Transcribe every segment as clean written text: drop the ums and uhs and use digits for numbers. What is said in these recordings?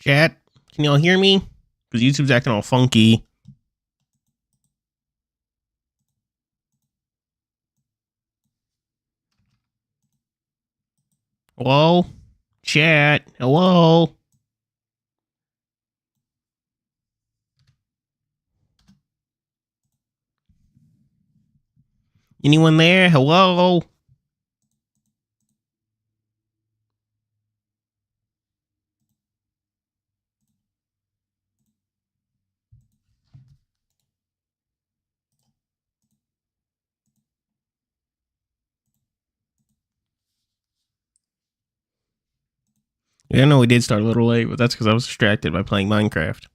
Chat, can y'all hear me? Because YouTube's acting all funky. Hello? Chat, hello? Anyone there? Hello? Yeah, I know we did start a little late, but that's because I was distracted by playing Minecraft.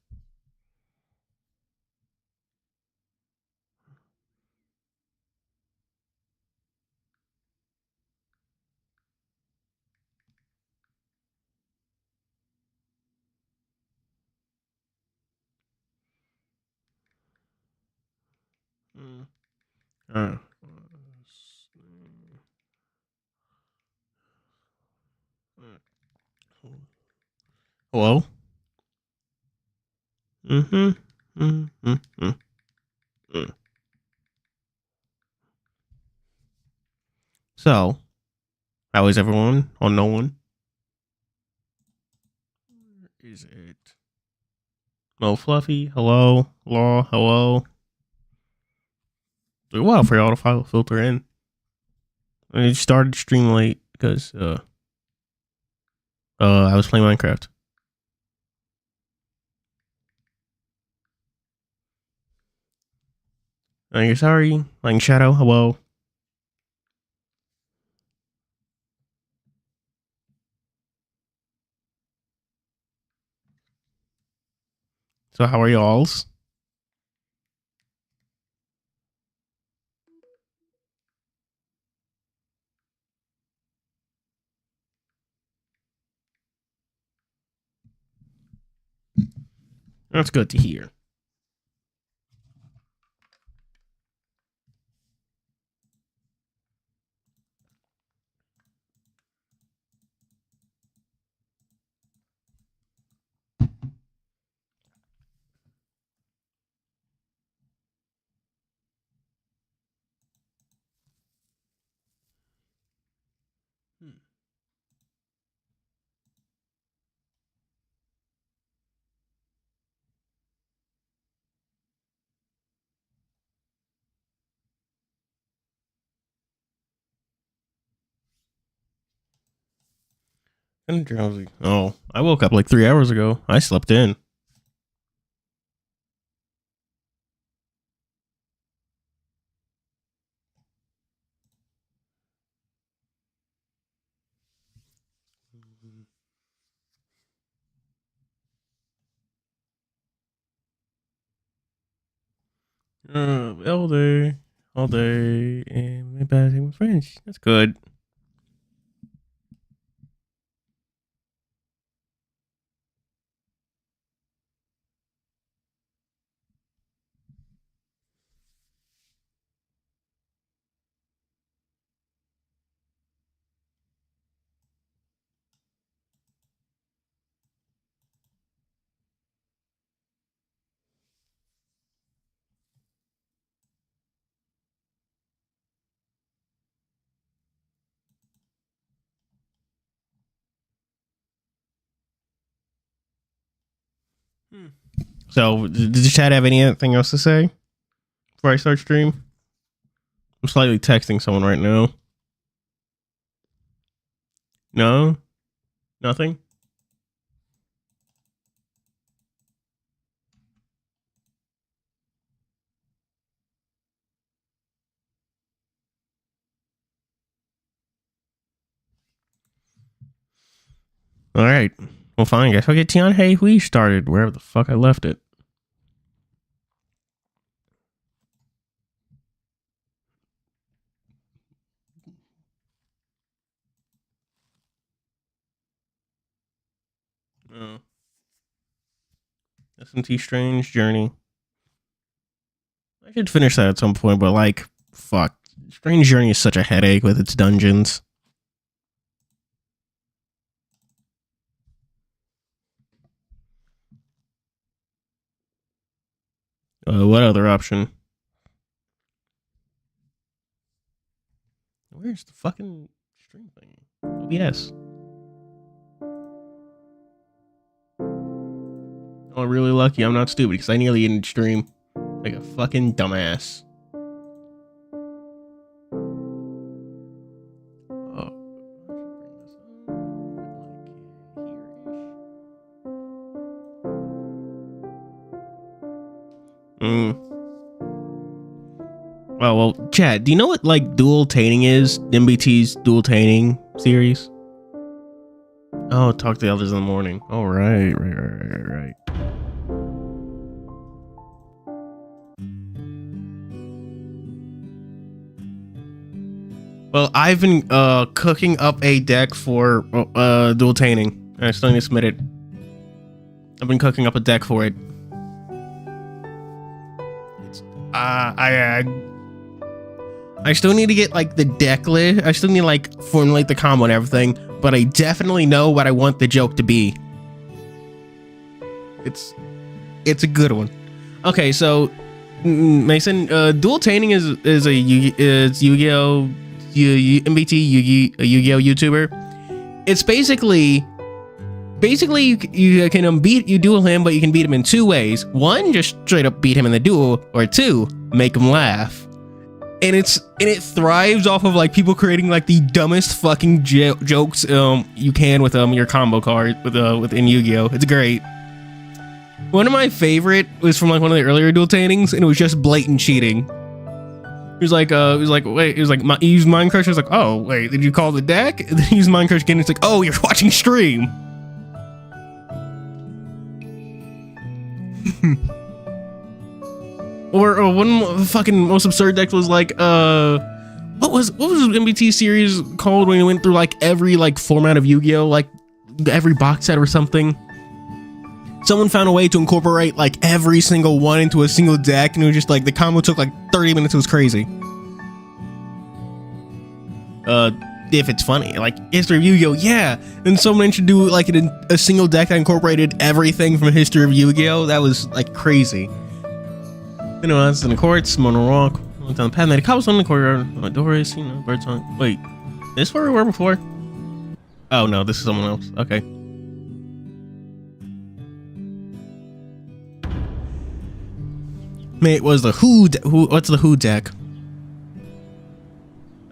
Hello? So, how is everyone? Or no one? Is it? No Fluffy? Hello? Law? Hello? Took a while for y'all to filter in. I started stream late because I was playing Minecraft. I'm sorry. Like Shadow, hello. So how are y'alls? That's good to hear. I'm drowsy. Oh, I woke up like 3 hours ago. I slept in. All day, and maybe I take my friends. That's good. So, did the chat have anything else to say before I start stream? I'm slightly texting someone right now. No? Nothing? All right. Well, fine. Guess I'll get TianHeHui started wherever the fuck I left it. Oh. SMT Strange Journey. I should finish that at some point, but like, fuck. Strange Journey is such a headache with its dungeons. What other option? Where's the fucking stream thing? OBS. Oh, really lucky I'm not stupid because I nearly didn't stream like a fucking dumbass. Oh. Well, Chad, do you know what like dual tainting is? MBT's dual tainting series. Oh, talk to the others in the morning. Oh, right. Well, I've been cooking up a deck for dual tainting. I still need to submit it. I've been cooking up a deck for it. It's, I still need to get like the deck list. I still need to like formulate the combo and everything, but I definitely know what I want the joke to be. It's a good one. Okay, so Mason, dual tainting is Yu-Gi-Oh MBT Yu-Gi-Oh YouTuber. It's basically you can duel him, but you can beat him in two ways. One, just straight up beat him in the duel, or two, make him laugh. And it thrives off of like people creating like the dumbest fucking jokes you can with your combo card within Yu-Gi-Oh. It's great. One of my favorite was from like one of the earlier dual taintings, and it was just blatant cheating. He was like, wait, he used Mind Crush. I was like, oh wait, did you call the deck? And then he used Mind Crush again. It's like, oh, you're watching stream. Or one fucking most absurd deck was like, what was the MBT series called when we went through like every like format of Yu-Gi-Oh, like every box set or something? Someone found a way to incorporate like every single one into a single deck, and it was just like the combo took like 30 minutes. It was crazy. If it's funny, like History of Yu-Gi-Oh, yeah. And someone should do like a single deck that incorporated everything from History of Yu-Gi-Oh. That was like crazy. You know, that's in the courts, Mono Rock, went down the path, made a cobblestone in the courtyard, doors, you know, bird song. Wait, this is where we were before? Oh no, this is someone else. Okay. Mate, was the what's the Who deck?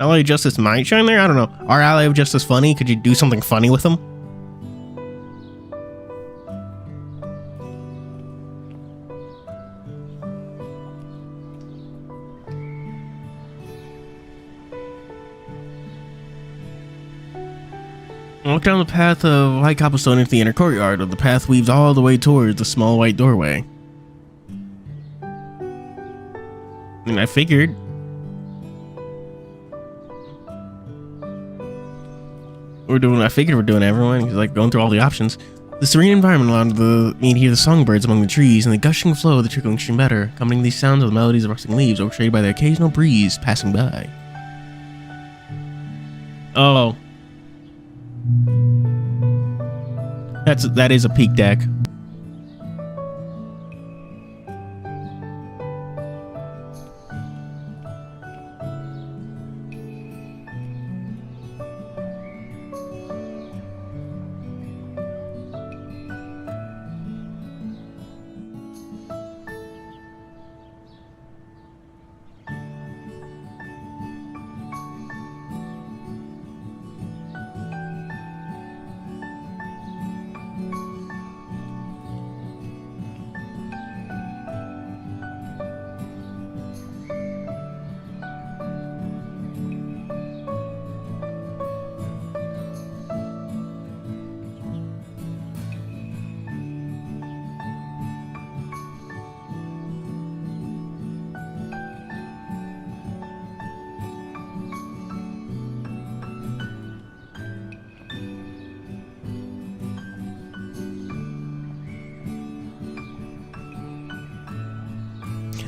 Ally of Justice might shine there? I don't know. Are Ally of Justice funny? Could you do something funny with them? Walk down the path of white cobblestone into the inner courtyard, where the path weaves all the way towards the small white doorway. And I figured. I figured we're doing everyone, like going through all the options. The serene environment allowed me to hear the songbirds among the trees and the gushing flow of the trickling stream better, accompanying these sounds of the melodies of rustling leaves, orchestrated by the occasional breeze passing by. Oh. That is a peak deck.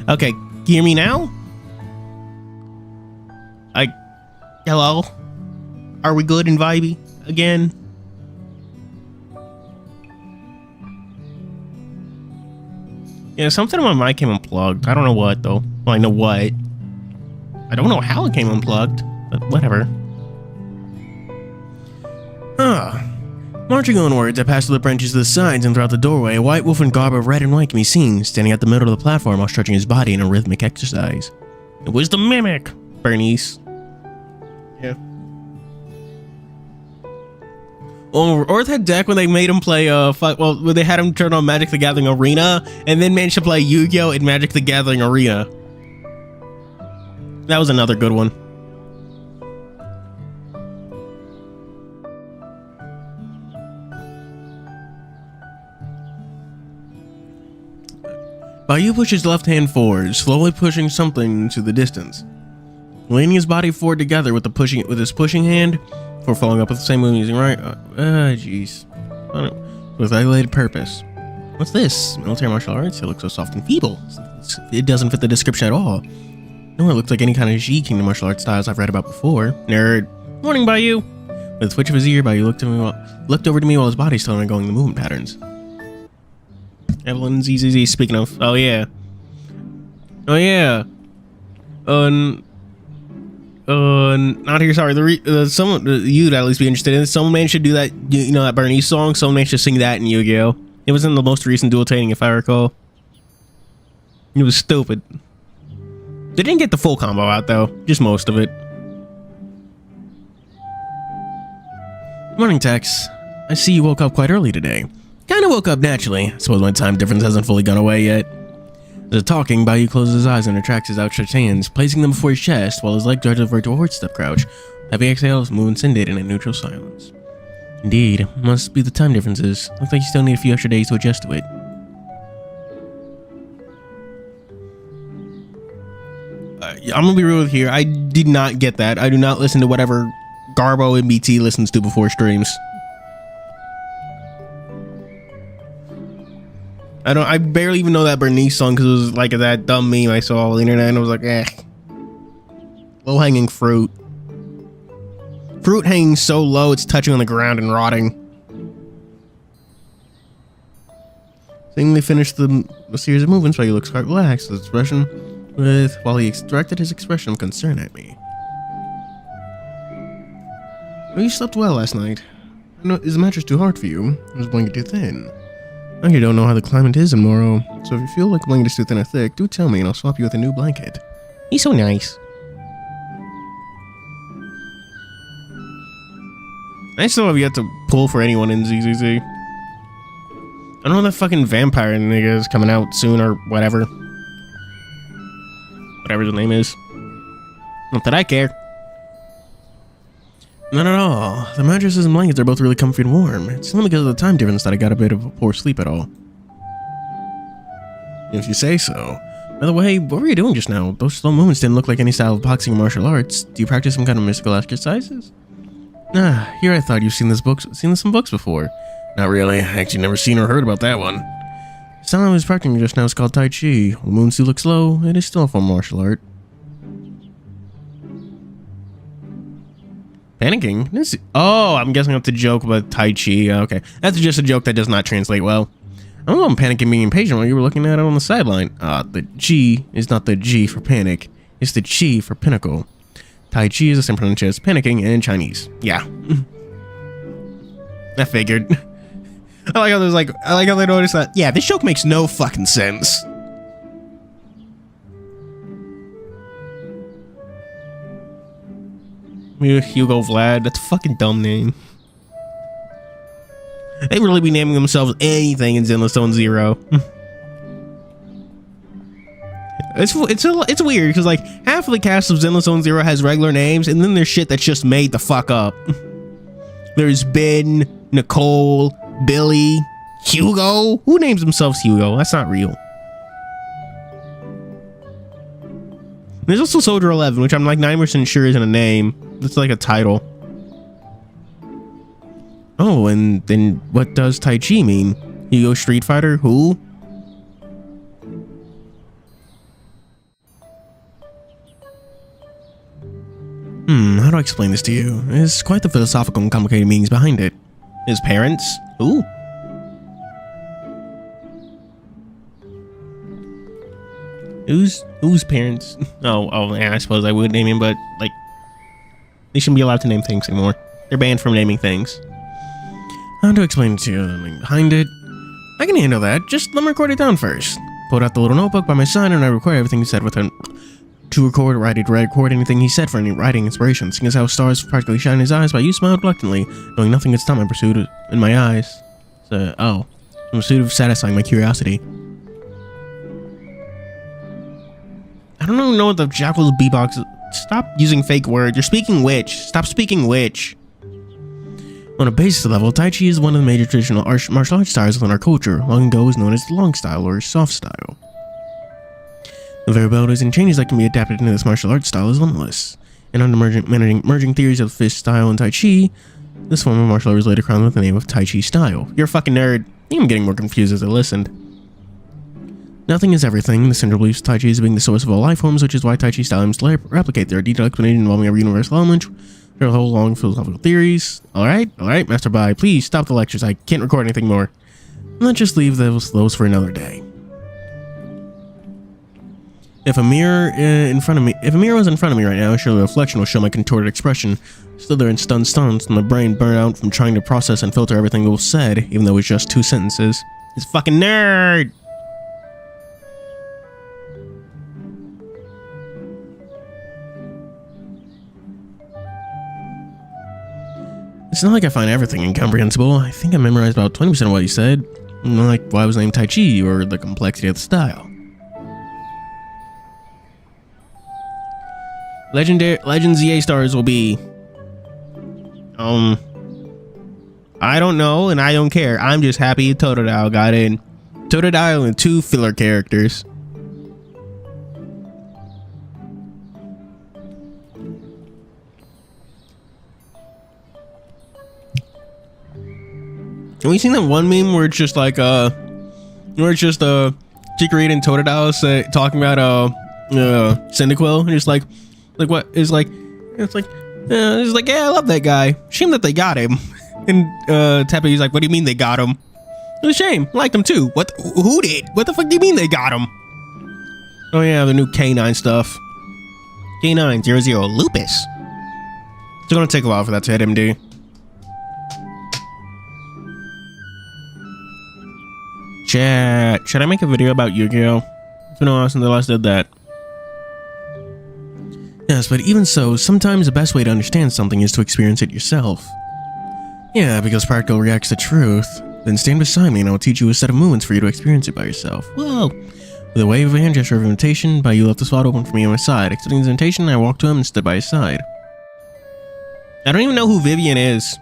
Okay, can you hear me now? Hello? Are we good and vibey again? Yeah, something on my mic came unplugged. I don't know what, though. Well, I know what. I don't know how it came unplugged, but whatever. Marching onwards, I passed through the branches to the sides and throughout the doorway, a white wolf in garb of red and white can be seen, standing at the middle of the platform while stretching his body in a rhythmic exercise. It was the mimic, Bernice. Yeah. Oh, or that deck when they made him play, when they had him turn on Magic the Gathering Arena, and then managed to play Yu-Gi-Oh! In Magic the Gathering Arena. That was another good one. Bayou pushed his left hand forward, slowly pushing something to the distance. Leaning his body forward together with his pushing hand, before following up with the same move using right. Jeez. With calculated purpose. What's this? Military martial arts? It looks so soft and feeble. It doesn't fit the description at all. No, it looks like any kind of G Kingdom martial arts styles I've read about before. Nerd. Morning, Bayou. With a twitch of his ear, Bayou looked over to me while his body still undergoing the movement patterns. Evelyn ZZZ, speaking of. Oh, yeah. Oh, yeah. Not here, sorry. Someone, you'd at least be interested in it. Some man should do that, you know, that Bernice song. Some man should sing that in Yu-Gi-Oh! It was in the most recent duel training, if I recall. It was stupid. They didn't get the full combo out, though. Just most of it. Morning, Tex. I see you woke up quite early today. Kinda woke up naturally. I suppose my time difference hasn't fully gone away yet. As talking, Bayou closes his eyes and retracts his outstretched hands, placing them before his chest while his leg drags over to a horse step crouch. Heavy exhales, move incendiated in neutral silence. Indeed, must be the time differences. Looks like you still need a few extra days to adjust to it. I'm gonna be real with here. I did not get that. I do not listen to whatever Garbo MBT listens to before streams. I barely even know that Bernice song because it was like that dumb meme I saw on the internet and I was like, eh. Low hanging fruit. Fruit hanging so low it's touching on the ground and rotting. Seemingly finished the series of movements while he looks quite relaxed, his expression while he directed his expression of concern at me. Well, you slept well last night. I know, is the mattress too hard for you? Is the blanket too thin? I know you don't know how the climate is in Moro, so if you feel like the blanket is too thin or thick, do tell me and I'll swap you with a new blanket. He's so nice. I still have yet to pull for anyone in ZZZ. I don't know that fucking vampire nigga is coming out soon or whatever. Whatever the name is. Not that I care. Not at all. The mattresses and blankets are both really comfy and warm. It's only because of the time difference that I got a bit of a poor sleep at all. If you say so. By the way, what were you doing just now? Those slow movements didn't look like any style of boxing or martial arts. Do you practice some kind of mystical exercises? Ah, here I thought you've seen some books before. Not really. I actually never seen or heard about that one. The style I was practicing just now is called Tai Chi. While moves do look slow, it is still a form of martial art. Panicking? Oh, I'm guessing that's a joke about Tai Chi. Okay. That's just a joke that does not translate well. I don't know, I'm panicking being impatient while you were looking at it on the sideline. The G is not the G for panic. It's the Chi for pinnacle. Tai Chi is the same pronunciation as panicking in Chinese. Yeah. I figured. I like how they noticed that. Yeah, this joke makes no fucking sense. Hugo Vlad, that's a fucking dumb name. They really be naming themselves anything in Zenless Zone Zero. It's weird because like half of the cast of Zenless Zone Zero has regular names, and then there's shit that's just made the fuck up. There's Ben, Nicole, Billy, Hugo. Who names themselves Hugo? That's not real. There's also Soldier 11, which I'm like 9% sure isn't a name. It's like a title. Oh, and then what does Tai Chi mean? Hugo Street Fighter? Who? How do I explain this to you? There's quite the philosophical and complicated meanings behind it. His parents? Who? Whose parents? Oh, yeah, I suppose I would name him, but like, they shouldn't be allowed to name things anymore. They're banned from naming things. How to explain it to you behind it? I can handle that. Just let me record it down first. Pulled out the little notebook by my side and I recorded everything he said with him. To record anything he said for any writing inspiration. Seeing as how stars practically shine in his eyes, but you smiled reluctantly, knowing nothing could stop my pursuit in my eyes. So, in pursuit of satisfying my curiosity. I don't even know what the Jackal's beatbox is. Stop using fake words. You're speaking witch. Stop speaking witch. On a basic level, Tai Chi is one of the major traditional martial arts styles within our culture. Long ago, it was known as the long style or soft style. The variabilities and changes that can be adapted into this martial arts style is limitless. And under merging theories of fist style and Tai Chi, this form of martial art was later crowned with the name of Tai Chi style. You're a fucking nerd. I'm getting more confused as I listened. Nothing is everything. The central believes Tai Chi is being the source of all life forms, which is why Tai Chi style aims to replicate their detailed explanation involving every universal element. There are whole long philosophical theories. Alright, Master Bai, please stop the lectures. I can't record anything more. Let's just leave those for another day. If a mirror was in front of me right now, surely a reflection will show my contorted expression. Still there in stunned stance, my brain burned out from trying to process and filter everything that was said, even though it was just 2 sentences. This fucking nerd! It's not like I find everything incomprehensible. I think I memorized about 20% of what he said. Like why I was named Tai Chi or the complexity of the style. Legends EA stars will be... I don't know and I don't care. I'm just happy Totodile got in. Totodile and 2 filler characters. Have we seen that one meme where it's just like Chikorita and Totodile talking about Cyndaquil, and it's like what is like it's like yeah, I love that guy. Shame that they got him. And Tepe's like, what do you mean they got him? It's a shame. I liked him too. What? Who did? What the fuck do you mean they got him? Oh yeah, the new K9 stuff. K9 00 Lupus. It's gonna take a while for that to hit MD. Chat, should I make a video about Yu-Gi-Oh? It's been a while since I last did that. Yes, but even so, sometimes the best way to understand something is to experience it yourself. Yeah, because practical reacts to truth. Then stand beside me and I will teach you a set of movements for you to experience it by yourself. Whoa! With a wave of a hand gesture of invitation, Bai Yu left the spot open for me on my side. Accepting his invitation, I walked to him and stood by his side. I don't even know who Vivian is.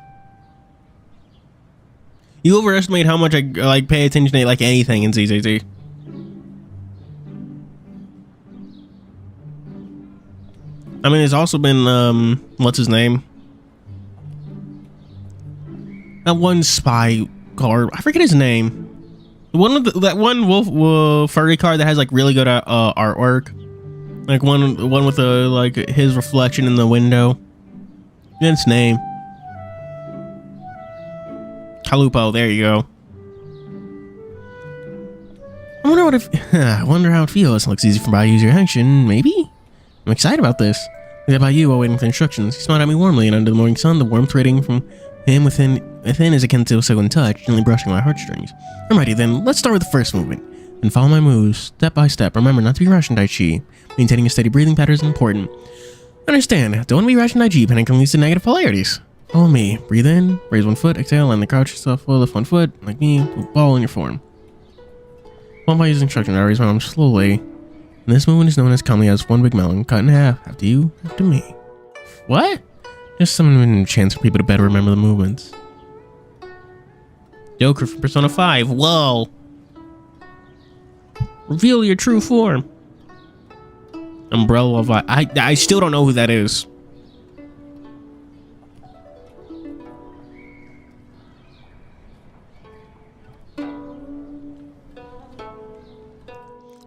You overestimate how much I like pay attention to like anything in ZZZ. I mean, it's also been what's his name? That one spy card. I forget his name. The one with that one wolf furry card that has like really good artwork. Like one with the like his reflection in the window. Its name. Kalupo, there you go. I wonder how it feels. It looks easy for Bai Yu's reaction. Maybe? I'm excited about this. Look at Bai Yu while waiting for instructions. He smiled at me warmly, and under the morning sun, the warmth radiating from him within is akin to a silken touch, gently brushing my heartstrings. I'm ready then. Let's start with the first movement. Then follow my moves, step by step. Remember not to be rash in Tai Chi. Maintaining a steady breathing pattern is important. Understand, don't want to be rash in Tai Chi, panic can lead to negative polarities. Follow me. Breathe in, raise one foot, exhale, and then crouch yourself, lift one foot, like me, ball in your form. While by using instruction, I raise my arms slowly. And this movement is known as commonly as one big melon, cut in half, after you, after me. What? Just some chance for people to better remember the movements. Joker from Persona 5, whoa! Reveal your true form. Umbrella of I still don't know who that is.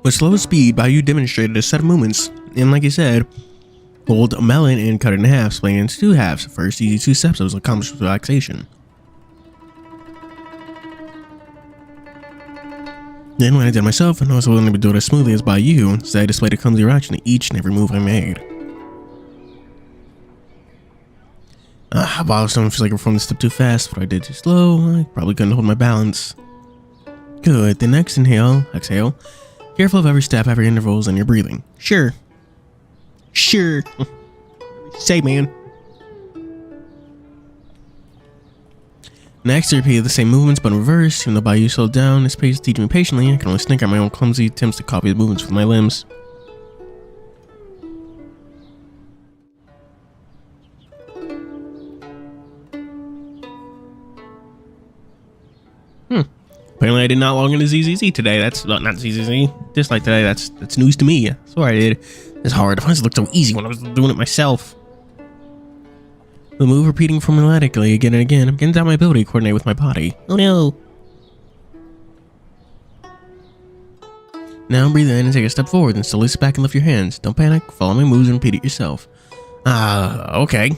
With slow speed, Bai Yu demonstrated a set of movements, and like he said, hold a melon and cut it in half, split it into 2 halves. First, easy 2 steps that was accomplished with relaxation. Then when I did myself, I noticed I wasn't able to do it as smoothly as by you, so I displayed a clumsy reaction to each and every move I made. While someone feels like I performed a step too fast, but I did too slow, I probably couldn't hold my balance. Good, the next inhale, exhale. Careful of every step, every intervals, and your breathing. Sure. Say, man. Next, I repeated the same movements, but in reverse. Even though Bayou slowed down his pace to teach me patiently, I can only snicker at my own clumsy attempts to copy the movements with my limbs. Apparently I did not log into ZZZ today. That's not ZZZ. Dislike today. That's news to me. That's what I did. It's hard. It looked so easy when I was doing it myself. The move repeating formulaically again and again. I'm getting down my ability to coordinate with my body. Oh no. Now breathe in and take a step forward, then slowly sit back and lift your hands. Don't panic. Follow my moves and repeat it yourself. Okay.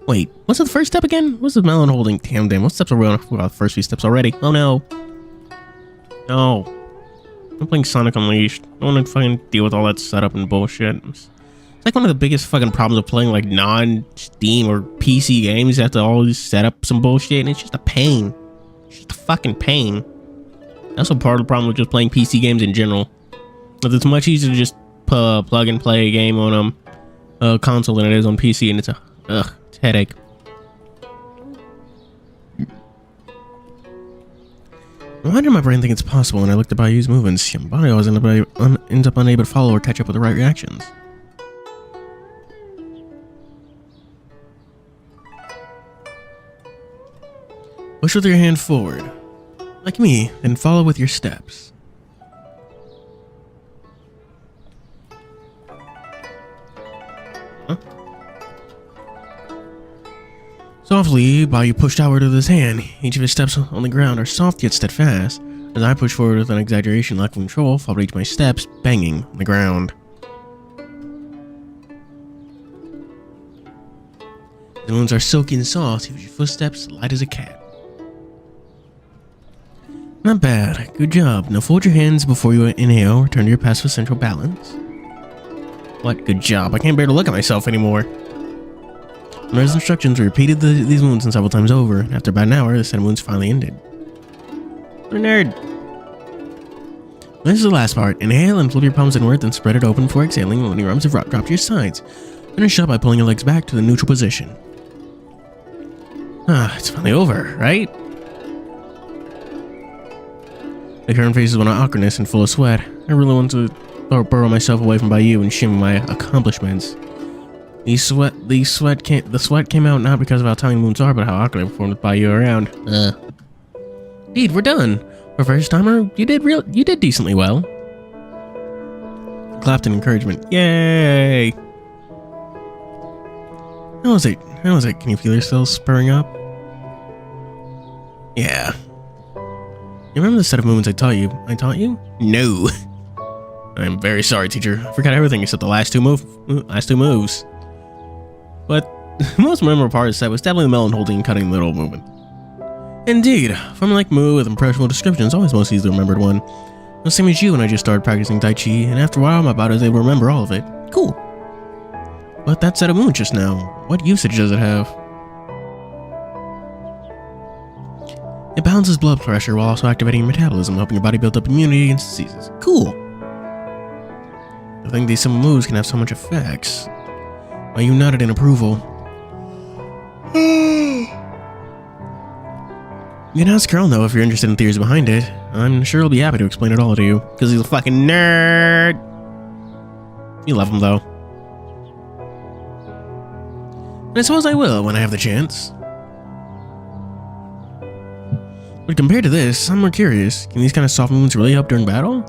Wait, what's the first step again? What's the melon holding? Damn, what steps are we on? Well, the first few steps already. Oh no. No. I'm playing Sonic Unleashed. I don't want to fucking deal with all that setup and bullshit. It's like one of the biggest fucking problems of playing like non-Steam or PC games. You have to always set up some bullshit and it's just a pain. It's just a fucking pain. That's a part of the problem with just playing PC games in general. But it's much easier to just plug and play a game on a console than it is on PC, and it's a headache. Why did my brain think it's possible when I looked at Bayou's movements? My body always ends up unable to follow or catch up with the right reactions. Push with your hand forward. Like me, then follow with your steps. Softly, Bayou pushed outward with his hand. Each of his steps on the ground are soft yet steadfast, as I push forward with an exaggeration lack of control, followed each of my steps, banging on the ground. The moons are silky and soft, with your footsteps light as a cat. Not bad. Good job. Now fold your hands before you inhale. Return to your passive central balance. What? Good job. I can't bear to look at myself anymore. Under his instructions, we repeated these moves several times over, and after about an hour, the set of moves finally ended. What a nerd. This is the last part. Inhale and flip your palms inward, then spread it open before exhaling, letting your arms drop to your sides. Finish up by pulling your legs back to the neutral position. It's finally over, right? The current face is one of awkwardness and full of sweat. I really want to burrow myself away from Bayou and shimmy my accomplishments. The sweat came out not because of how tiny the moons are, but how awkward I performed with Bayou around. Indeed, we're done. For a first timer, you did decently well. Clapped in encouragement. Yay! How was it? Can you feel yourself spurring up? Yeah. You remember the set of movements I taught you? No. I'm very sorry, teacher. I forgot everything except the last two moves. But the most memorable part of the set was definitely the melon holding and cutting little movement. Indeed. Formulaic move with impressionable description is always most easily remembered one. The same as you when I just started practicing Tai Chi, and after a while my body was able to remember all of it. Cool. But that set of movements just now, what usage does it have? It balances blood pressure while also activating your metabolism, helping your body build up immunity against diseases. Cool. I think these simple moves can have so much effects. Why you nodded in approval. You can ask Carl though if you're interested in theories behind it. I'm sure he'll be happy to explain it all to you. Because he's a fucking nerd. You love him though. And I suppose I will when I have the chance. But compared to this, I'm more curious. Can these kind of soft movements really help during battle?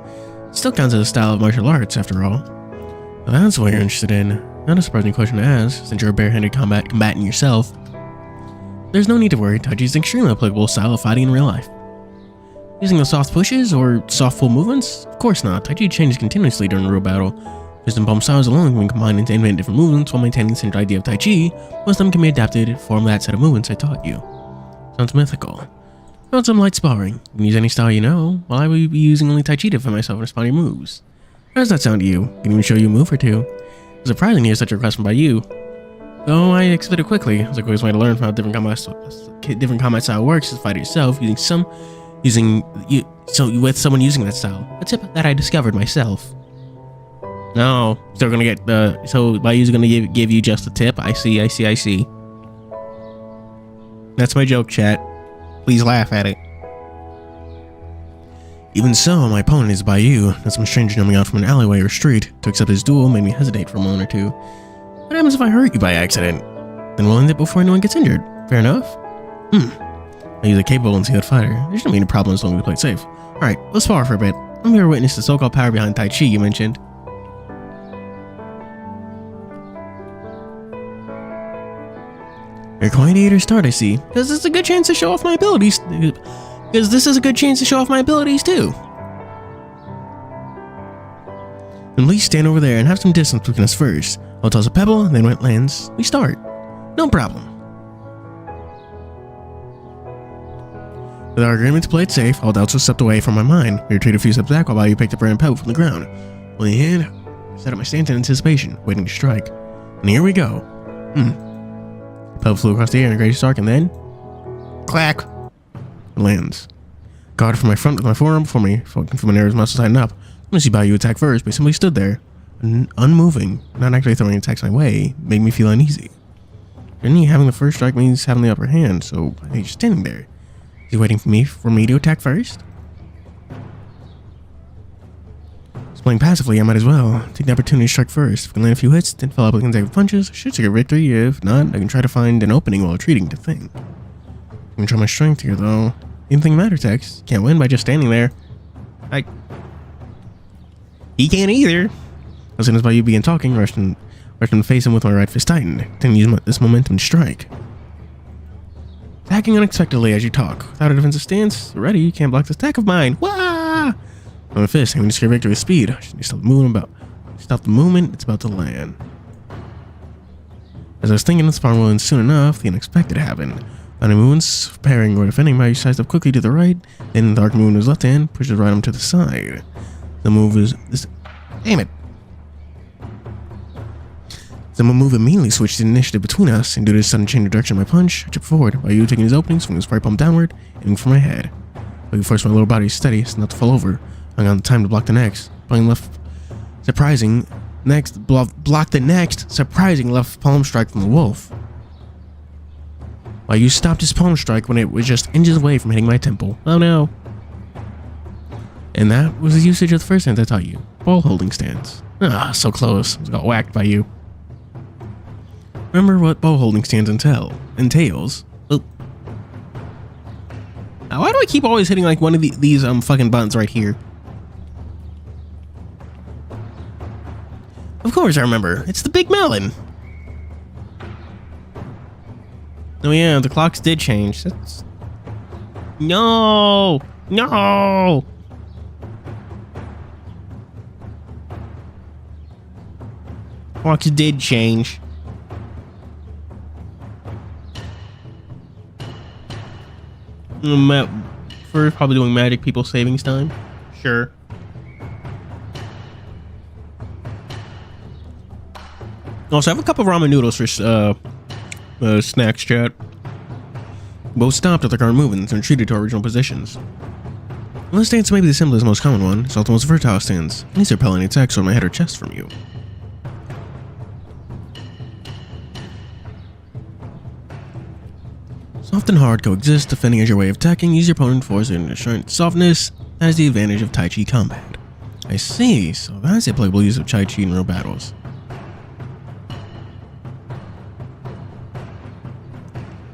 It still counts as a style of martial arts, after all. Well, that's what you're interested in. Not a surprising question to ask, since you're a barehanded combatant yourself. There's no need to worry. Tai Chi is an extremely applicable style of fighting in real life. Using the soft pushes or soft full movements? Of course not. Tai Chi changes continuously during a real battle. Fist and palm styles alone can be combined into infinite different movements while maintaining the central idea of Tai Chi. Most of them can be adapted to form that set of movements I taught you. Sounds mythical. About some light sparring. You can use any style you know, while I will be using only Tai Chi to defend myself and respond to your moves. How does that sound to you? I can even show you a move or two. Surprisingly, here's such a request from by you. Though I accepted it quickly. It's the quickest way to learn from how different combat style works is to fight it yourself with someone using that style. A tip that I discovered myself. No, so we're gonna get so Bayou's gonna give you just a tip. I see. That's my joke, chat. Please laugh at it. Even so, my opponent is Bayou, not some stranger jumping out from an alleyway or street. To accept his duel made me hesitate for a moment or two. What happens if I hurt you by accident? Then we'll end it before anyone gets injured. Fair enough? I use a capable and skilled fighter. There shouldn't be any problems as long as we play it safe. Alright, let's spar for a bit. I'm here to witness the so-called power behind Tai Chi you mentioned. You're quite eager to start, I see. Because this is a good chance to show off my abilities. Too. Then please stand over there and have some distance between us first. I'll toss a pebble, and then when it lands, we start. No problem. With our agreement to play it safe, all doubts were stepped away from my mind. We retreated a few steps back while you picked up a random pebble from the ground. On the hand, I set up my stance in anticipation, waiting to strike. And here we go. The pebble flew across the air in a great arc, and then... clack! It lands. Guarded from my front with my forearm before me, focusing from my nervous muscles tightened up. I'm gonna see Bayou attack first, but he simply stood there, unmoving, not actually throwing attacks my way, made me feel uneasy. Certainly having the first strike means having the upper hand, so he's just standing there. Is he waiting for me to attack first? Just playing passively, I might as well take the opportunity to strike first. If I can land a few hits, then follow up with consecutive punches, should secure victory. If not, I can try to find an opening while retreating to think. I'm gonna try my strength here, though. Anything matter, Tex. Can't win by just standing there. He can't either. As soon as Bayou began talking, rushed to face him with my right fist tightened. Then use this momentum to strike. Attacking unexpectedly as you talk. Without a defensive stance, ready, you can't block this attack of mine. Wah! On the fist, aiming to secure victory with speed. You stop the movement, it's about to land. As I was thinking the sparring will end soon enough, the unexpected happened. Finding movements, parrying or defending, Bayou sided up quickly to the right, then the arc movement with his left hand, pushes right arm to the side. The move is this. Damn it. The move immediately switched the initiative between us, and due to the sudden change of direction of my punch, I tripped forward, Bayou taking his opening, swinging his right palm downward, aiming for my head. Looking forced my lower body steady so not to fall over. I got the time to block the next. Block the next surprising left palm strike from the wolf. Bayou stopped his palm strike when it was just inches away from hitting my temple. Oh no. And that was the usage of the first stance I taught you. Ball holding stance. Ah, so close. I got whacked by you. Remember what ball holding stance entails. Oh. Now, why do I keep always hitting like one of these fucking buttons right here? Of course I remember. It's the big melon. Oh yeah, the clocks did change. That's... No! Clocks did change. First, probably doing magic people savings time. Sure. Also, I have a cup of ramen noodles for snacks, chat. Both stopped at their current movements and retreated to our original positions. Well, this stance may be the simplest and most common one. It's also the most versatile stance. At least they're repelling attacks on my head or chest from you. Soft and hard coexist, defending as your way of attacking. Use your opponent force and assurance. Softness has the advantage of Tai Chi combat. I see, so that's the applicable use of Tai Chi in real battles.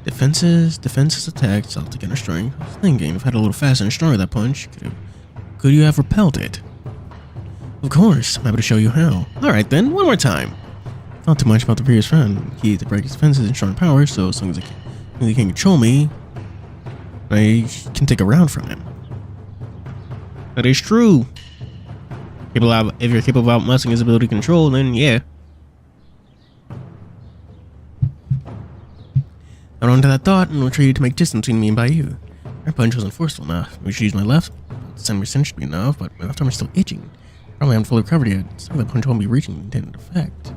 Defenses, attacks, I'll take inner strength. I was thinking, if I had a little faster and stronger that punch, could you have repelled it? Of course, I'm happy to show you how. Alright then, one more time. Not too much about the previous round. Key to break his defenses and strong power, so as long as he can control me, I can take a round from him. That is true. If you're capable of outmuscling his ability to control, then yeah. Got onto that thought and retreated to make distance between me and Bayou. My punch wasn't forceful enough. We should use my left. Some percentage should be enough, but my left arm is still itching. Probably haven't fully recovered yet. Some of the punch won't be reaching the intended effect.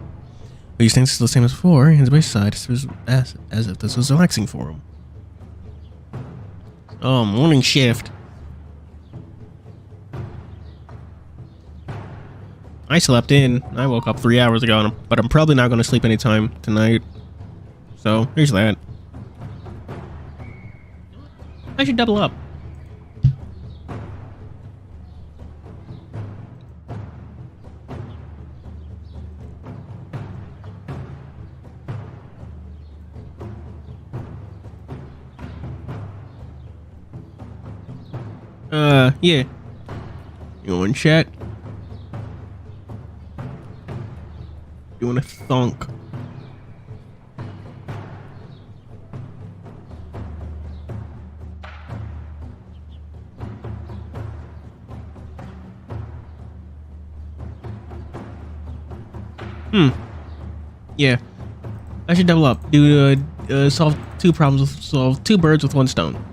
But his stance is still the same as before, hands by his side, as if this was relaxing for him. Oh, morning shift. I slept in. I woke up 3 hours ago, but I'm probably not going to sleep anytime tonight. So, here's that. I should double up. Yeah. You want to chat? You want to thunk? Yeah. I should double up. Solve solve two birds with one stone.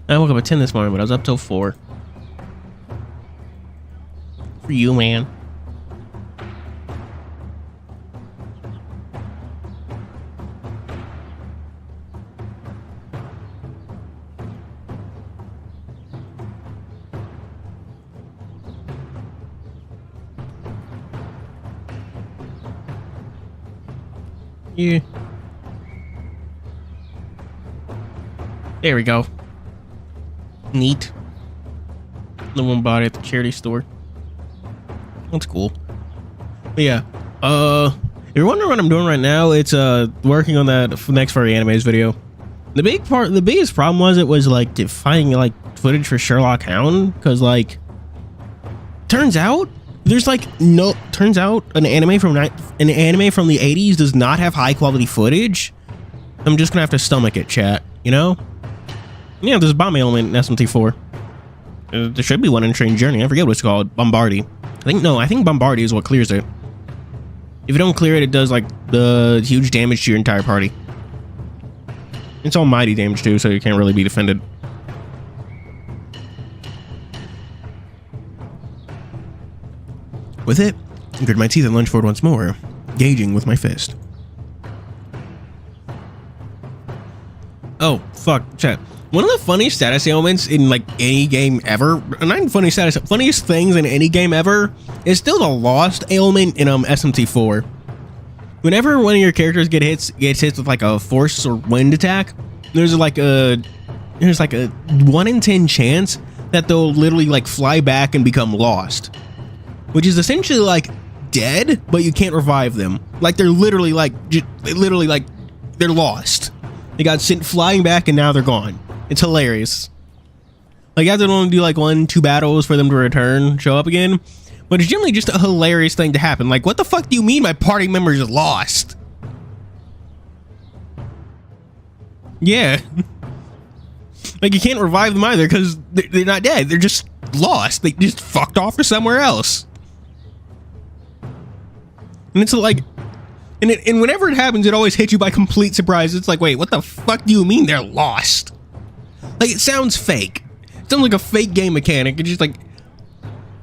I woke up at 10 this morning, but I was up till 4. For you, man. Yeah. There we go. Neat. The one bought it at the charity store. That's cool. But yeah. If you're wondering what I'm doing right now, it's working on that next Furry Animes video. The biggest problem was like finding like footage for Sherlock Hound, because like turns out an anime from the 80s does not have high quality footage. I'm just gonna have to stomach it, chat, you know? Yeah, there's a bomb element in SMT4. There should be one in Train Journey. I forget what it's called. Bombardi. I think Bombardi is what clears it. If you don't clear it, it does like the huge damage to your entire party. It's almighty damage too, so you can't really be defended. With it, I grit my teeth and lunge forward once more, gauging with my fist. Oh, fuck, chat. One of the funniest status ailments in like any game ever, funniest things in any game ever, is still the lost ailment in SMT4. Whenever one of your characters gets hit with like a force or wind attack, there's like a 1 in 10 chance that they'll literally like fly back and become lost, which is essentially like dead, but you can't revive them. Like they're literally like they're lost. They got sent flying back and now they're gone. It's hilarious. Like, you have to only do like 1-2 battles for them to return, show up again. But it's generally just a hilarious thing to happen. Like, what the fuck do you mean my party member is lost? Yeah. Like, you can't revive them either because they're not dead. They're just lost. They just fucked off to somewhere else. And it's like... And whenever it happens, it always hits you by complete surprise. It's like, wait, what the fuck do you mean they're lost? Like, it sounds fake. It sounds like a fake game mechanic. It's just like,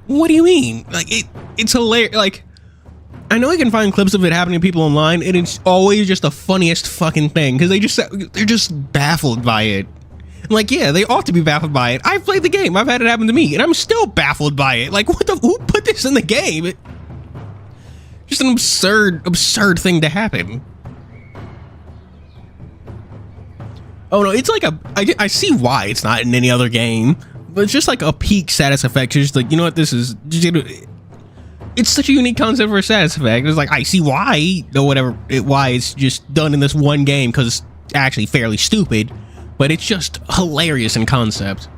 what do you mean? Like, it's hilarious. Like, I know I can find clips of it happening to people online, and it's always just the funniest fucking thing, because they're just baffled by it. I'm like, yeah, they ought to be baffled by it. I've played the game. I've had it happen to me, and I'm still baffled by it. Like, who put this in the game? Just an absurd thing to happen. Oh no, it's like I see why it's not in any other game, but it's just like a peak status effect. It's just like, you know what, this is, it's such a unique concept for a status effect. It's like, I see why, why it's just done in this one game, because it's actually fairly stupid, but it's just hilarious in concept.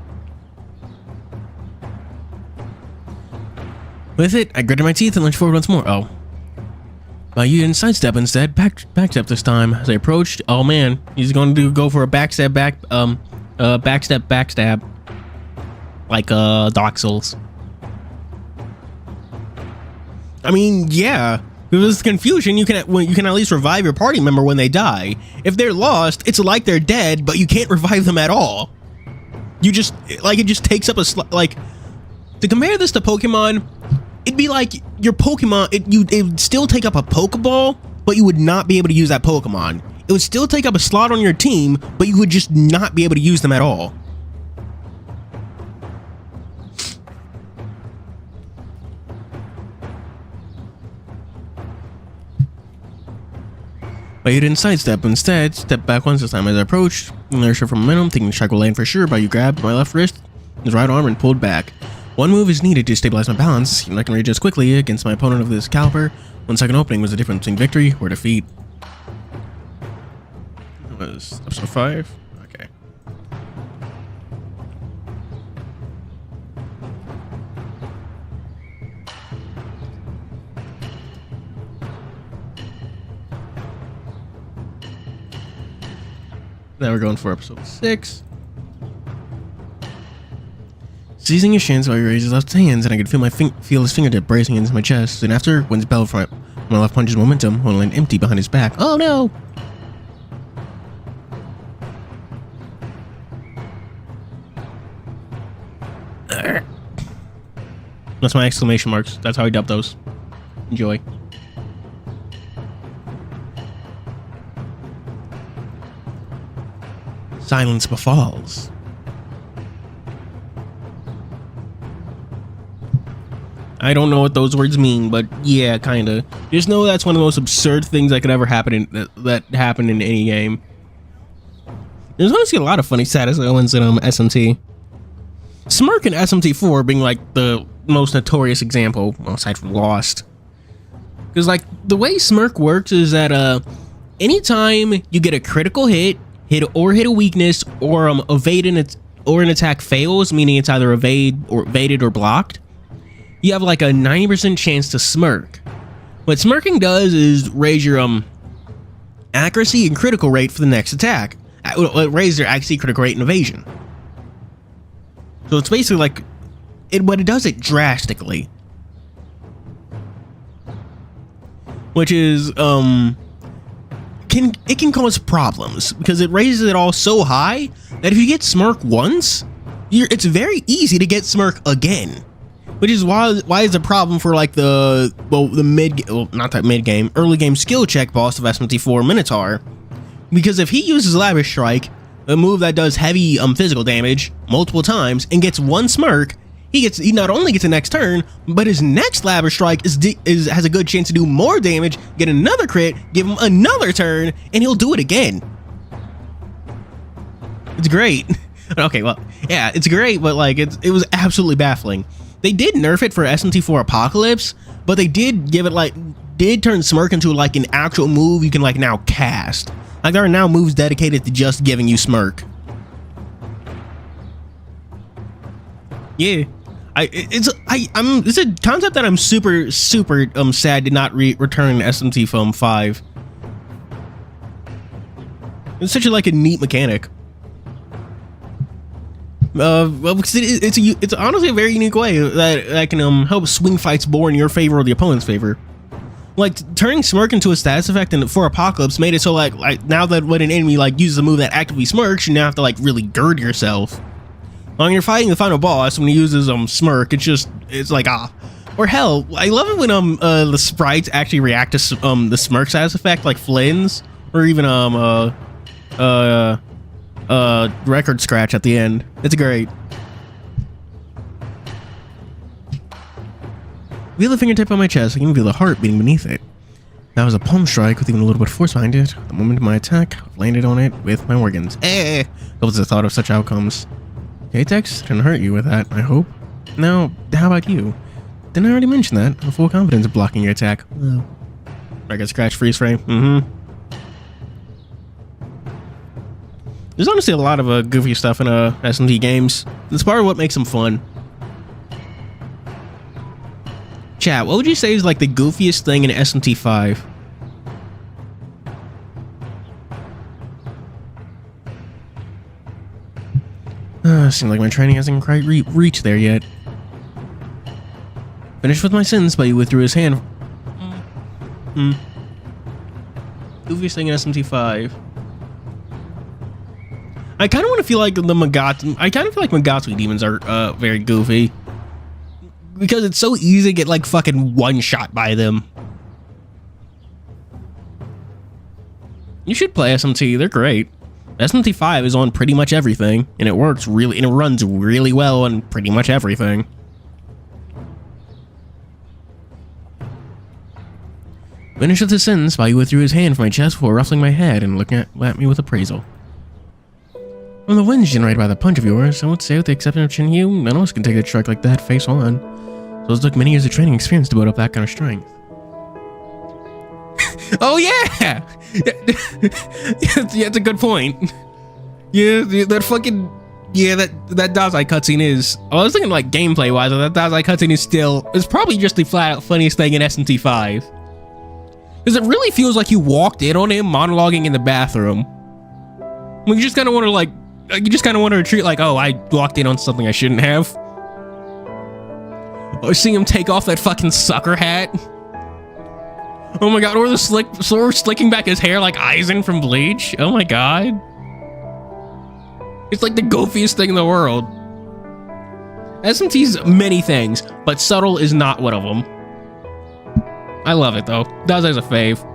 With it, I gritted my teeth and lunged forward once more. Oh. You didn't sidestep instead. Backstep this time. As I approached, oh man, he's going to go for a backstab, backstab. Like, Dark Souls. I mean, yeah. If there's confusion, you can at least revive your party member when they die. If they're lost, it's like they're dead, but you can't revive them at all. You just, like, it just takes up a like, to compare this to Pokemon, it'd be like your Pokemon, it would still take up a Pokeball, but you would not be able to use that Pokemon. It would still take up a slot on your team, but you would just not be able to use them at all. But you didn't sidestep, instead, step back once this time as I approached, inertia from momentum, thinking strike will land for sure, but you grabbed my left wrist, his right arm, and pulled back. One move is needed to stabilize my balance, and I can readjust quickly against my opponent of this caliber. 1 second opening was the difference between victory or defeat. That was episode 5? Okay. Now we're going for episode 6. Seizing his shins while he raised his left hands, and I could feel his fingertip bracing against my chest. And after, when his bell from my left punch's momentum, will land empty behind his back. Oh no! That's my exclamation marks. That's how I dub those. Enjoy. Silence befalls. I don't know what those words mean, but yeah, kinda. Just know that's one of the most absurd things that could ever happen in that happened in any game. There's honestly a lot of funny status elements in SMT. Smirk in SMT4 being like the most notorious example, well, aside from Lost. Because like the way Smirk works is that anytime you get a critical hit a weakness, or evade an attack fails, meaning it's either evaded or blocked, you have like a 90% chance to smirk. What smirking does is raise your accuracy and critical rate for the next attack. It raises your accuracy, critical rate, and evasion. So it's basically like but it does it drastically, which is can cause problems because it raises it all so high that if you get smirk once, it's very easy to get smirk again. Which is why is a problem for like early game skill check boss of SMT4 Minotaur, because if he uses Lavish Strike, a move that does heavy physical damage multiple times, and gets one smirk, he not only gets the next turn, but his next Lavish Strike has a good chance to do more damage, get another crit, give him another turn, and he'll do it again. It's great. Okay, well, yeah, it's great, but like it was absolutely baffling. They did nerf it for SMT4 Apocalypse, but they did turn Smirk into like an actual move you can like now cast. Like there are now moves dedicated to just giving you Smirk. Yeah, it's a concept that I'm super sad did not return in SMT 5. It's such a neat mechanic. Well, because it's honestly a very unique way that can help swing fights more in your favor or the opponent's favor. Like turning Smirk into a status effect for Apocalypse made it so like now that when an enemy uses a move that actively smirks, you now have to really gird yourself. When you're fighting the final boss, when he uses Smirk, it's like or hell, I love it when the sprites actually react to the Smirk status effect, like Flynn's, or even record scratch at the end. It's great. Feel the fingertip on my chest. I can feel the heart beating beneath it. That was a palm strike with even a little bit of force behind it. The moment of my attack, I've landed on it with my organs. What was the thought of such outcomes? Okay, Tex, didn't hurt you with that, I hope. Now, how about you? Didn't I already mention that? I have full confidence of blocking your attack. Oh. Record scratch, freeze frame. There's honestly a lot of goofy stuff in SMT games. That's part of what makes them fun. Chat, what would you say is the goofiest thing in SMT 5? Seems like my training hasn't quite reached there yet. Finished with my sentence, but he withdrew his hand. Goofiest thing in SMT5. I kind of want to feel like the Magatsu. I kind of feel like Magatsu demons are very goofy because it's so easy to get like fucking one shot by them. You should play SMT. They're great. SMT5 is on pretty much everything, and it works really, and it runs really well on pretty much everything. Finished with his sentence while he withdrew his hand from my chest before ruffling my head and looking at me with appraisal. From the winds generated by the punch of yours, I would say with the exception of TianHeHui, none of us can take a strike like that face on. So it took many years of training experience to build up that kind of strength. Oh yeah! Yeah, that's a good point. Yeah, that fucking... Yeah, that Dazai cutscene is... I was thinking like gameplay wise, that Dazai cutscene is still... It's probably just the flat out funniest thing in SMT5. Because it really feels like you walked in on him monologuing in the bathroom. Well, you just kind of want to like... You just kind of want to retreat like, oh, I walked in on something I shouldn't have. Or seeing him take off that fucking sucker hat. Oh my god, or the slicking back his hair like Aizen from Bleach. Oh my god. It's like the goofiest thing in the world. SMT's many things, but subtle is not one of them. I love it though. Dazai's a fave.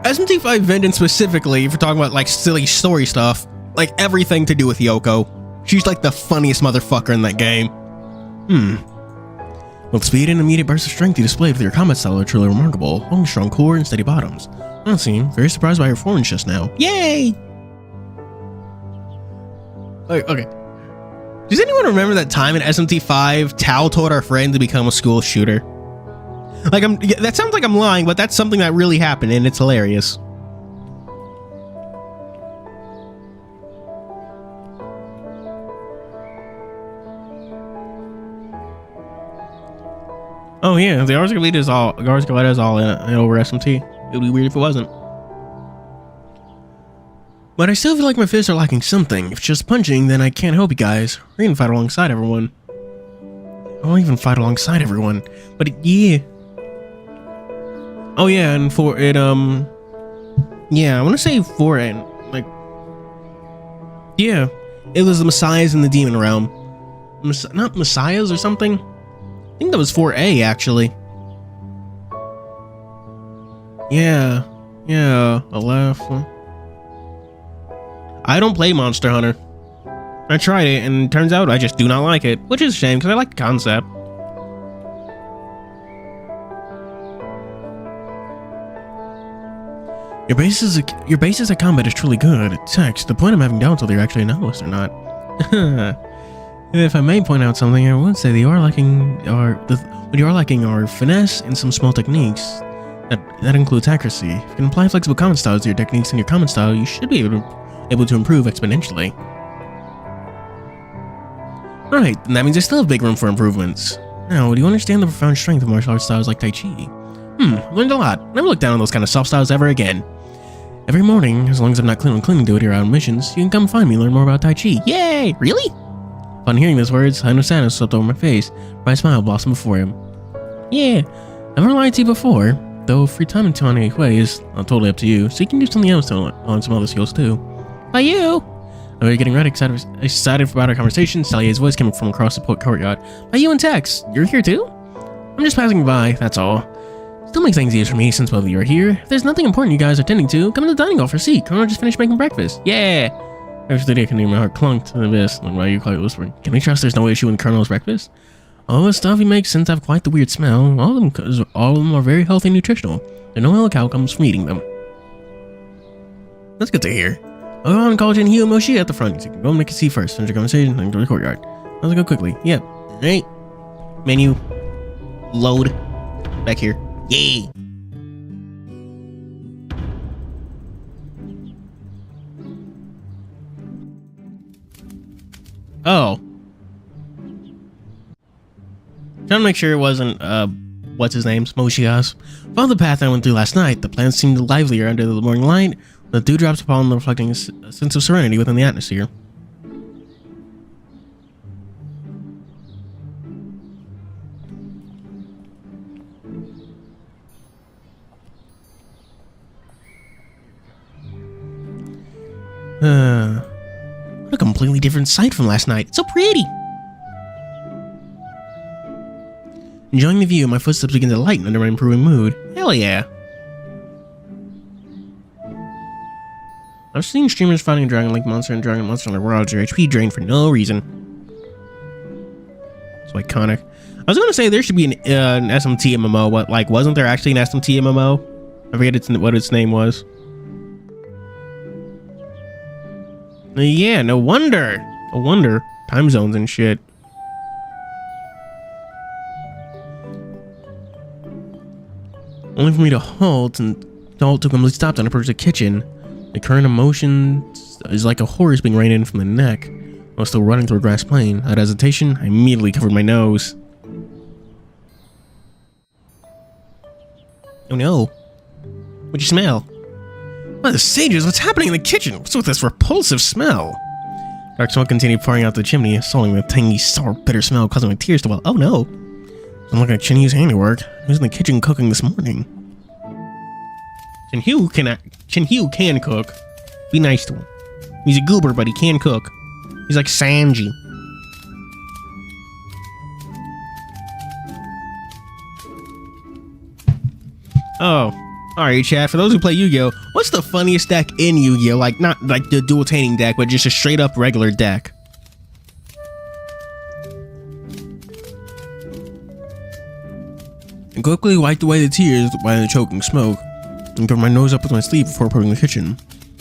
SMT5 Vengeance specifically, if we're talking about like silly story stuff, like everything to do with Yoko. She's like the funniest motherfucker in that game. Both speed and immediate bursts of strength you display with your combat style are truly remarkable. Long, strong core and steady bottoms. Honestly, very surprised by your performance just now. Yay! Okay. Does anyone remember that time in SMT5, Tao told our friend to become a school shooter? Like, that sounds like I'm lying, but that's something that really happened, and it's hilarious. Oh yeah, the Ars Galeta is all in over SMT. It would be weird if it wasn't. But I still feel like my fists are lacking something. If it's just punching, then I can't help you guys. Or even fight alongside everyone. I won't even fight alongside everyone. But yeah. Oh yeah, and for it, yeah, I want to say for it, like, yeah, it was the Messiahs in the Demon Realm. Not Messiahs or something? I think that was 4A, actually. Yeah, Aleph. I don't play Monster Hunter. I tried it, and it turns out I just do not like it, which is a shame, because I like the concept. Your basis at combat is truly good. Text, the point I'm having doubts whether you're actually a novelist or not. If I may point out something, I would say that you are lacking are finesse and some small techniques. That includes accuracy. If you can apply flexible combat styles to your techniques and your combat style, you should be able to improve exponentially. Right, and that means I still have big room for improvements. Now, do you understand the profound strength of martial arts styles like Tai Chi? Learned a lot. Never look down on those kind of soft styles ever again. Every morning, as long as I'm not cleaning to it here on missions, you can come find me and learn more about Tai Chi. Yay! Really? Upon hearing those words, I know sadness swept over my face, but I smile blossomed before him. Yeah, I've never lied to you before, though free time in TianHeHui is totally up to you, so you can do something else on some other skills too. By you! While you're getting ready, excited about our conversation, Sally's voice came from across the courtyard. By you and Tex, you're here too? I'm just passing by, that's all. Still makes things easier for me since both of you are here. If there's nothing important you guys are tending to, come to the dining hall for a seat. Colonel just finished making breakfast. Yeah! Every day I can hear my heart clunk to the abyss. Like, why are you quietly whispering? Can we trust there's no issue in Colonel's breakfast? All the stuff he makes seems to have quite the weird smell. All of them are very healthy and nutritional. There are no ill outcomes from eating them. That's good to hear. I'll go on and call TianHeHui and Moshi at the front. So you can go and make a seat first. Finish your conversation and go to the courtyard. Let's go quickly. Yep. Alright. Menu. Load. Back here. Yay! Oh. Trying to make sure it wasn't, what's his name? Moshias. Followed the path I went through last night. The plants seemed livelier under the morning light. The dewdrops upon them reflecting a sense of serenity within the atmosphere. What a completely different sight from last night. It's so pretty. Enjoying the view, my footsteps begin to lighten under my improving mood. Hell yeah. I've seen streamers fighting a dragon-like monster and dragon monster on their worlds are HP drained for no reason. It's iconic. I was gonna say there should be an SMT MMO. What, like, wasn't there actually an SMT MMO? I forget what its name was. Yeah, no wonder. No wonder. Time zones and shit. Only for me to halt to completely stop and approach the kitchen. The current emotion is like a horse being reined in from the neck. I was still running through a grass plain. Without hesitation, I immediately covered my nose. Oh no. What'd you smell? What the sages? What's happening in the kitchen? What's with this repulsive smell? Dark smoke continued pouring out the chimney, assaulting the tangy, sour, bitter smell, causing my tears to well. Oh no. Doesn't look like Chinese handiwork. Who's in the kitchen cooking this morning? TianHeHui can cook. Be nice to him. He's a goober, but he can cook. He's like Sanji. Oh, alright, chat. For those who play Yu-Gi-Oh, what's the funniest deck in Yu-Gi-Oh? Like, not like the dual-tainting deck, but just a straight-up regular deck. I quickly wiped away the tears by the choking smoke and covered my nose up with my sleeve before approaching the kitchen.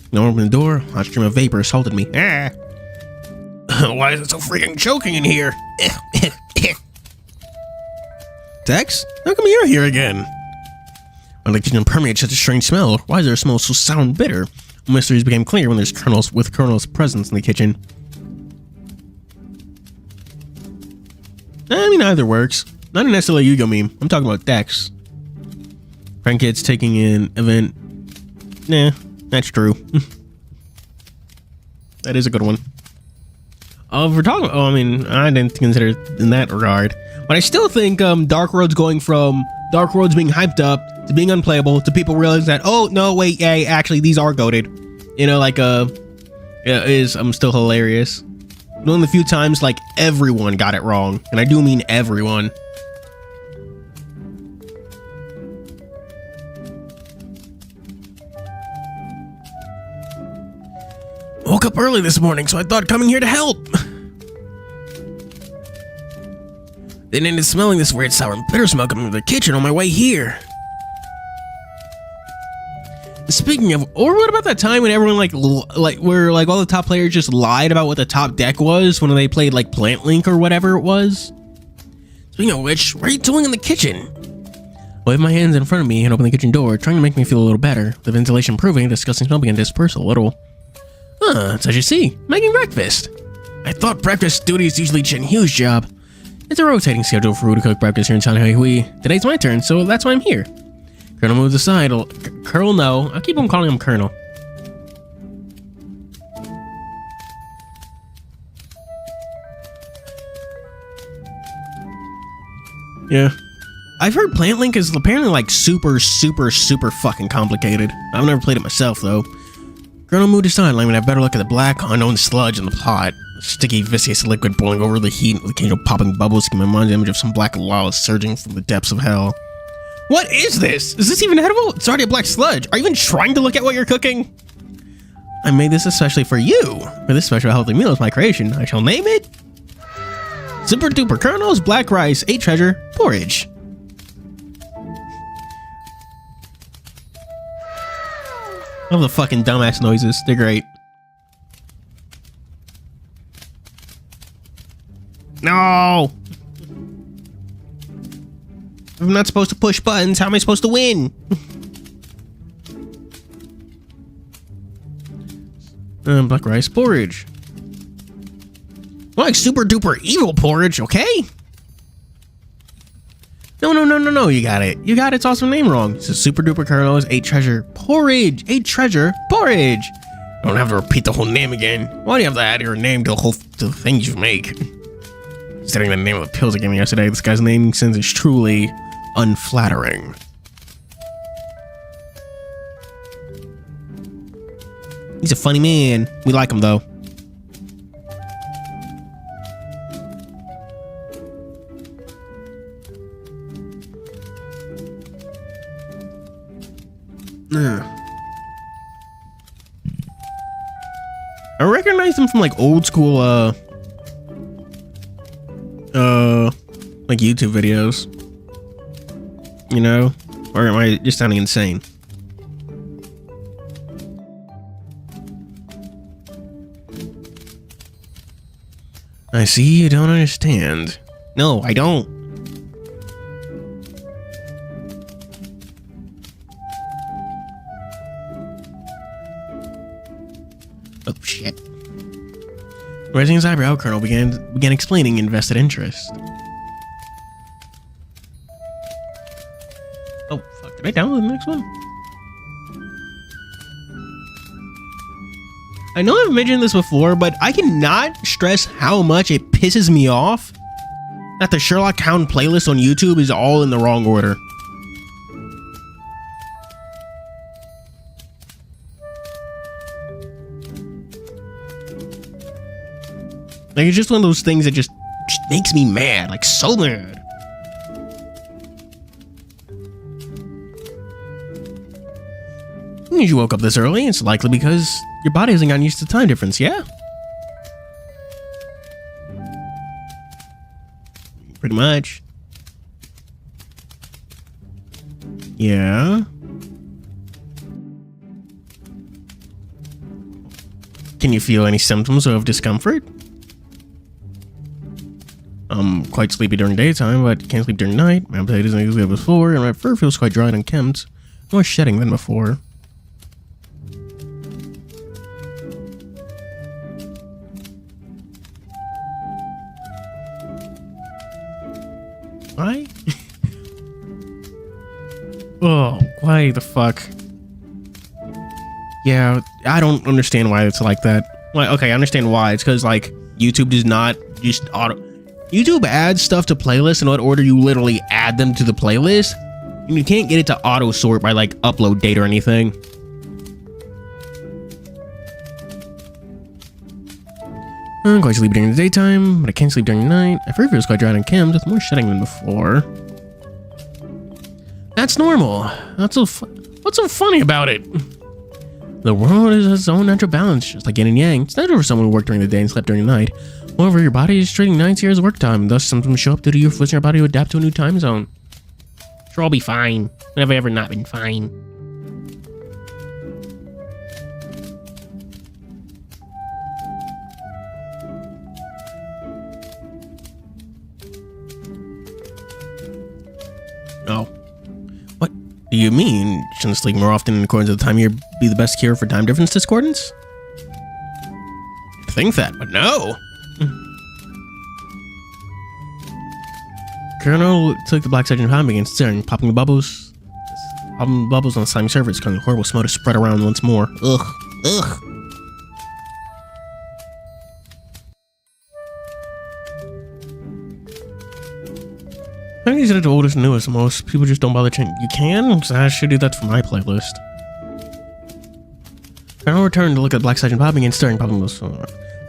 When I opened the door, a hot stream of vapor assaulted me. Ah! Why is it so freaking choking in here? Tex? How come you're here again? Why did the kitchen permeate such a strange smell? Why is there a smell so sour and bitter? Mysteries became clear when there's Colonel's presence in the kitchen. I mean, either works. Not necessarily a Yu-Gi-Oh meme. I'm talking about decks. Prank kids taking in event. Nah, that's true. That is a good one. If we're talking, I mean, I didn't consider it in that regard, but I still think Dark Road's going from Dark Road's being hyped up to being unplayable to people realizing that, oh no, wait, yeah, actually these are goated. You know, like I'm still hilarious. One of the few times like everyone got it wrong, and I do mean everyone. Woke up early this morning, so I thought coming here to help. Then ended smelling this weird sour and bitter smell coming from the kitchen on my way here. Speaking of, or what about that time when everyone where like all the top players just lied about what the top deck was when they played like Plant Link or whatever it was? Speaking of which, what are you doing in the kitchen? I waved my hands in front of me and opened the kitchen door, trying to make me feel a little better. The ventilation improving, the disgusting smell began to disperse a little. It's as you see, making breakfast. I thought breakfast duty is usually TianHeHui's job. It's a rotating schedule for who to cook breakfast here in TianHeHui. Today's my turn, so that's why I'm here. Colonel moves aside. Colonel, no. I keep on calling him Colonel. Yeah. I've heard Plant Link is apparently like super fucking complicated. I've never played it myself, though. Colonel moved aside, letting me have better look at the black, unknown sludge in the pot. A sticky, viscous liquid boiling over the heat with occasional popping bubbles giving my mind the image of some black lava surging from the depths of hell. What is this? Is this even edible? It's already a black sludge. Are you even trying to look at what you're cooking? I made this especially for you. For this special healthy meal is my creation. I shall name it Super Duper Colonel's Black Rice 8 Treasure Porridge. I love the fucking dumbass noises. They're great. No! I'm not supposed to push buttons. How am I supposed to win? Black rice porridge. More like super duper evil porridge, okay? No, you got it. You got its awesome name wrong. It's a Super Duper Colonel's 8 Treasure Porridge. 8 Treasure Porridge. I don't have to repeat the whole name again. Why do you have to add your name to the things you make? Considering the name of the pills I gave me yesterday, this guy's naming sense is truly unflattering. He's a funny man. We like him, though. I recognize them from like old school, like YouTube videos. You know? Or am I just sounding insane? I see you don't understand. No, I don't. Oh shit. Raising his eyebrow, Colonel began explaining invested interest. Oh fuck, did I download the next one? I know I've mentioned this before, but I cannot stress how much it pisses me off that the Sherlock Hound playlist on YouTube is all in the wrong order. Like, it's just one of those things that just makes me mad, like so mad. You woke up this early, it's likely because your body hasn't gotten used to the time difference, yeah? Pretty much. Yeah. Can you feel any symptoms of discomfort? I'm quite sleepy during daytime, but can't sleep during night. My appetite isn't as good as before, and my fur feels quite dry and unkempt. More shedding than before. Why? Oh, why the fuck? Yeah, I don't understand why it's like that. Like, okay, I understand why. It's because, like, YouTube does not just auto... YouTube adds stuff to playlists in what order you literally add them to the playlist. And you can't get it to auto sort by, like, upload date or anything. I'm quite sleepy during the daytime, but I can't sleep during the night. My fur feels quite dry and unkempt, with more shedding than before. That's normal. What's so funny about it? The world is its own natural balance, just like yin and yang. It's natural for someone who worked during the day and slept during the night. However, your body is treating 9 years of work time, thus symptoms show up due to you forcing your body to adapt to a new time zone. Sure, I'll be fine. When have I ever not been fine? Oh. What do you mean? Shouldn't sleep more often in accordance with the time year be the best cure for time difference discordance? I think that, but no. Colonel took the black sergeant and began staring, popping the bubbles. Popping the bubbles on the slimy surface, causing a horrible smell to spread around once more. Ugh. Ugh. I think these are the oldest and newest. Most people just don't bother changing. You can? Because I should do that for my playlist. Colonel returned to look at Black Sergeant popping and staring, popping those.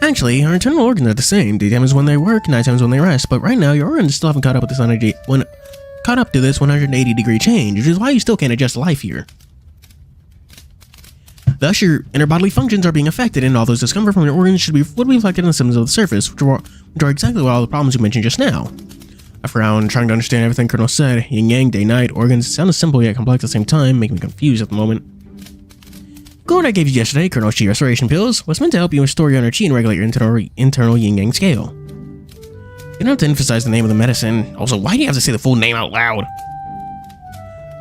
Actually, our internal organs are the same. Daytime is when they work, nighttime is when they rest. But right now, your organs still haven't caught up with this 180-degree change, which is why you still can't adjust to life here. Thus, your inner bodily functions are being affected, and all those discomfort from your organs would be reflected in the symptoms of the surface, which are exactly what all the problems you mentioned just now. I frowned, trying to understand everything Colonel said. Yin-yang, day-night, organs sound simple yet complex at the same time, making me confused at the moment. Gold I gave you yesterday, Colonel Chi Restoration Pills, was meant to help you restore your inner chi and regulate your internal yin-yang scale. You don't have to emphasize the name of the medicine. Also, why do you have to say the full name out loud?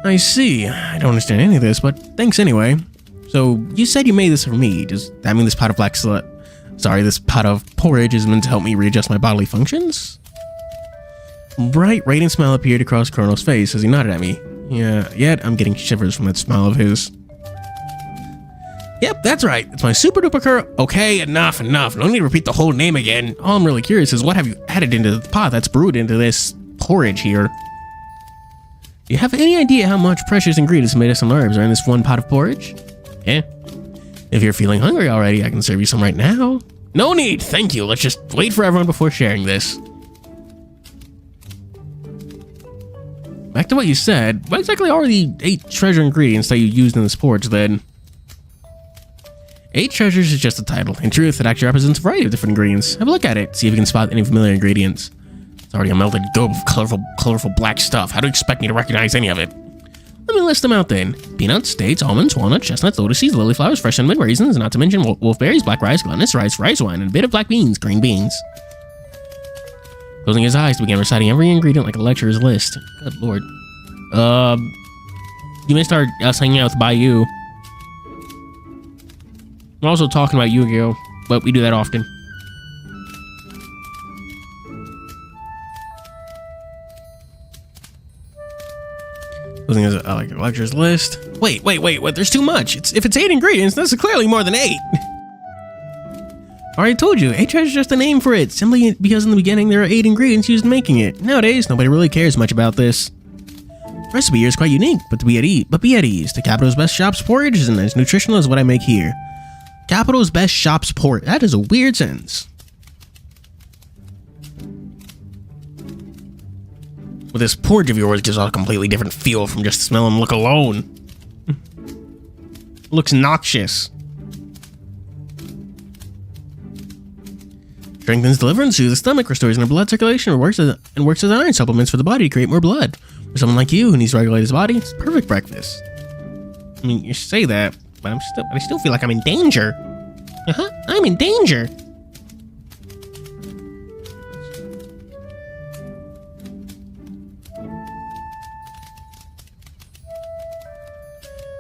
I see. I don't understand any of this, but thanks anyway. So, you said you made this for me. Does that mean this pot of this pot of porridge is meant to help me readjust my bodily functions? Bright, radiant smile appeared across Colonel's face as he nodded at me. Yeah, yet I'm getting shivers from that smile of his. Yep, that's right. It's my super duper curl. Okay, enough. No need to repeat the whole name again. All I'm really curious is what have you added into the pot that's brewed into this porridge here? Do you have any idea how much precious ingredients made of some herbs are in this one pot of porridge? Yeah. If you're feeling hungry already, I can serve you some right now. No need, thank you. Let's just wait for everyone before sharing this. Back to what you said, what exactly are the 8 treasure ingredients that you used in this porridge then? 8 treasures is just a title. In truth, it actually represents a variety of different ingredients. Have a look at it, see if you can spot any familiar ingredients. It's already a melted globe of colorful black stuff. How do you expect me to recognize any of it? Let me list them out then. Peanuts, dates, almonds, walnuts, chestnuts, lotus seeds, lily flowers, fresh cinnamon, raisins, not to mention wolfberries, black rice, glutinous rice, rice wine, and a bit of black beans, green beans. Closing his eyes, he began reciting every ingredient like a lecturer's list. Good lord. You may start us hanging out with Bayou. We're also talking about Yu-Gi-Oh, but we do that often. Closing his like a lecturer's list. Wait, what? There's too much. If it's 8 ingredients, that's clearly more than 8. I already told you, 8 treasures is just a name for it, simply because in the beginning there are 8 ingredients used in making it. Nowadays, nobody really cares much about this. The recipe here is quite unique, but be at ease. The capital's best shop's porridge isn't as nutritional as what I make here. Capital's best shop's porridge. That is a weird sentence. Well, this porridge of yours gives off a completely different feel from just smell and look alone. Looks noxious. Strengthens the liver and soothes the stomach, restores inner blood circulation, and works as iron supplements for the body to create more blood. For someone like you who needs to regulate his body, it's perfect breakfast. I mean, you say that, but I still feel like I'm in danger. I'm in danger.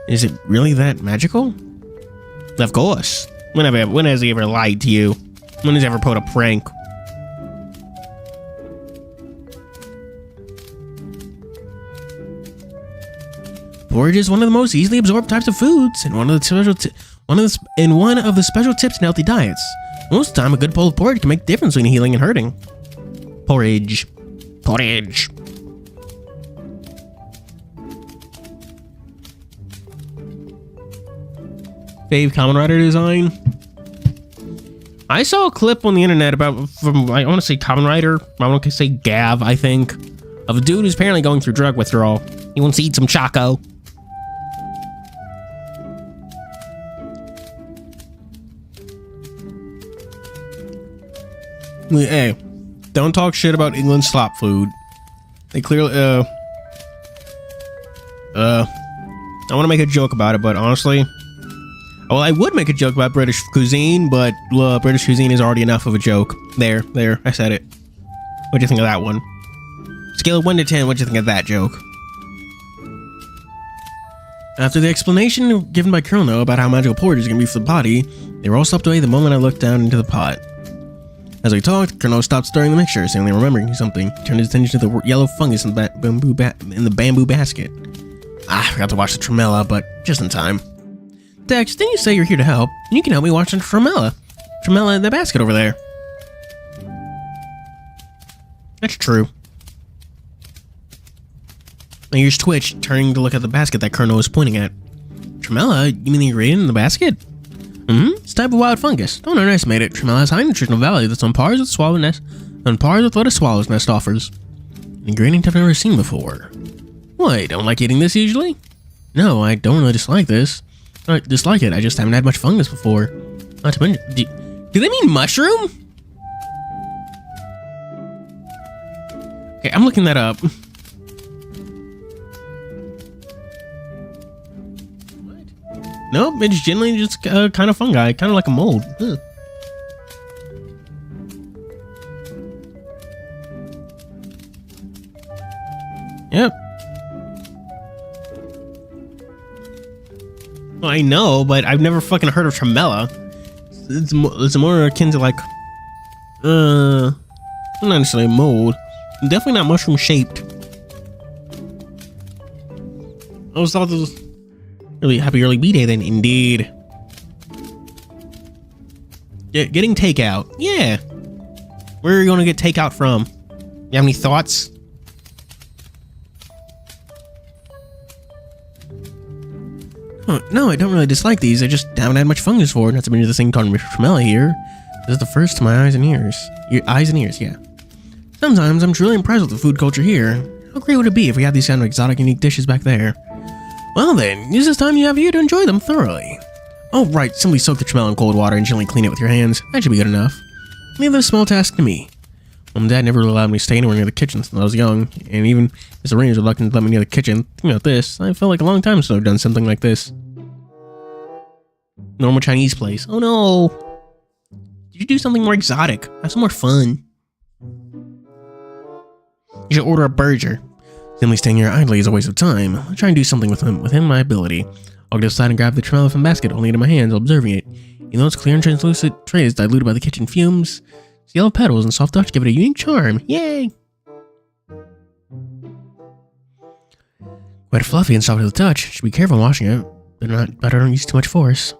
Is it really that magical? Of course. When has he ever lied to you? When has he ever pulled a prank? Porridge is one of the most easily absorbed types of foods, and one of the special tips in healthy diets. Most of the time, a good bowl of porridge can make a difference between healing and hurting. Porridge. Fave Kamen Rider design. I saw a clip on the internet I want to say Kamen Rider, I want to say Gav, I think, of a dude who's apparently going through drug withdrawal. He wants to eat some Choco. Hey, don't talk shit about England's slop food. They clearly, I want to make a joke about it, but honestly, well, I would make a joke about British cuisine, but British cuisine is already enough of a joke. There, I said it. What do you think of that one? Scale of 1 to 10, what do you think of that joke? After the explanation given by Colonel about how magical porridge is going to be for the body, they were all swept away the moment I looked down into the pot. As we talked, Colonel stopped stirring the mixture, seemingly remembering something. He turned his attention to the yellow fungus in the bamboo basket. I forgot to wash the tremella, but just in time. Dex, didn't you say you're here to help? You can help me watch the tremella in the basket over there. That's true. My ears twitched, turning to look at the basket that Colonel was pointing at. Tremella? You mean the ingredient in the basket? It's a type of wild fungus. Don't underestimate it. Tremella has high nutritional value that's on par with what a swallow's nest offers. An ingredient I've never seen before. What, don't like eating this usually? No, I don't really dislike this. I dislike it, I just haven't had much fungus before. Not to mention, do they mean mushroom? Okay, I'm looking that up. Nope, it's generally just kind of fungi, kind of like a mold. Ugh. Yep. Well, I know, but I've never fucking heard of tremella. It's more akin to like, not necessarily mold. Definitely not mushroom shaped. I always thought this was really happy early B-day then, indeed. Getting takeout. Yeah. Where are you going to get takeout from? You have any thoughts? Oh, no, I don't really dislike these. I just haven't had much fungus for it. Not to mention this thing called tremella here. This is the first to my eyes and ears. Your eyes and ears, yeah. Sometimes I'm truly impressed with the food culture here. How great would it be if we had these kind of exotic, unique dishes back there? Well then, use this time you have here to enjoy them thoroughly. Oh, right. Simply soak the tremel in cold water and gently clean it with your hands. That should be good enough. Leave this small task to me. Mom and Dad never really allowed me to stay anywhere near the kitchen since I was young, and even Miss Arena was reluctant to let me near the kitchen. Thinking about this, I felt like a long time since I've done something like this. Normal Chinese place. Oh no! Did you do something more exotic? Have some more fun. You should order a burger. Simply staying here idly is a waste of time. I'll try and do something within my ability. I'll go aside and grab the tremel from the basket, holding it in my hands, observing it. Even though its clear and translucent tray is diluted by the kitchen fumes, its yellow petals and soft touch give it a unique charm. Yay! Quite fluffy and soft to the touch. Should be careful washing it, but I don't use too much force.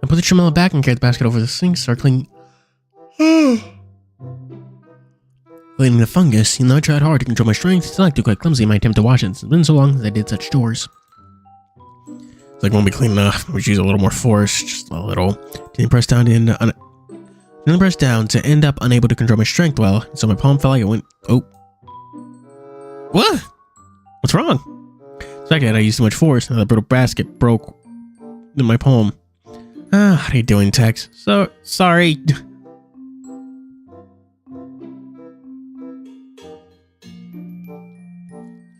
I put the tremel back and carry the basket over the sink, start cleaning. Cleaning the fungus, even though I tried hard to control my strength, still I do quite clumsy in my attempt to wash it. It's been so long since I did such chores. It's like won't be clean enough. We should use a little more force, just a little. Didn't press down to end up unable to control my strength well, so my palm felt like it went. Oh, what? What's wrong? Second, I used too much force, and the brittle basket broke in my palm. How are you doing, Tex? So sorry.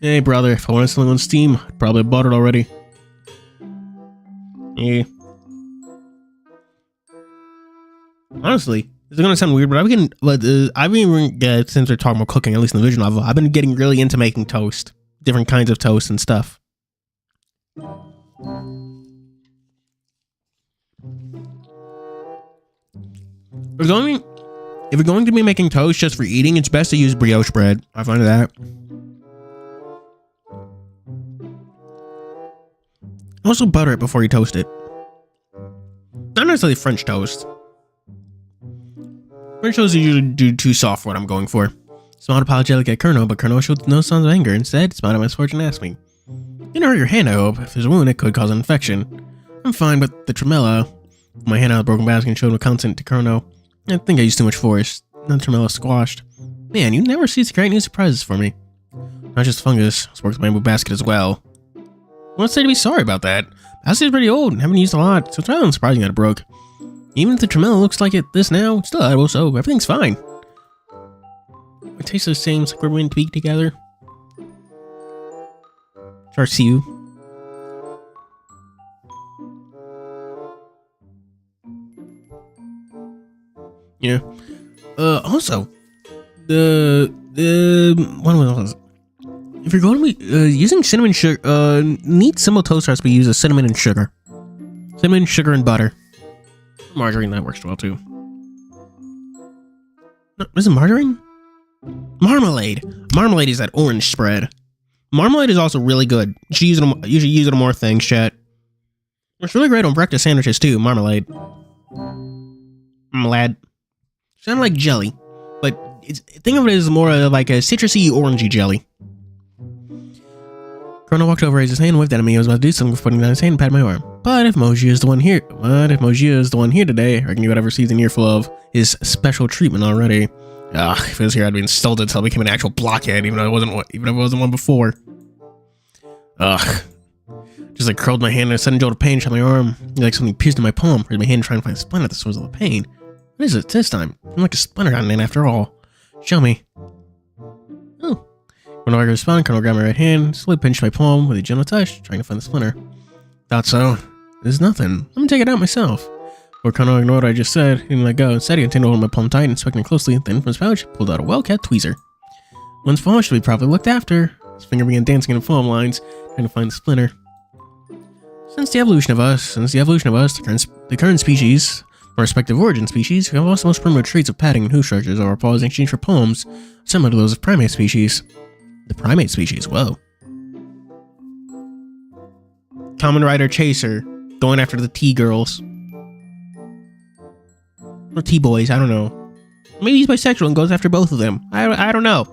Hey, brother, if I wanted something on Steam, I'd probably bought it already. Yeah. Honestly, this is gonna sound weird, but I've been since we're talking about cooking, at least in the visual novel, I've been getting really into making toast, different kinds of toast and stuff. If you're going to be making toast just for eating, it's best to use brioche bread. I find that. Also butter it before you toast it. Not necessarily French toast. French toast usually do too soft for what I'm going for. Smiled apologetic at Colonel, but Colonel showed no signs of anger. Instead, smiled at my misfortune and asked me, "Didn't hurt your hand, I hope. If there's a wound, it could cause an infection." I'm fine, but the tremella. My hand out of the broken basket and showed no consent to Colonel. I think I used too much force. Then the tremella squashed. Man, you never cease to create new surprises for me. Not just fungus, it's worked with my bamboo basket as well. What's there to be sorry about that? Basket is pretty old and haven't used a lot, so it's rather unsurprising that it broke. Even if the tremella looks like this now, it's still edible, so everything's fine. It tastes the same, it's like we're meant to be together. See you. Yeah. Also, one was. If you're going to be using cinnamon sugar, neat simple toast recipe uses cinnamon and sugar. Cinnamon, sugar, and butter. Margarine, that works well too. No, is it margarine? Marmalade. Marmalade is that orange spread. Marmalade is also really good. You should use it on more things, chat. It's really great on breakfast sandwiches too, marmalade. Marmalade. Sound like jelly, but think of it as more like a citrusy, orangey jelly. Colonel walked over, raised his hand, waved at me. I was about to do something before putting down his hand and patted my arm. But if Moji is the one here, today, I reckon you whatever season you're full of is special treatment already. If it was here, I'd be insulted until I became an actual blockhead, even if it wasn't one before. Just like curled my hand in a sudden jolt of pain, shot my arm. Like something pierced in my palm. Raised my hand trying to find a splinter at the source of the pain. What is it this time? I'm like a splinter on it after all. Show me. Oh. When I responded, Colonel grabbed my right hand, slowly pinched my palm with a gentle touch, trying to find the splinter. Thought so. There's nothing. Let me take it out myself. Before Colonel ignored what I just said, he didn't let go. Instead, he continued to hold my palm tight, inspecting it closely. Then from his pouch, pulled out a well-kept tweezer. One's palm should be properly looked after. His finger began dancing in the foam lines, trying to find the splinter. Since the evolution of us, the current species, our respective origin species, we have lost the most primitive traits of padding and hoof structures of our paws in exchange for palms, similar to those of primate species. The primate species, whoa. Common Rider Chaser, going after the T-girls. Or T-boys, I don't know. Maybe he's bisexual and goes after both of them. I don't know.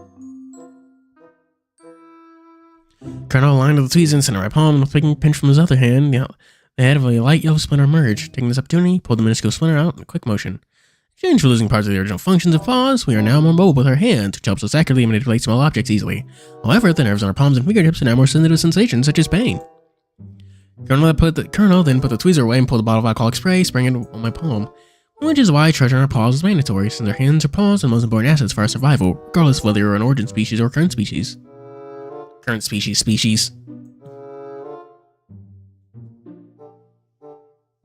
Colonel aligned with the tweezers in center of my palm and taking a pinch from his other hand. The head of a light yellow splinter emerged. Taking this opportunity, he pulled the minuscule splinter out in a quick motion. Change for losing parts of the original functions of paws, we are now more mobile with our hands, which helps us accurately manipulate small objects easily. However, the nerves on our palms and fingertips are now more sensitive to sensations such as pain. Colonel then put the tweezer away and pulled a bottle of alcoholic spray, spraying it on my palm. Which is why treasure in our paws is mandatory, since our hands are paws and the most important assets for our survival, regardless of whether you're an origin species or current species. Current species.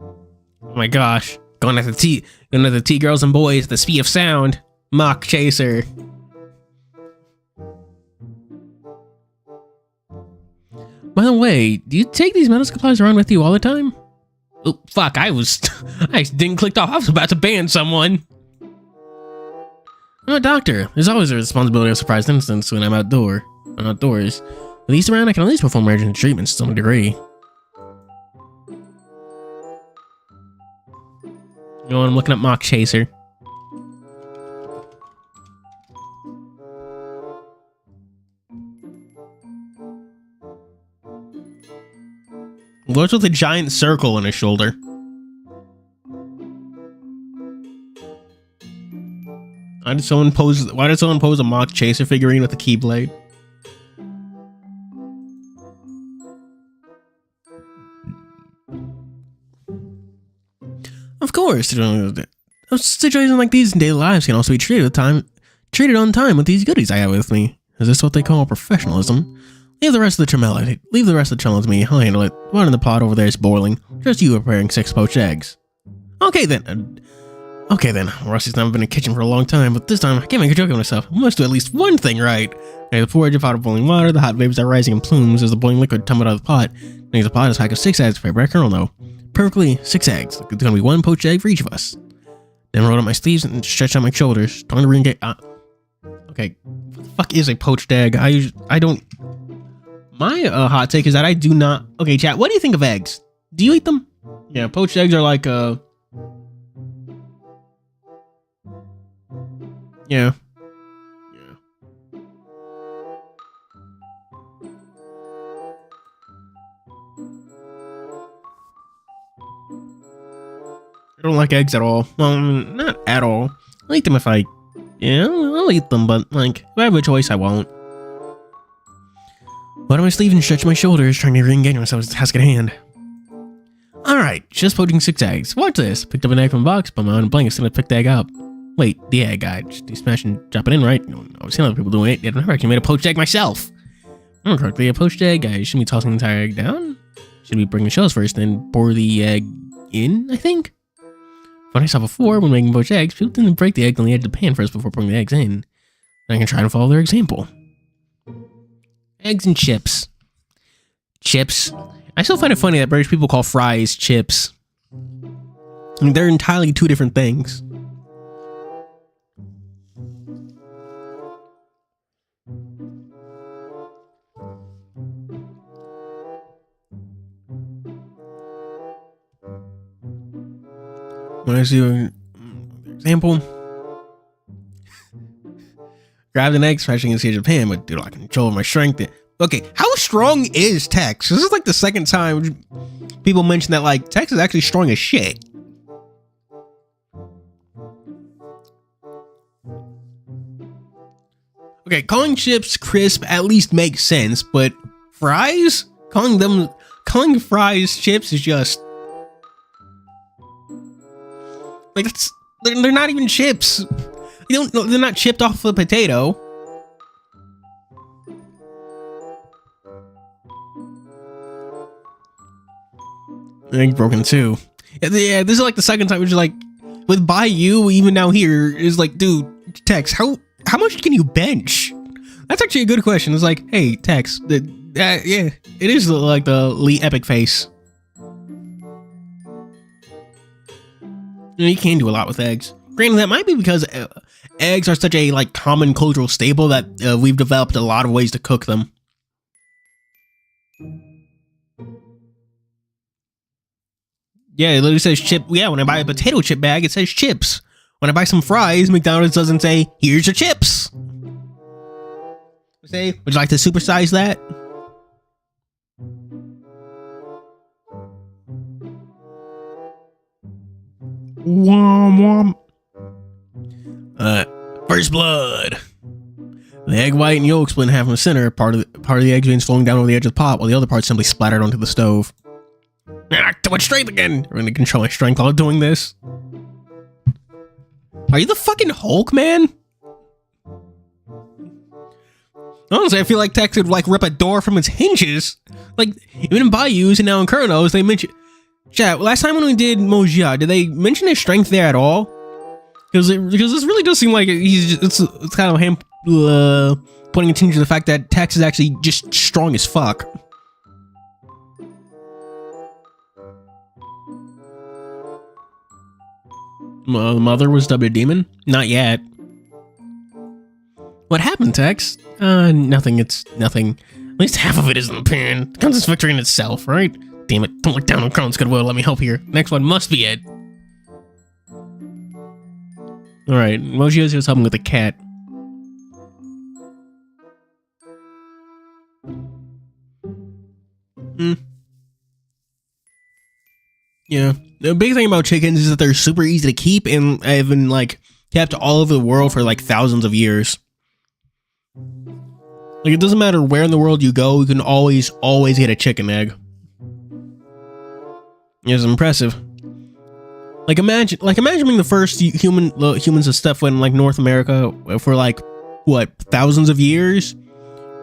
Oh my gosh. Going at the T girls and boys at the speed of sound. Mock chaser. By the way, do you take these medical supplies around with you all the time? Oh, fuck, I didn't click off. I was about to ban someone. I'm a doctor. There's always a responsibility of surprise incidents when I'm outdoors. With these around, I can at least perform emergency treatments to some degree. You know what, I'm looking at Mock Chaser. What's with a giant circle on his shoulder? Why did someone pose a Mock Chaser figurine with a Keyblade? Of course, situations like these in daily lives can also be treated on time with these goodies I have with me. Is this what they call professionalism? Leave the rest of the channel to me. I'll handle it. One in the pot over there is boiling. Just you preparing 6 poached eggs. Okay then. Rusty's not been in the kitchen for a long time, but this time I can't make a joke of myself. I must do at least one thing right. Okay, the porridge of hot boiling water. The hot vapors are rising in plumes as the boiling liquid tumbled out of the pot. Next, the pot is a pack of 6 eggs prepared by Colonel. No. Perfectly 6 eggs. It's gonna be 1 poached egg for each of us. Then roll up my sleeves and stretch out my shoulders. Time to re-engage. Okay. What the fuck is a poached egg? I don't. My hot take is that I do not. Okay, chat. What do you think of eggs? Do you eat them? Yeah, poached eggs are like Yeah. I don't like eggs at all. Well, not at all. I'll eat them if I'll eat them, but like, if I have a choice, I won't. Why do my sleeve and stretch my shoulders, trying to re-engage myself with the task at hand? Alright, just poaching 6 eggs. Watch this. Picked up an egg from a box, put my own blanket, still picked the egg up. Wait, the egg, I just do smash and drop it in, right? I've seen other people doing it, yet I've never actually made a poached egg myself. I'm correctly a poached egg. I shouldn't be tossing the entire egg down. Should be bringing the shells first, then pour the egg in, I think? What I saw before when making poached eggs, people didn't break the egg on the edge of the pan first before putting the eggs in. I can try to follow their example. Eggs and chips. Chips. I still find it funny that British people call fries chips. I mean, they're entirely 2 different things. When I see an example, grabbed an egg, smashing in the edge of the pan, but dude, I can control my strength. Okay, how strong is Tex? This is like the second time people mention that like Tex is actually strong as shit. Okay, calling chips crisp at least makes sense, but fries? Calling fries chips is just like they're not even chips. They're not chipped off the potato. Egg broken too. Yeah, this is like the second time, which is like with by you, even now here is like, dude, Tex, how much can you bench? That's actually a good question. It's like, hey, Tex, yeah, it is like the Lee Epic face. You can do a lot with eggs. Granted, that might be because eggs are such a like common cultural staple that we've developed a lot of ways to cook them. Yeah, it literally says chip. Yeah, when I buy a potato chip bag, it says chips. When I buy some fries, McDonald's doesn't say, here's your chips. Say, would you like to supersize that? Wom wom. First blood. The egg white and yolk split in half in the center. Part of the egg being flowing down over the edge of the pot, while the other part simply splattered onto the stove. Too much strength again. I'm gonna control my strength while doing this. Are you the fucking Hulk, man? Honestly, I feel like Tex would like rip a door from its hinges. Like, even in Bayous and now in Chronos, they mention... Chat, last time when we did Mojia, did they mention his strength there at all? Because this really does seem like it's kind of him putting attention to the fact that Tex is actually just strong as fuck. Mother was dubbed a demon? Not yet. What happened, Tex? Nothing. It's nothing. At least half of it isn't apparent. It counts as victory in itself, right? Damn it. Don't look down on Crohn's goodwill. Let me help here. Next one must be it. Alright, Mojio's just helping with the cat. Yeah. The big thing about chickens is that they're super easy to keep and have been like kept all over the world for like thousands of years. Like, it doesn't matter where in the world you go, you can always get a chicken egg. It's impressive. Like imagine being the first humans to step foot in like North America for like what, thousands of years.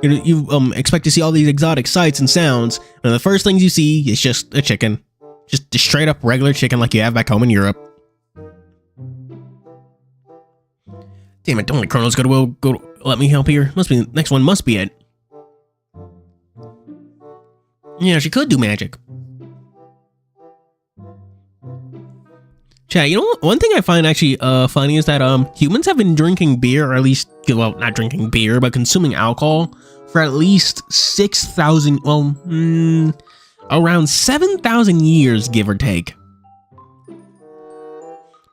You expect to see all these exotic sights and sounds, and the first things you see is just a chicken, just straight up regular chicken like you have back home in Europe. Damn it! Don't let Chronos go. Let me help here. Must be next one. Must be it. Yeah, she could do magic. Chat, you know what? One thing I find actually funny is that humans have been drinking beer, or at least, well, not drinking beer, but consuming alcohol for at least 6,000, well, around 7,000 years, give or take.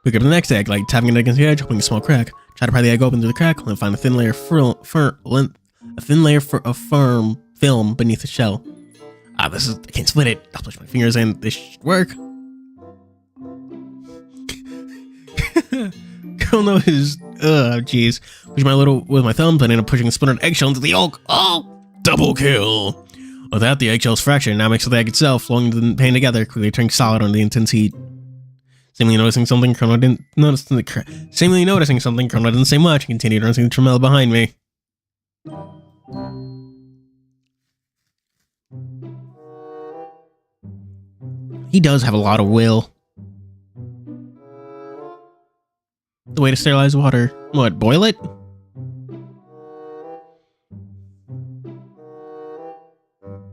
Pick up the next egg, like tapping it against the edge, opening a small crack. Try to pry the egg open through the crack, and find a thin layer of firm film beneath the shell. I can't split it. I'll push my fingers in. This should work. Girl knows. Jeez. Push with my thumb, and end up pushing a splintered eggshell into the yolk. Oh, double kill. Without the eggshell's fraction, now mixed with the egg itself, flowing the pain together, quickly turning solid under the intense heat. Seemingly noticing something, Chrono didn't say much, and continued rinsing the tremella behind me. He does have a lot of will. The way to sterilize water. What, boil it?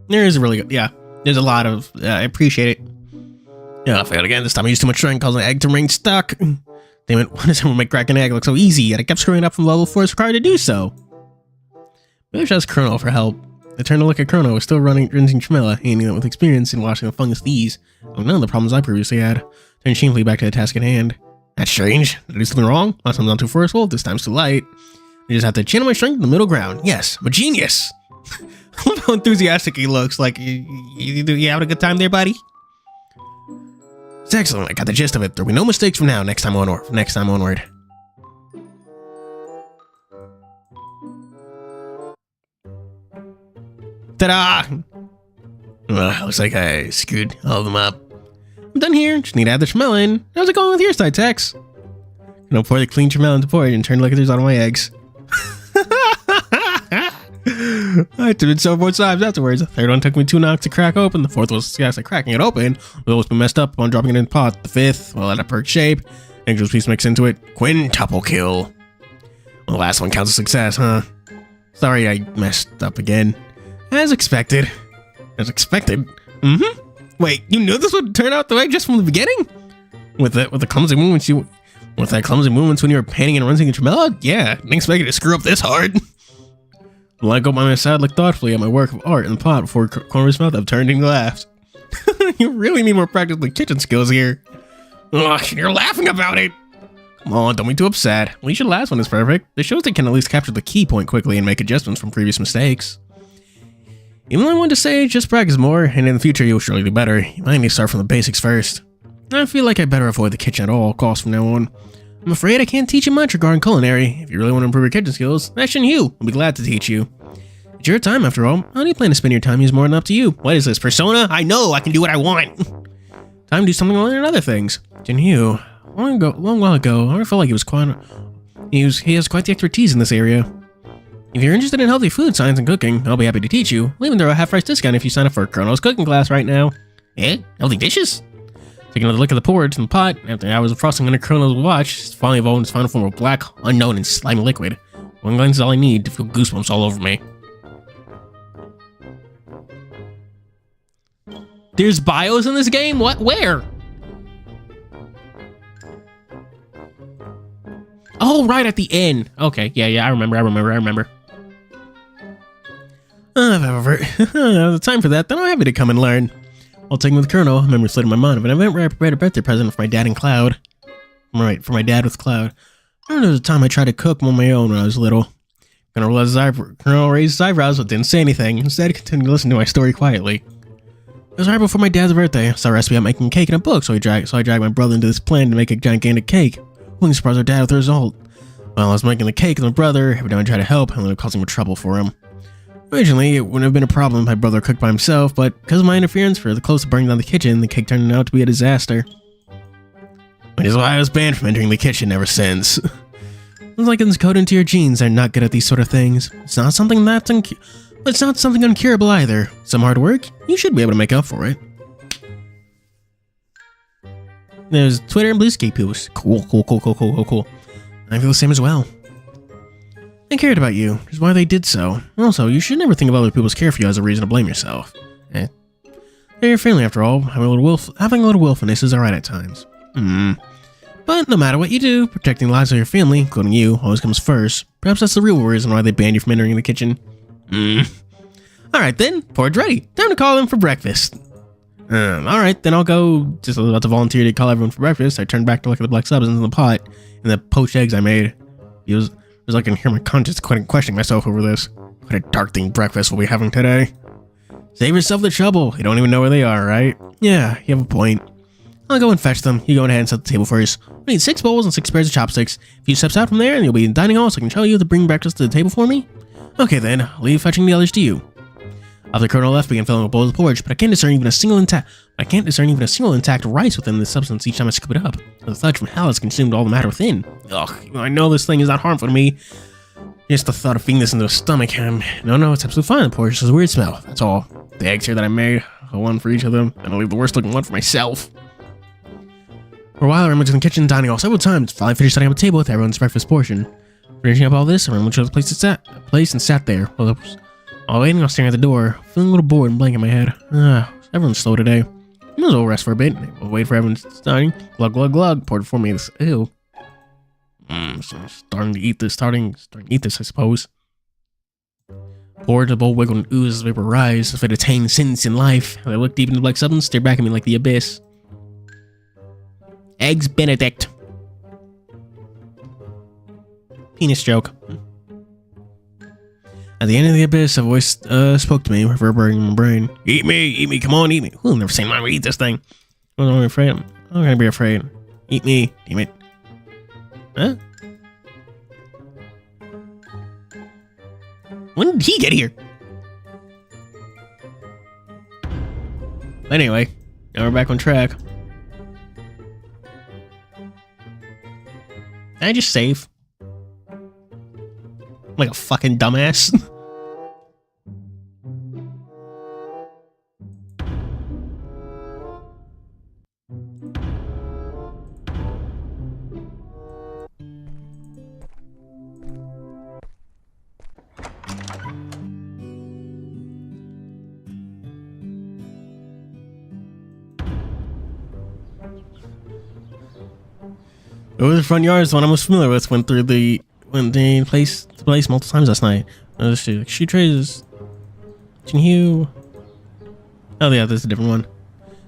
There is a really good, yeah. There's a lot of, I appreciate it. Yeah, I failed again. This time I used too much strength, causing the egg to remain stuck. Damn it, why does everyone make cracking an egg look so easy? Yet I kept screwing up from level 4 is required to do so. Maybe I should ask Chrono for help. I turned to look at Chrono, who was still rinsing Tremella, handling it with experience in washing the fungus with ease. None of the problems I previously had. Turned shamefully back to the task at hand. That's strange. Did I do something wrong? Last time's not too forceful, this time's too light. I just have to channel my strength in the middle ground. Yes, I'm a genius. I love how enthusiastic he looks. Like, you having a good time there, buddy? It's excellent. I got the gist of it. There'll be no mistakes from now. Next time onward. Ta-da! Looks like I screwed all of them up. I'm done here. Just need to add the Tremella in. How's it going with your side, Tex? I'll pour the clean Tremella into porridge and turn to look at the results of my eggs. I did it so both times afterwards. The third one took me 2 knocks to crack open. The fourth was scarcely cracking it open. We'll always be messed up on dropping it in the pot. The fifth, well, at a perk shape. Angel's piece mixed into it. Quintuple kill. Well, the last one counts as success, huh? Sorry I messed up again. As expected. Mm-hmm. Wait, you knew this would turn out the way just from the beginning? With the clumsy movements when you were painting and rinsing the Tremella? Yeah, didn't expect you to screw up this hard. Well, I go by my side, look thoughtfully at my work of art in the pot before corner of his mouth I've turned and laughed. You really need more practice with kitchen skills here. Ugh, you're laughing about it. Come on, don't be too upset. At least your last one is perfect. This shows they can at least capture the key point quickly and make adjustments from previous mistakes. Even though I wanted to say, just practice more, and in the future you'll surely do better. You might need to start from the basics first. I feel like I better avoid the kitchen at all costs from now on. I'm afraid I can't teach you much regarding culinary. If you really want to improve your kitchen skills, TianHeHui will be glad to teach you. your time, after all. How do you plan to spend your time is more than up to you. What is this, Persona? I know I can do what I want. Time to do something to learn other things. TianHeHui, a long while ago, I felt like he has quite the expertise in this area. If you're interested in healthy food science and cooking, I'll be happy to teach you. We'll even throw a half-price discount if you sign up for Colonel's cooking class right now. Eh? Healthy dishes? Taking another look at the porridge in the pot, after hours of frosting under Colonel's watch, it's finally evolved in its final form of black, unknown, and slimy liquid. One glance is all I need to feel goosebumps all over me. There's bios in this game? What? Where? Oh, right at the end. Okay, yeah, I remember. If I ever have the time for that, then I'm happy to come and learn. While taking with the Colonel, a memory slid in my mind of an event where I prepared a birthday present for my dad and Cloud. Right, for my dad with Cloud. I remember there was a time I tried to cook on my own when I was little. Colonel raised his eyebrows but didn't say anything. Instead, he continued to listen to my story quietly. It was right before my dad's birthday. I saw a recipe on making cake in a book, so I dragged my brother into this plan to make a gigantic cake. Only surprised our dad with the result. While I was making the cake with my brother, every time I tried to help, I ended up causing more trouble for him. Originally, it wouldn't have been a problem if my brother cooked by himself, but because of my interference for the close to burning down the kitchen, the cake turned out to be a disaster. Which is why I was banned from entering the kitchen ever since. It's like it's coded into your genes. They're not good at these sort of things. It's not something but it's not something uncurable either. Some hard work, you should be able to make up for it. There's Twitter and Bluesky posts. Cool. I feel the same as well. They cared about you, which is why they did so. Also, you should never think of other people's care for you as a reason to blame yourself. They're your family after all. Having a little willfulness is alright at times. But no matter what you do, protecting the lives of your family, including you, always comes first. Perhaps that's the real reason why they banned you from entering the kitchen. Alright then, porridge ready. Time to call them for breakfast. Alright, then I'll go. Just about to volunteer to call everyone for breakfast, I turned back to look at the black substance in the pot and the poached eggs I made. It was like I can hear my conscience questioning myself over this. What a dark themed breakfast we'll be having today. Save yourself the trouble. You don't even know where they are, right? Yeah, you have a point. I'll go and fetch them. You go ahead and set the table first. We need 6 bowls and 6 pairs of chopsticks. A few steps out from there, and you'll be in the dining hall, so I can tell you to bring breakfast to the table for me. Okay then, I'll leave fetching the others to you. After the Colonel left, began filling with bowls of porridge, but I can't discern even a single intact rice within the substance each time I scoop it up. The thud from hell has consumed all the matter within. Ugh, I know this thing is not harmful to me. Just the thought of feeding this into the stomach, no, it's absolutely fine. The porridge has a weird smell. That's all. The eggs here that I made, one for each of them, and I'll leave the worst looking one for myself. For a while, I went to the kitchen and dining hall several times. Finally finished setting up a table with everyone's breakfast portion. Finishing up all this, everyone chose a place and sat there. While waiting, I was staring at the door, feeling a little bored and blank in my head. Everyone's slow today. I might as well rest for a bit. I'll wait for everyone's starting. Glug, glug, glug. Poured for me this. Ew. So I'm starting to eat this, I suppose. Poured the bowl, wiggled and oozed as vapor rise. If it attained sentience in life, I looked deep into the black substance, stared back at me like the abyss. Eggs Benedict. Penis joke. At the end of the abyss, a voice spoke to me, reverberating in my brain. Eat me, come on, eat me. I've never seen mine eat this thing. I'm not afraid. I'm not gonna be afraid. Eat me, damn it. Huh? When did he get here? Anyway, now we're back on track. Can I just save? Like a fucking dumbass. Over the front yard is the one I'm most familiar with. Went the place multiple times last night. Shoe trays. TianHeHui. Oh yeah, this is a different one.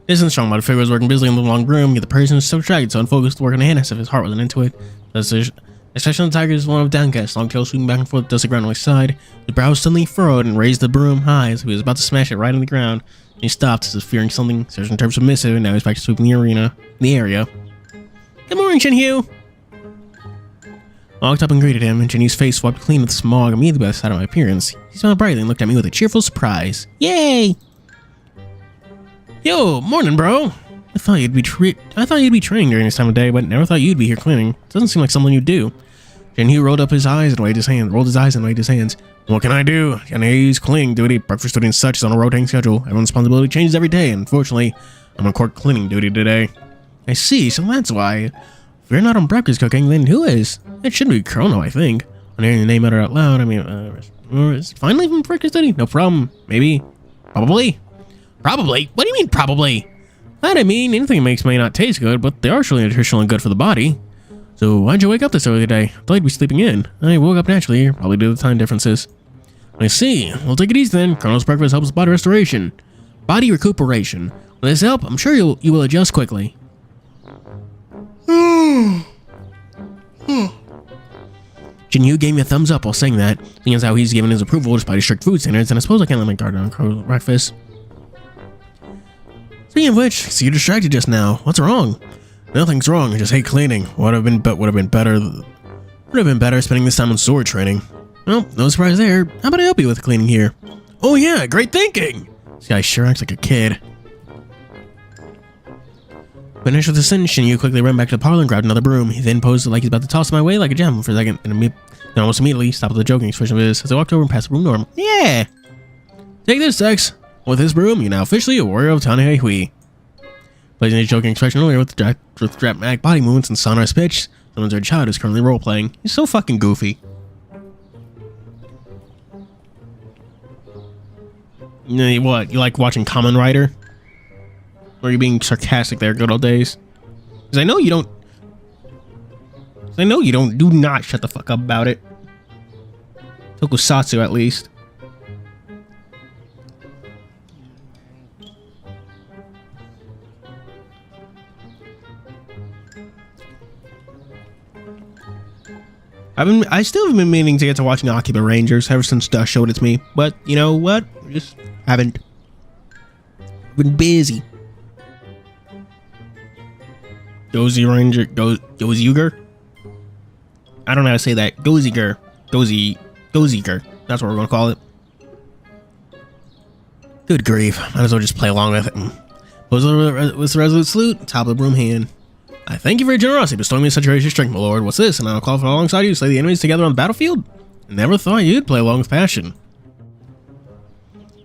This isn't strong, but the figure was working busily in the long room, yet the person was so distracted, so unfocused to work on the hand as if his heart wasn't into it. The expression of the tiger is one of downcast, long tail sweeping back and forth, dusty ground on his side. His brow was suddenly furrowed and raised the broom high as if he was about to smash it right on the ground. And he stopped as if fearing something, searching in terms submissive, and now he's back to sweeping the area. Good morning, TianHeHui. I walked up and greeted him, and TianHeHui's face swept clean with smog immediately by the sight of my appearance. He smiled brightly and looked at me with a cheerful surprise. Yay! Yo, morning, bro. I thought you'd be training during this time of day, but never thought you'd be here cleaning. Doesn't seem like something you do. TianHeHui rolled his eyes and waved his hands. What can I do? TianHeHui's cleaning duty, breakfast duty and such is on a rotating schedule. Everyone's responsibility changes every day, and unfortunately, I'm on court cleaning duty today. I see, so that's why. If you're not on breakfast cooking, then who is? It should be Chrono, I think. On hearing the name uttered out loud, I mean, finally from breakfast duty? No problem. Maybe. Probably. Probably? What do you mean, probably? That I mean, anything makes may not taste good, but they are surely nutritional and good for the body. So why'd you wake up this early today? I thought you'd be sleeping in. I woke up naturally, probably due to the time differences. I see. Well, take it easy then. Chrono's breakfast helps body restoration. Body recuperation. With this help, I'm sure you will adjust quickly. TianHeHui gave me a thumbs up while saying that, seeing as how he's given his approval despite his strict food standards, and I suppose I can't let my guard down on breakfast. Speaking of which, so you're distracted just now. What's wrong? Nothing's wrong. I just hate cleaning. Would have been better spending this time on sword training. Well, no surprise there. How about I help you with cleaning here? Oh yeah, great thinking. This guy sure acts like a kid. Finished with the sentence, TianHeHui quickly ran back to the parlor and grabbed another broom. He then posed like he's about to toss it my way like a gem for a second, and then almost immediately stopped with the joking expression of his as I walked over and passed the broom to him. Yeah! Take this, Dex. With this broom, you're now officially a warrior of TianHeHui. Placing his joking expression earlier with dramatic body movements and sonorous pitch, someone's inner child is currently role-playing. He's so fucking goofy. What? You like watching Kamen Rider? Or are you being sarcastic there, good old days? Because I know you don't... Do not shut the fuck up about it. Tokusatsu, at least. I still have been meaning to get to watching Akiba Rangers ever since Dust showed it to me, but you know what? Just haven't. Been busy. Goziger? I don't know how to say that. Goziger. That's what we're gonna call it. Good grief. Might as well just play along with it. With the resolute salute, top of the broom hand. I thank you for your generosity, bestowing me such gracious strength, my lord. What's this? And I'll call for alongside you to slay the enemies together on the battlefield? Never thought you'd play along with passion.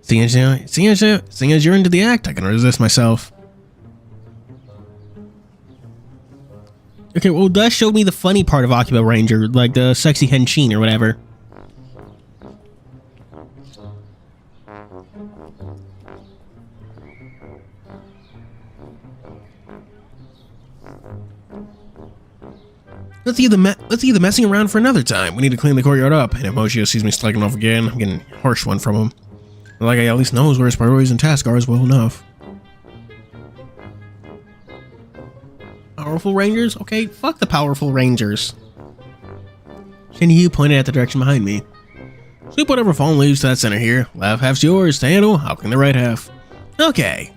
Seeing as you're into the act, I can resist myself. Okay, well, that showed me the funny part of Akiba Ranger, like the sexy henshin or whatever. Let's leave the messing around for another time. We need to clean the courtyard up. And if Moshio sees me slacking off again, I'm getting a harsh one from him. Like I at least knows where his priorities and tasks are as well enough. Powerful Rangers? Okay, fuck the powerful Rangers. TianHeHui pointed at the direction behind me. Sweep whatever Faon leaves to that center here. Left half's yours to handle. I'll clean the right half. Okay.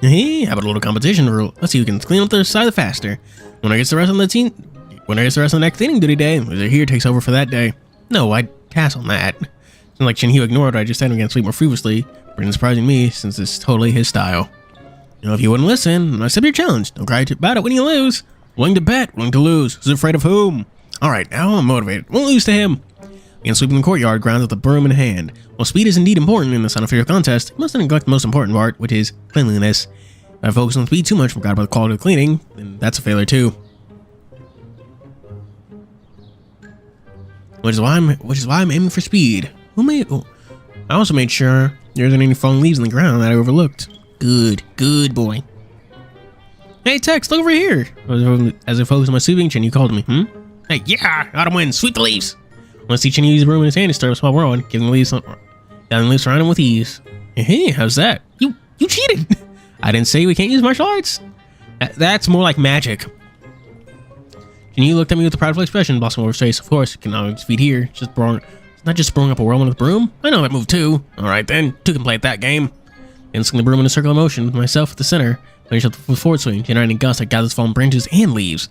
Hey, how about a little competition rule? Let's see who can clean up their side faster. When I get the rest of the next cleaning duty day, loser here takes over for that day. No, I'd pass on that. It's not like TianHeHui ignored what I just said and began to sleep more frivolously, Brendan surprising me since it's totally his style. You know, if you wouldn't listen, I accept your challenge. Don't cry about it when you lose. Willing to bet, willing to lose. Who's afraid of whom? Alright, now I'm motivated. Won't lose to him. Began sweeping the courtyard grounds with a broom in hand. While speed is indeed important in this unfair contest, you must not neglect the most important part, which is cleanliness. If I focus on speed too much and forgot about the quality of cleaning, then that's a failure too. Which is why I'm aiming for speed. I also made sure there isn't any fallen leaves on the ground that I overlooked. Good boy. Hey Tex, look over here. As I focused on my sweeping, TianHeHui called to me. Hey, yeah, Autumn wins, sweep the leaves. Once TianHeHui used the broom in his hand to start a small whirlwind, giving the leaves around him with ease. Hey, how's that? You cheated. I didn't say we can't use martial arts. That's more like magic. TianHeHui looked at me with a proudful expression, blossom over his face. Of course, you can now use feet here. It's not just throwing up a whirlwind with a broom. I know that move too. Alright then, two can play at that game. Installing the broom in a circle of motion with myself at the center. Finish up the forward swing, generating gusts that gathers fallen branches and leaves.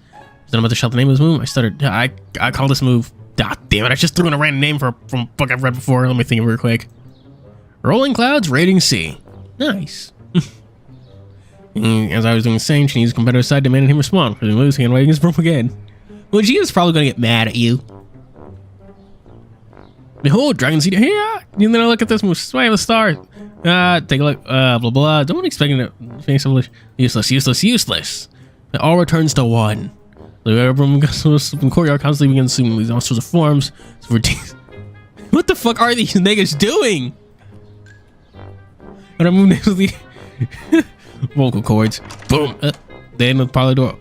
Then I'm about to shout the name of this move. I stuttered. I call this move. Ah, damn it! I just threw in a random name from book I've read before. Let me think of it real quick. Rolling Clouds, Rating C. Nice. As I was doing the same, Chinese competitor side demanded him respond. For losing and waiting his room again. Well, Gina's probably gonna get mad at you. Behold, Dragon Seed here! And then I look at this sway of the star. Take a look. Blah blah. Don't expect it to finish useless. It all returns to one. The courtyard constantly begins assuming these all sorts of forms. What the fuck are these niggas doing? And I move next to the vocal cords. Boom. Then the parlor door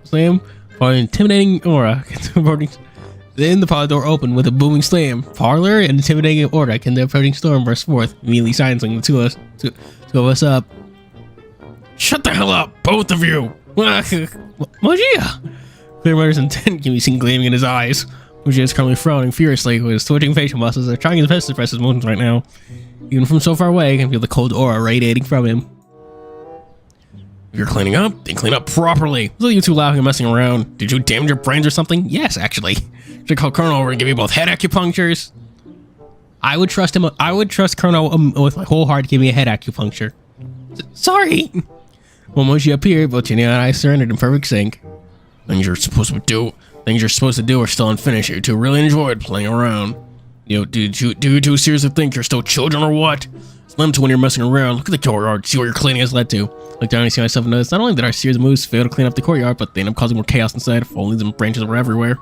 slam. For an intimidating aura. Then the parlor door opened with a booming slam. Parlor and intimidating aura. Can the approaching storm burst forth, immediately silencing the two of us up. Shut the hell up, both of you! Mojia! Clear murder's intent can be seen gleaming in his eyes. Mojia is currently frowning furiously with his twitching facial muscles and trying his best to suppress his emotions right now. Even from so far away, I can feel the cold aura radiating from him. If you're cleaning up, then clean up properly. So you two laughing and messing around. Did you damage your brains or something? Yes, actually. Should call Colonel over and give you both head acupunctures. I would trust him. I would trust Colonel with my whole heart to give me a head acupuncture. Sorry. When Moji appeared, both Jenny and I surrendered in perfect sync. Things you're supposed to do are still unfinished. You two really enjoyed playing around. You know, do you two seriously think you're still children or what? It's limited when you're messing around. Look at the courtyard. See what your cleaning has led to. Look down and see myself and notice not only did our series of moves fail to clean up the courtyard, but they end up causing more chaos inside. Foliage and branches were everywhere.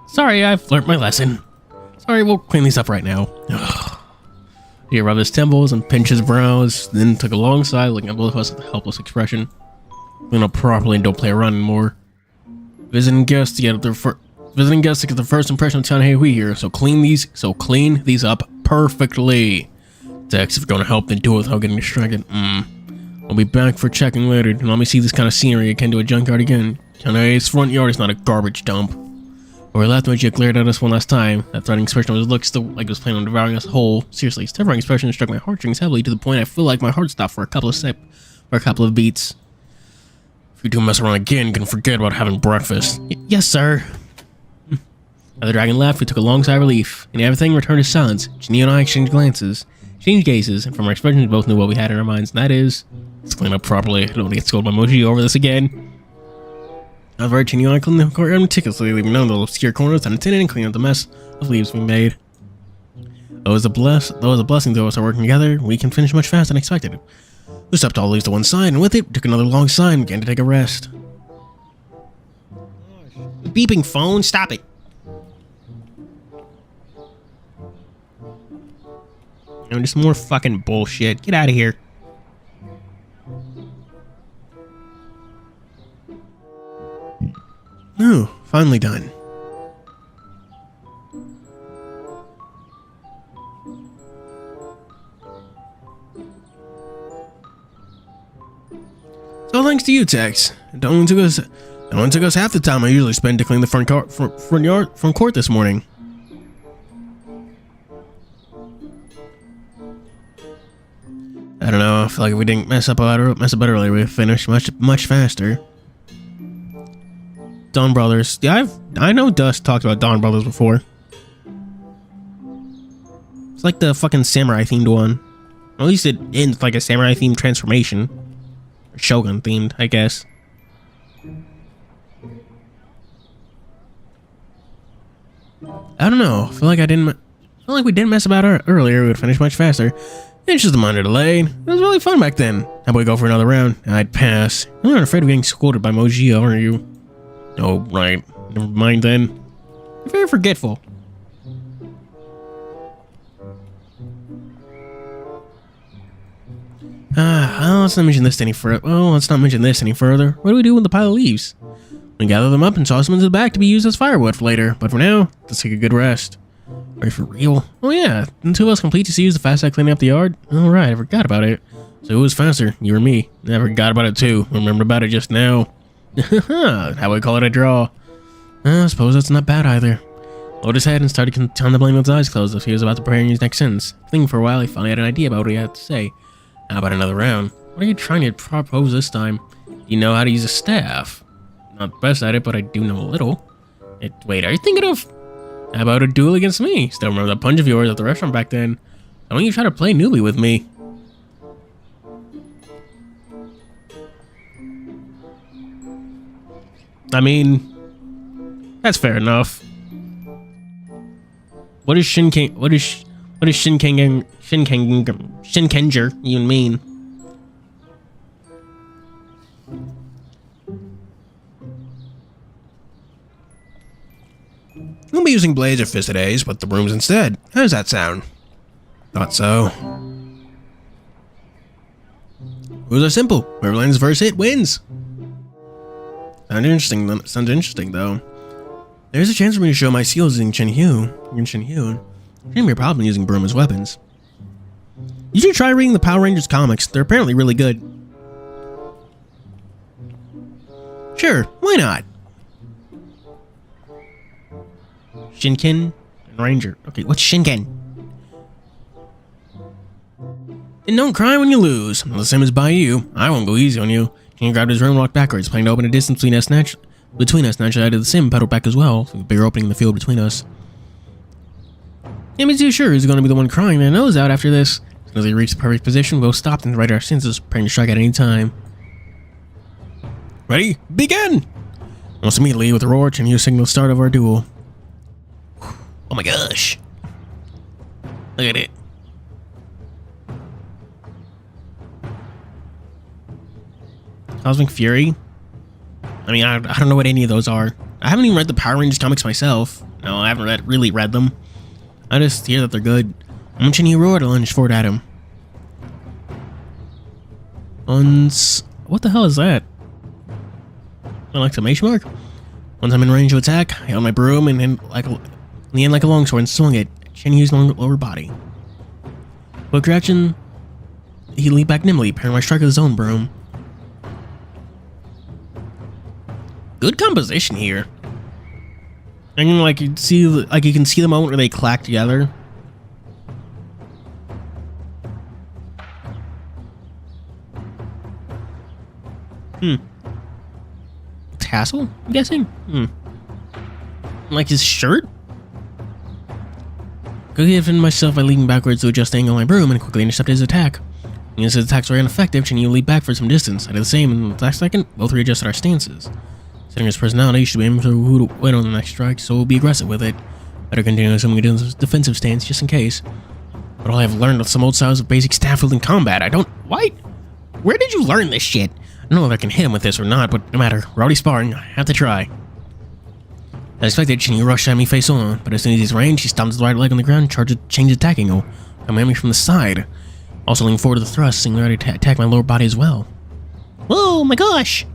Sorry, I've learned my lesson. Sorry, we'll clean these up right now. He rubbed his temples and pinched his brows, then took a long sigh, looking at both of us with a helpless expression. Clean up properly and don't play around anymore. Visiting guests to get the first impression of TianHeHui here, so clean these up perfectly. Dex, if you're gonna help, then do it without getting distracted. I'll be back for checking later. And let me see this kind of scenery akin to a junkyard again. TianHeHui's front yard is not a garbage dump. Where we left, Moji glared at us one last time. That threatening expression on his look still like it was planning on devouring us whole. Seriously, his terrifying expression struck my heartstrings heavily to the point I feel like my heart stopped for a couple of beats. If you do mess around again, you can forget about having breakfast. Yes, sir. The dragon laughed. We took a long sigh of relief, and everything returned to silence. Ginny and I exchanged gazes, and from our expressions, we both knew what we had in our minds, and that is, let's clean up properly. I don't want to get scolded by Moji over this again. However, Ginny and I cleaned the courtyard meticulously, leaving none of the obscure corners unattended and cleaning up the mess of leaves we made. Though it was a blessing to us are working together, we can finish much faster than expected. We stepped all the leaves to one side, and with it, took another long sigh and began to take a rest. Beeping phone, stop it. And just more fucking bullshit. Get out of here. Oh, finally done. So thanks to you, Tex. It only took us half the time I usually spend to clean the front court this morning. I don't know. I feel like if we didn't mess up earlier, we'd finish much faster. Dawn Brothers. Yeah, I know Dust talked about Dawn Brothers before. It's like the fucking samurai themed one. At least it ends like a samurai themed transformation. Or Shogun themed, I guess. I don't know. I feel like we didn't mess about earlier. We would finish much faster. It's just a minor delay. It was really fun back then. How about we go for another round? I'd pass. You're not afraid of getting scolded by Moji, are you? Oh, right. Never mind then. You're very forgetful. Let's not mention this any further. Well, let's not mention this any further. What do we do with the pile of leaves? We gather them up and toss them into the back to be used as firewood for later. But for now, let's take a good rest. Are you for real? Oh yeah, the two of us complete to use the fast cleaning up the yard. All right, I forgot about it. So who was faster, you or me? I forgot about it too. Remembered about it just now. How would we call it a draw? I suppose that's not bad either. Lowered his head and started contemplating with his eyes closed as he was about to prepare his next sentence. Thinking for a while, he finally had an idea about what he had to say. How about another round? What are you trying to propose this time? You know how to use a staff. Not the best at it, but I do know a little. Wait, are you thinking of... How about a duel against me? Still remember that punch of yours at the restaurant back then. Why don't you try to play newbie with me? I mean, that's fair enough. What does Shinkenger even mean? We'll be using blades or fists today, but the brooms instead. How does that sound? Thought so. Rules are simple. Whoever lands first hit wins. Sounds interesting though. There's a chance for me to show my skills in TianHeHui. Shouldn't be a problem using broom as weapons. You should try reading the Power Rangers comics. They're apparently really good. Sure, why not? Shinken and Ranger. Okay, what's Shinken? And don't cry when you lose. The same as by you. I won't go easy on you. He grabbed his room and walked backwards, planning to open a distance between us. Naturally, I did the same, pedaled back as well. So a bigger opening in the field between us. Can't be too sure who's going to be the one crying their nose out after this. As soon as they reached the perfect position, we both stopped and right our senses, preparing to strike at any time. Ready? Begin! Almost immediately, with a roar, TianHeHui signaled the start of our duel. Oh my gosh. Look at it. Cosmic Fury? I mean, I don't know what any of those are. I haven't even read the Power Rangers comics myself. No, I haven't really read them. I just hear that they're good. And TianHeHui roared and lunged forward at him. What the hell is that? An exclamation mark? Once I'm in range to attack, I held my broom and then like a longsword and swung it at TianHeHui's lower body. Quick reaction, he leaped back nimbly, pairing my strike with his own broom. Good composition here. And like you can see the moment where they clack together. Tassel, I'm guessing. Like his shirt. Quickly defended myself by leaping backwards to adjust the angle on my broom and quickly intercepted his attack. When his attacks were ineffective, TianHeHui leaped back for some distance. I did the same, and in the last second, both readjusted our stances. Considering his personality, he should be aiming for who to win on the next strike, so we'll be aggressive with it. Better continue assuming we do a defensive stance just in case. But all I have learned with some old styles of basic staff wielding combat. What? Where did you learn this shit? I don't know if I can hit him with this or not, but no matter. We're already sparring. I have to try. As expected, TianHeHui rushed at me face on, but as soon as he's ranged, he stomps his right leg on the ground and changed attack angle, coming at me from the side. Also leaning forward to the thrust, seeming ready to attack my lower body as well. Whoa, my gosh!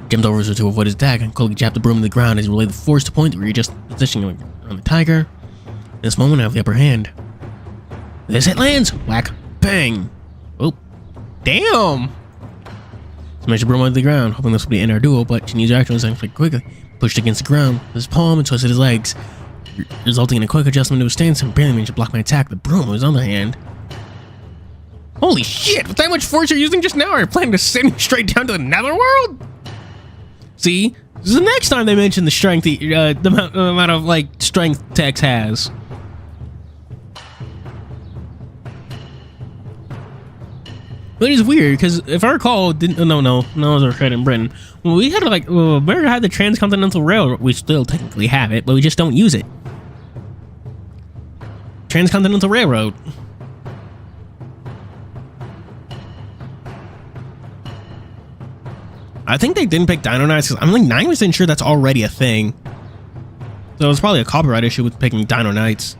Jumped over to avoid his attack and quickly jabbed the broom to the ground as he relayed the force to point to readjust positioning on the tiger. In this moment, I have the upper hand. This hit lands! Whack! Bang! Oh, damn! Smashed the broom onto the ground, hoping this would be in our duel, but TianHui's action was actually quickly pushed against the ground with his palm and twisted his legs, resulting in a quick adjustment to his stance and barely managed to block my attack. The broom was on the hand. Holy shit! With that much force you're using just now, are you planning to send me straight down to the netherworld? See, this is the next time they mention the strength, the amount of like strength Tex has. But it's weird because if I recall, no, it was our friend in Britain. When we had America had the Transcontinental Railroad. We still technically have it, but we just don't use it. Transcontinental Railroad. I think they didn't pick Dino Knights because I'm like 90% sure that's already a thing. So it's probably a copyright issue with picking Dino Knights.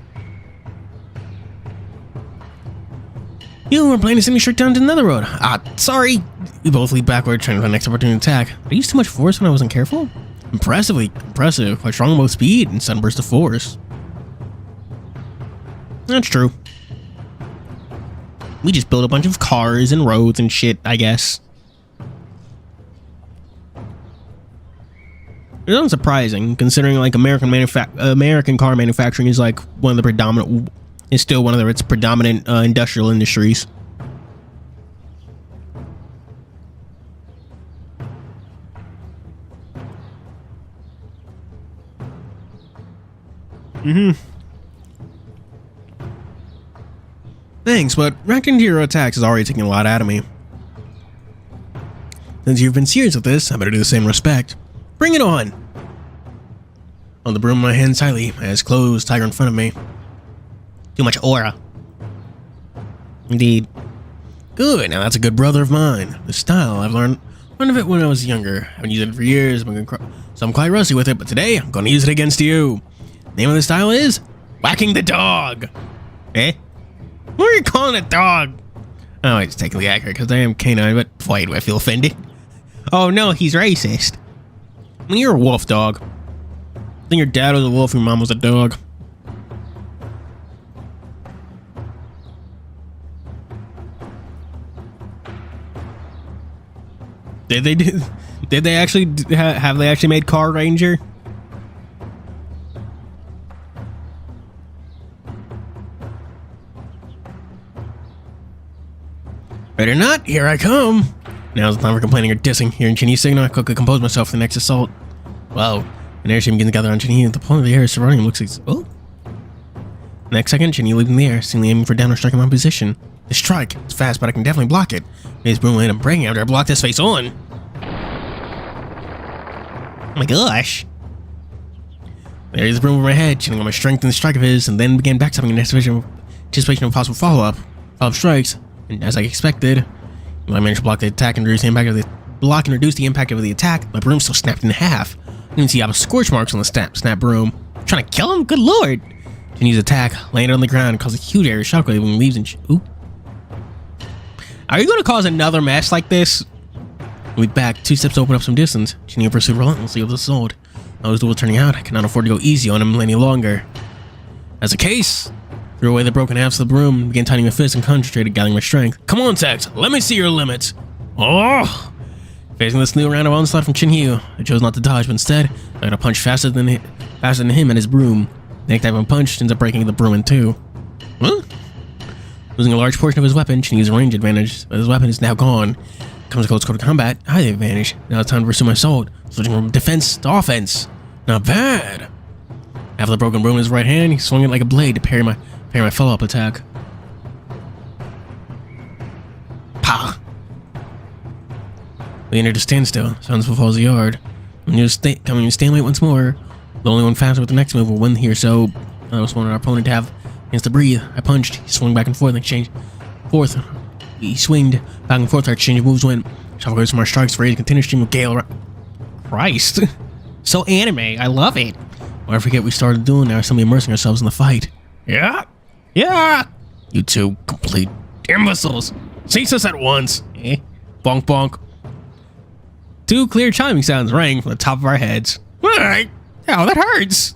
You were planning to send me straight down to the netherworld. Ah, sorry. We both leap backward, trying to find the next opportunity to attack. Did I use too much force when I wasn't careful? Impressive. Quite strong in both speed and sudden burst of force. That's true. We just built a bunch of cars and roads and shit, I guess. It's unsurprising, considering like American car manufacturing is like one of the predominant, is still one of its predominant industrial industries. Thanks, but reacting to your attacks is already taking a lot out of me. Since you've been serious with this, I better do the same respect. Bring it on! On the broom in my hand silently, my eyes closed, tiger in front of me. Too much aura. Indeed. Good, now that's a good brother of mine. The style, I've learned of it when I was younger. I haven't used it for years, so I'm quite rusty with it, but today I'm gonna use it against you. Name of the style is whacking the dog. Eh? What are you calling a dog? Oh, it's technically accurate because I am canine, but why do I feel offended? Oh no, he's racist. I mean, you're a wolf dog. I think your dad was a wolf, your mom was a dog. Did they actually have they actually made Car Ranger? Better not. Here I come. Now's the time for complaining or dissing. Hearing Chinese signal, I quickly compose myself for the next assault. Wow. An airship begins to gather on Chinese. The point of the air surrounding him looks like... Oh. Next second, Chinese leaps in the air, seemingly aiming for down or striking my position. The strike. It's fast, but I can definitely block it. His broom land, I'm breaking after I blocked his face on. Oh my gosh. There's the broom over my head, chilling on my strength and the strike of his, and then began backstabbing in anticipation of possible follow-up. Follow-up strikes. And as I expected, when I managed to block the attack and reduce the impact of the impact of the attack, my broom still snapped in half. I didn't see scorch marks on the snap broom. Trying to kill him? Good lord. Chinese attack landed on the ground and caused a huge area shockwave when he leaves and oop. Are you going to cause another mess like this? I went back 2 steps to open up some distance. Chinese pursued relentlessly with the sword. I was duel turning out. I could not afford to go easy on him any longer. As a case, threw away the broken halves of the broom, began tightening my fists and concentrated, gathering my strength. Come on, Tex, let me see your limits. Oh! Facing this new round of onslaught from TianHeHui, I chose not to dodge, but instead, I got a punch faster than him and his broom. The next time I punched ends up breaking the broom in two. Huh? Losing a large portion of his weapon, TianHeHui's range advantage, but his weapon is now gone. Comes to close quarter combat, I have the advantage. Now it's time to pursue my sword, switching from defense to offense. Not bad. After the broken broom in his right hand, he swung it like a blade to parry my follow-up attack. Pa! We entered a standstill. Sounds falls the yard. Coming to stalemate once more. The only one faster with the next move will win here, so I was wanting our opponent to have a chance to breathe. I punched. He swung back and forth and exchanged. He swinged back and forth. Our exchange of moves went. Shuffle goes from our strikes, raised a continuous stream of gale. Christ. So anime. I love it. Well, I forget we started doing now, simply immersing ourselves in the fight. Yeah. Yeah. You two complete imbeciles. Cease this at once. Eh? Bonk bonk. 2 clear chiming sounds rang from the top of our heads. Alright. Ow, that hurts.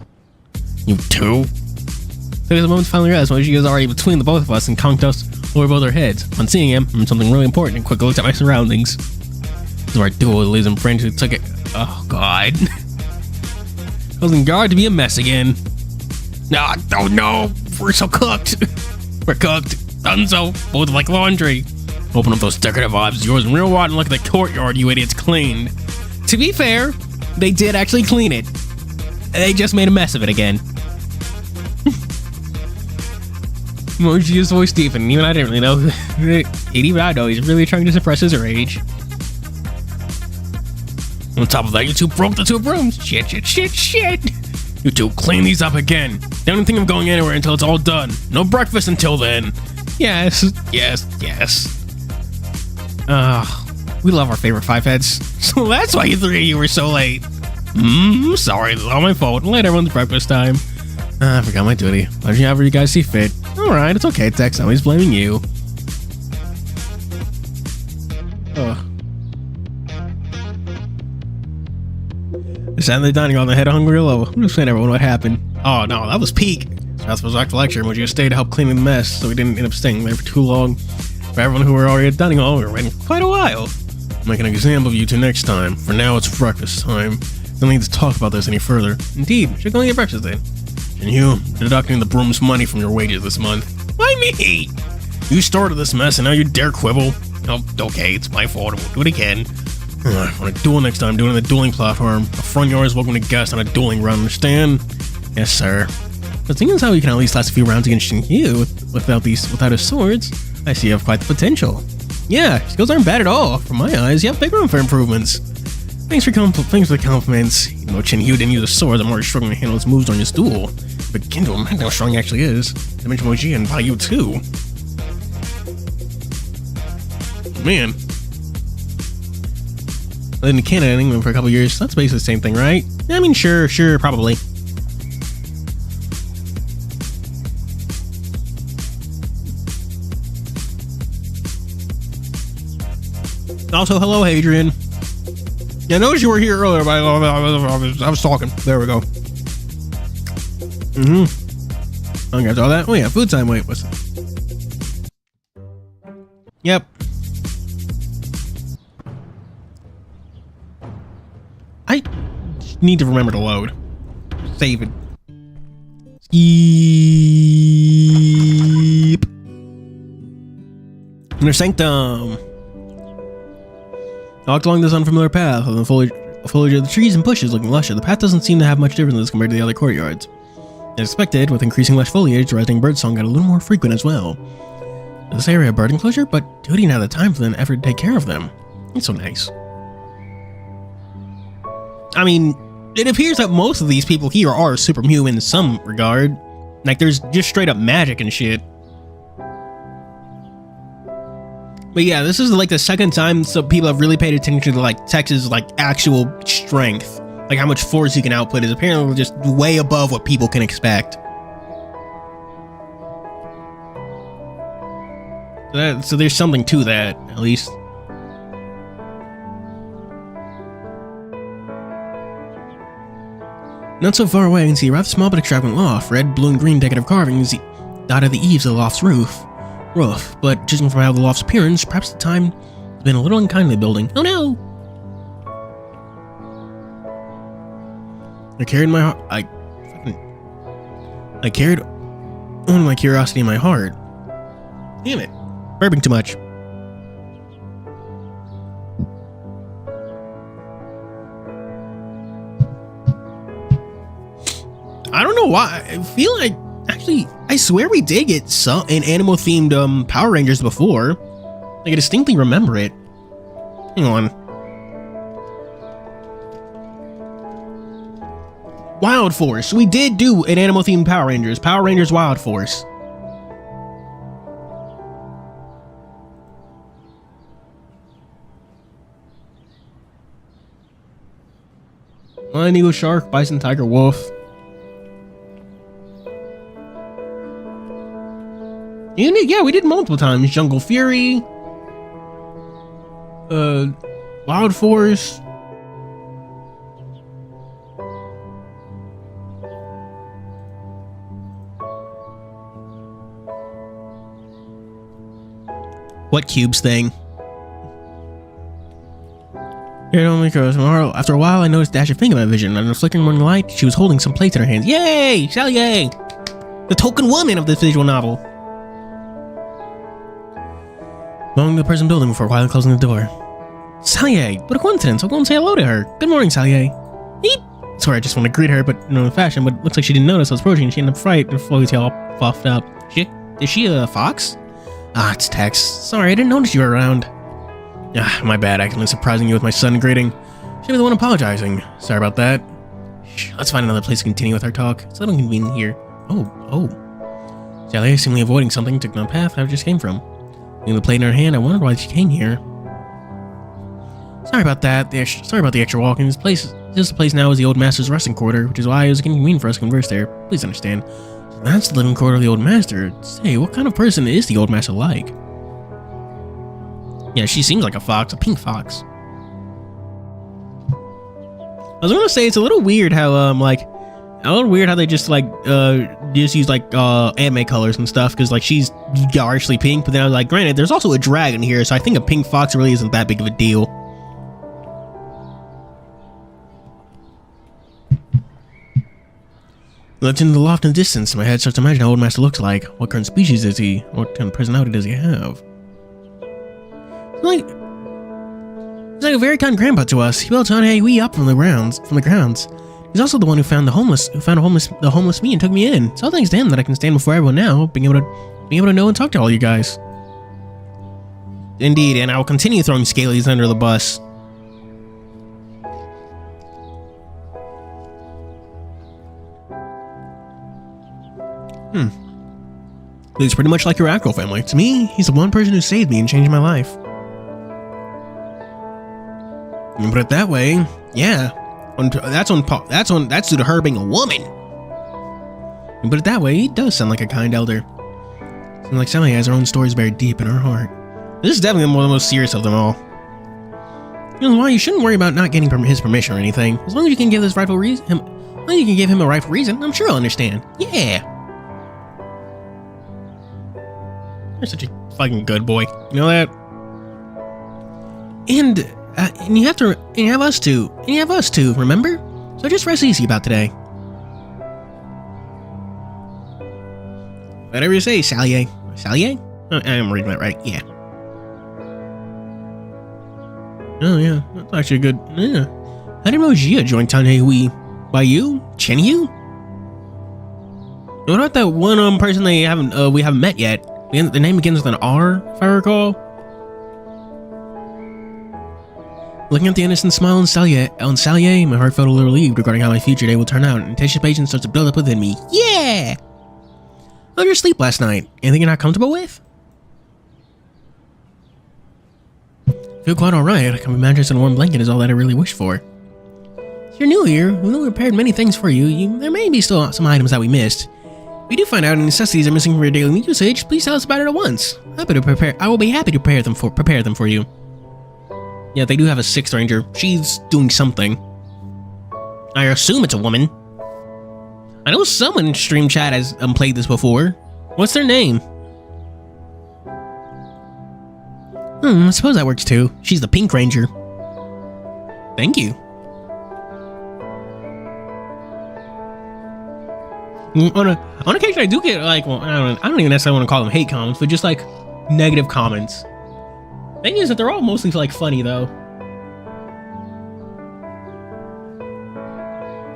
You two. Took us a moment to finally realize she was already between the both of us and conked us over both our heads. On seeing him, I remembered something really important and quickly looked at my surroundings. This is where I duel with Liz and friends who took it. Oh god. I was in guard to be a mess again. No, oh no. We're so cooked. We're cooked. Dunzo. Both like laundry. Open up those decorative objects of yours and real wide and look at the courtyard you idiots cleaned. To be fair, they did actually clean it. They just made a mess of it again. Moji's voice deepened. Even I didn't really know. Even I know he's really trying to suppress his rage. On top of that, you two broke the 2 brooms. Shit. You two clean these up again. Don't think of going anywhere until it's all done. No breakfast until then. Yes. We love our favorite 5 heads. So that's why you 3 of you were so late. Sorry, it's all my fault. Late everyone's breakfast time. I forgot my duty. Let you however you guys see fit. Alright, it's okay, Tex. I'm always blaming you. I sat in the dining hall and I had a hungry low. I'm just saying everyone what happened. Oh no, that was peak. So I was back to lecture, but you stayed to help clean the mess, so we didn't end up staying there for too long. For everyone who were already at the dining hall, we were waiting for quite a while. I'll make an example of you two next time. For now, it's breakfast time. Don't need to talk about this any further. Indeed, should go and get breakfast then. And you, deducting the broom's money from your wages this month. Why me? You started this mess and now you dare quibble. Oh, okay, it's my fault. I won't do it again. When I duel next time, do it on the dueling platform. A front yard is welcome to guests on a dueling round, understand? Yes, sir. The thing is how we can at least last a few rounds against TianHeHui without his swords. I see you have quite the potential. Yeah, skills aren't bad at all. From my eyes, you have big room for improvements. Thanks for the compliments. Even though TianHeHui didn't use a sword, I'm already struggling to handle his moves during his duel. Begin to imagine how strong he actually is. I mentioned Moji and by you too. Man. I lived in Canada and England for a couple years. So that's basically the same thing, right? I mean, sure, probably. Also, hello, Adrian. Yeah, I noticed you were here earlier, but I was talking. There we go. I got all that. Oh yeah, food time. Wait, what's it? Yep. I need to remember to load. Save it. Yep. Inner sanctum. I walked along this unfamiliar path with the foliage of the trees and bushes looking lusher. The path doesn't seem to have much difference compared to the other courtyards. As expected, with increasing lush foliage, the rising birdsong got a little more frequent as well. Is this area a bird enclosure? But Duty didn't have the time for the effort to take care of them. It's so nice. I mean, it appears that most of these people here are superhuman in some regard. Like, there's just straight up magic and shit. But yeah, this is like the second time some people have really paid attention to like Tex's like actual strength. Like how much force he can output is apparently just way above what people can expect. So there's something to that, at least. Not so far away, I can see a rather small but extravagant loft. Red, blue, and green decorative carvings dotted the eaves of the loft's roof. But judging from how the loft's appearance, perhaps the time has been a little unkind to the building. Oh no! I carried my heart. I carried on my curiosity in my heart. Damn it! Burping too much. I don't know why. I feel like actually, I swear we did get an animal-themed Power Rangers before. Like, I distinctly remember it. Hang on. Wild Force. We did do an animal-themed Power Rangers. Power Rangers Wild Force. Lion, eagle, shark, bison, tiger, wolf. Yeah, we did multiple times. Jungle Fury. Wild Force. What cubes thing? It only goes tomorrow. After a while, I noticed Dash of Fink in my vision. Under the flickering morning light, she was holding some plates in her hands. Yay! Sally! The token woman of this visual novel. Belonging to the person building before quietly closing the door. Sally! What a coincidence. I'll go and say hello to her. Good morning, Sally. Eep! Sorry, I just want to greet her, but in a fashion, but it looks like she didn't notice I was approaching and she ended up frightened and floaty tail all puffed up. Is she a fox? Ah, it's Tex. Sorry, I didn't notice you were around. Ah, my bad, accidentally surprising you with my sudden greeting. Should be the one apologizing. Sorry about that. Shh, let's find another place to continue with our talk. It's a little convenient here. Oh. Sally, seemingly avoiding something, took the path I just came from. Leaving the plate in her hand, I wondered why she came here. Sorry about that. Sorry about the extra walking. This place now is the old master's resting quarter, which is why it was inconvenient for us to converse there. Please understand. So that's the living quarter of the old master. Say, what kind of person is the old master like? Yeah, she seems like a fox, a pink fox. I was gonna say it's a little weird how they just use anime colors and stuff, because like she's garishly pink, but then I was like, granted, there's also a dragon here, so I think a pink fox really isn't that big of a deal. Looked into the loft in the distance, my head starts to imagine how Old Master looks like. What current species is he? What kind of personality does he have? He's like a very kind grandpa to us. He built TianHeHui up from the grounds. He's also the one who found the homeless me and took me in. So thanks to him that I can stand before everyone now, being able to know and talk to all you guys. Indeed, and I will continue throwing scalies under the bus. He's pretty much like your actual family. To me, he's the one person who saved me and changed my life. You put it that way, yeah. That's due to her being a woman. You put it that way, he does sound like a kind elder. Seems like Sally has her own stories buried deep in her heart. This is definitely one of the most serious of them all. You know why? You shouldn't worry about not getting his permission or anything. As long as you can give this rightful reason, you can give him a rightful reason, I'm sure he'll understand. Yeah. You're such a fucking good boy. You know that? And you have us too. Remember? So just rest easy about today. Whatever you say, Sally. Sally? I'm reading that right. Yeah. Oh yeah, that's actually good. Yeah. How did Mojia join TianHeHui? By you? TianHeHui? What about that one person we haven't met yet? The name begins with an R, if I recall. Looking at the innocent smile on Salier, my heart felt a little relieved regarding how my future day will turn out. Anticipation starts to build up within me. Yeah! How did you sleep last night? Anything you're not comfortable with? I feel quite alright. A comfy mattress and a warm blanket is all that I really wish for. If you're new here, we prepared many things for you. There may be still some items that we missed. If you do find out any necessities are missing from your daily usage, please tell us about it at once. I will be happy to prepare them for you. Yeah, they do have a 6th ranger. She's doing something. I assume it's a woman. I know someone in stream chat has played this before. What's their name? I suppose that works too. She's the pink ranger. Thank you. On occasion, I do get like, well, I don't even necessarily want to call them hate comments, but just like negative comments. Thing is that they're all mostly like funny though.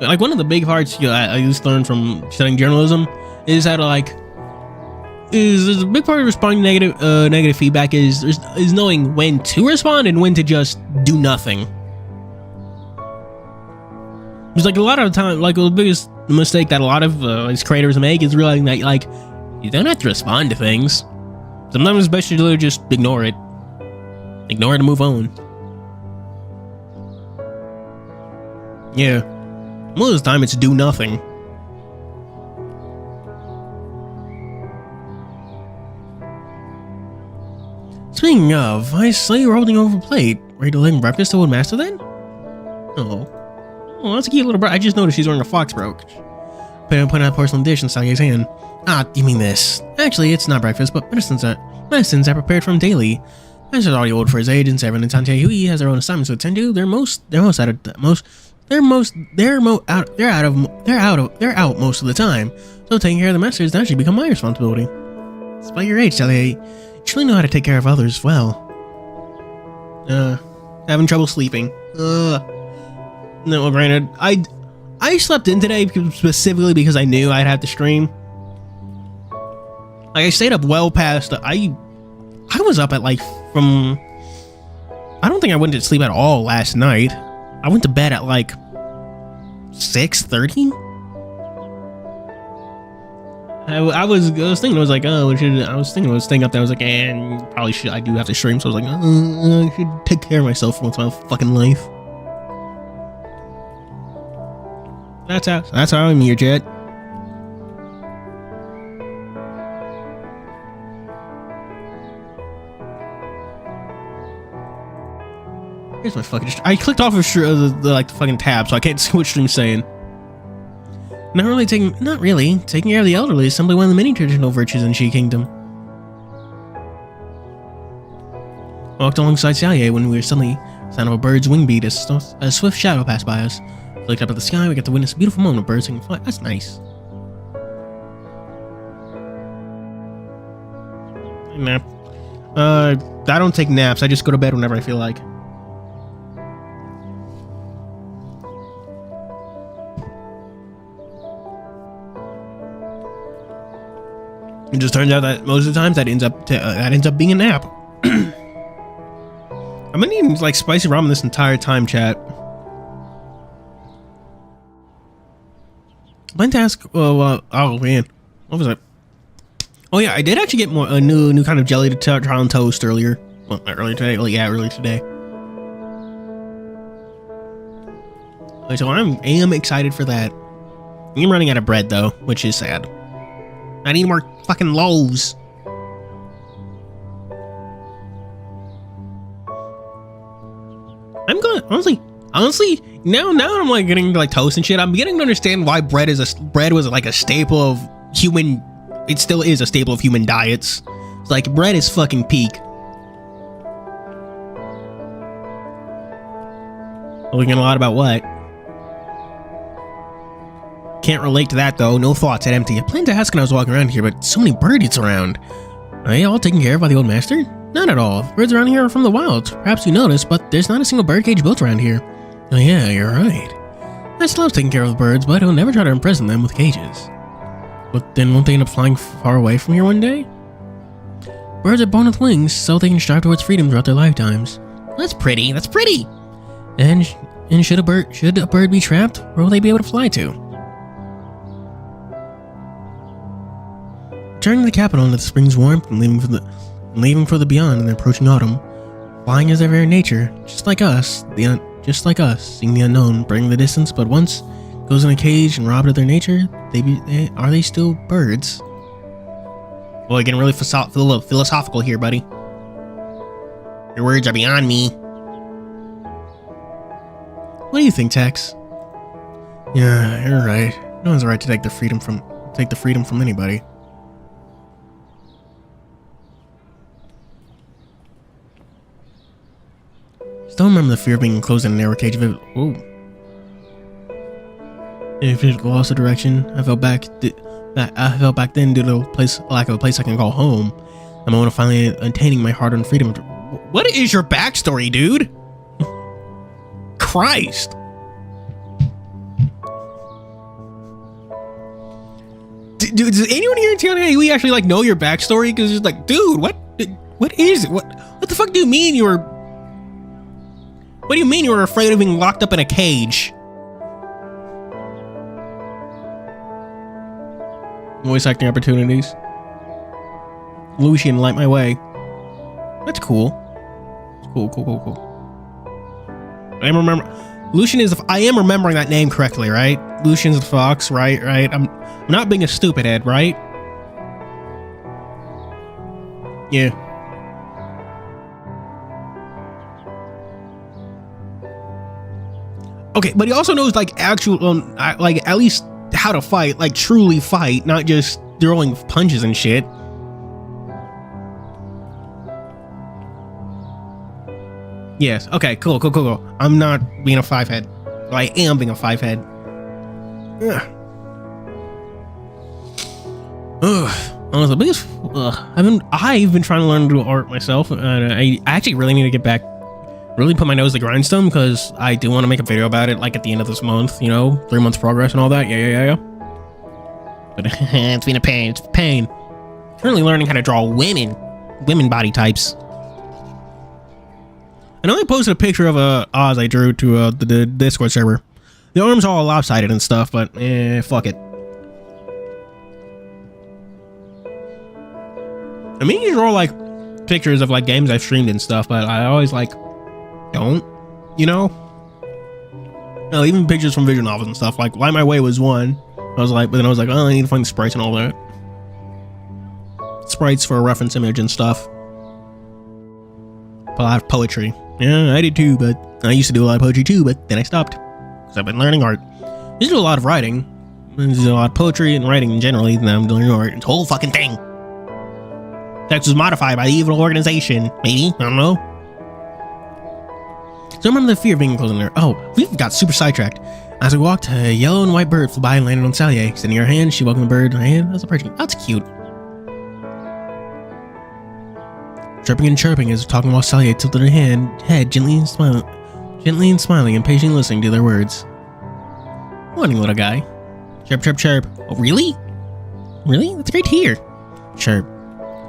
Like one of the big parts I just learned from studying journalism is that is a big part of responding to negative feedback is knowing when to respond and when to just do nothing. It's like a lot of the time, like the biggest mistake that a lot of these creators make is realizing that like you don't have to respond to things. Sometimes it's best to just ignore it and move on. Yeah, most of the time it's do nothing. Speaking of, I saw you were holding over a plate. Ready to deliver breakfast to Old Master then? Oh, that's a cute little I just noticed she's wearing a fox brooch. Putting out a porcelain dish in Sage's hand. Ah, you mean this? Actually, it's not breakfast, but medicines I prepared from daily. Master's already old for his age, and everyone in TianHeHui has their own assignments to attend to. They're out most of the time. So taking care of the masters has actually become my responsibility. Despite your age, Sally, you truly know how to take care of others well. Having trouble sleeping. No, granted, I slept in today specifically because I knew I'd have to stream. Like I stayed up well past. I was up at like from. I don't think I went to sleep at all last night. I went to bed at like 6:30. I was thinking, I was like, oh, I was staying up there. I was like, and probably should. I do have to stream, so I was like, I should take care of myself for once in my fucking life. That's how I'm here, Jet. Here's my fucking. I clicked off of the fucking tab, so I can't see what stream's saying. Not really taking care of the elderly is simply one of the many traditional virtues in She Kingdom. I walked alongside Xia when we were suddenly sound of a bird's wing beat as a swift shadow passed by us. Looked up at the sky, we got to witness a beautiful moment of birds singing fly. That's nice. Nap. I don't take naps. I just go to bed whenever I feel like. It just turns out that most of the times that ends up being a nap. I've been eating like spicy ramen this entire time, chat. I meant to ask, oh man, what was it? Oh yeah, I did actually get a new kind of jelly to try on toast earlier. Well, not earlier today, well, yeah, earlier today. So I am excited for that. I'm running out of bread though, which is sad. I need more fucking loaves. I'm going honestly now I'm like getting to like toast and shit. I'm beginning to understand why bread was like a staple of human. It still is a staple of human diets. It's like bread is fucking peak. Looking a lot about what? Can't relate to that though. No thoughts. At empty. I planned to ask when I was walking around here, but so many birdies around. Are they all taken care of by the old master? Not at all. Birds around here are from the wild. Perhaps you noticed, but there's not a single bird cage built around here. Oh yeah, you're right. I still love taking care of the birds, but I'll never try to imprison them with cages. But then won't they end up flying far away from here one day? Birds are born with wings, so they can strive towards freedom throughout their lifetimes. That's pretty. That's pretty. And should a bird be trapped, where will they be able to fly to? Returning to the capital into the spring's warmth and leaving for the beyond in the approaching autumn. Flying is their very nature, just like us, seeing the unknown, bring the distance, but once goes in a cage and robbed of their nature, are they still birds? Well, you're getting really philosophical here, buddy. Your words are beyond me. What do you think, Tex? Yeah, you're right. No one's right to take the freedom from anybody. Still remember the fear of being enclosed in a narrow cage if it lost the direction. I felt back then due to lack of a place I can call home. The moment of finally attaining my hard-earned freedom. What is your backstory, dude? Christ. Dude, does anyone here in TianHeHui actually like know your backstory? Because it's like, dude, what is it? What the fuck do you mean you were? What do you mean you were afraid of being locked up in a cage? Voice acting opportunities. Lucian, light my way. That's cool. Cool. I am remembering that name correctly, right? Lucian's the fox, right? I'm not being a stupid head, right? Yeah. Okay, but he also knows like like at least how to fight, like truly fight, not just throwing punches and shit. Yes. Okay. Cool. I'm not being a five head. Well, I am being a five head. Honestly, biggest. I've been trying to learn to do art myself, and I actually really need to get back. Really put my nose to the grindstone because I do want to make a video about it, like at the end of this month. You know, 3 months progress and all that. Yeah. But it's been a pain. It's a pain. Currently learning how to draw women body types. I only posted a picture of Oz I drew to the Discord server. The arms are all lopsided and stuff, but fuck it. I mean, you draw like pictures of like games I've streamed and stuff, but I always like don't, you know? No, even pictures from visual novels and stuff. Like Light My Way was one. But then I was like, oh, I need to find the sprites and all that. Sprites for a reference image and stuff. But I have poetry. Yeah, I did too, but I used to do a lot of poetry too, but then I stopped. Because I've been learning art. I used to do a lot of writing. I used to do a lot of poetry and writing generally, and then I'm doing art. It's a whole fucking thing. Text was modified by the evil organization. Maybe? I don't know. So I remember the fear of being enclosed in there. Oh, we've got super sidetracked. As we walked, a yellow and white bird flew by and landed on Sally. Extending her hand, she welcomed the bird in her hand. That's a perch. That's cute. Chirping and chirping as talking while Sally tilted her head gently and smiling and patiently listening to their words. Morning, little guy. Chirp, chirp, chirp. Oh, really? Really? That's great to hear. Chirp.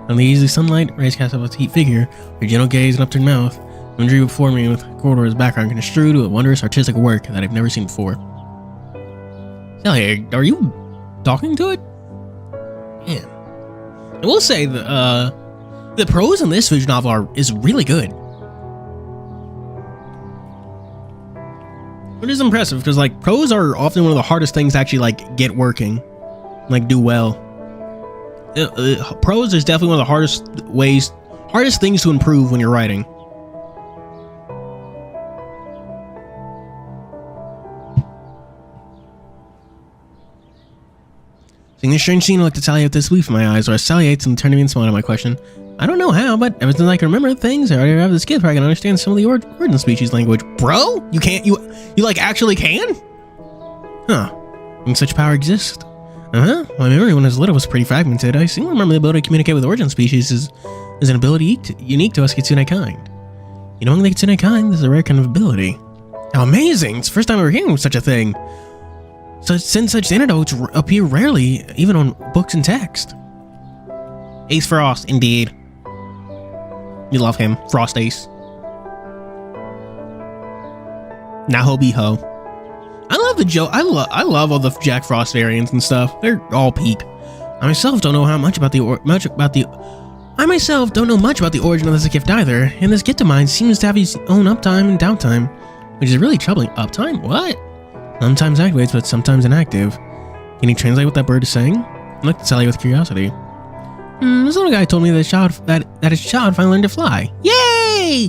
On the easy sunlight, Ray's cast up a petite figure, her gentle gaze and upturned mouth. Imagery before me with corridor's background construed to a wondrous artistic work that I've never seen before. Sally, are you talking to it? Man. I will say the prose in this visual novel is really good. It is impressive because like prose are often one of the hardest things to actually like get working, like do well. Prose is definitely one of the hardest things to improve when you're writing. Seeing this strange scene, I looked at Sally with disbelief in my eyes, or I saliates and turned to me and smiled at my question. I don't know how, but ever since I can remember things, I already have this gift where I can understand some of the ordinal species language. Bro? You can't? You like actually can? Huh. And such power exists. Uh-huh. My memory when I was little was pretty fragmented. I seem to remember the ability to communicate with origin species is an ability unique to us Kitsune kind. You know, among the Kitsune kind, this is a rare kind of ability. How amazing! It's the first time ever hearing of such a thing. So since such antidotes appear rarely, even on books and text. Ace Frost, indeed. You love him, Frost Ace. Naho Beho. I love the Joe. I love all the Jack Frost variants and stuff. They're all peak. I myself don't know much about the origin of this gift either, and this gift of mine seems to have its own uptime and downtime, which is really troubling. Uptime? What? Sometimes activates, but sometimes inactive. Can you translate what that bird is saying? I looked at Sally with curiosity. This little guy told me that his child finally learned to fly. Yay!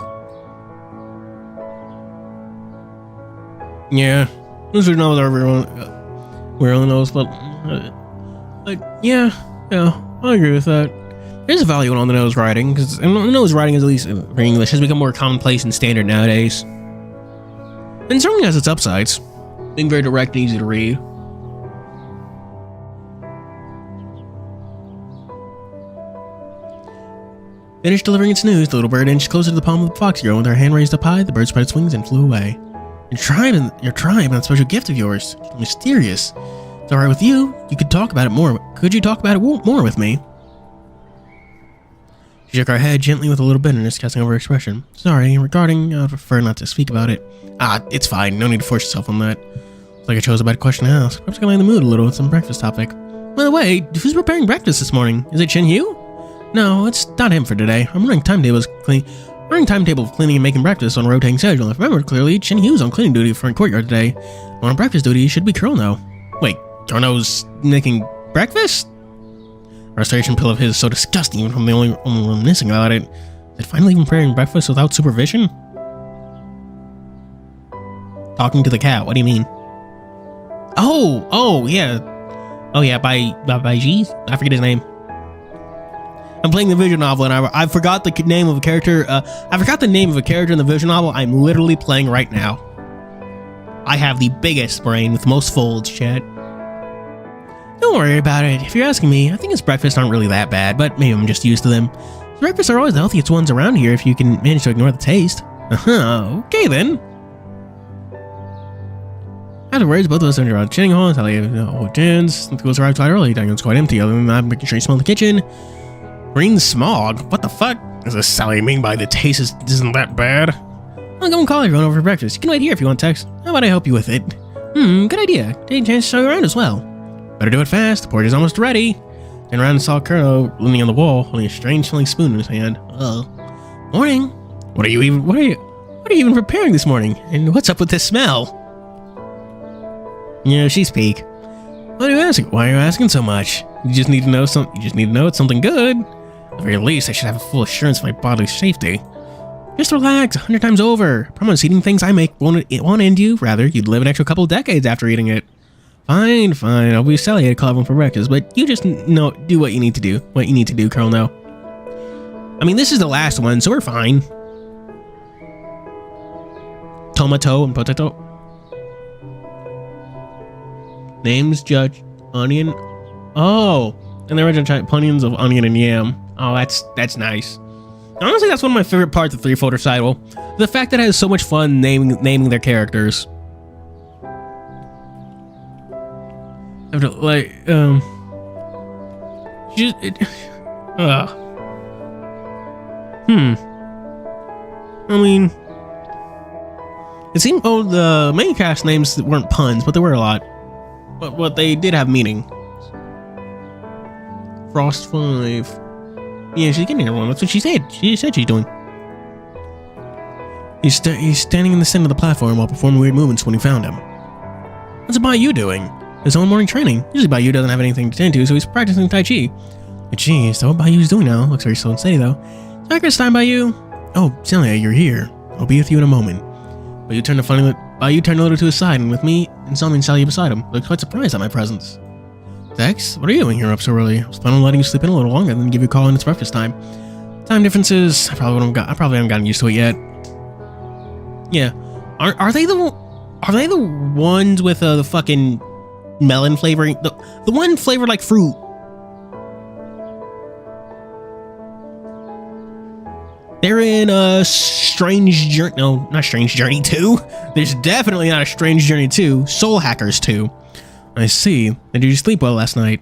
Yeah, those are not what everyone knows, but yeah, I agree with that. There's a value on the nose writing, because nose writing is, at least for English, has become more commonplace and standard nowadays. And certainly has its upsides, being very direct and easy to read. Finished delivering its news, the little bird inched closer to the palm of the fox girl. With her hand raised up high, the bird spread its wings and flew away. Your tribe and that special gift of yours, it's mysterious. It's alright with you. You could talk about it more. Could you talk about it more with me? She shook her head gently with a little bitterness casting over her expression. Sorry, regarding, I'd prefer not to speak about it. It's fine. No need to force yourself on that. It's like I chose a bad question to ask. Perhaps I can lighten the mood a little with some breakfast topic. By the way, who's preparing breakfast this morning? Is it TianHeHui? No, it's not him for today. I'm running timetable of cleaning and making breakfast on a rotating schedule. If I remember clearly, TianHeHui's on cleaning duty for a courtyard today. On breakfast duty, it should be Kurono. Wait, Kurono's making breakfast? Restoration pill of his is so disgusting, even from the only one missing about it. Is it finally even preparing breakfast without supervision? Talking to the cat, what do you mean? Oh, yeah. Oh, yeah, by G? I forget his name. I'm playing the visual novel and I forgot the name of a character. I forgot the name of a character in the visual novel I'm literally playing right now. I have the biggest brain with most folds, chat. Don't worry about it. If you're asking me, I think his breakfasts aren't really that bad, but maybe I'm just used to them. His breakfasts are always the healthiest ones around here if you can manage to ignore the taste. Okay then. Afterwards, both of us entered around Chinning Hall and tell you, Jins, the schools arrived quite early. Dining room's quite empty. Other than that, making sure you smell the kitchen. Green smog? What the fuck? Does this Sally mean by the taste isn't that bad? I'll go and call everyone over for breakfast. You can wait here if you want text. How about I help you with it? Good idea. Take a chance to show you around as well. Better do it fast. The porridge is almost ready. Turned around and saw Kurono leaning on the wall, holding a strange smelling spoon in his hand. Morning. What are you even preparing this morning? And what's up with this smell? Yeah, she's peak. Why are you asking so much? You just need to know it's something good. At the very least, I should have a full assurance of my bodily safety. Just relax 100 times over. I promise eating things I make won't end you. Rather, you'd live an extra couple decades after eating it. Fine. I'll be Sally to call everyone for breakfast, but you just do what you need to do. What you need to do, Colonel. I mean, this is the last one, so we're fine. Tomato and potato. Names, Judge, Onion. Oh, and the original onions of onion and yam. Oh, that's nice. Honestly, that's one of my favorite parts of Threefold Recital. The fact that it has so much fun naming their characters. I mean, it seemed, oh, the main cast names weren't puns, but there were a lot. But they did have meaning. Frost 5. Yeah, she's getting everyone. That's what she said. She said she's doing. He's standing in the center of the platform while performing weird movements when he found him. What's Bayou doing? His own morning training. Usually Bayou doesn't have anything to tend to, so he's practicing Tai Chi. But geez, what Bayou's doing now looks very slow and steady, though. It's time, Bayou. Oh, Celia, you're here. I'll be with you in a moment. Bayou turned a little to his side, and with me and Selmy and Sally beside him, looked quite surprised at my presence. Dex, what are you doing here up so early? I was planning on letting you sleep in a little longer, then give you a call when it's breakfast time. Time differences, I probably haven't gotten used to it yet. Yeah, are they the ones with the fucking melon flavoring? The one flavored like fruit. They're in a Strange Journey. No, not Strange Journey 2. There's definitely not a Strange Journey 2. Soul Hackers 2. I see. Did you sleep well last night?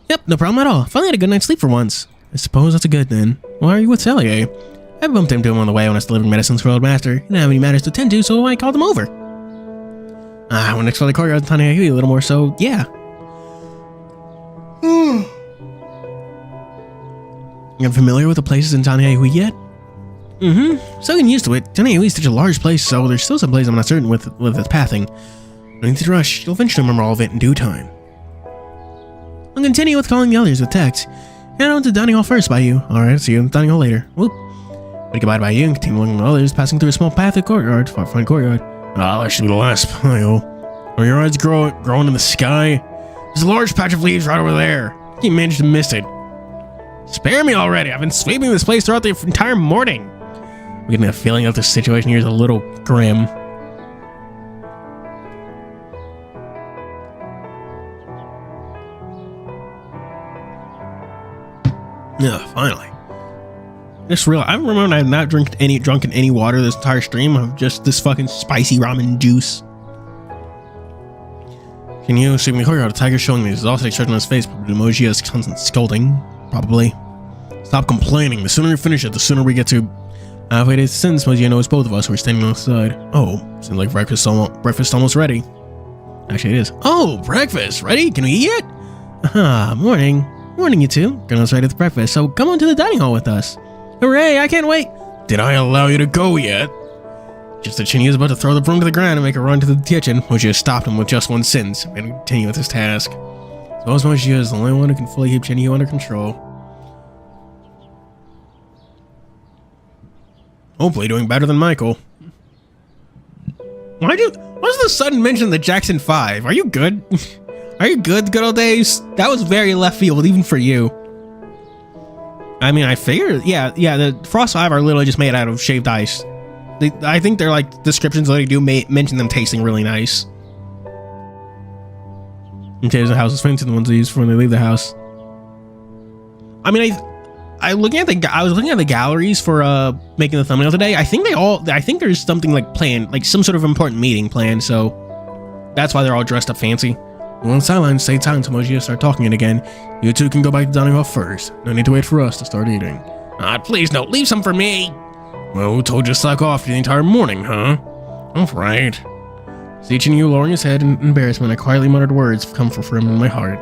Yep, no problem at all. Finally had a good night's sleep for once. I suppose that's a good then. Why are you with Sally? I bumped into him on the way when I was delivering medicines for Old Master. He didn't have any matters to attend to, so I called him over. I want to explore the courtyard of TianHeHui a little more, so yeah. You familiar with the places in TianHeHui yet? So getting used to it. TianHeHui is such a large place, so there's still some places I'm not certain with its pathing. No need to rush. You'll eventually remember all of it in due time. I'll continue with calling the others with text. Head on to dining hall first, Bayou. Alright, see you in the dining hall later. Whoop. But goodbye to Bayou and continue along with others, passing through a small path of courtyard, front courtyard. Ah, that should be the last pile. Are your eyes growing in the sky? There's a large patch of leaves right over there. You managed to miss it. Spare me already. I've been sweeping this place throughout the entire morning. I'm getting a feeling that this situation here is a little grim. Yeah, finally. I remember I have not drunk any water this entire stream of just this fucking spicy ramen juice. Can you see me courtyard? The tiger's showing me. There's also an expression on his face, but the emoji is constant scolding. Probably. Stop complaining. The sooner we finish it, the sooner we get to halfway to the sentence. Mojia knows both of us who are standing outside. Oh, seems like breakfast almost ready. Actually, it is. Oh, breakfast ready? Can we eat yet? Morning. Morning, you two. Grandma's ready with breakfast, so come on to the dining hall with us. Hooray, I can't wait. Did I allow you to go yet? Just as Chinny is about to throw the broom to the ground and make a run to the kitchen, Mojia stopped him with just one sentence and continue with his task. Suppose Mojia is the only one who can fully keep Chinny under control. Hopefully doing better than Michael. What's the sudden mention of the Jackson 5? Are you good? Are you good, good old days? That was very left field, even for you. I mean, I figured, yeah, the Frost 5 are literally just made out of shaved ice. I think they're like descriptions that they do mention them tasting really nice. Okay, the house is fancy, the ones they use for when they leave the house. I mean, I was looking at the galleries for making the thumbnail today. I think there's something like planned, like some sort of important meeting planned, so that's why they're all dressed up fancy. On the sidelines, stay tight until Mojia start talking it again. You two can go back to dining hall first. No need to wait for us to start eating. Please no, leave some for me. Well, who told you to suck off the entire morning, huh? All right. Seeing you lowering his head in embarrassment, I quietly muttered words of comfort for him in my heart.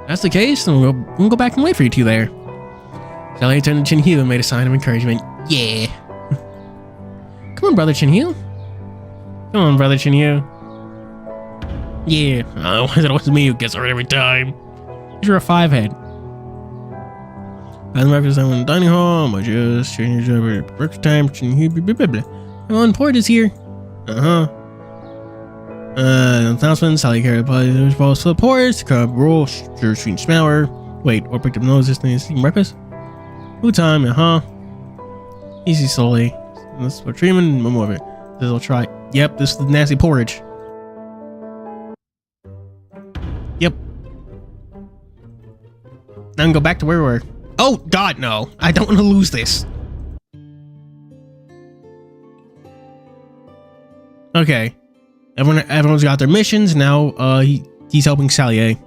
If that's the case, then we'll go back and wait for you two there. Sally turned to TianHeHui and made a sign of encouragement. Yeah. Come on, brother TianHeHui. Come on, brother TianHeHui. Yeah. It was me who gets hurt every time. You're a 5-head. As breakfast time in the dining hall, I just changed over breakfast time. I'm on port is here. Announcement, Sally carried the balls to the ports, cup, roll, stir, sweet, smour. Wait, or picked up nose, this thing is eating breakfast? Food time, Easy, slowly. This is what treatment, one more of it. This will try. Yep, this is the nasty porridge. Yep. Now go back to where we were. Oh, God, no. I don't want to lose this. Okay. Everyone's got their missions. Now, he's helping Sally.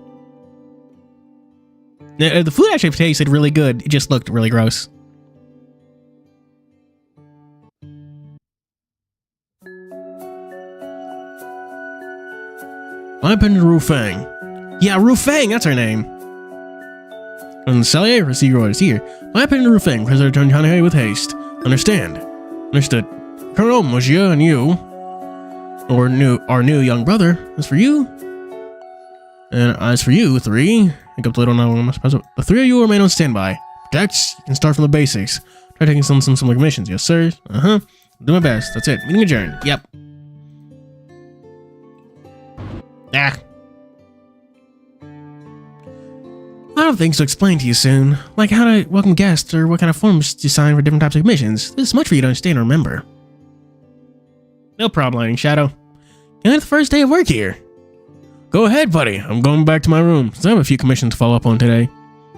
The food actually tasted really good. It just looked really gross. My opinion, Ru Fang. Yeah, Ru Fang, that's her name. And Cellier, receive your orders here. My opinion, Ru Fang, President TianHeHui with haste. Understand. Understood. Colonel, Monsieur, and you, or our new young brother, as for you, and as for you, three, pick up the little now. The three of you remain on standby. Protect. You can start from the basics. Try taking some missions. Yes, sir. Do my best. That's it. Meeting adjourned. Yep. Ah. I have things to explain to you soon, like how to welcome guests or what kind of forms to sign for different types of missions. This is much for you to understand and remember. No problem, Lightning Shadow. It's the first day of work here. Go ahead, buddy. I'm going back to my room, so I have a few commissions to follow up on today.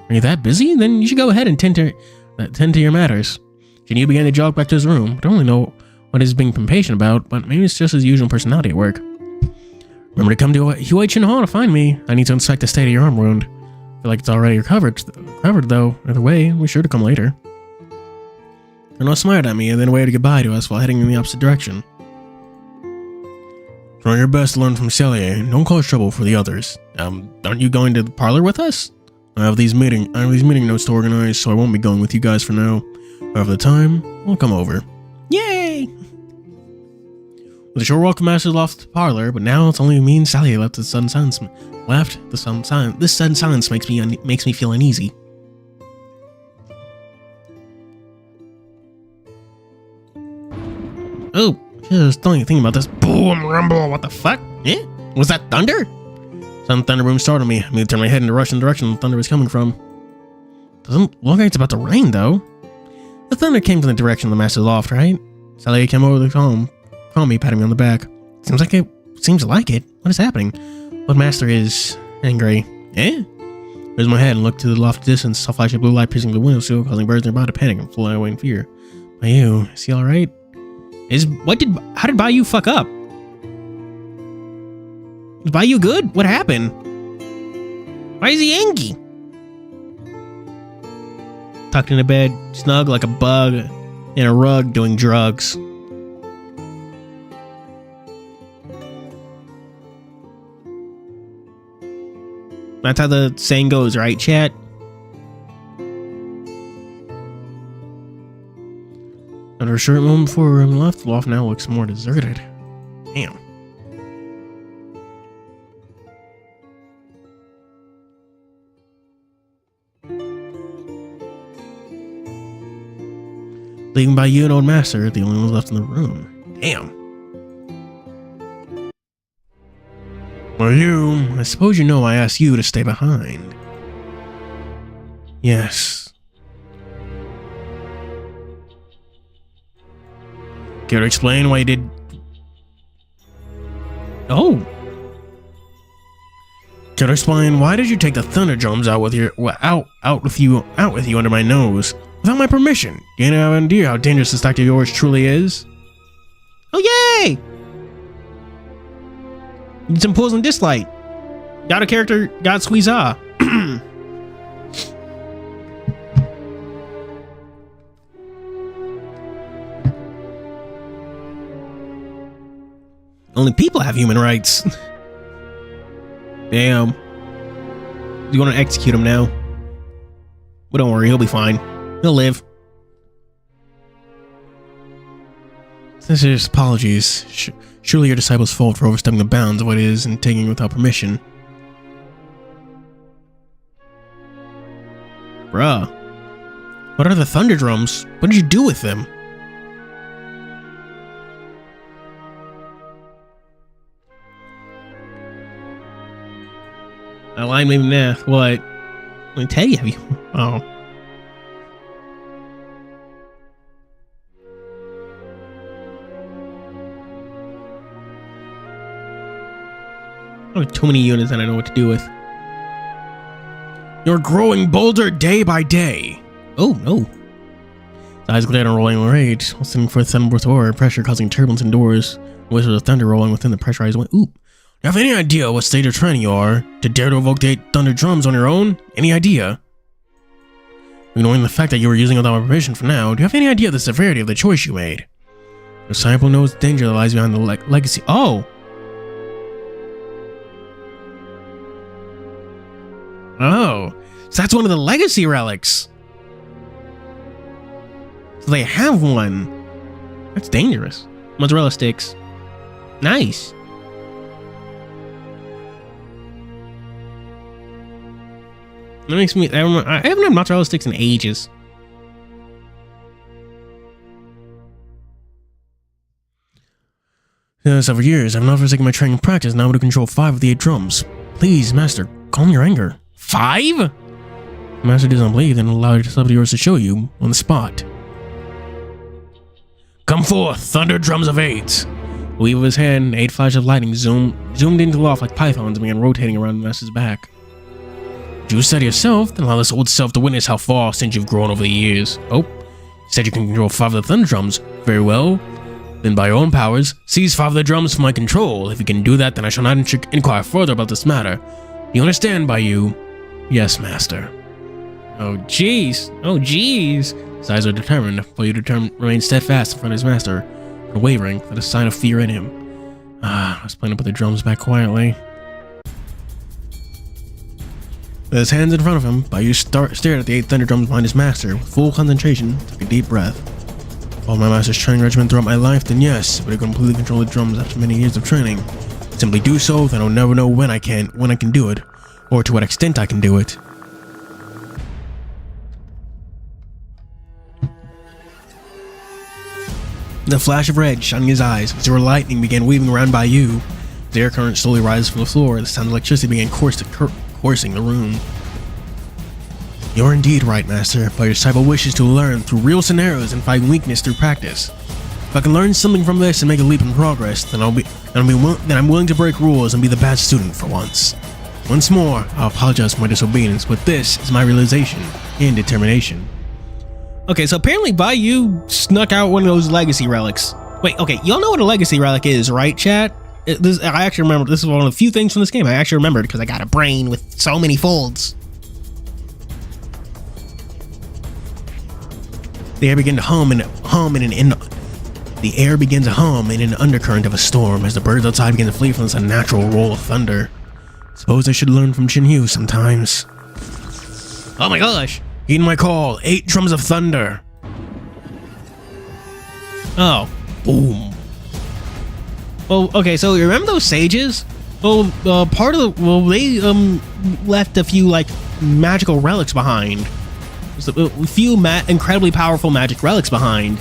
Are you that busy? Then you should go ahead and tend to your matters. Jinyu began to jog back to his room. I don't really know what he's being impatient about, but maybe it's just his usual personality at work. Remember to come to Huichin Hall to find me. I need to inspect the state of your arm wound. I feel like it's already recovered though. Either way, we're sure to come later. Colonel smiled at me and then waved goodbye to us while heading in the opposite direction. Try your best to learn from Cellier. Don't cause trouble for the others. Aren't you going to the parlor with us? I have these meeting notes to organize, so I won't be going with you guys for now. However, the time, we'll come over. Yay! The short walk from Master's loft to the parlor, but now it's only me and Sally left. The sudden silence This sudden silence makes me feel uneasy. Oh, just don't even think about this. Boom, rumble. What the fuck? Eh? Was that thunder? Some thunder boom startled me. I turned my head in the rushing direction the thunder was coming from. Doesn't look like it's about to rain though. The thunder came from the direction of the Master's loft, right? Sally came over to calm me, patting me on the back. Seems like it. What is happening? What Master is angry? Eh? Raised my head and looked to the lofty distance. Saw flash of blue light piercing the windowsill, causing birds nearby to panic and fly away in fear. Bayou, is he all right? How did Bayou fuck up? Is Bayou good? What happened? Why is he angry? Tucked in a bed, snug like a bug in a rug, doing drugs. That's how the saying goes, right, chat? After a short moment before we left, the loft now looks more deserted. Damn. Leaving by you and old Master, the only ones left in the room. Damn. Well, I suppose you know I asked you to stay behind. Yes. Care to explain why you did? Oh. Care to explain why did you take the thunder drums out with you under my nose without my permission? Do you have an idea how dangerous this act of yours truly is? Oh yay! Need some pulls and dislike. Got a character, God squeeze ah. Only people have human rights. Damn. You want to execute him now? But don't worry, he'll be fine. He'll live. Sincerest apologies. Surely your disciple's fault for overstepping the bounds of what it is and taking it without permission. Bruh. What are the thunder drums? What did you do with them? That line made me laugh. What? Let me tell you. Oh. I have too many units that I know what to do with. You're growing bolder day by day. Oh, no. His eyes glared on rolling rage, listening for the thunderbolt roar, pressure causing turbulence indoors, whistles of thunder rolling within the pressurized wind. Oop. Do you have any idea what state of training you are to dare to evoke the 8 thunder drums on your own? Any idea? Ignoring the fact that you were using without my permission for now, do you have any idea of the severity of the choice you made? Your disciple knows the danger that lies behind the legacy. Oh! Oh, so that's one of the legacy relics. So they have one. That's dangerous. Mozzarella sticks. Nice. That makes me. I haven't had mozzarella sticks in ages. Several years, I've not forsaken my training and practice, and I'm able to control 5 of the 8 drums. Please, Master, calm your anger. 5? Master does not believe, then allow yourself to yours to show you on the spot. Come forth, thunder drums of 8. A wave of his hand, 8 flashes of lightning zoomed into the loft like pythons and began rotating around the master's back. You said yourself, then allow this old self to witness how far since you've grown over the years. Oh, you said you can control 5 of the thunder drums. Very well. Then by your own powers, seize 5 of the drums from my control. If you can do that, then I shall not inquire further about this matter. Do you understand, by you? Yes, Master. Oh jeez. Oh jeez. His eyes are determined, but you remain steadfast in front of his master, unwavering, that a sign of fear in him. I was planning to put the drums back quietly. With his hands in front of him, Bayou stared at the 8 thunder drums behind his master with full concentration, took a deep breath. All my master's training regimen throughout my life, then yes, but I completely control the drums after many years of training. Simply do so, then I'll never know when I can do it, or to what extent I can do it. The flash of red shining in his eyes, zero lightning began weaving around Bayou. The air current slowly rises from the floor, the sound of electricity began coursing the room. You're indeed right, Master, but your disciple wishes to learn through real scenarios and find weakness through practice. If I can learn something from this and make a leap in progress, then I'm willing to break rules and be the bad student for once. Once more, I apologize for my disobedience, but this is my realization and determination. Okay, so apparently Bayou snuck out one of those legacy relics. Wait, okay, y'all know what a legacy relic is, right, chat? I actually remember, this is one of the few things from this game I actually remembered because I got a brain with so many folds. The air began to hum in an undercurrent of a storm as the birds outside began to flee from this unnatural roll of thunder. Suppose I should learn from TianHeHui sometimes. Oh my gosh! Heed my call, 8 drums of thunder. Oh, boom. Well, okay, so you remember those sages? Well, they left a few like magical relics behind. A few incredibly powerful magic relics behind,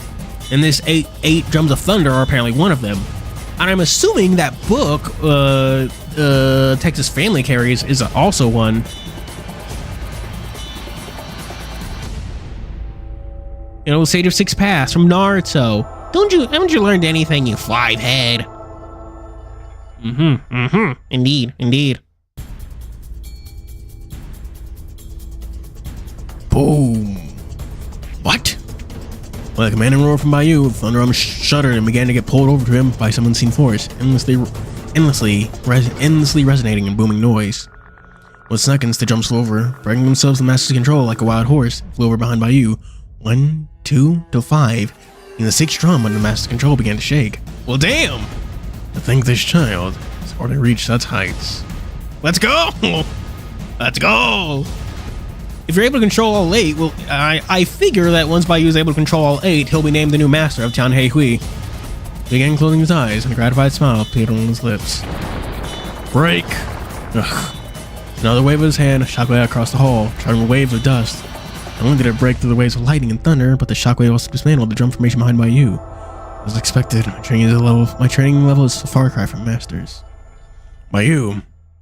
and this eight drums of thunder are apparently one of them. And I'm assuming that book, Texas Family carries, is also one. You know, Sage of 6 Paths from Naruto. Haven't you learned anything, you 5-head? Indeed. Boom. What? Like a commanding roar from Bayou, the thunder drum shuddered and began to get pulled over to him by some unseen force, endlessly resonating and booming noise. With seconds, the drums flew over, breaking themselves to the master's control like a wild horse, flew over behind Bayou. 1, 2, till 5. In the 6th drum, when the master's control began to shake. Well, damn! To think this child has already reached such heights. Let's go! Let's go! If you're able to control all 8, well, I figure that once Bayou is able to control all 8, he'll be named the new master of TianHeHui. He began closing his eyes, and a gratified smile appeared on his lips. Break! Ugh. Another wave of his hand, shockwave across the hall, traveling waves of dust. Not only did it break through the waves of lightning and thunder, but the shockwave also dismantled the drum formation behind Bayou. As expected, my training level is a far cry from masters. Bayou,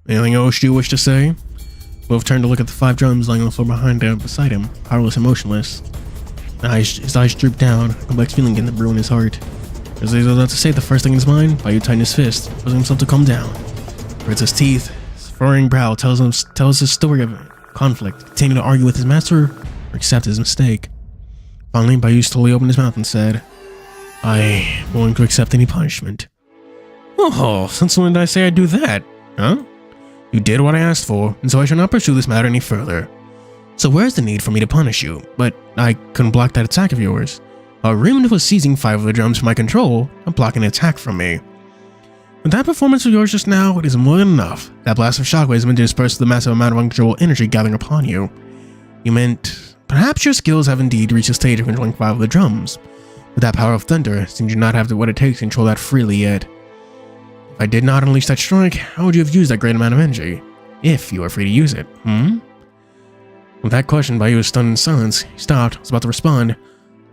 anything else you wish to say? Wolf turned to look at the 5 drums lying on the floor beside him, powerless and motionless. His eyes drooped down, a complex feeling began to brew in his heart. As he was about to say the first thing in his mind, Bayou tightened his fist, forcing himself to calm down. Grits his teeth, his furrowing brow tells his story of conflict, continuing to argue with his master or accept his mistake. Finally, Bayou slowly opened his mouth and said, I am willing to accept any punishment. Oh, since when did I say I'd do that? Huh? You did what I asked for, and so I shall not pursue this matter any further. So where's the need for me to punish you? But I couldn't block that attack of yours. Our agreement was seizing 5 of the drums from my control and blocking an attack from me. With that performance of yours just now, it is more than enough. That blast of shockwaves is meant to disperse the massive amount of uncontrollable energy gathering upon you. You meant, perhaps your skills have indeed reached a stage of controlling 5 of the drums. With that power of thunder, it seems you do not have what it takes to control that freely yet. If I did not unleash that strike, how would you have used that great amount of energy? If you were free to use it, With that question, Bayou was stunned in silence. He stopped, was about to respond.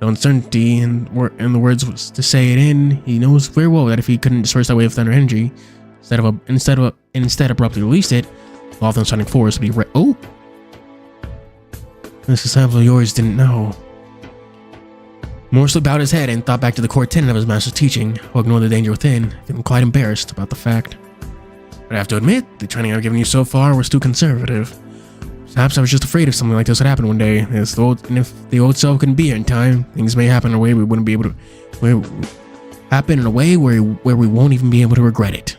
The uncertainty in the words was to say it in. He knows very well that if he couldn't disperse that wave of thunder energy, instead abruptly released it, all of them shining force would be oh! This disciple of yours didn't know. Morris bowed his head and thought back to the core tenet of his master's teaching, while ignoring the danger within, feeling quite embarrassed about the fact. But I have to admit, the training I've given you so far was too conservative. Perhaps I was just afraid if something like this would happen one day, and if the old self couldn't be here in time, things may happen in a way we wouldn't be able to happen in a way where we won't even be able to regret it.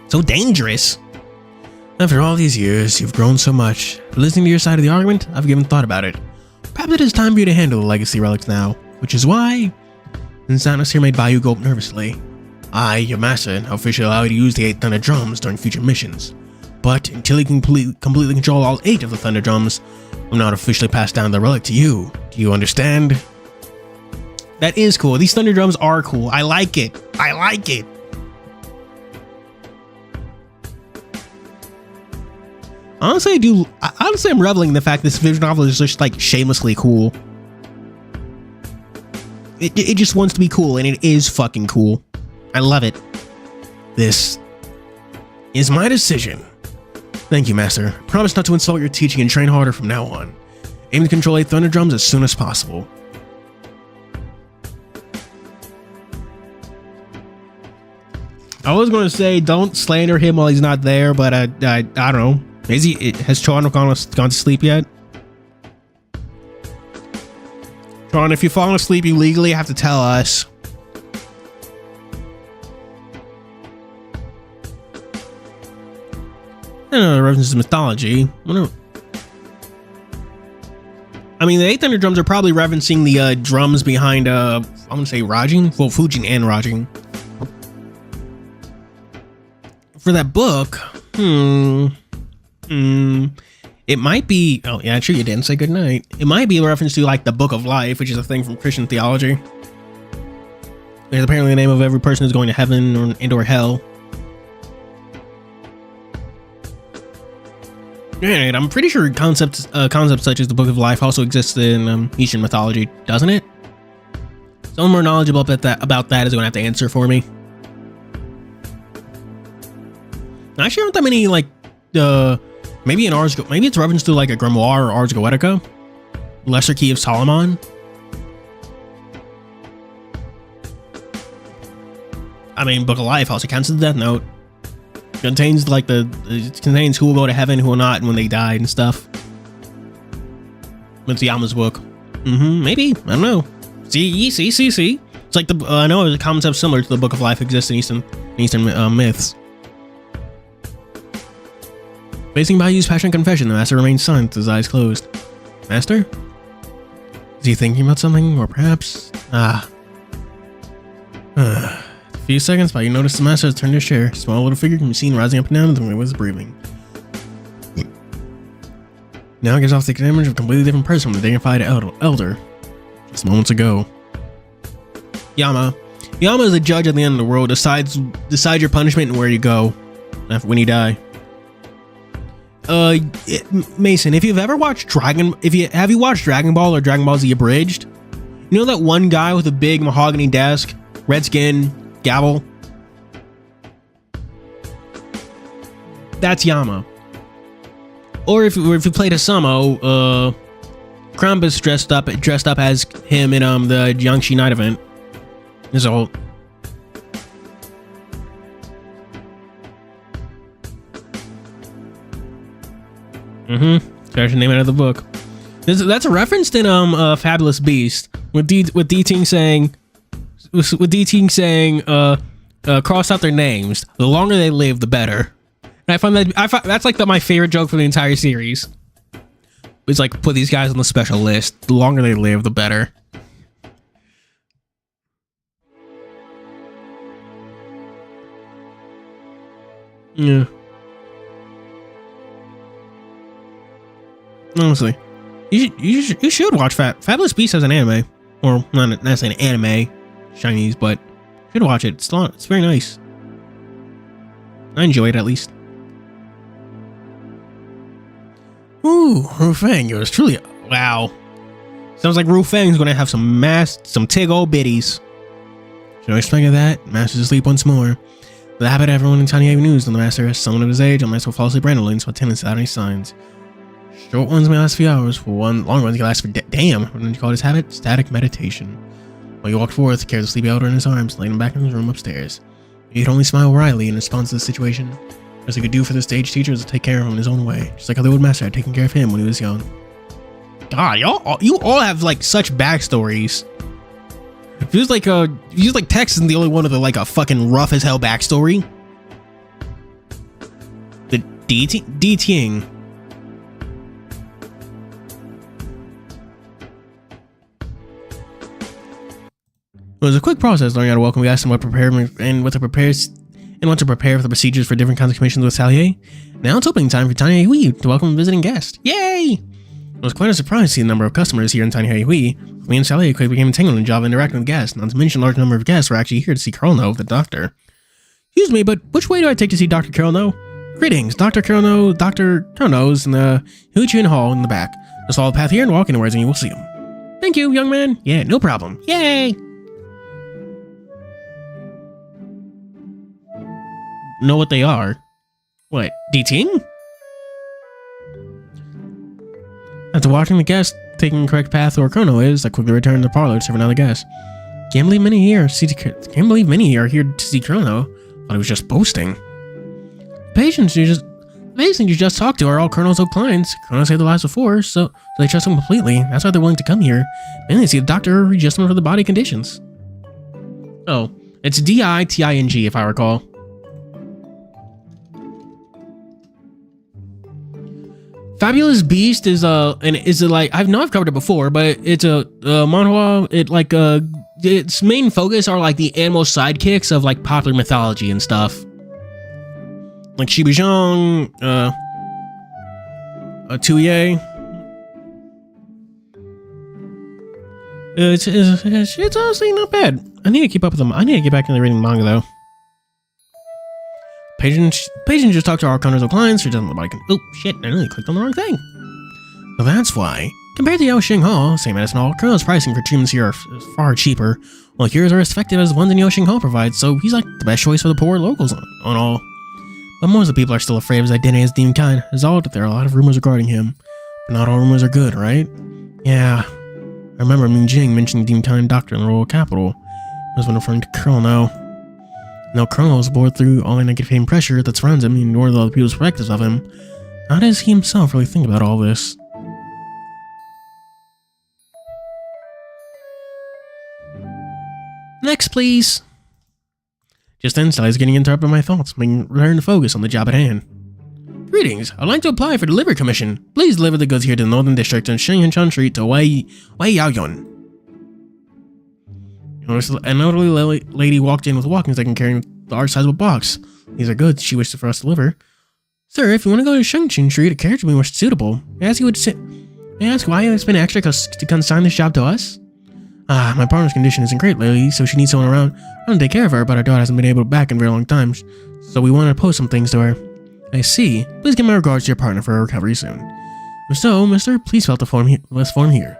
So dangerous. After all these years, you've grown so much. But listening to your side of the argument, I've given thought about it. Perhaps it is time for you to handle the legacy relics now, which is why... And sadness here made Bayou go up nervously. I, your master, now officially allow you to use the 8 thunder drums during future missions. But until you can completely control all 8 of the thunder drums, I'm not officially pass down the relic to you. Do you understand? That is cool. These thunder drums are cool. I like it. I like it. Honestly, I'm reveling in the fact this visual novel is just like shamelessly cool. It just wants to be cool, and it is fucking cool. I love it. This is my decision. Thank you, Master. Promise not to insult your teaching and train harder from now on. Aim to control 8 thunder drums as soon as possible. I was going to say don't slander him while he's not there, but I don't know. Has Tron gone to sleep yet? Tron, if you've fallen asleep, you legally have to tell us. I don't know, references to mythology. I mean, the 8 thunder drums are probably referencing the drums behind, I'm gonna say Rajing? Well, Fujin and Rajing. For that book, it might be, oh yeah, sure you didn't say goodnight. It might be a reference to like the Book of Life, which is a thing from Christian theology. It's apparently the name of every person who's going to heaven or hell. Alright, I'm pretty sure concepts such as the Book of Life also exists in Eastern mythology, doesn't it? Someone more knowledgeable about that is going to have to answer for me. Actually, aren't that many like maybe in Ars, maybe it's reference to like a grimoire or Ars Goetica, Lesser Key of Solomon. I mean, Book of Life also counts as the Death Note. Contains like it contains who will go to heaven, who will not, and when they died and stuff. It's Yama's book. Maybe, I don't know. See. It's like I know a concept similar to the Book of Life exists in Eastern myths. Facing Bayou's passionate confession, the master remains silent, his eyes closed. Master? Is he thinking about something, or perhaps... A few seconds, Bayou noticed the master has turned his chair. A small little figure can be seen rising up and down as he was breathing. Now gives off the image of a completely different person from the dignified elder. Just moments ago. Yama is a judge at the end of the world, decides your punishment and where you go when you die. Mason, if you've ever watched have you watched Dragon Ball or Dragon Ball Z Abridged? You know that one guy with a big mahogany desk, red skin, gavel? That's Yama. Or if you played a Samo, Krampus dressed up as him in the Jiangxi Night event. Is all. There's the name out of the book. That's a reference in Fabulous Beast with D-Ting saying cross out their names. The longer they live, the better. And I find that's like my favorite joke from the entire series. It's like put these guys on the special list. The longer they live, the better. . Yeah. Honestly, you should watch Fabulous Beast as an anime, or not an anime, Chinese, but you should watch it. It's very nice. I enjoy it at least. Ooh, Rufang, yours truly. Wow. Sounds like Rufang's gonna have some tig old biddies. Should I expect that? Master's asleep once more. The habit everyone in TianHeHui knows when the master has someone of his age, unless will fall asleep randomly, so attendance without any signs. Short ones may last a few hours, for one long ones can last for damn. What did you call his habit? Static meditation. While he walked forth, carried the sleepy elder in his arms, laid him back in his room upstairs. He could only smile wryly in response to the situation. Best he could do for the stage teacher was to take care of him in his own way, just like how the old master had taken care of him when he was young. God, you all have like such backstories. It feels like Tex isn't the only one with a fucking rough as hell backstory. The DTing. It was a quick process learning how to welcome guests and what to prepare for the procedures for different kinds of commissions with Salier. Now it's opening time for TianHeHui to welcome a visiting guest. Yay! It was quite a surprise to see the number of customers here in TianHeHui. Me and Salier quickly became entangled in the job of interacting with guests, not to mention a large number of guests were actually here to see Carolno, the doctor. Excuse me, but which way do I take to see Dr. Carolno? Greetings, Dr. Carolno. Dr. Carolno's in the Huichin Hall in the back. Just follow the path here and walk anywhere and you will see him. Thank you, young man. Yeah, no problem. Yay! Know what they are? What, DTing? After watching the guest taking the correct path to where Chrono is, I quickly returned to the parlor to serve another guest. Can't believe many here are here to see Chrono. Thought he was just boasting. Patients you just talked to are all Chrono's old clients. Chrono saved their lives before, so they trust him completely. That's why they're willing to come here. Mainly to see the doctor or readjustment for the body conditions. Oh, it's DITING if I recall. Fabulous Beast is like I've covered it before, but it's a manhwa. Its main focus are like the animal sidekicks of like popular mythology and stuff, like Shibuzhang, Tuye. It's honestly not bad. I need to keep up with them. I need to get back into reading manga though. Patient just talked to our counters of clients. She doesn't nobody can. Oh shit! I really clicked on the wrong thing. So that's why. Compared to Yaoxing Hall, same medicine hall, Colonel's pricing for treatments here are far cheaper, while cures are as effective as the ones in Yaoxing Hall provides. So he's like the best choice for the poor locals on all. But most of the people are still afraid of his identity as deemed kind. As all that there are a lot of rumors regarding him, but not all rumors are good, right? Yeah, I remember Ming Jing mentioning deemed kind doctor in the royal capital. I was referring to Colonel now. Now Colonel is bored through all the negative pressure that surrounds him and ignore the other people's perspectives of him. How does he himself really think about all this? Next, please. Just then, Sally's getting interrupted by my thoughts, making return to focus on the job at hand. Greetings. I'd like to apply for delivery commission. Please deliver the goods here to the Northern District on Shenghenchan Street to Wei Yaoyun. An elderly lady walked in with a walking stick and carrying a large sizable box. These are goods she wishes for us to deliver. Sir, if you want to go to Shengqin Street, a carriage would be more suitable. May I ask why you spend extra to consign this job to us? My partner's condition isn't great lately, so she needs someone around to take care of her, but our daughter hasn't been able to back in a very long time, so we want to post some things to her. I see. Please give my regards to your partner for her recovery soon. If so, mister, please fill out this form here.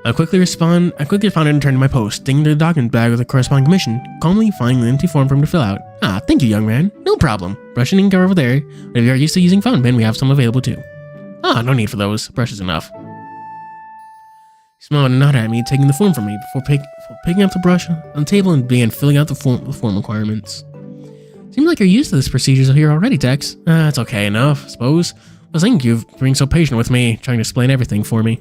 I quickly responded and returned to my post, digging into the document bag with a corresponding commission, calmly finding the empty form for him to fill out. Thank you, young man. No problem. Brush and ink are over there, but if you are used to using fountain pen, we have some available too. No need for those. Brush is enough. He smiled and nodded at me, taking the form from me before picking up the brush on the table and began filling out the form requirements. Seems like you're used to this procedure here already, Tex. It's okay enough, I suppose. Well, thank you for being so patient with me, trying to explain everything for me.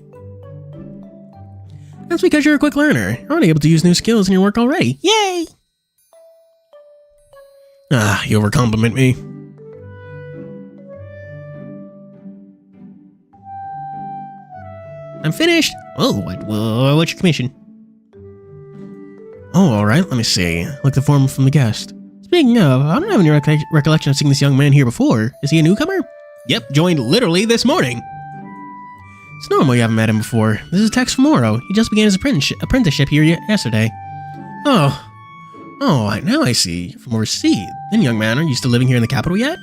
That's because you're a quick learner. You're already able to use new skills in your work already. Yay! You overcompliment me. I'm finished. Oh, what's your commission? Oh, alright, let me see. Look the form from the guest. Speaking of, I don't have any recollection of seeing this young man here before. Is he a newcomer? Yep, joined literally this morning. It's normal you haven't met him before. This is Tex from Moro. He just began his apprenticeship here yesterday. Oh, now I see. From overseas. Then, young man, are you still living here in the capital yet?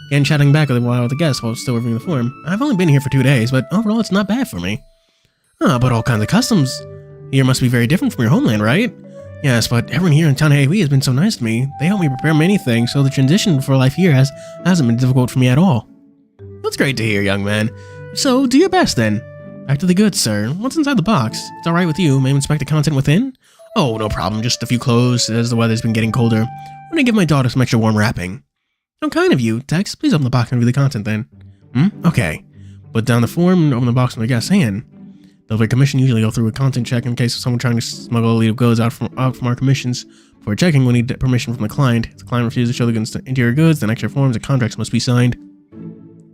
Again, chatting back with the guests while still reviewing the form. I've only been here for 2 days, but overall it's not bad for me. But all kinds of customs here must be very different from your homeland, right? Yes, but everyone here in TianHeHui has been so nice to me. They help me prepare many things, so the transition for life here hasn't been difficult for me at all. That's great to hear, young man. So, do your best then. Back to the goods, sir. What's inside the box? It's alright with you. May I inspect the content within? Oh, no problem. Just a few clothes as the weather's been getting colder. I'm gonna give my daughter some extra warm wrapping. How kind of you. Tex, please open the box and read the content then. Okay. Put down the form and open the box from the guest's hand. Delivery commission usually go through a content check in case of someone trying to smuggle a lead of goods out from our commissions. Before checking, we need permission from the client. If the client refuses to show the goods to interior goods, then extra forms and contracts must be signed.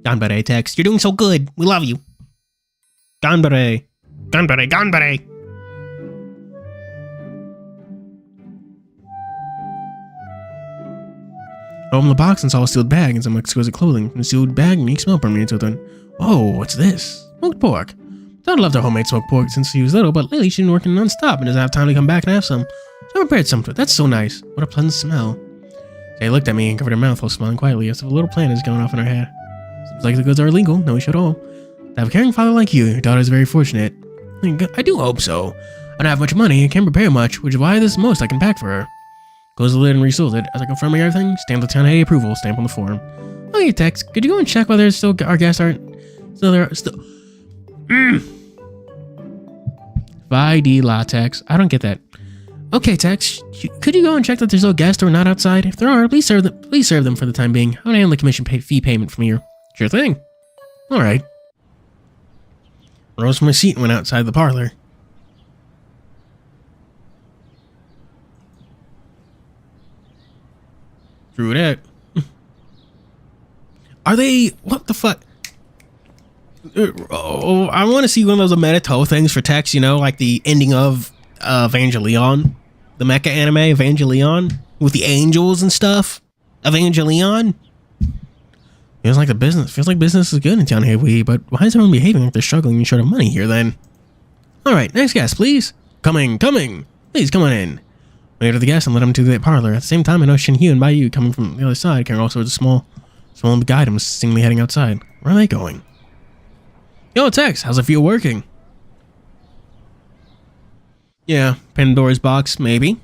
Ganbare, Tex. You're doing so good. We love you. Ganbare. Ganbare, ganbare. I opened the box and saw a sealed bag and some exquisite clothing. From the sealed bag, a unique smell permeates within. Oh, what's this? Smoked pork. Dad loved her homemade smoked pork since he was little, but lately she's been working non-stop and doesn't have time to come back and have some. So I prepared some for it. That's so nice. What a pleasant smell. They looked at me and covered her mouth while smiling quietly as if a little plan is going off in her head. Seems like the goods are illegal. No issue at all. To have a caring father like you, your daughter is very fortunate. I do hope so. I don't have much money and can't prepare much, which is why this is the most I can pack for her. Close the lid and reseals it. As I confirm everything, stamp the TianHeHui approval stamp on the form. Okay, Tex, could you go and check whether our guests aren't still there? ID latex. I don't get that. Okay, Tex, could you go and check that there's no guests or not outside? If there are, please serve them for the time being. I'll handle the commission fee payment from here. Sure thing. All right. Rose from my seat and went outside the parlor. True that. Are they? What the fuck? Oh, I want to see one of those Meta things for Tex, you know, like the ending of Evangelion. The mecha anime Evangelion with the angels and stuff. Evangelion. Feels like business is good in TianHeHui, but why is everyone behaving like they're struggling and short of money here then? Alright, next guest, please. Coming. Please, come on in. Wait for the guest and let him to the parlor. At the same time, I know TianHeHui and Baiyu coming from the other side carrying all sorts of small and big items seemingly heading outside. Where are they going? Yo, Tex, how's it feel working? Yeah, Pandora's box, maybe.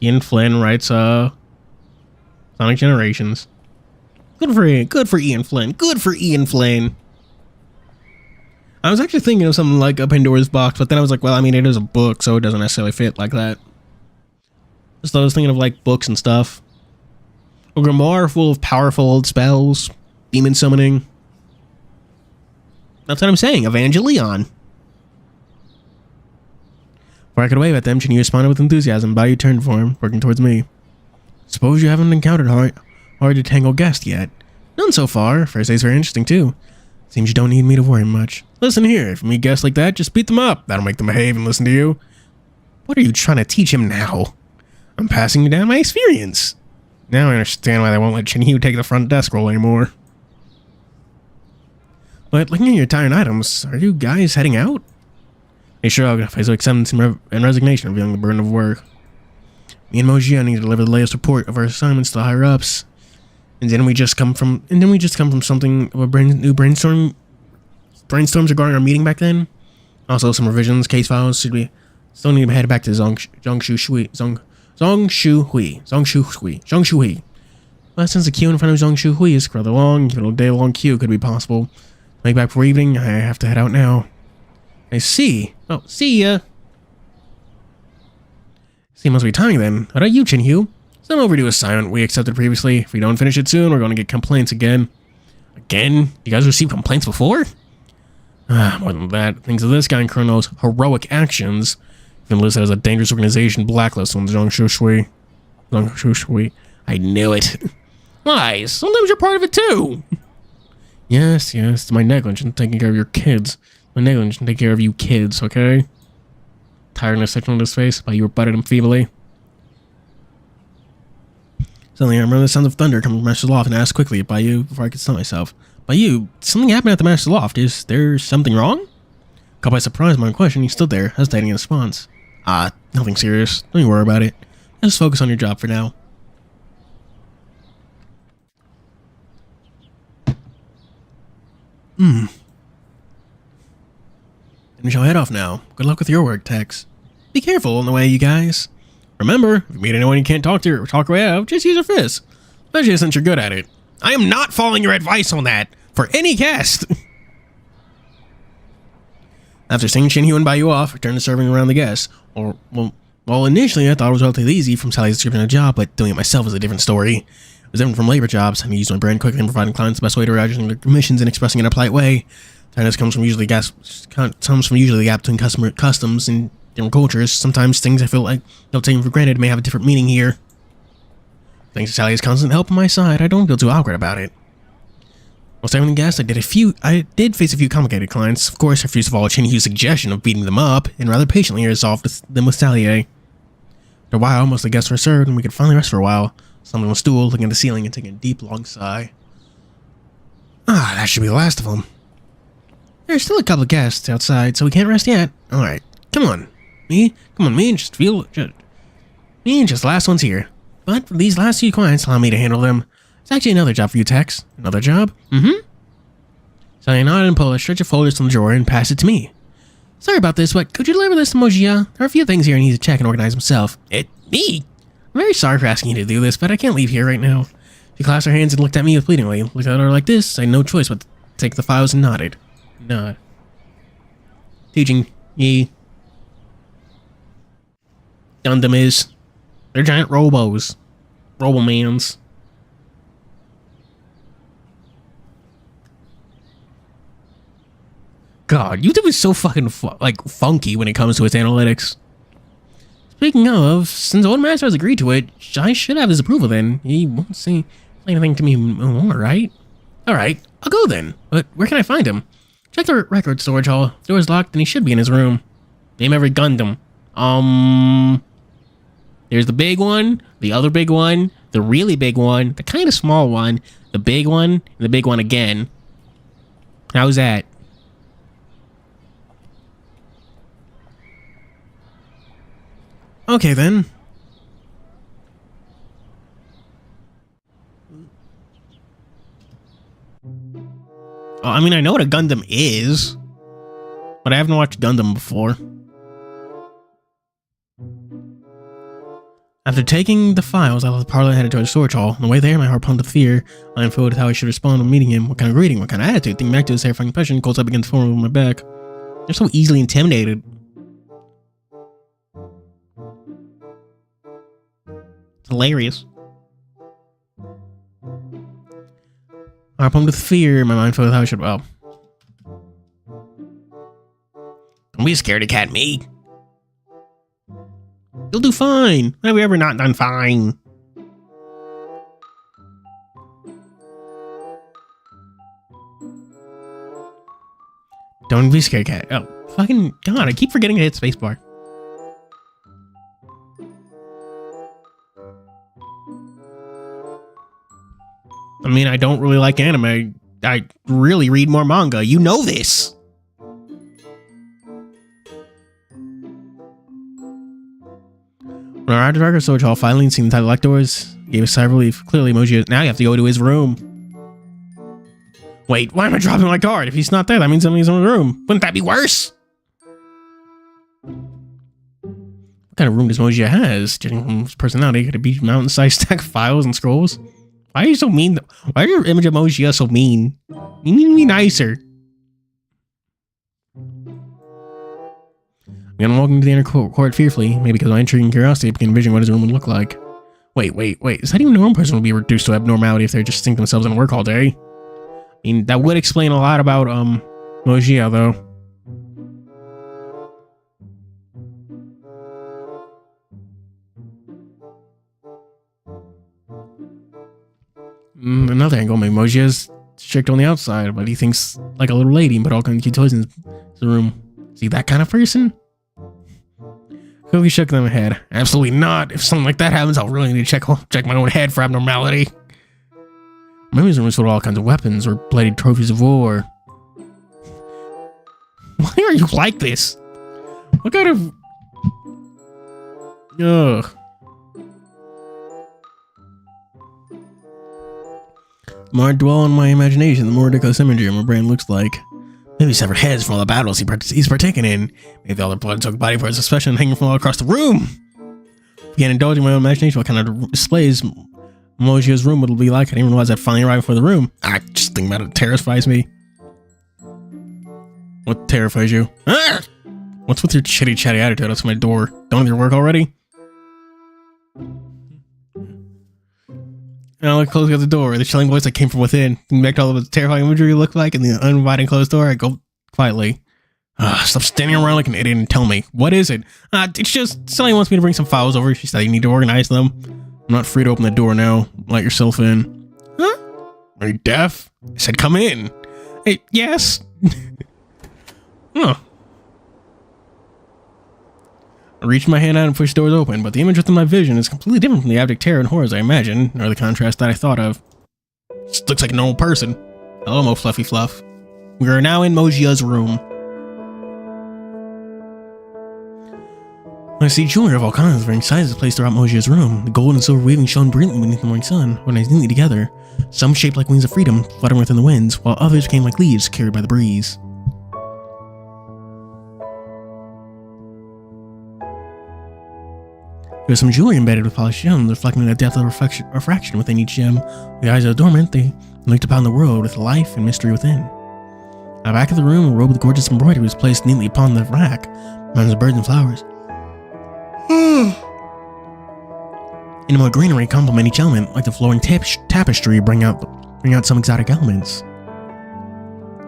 Ian Flynn writes, Sonic Generations. Good for Ian Flynn. Good for Ian Flynn. I was actually thinking of something like a Pandora's box, but then I was like, well, I mean, it is a book, so it doesn't necessarily fit like that. Just I was thinking of like books and stuff. A grimoire full of powerful old spells, demon summoning. That's what I'm saying, Evangelion. Before I could wave at them, TianHeHui responded with enthusiasm. Baiyu turned for him, working towards me. Suppose you haven't encountered hard to tangle guest yet. None so far. First day's very interesting too. Seems you don't need me to worry much. Listen here, if you meet guests like that, just beat them up. That'll make them behave and listen to you. What are you trying to teach him now? I'm passing you down my experience. Now I understand why they won't let TianHeHui take the front desk role anymore. But looking at your tired items, are you guys heading out? They shrugged, face of acceptance and resignation, revealing the burden of work. Me and Mojia need to deliver the latest report of our assignments to the higher ups. And then we just come from something of a new brainstorms regarding our meeting back then. Also some revisions, case files still need to head back to Zongshuhui. But since the queue in front of Zongshuhui is rather long, even a day-long queue could be possible. Make back for evening, I have to head out now. I see. Oh, see ya. See, must be time then. How about you, TianHeHui? Some overdue assignment we accepted previously. If we don't finish it soon, we're going to get complaints again. Again? You guys received complaints before? More than that. Things of this guy and Chrono's heroic actions have been listed as a dangerous organization blacklist on Zongshuhui. I knew it. Lies. Sometimes you're part of it too. Yes, it's my negligence taking care of your kids. My negligence can take care of you kids, okay? Tiredness section on his face, but you rebutted him feebly. Suddenly, I remember the sounds of thunder coming from the master's loft and asked quickly, by you, before I could stop myself. By you, something happened at the master's loft. Is there something wrong? Caught by surprise by my question, he stood there, hesitating in response. Nothing serious. Don't you worry about it. Just focus on your job for now. And we shall head off now. Good luck with your work, Tex. Be careful on the way, you guys. Remember, if you meet anyone you can't talk to or talk away out, just use your fists. Especially since you're good at it. I am not following your advice on that for any guest. After seeing TianHeHui and buy you off, returned to serving around the guests. Well, initially I thought it was relatively easy from Sally's description of the job, but doing it myself is a different story. It was different from labor jobs. I used my brain quickly in providing clients the best way to register their commissions and expressing it in a polite way. This comes from usually the gap between customs and different cultures. Sometimes things I feel like don't take for granted may have a different meaning here. Thanks to Sally's constant help on my side, I don't feel too awkward about it. While serving the guests, I did face a few complicated clients. Of course, I refused to follow TianHeHui's suggestion of beating them up, and rather patiently resolved them with Alleyway. After a while, most of the guests were served, and we could finally rest for a while. Slumping on a stool, looking at the ceiling, and taking a deep, long sigh. That should be the last of them. There's still a couple of guests outside, so we can't rest yet. Alright, come on, me and just the last ones here. But for these last few clients, allow me to handle them. It's actually another job for you, Tex. Another job? So I nodded and pulled a stretch of folders from the drawer and passed it to me. Sorry about this, but could you deliver this to Mojia? There are a few things here he needs to check and organize himself. Me? I'm very sorry for asking you to do this, but I can't leave here right now. She clasped her hands and looked at me pleadingly. Looked at her like this. I had no choice but to take the files and nodded. Nod. Teaching ye. Gundam is. They're giant robos. Robomans. God, YouTube is so fucking funky when it comes to its analytics. Speaking of, since Old Master has agreed to it, I should have his approval then. He won't say anything to me more, right? Alright, I'll go then. But where can I find him? Check the record storage hall. If the door is locked, then he should be in his room. Name every Gundam. There's the big one, the other big one, the really big one, the kind of small one, the big one, and the big one again. How's that? Okay, then. I mean, I know what a Gundam is, but I haven't watched Gundam before. After taking the files, I left the parlor and headed toward the storage hall. On the way there, my heart pumped with fear. I am filled with how I should respond when meeting him. What kind of greeting? What kind of attitude? Thinking back to his terrifying impression, cold sweat began to form over my back. They're so easily intimidated. It's hilarious. I pumped with fear. My mind filled with how I should. Well, don't be a scaredy cat, me. You'll do fine. When have we ever not done fine? Don't be scared, cat. Oh, fucking God, I keep forgetting to hit spacebar. I mean, I don't really like anime. I really read more manga. You know this. When I arrived at Record Storage Hall, finally seen the title locked doors, gave a sigh of relief. Clearly, Moji, now you have to go to his room. Wait, why am I dropping my card? If he's not there, that means somebody's in the room. Wouldn't that be worse? What kind of room does Moji has? Judging from his personality, could it be mountain-sized stack of files and scrolls? Why are you so mean? Why is your image of Moji so mean? You need to be nicer. I'm walking to the inner court fearfully, maybe because my intrigue and curiosity began envisioning what his room would look like. Wait. Is that even a normal person would be reduced to abnormality if they just sink themselves in work all day? I mean, that would explain a lot about, Mojia, though. Another angle, maybe Mojia's strict on the outside, but he thinks like a little lady, but all kinds of cute toys in his the room. Is he that kind of person? Kogi shook them head. Absolutely not. If something like that happens, I'll really need to check my own head for abnormality. Memory's room is full of all kinds of weapons or bloody trophies of war. Why are you like this? What kind of... Ugh. The more I dwell on my imagination, the more ridiculous imagery my brain looks like. Maybe severed heads from all the battles he's partaken in. Maybe all the blood-soaked body parts of special hanging from all across the room. Began indulging my own imagination what kind of displays Mojia's room would be like. I didn't even realize I'd finally arrived before the room. I just think about it terrifies me. What terrifies you? Ah! What's with your chitty-chatty attitude outside my door? Done with your work already? And I look closely at the door. The chilling voice that came from within. Thinking back to all of the terrifying imagery looked like in the uninviting closed door, I go quietly. Stop standing around like an idiot and tell me. What is it? It's just Sally wants me to bring some files over. She said you need to organize them. I'm not free to open the door now. Let yourself in. Huh? Are you deaf? I said come in. Hey, yes. Huh. I reached my hand out and pushed doors open, but the image within my vision is completely different from the abject terror and horrors I imagined, or the contrast that I thought of. Just looks like a normal person. Hello, Mo Fluffy Fluff. We are now in Mojia's room. I see jewelry of all kinds of varying sizes placed throughout Mojia's room. The gold and silver weaving shone brilliantly beneath the morning sun, organized neatly together. Some shaped like wings of freedom, fluttering within the winds, while others came like leaves carried by the breeze. There was some jewelry embedded with polished gems, reflecting the depth of refraction within each gem. The eyes are dormant, they looked upon the world with life and mystery within. At the back of the room, a robe with gorgeous embroidery was placed neatly upon the rack, mountains of birds and flowers. In a more greenery complement each element, like the flowing tapestry, bring out some exotic elements.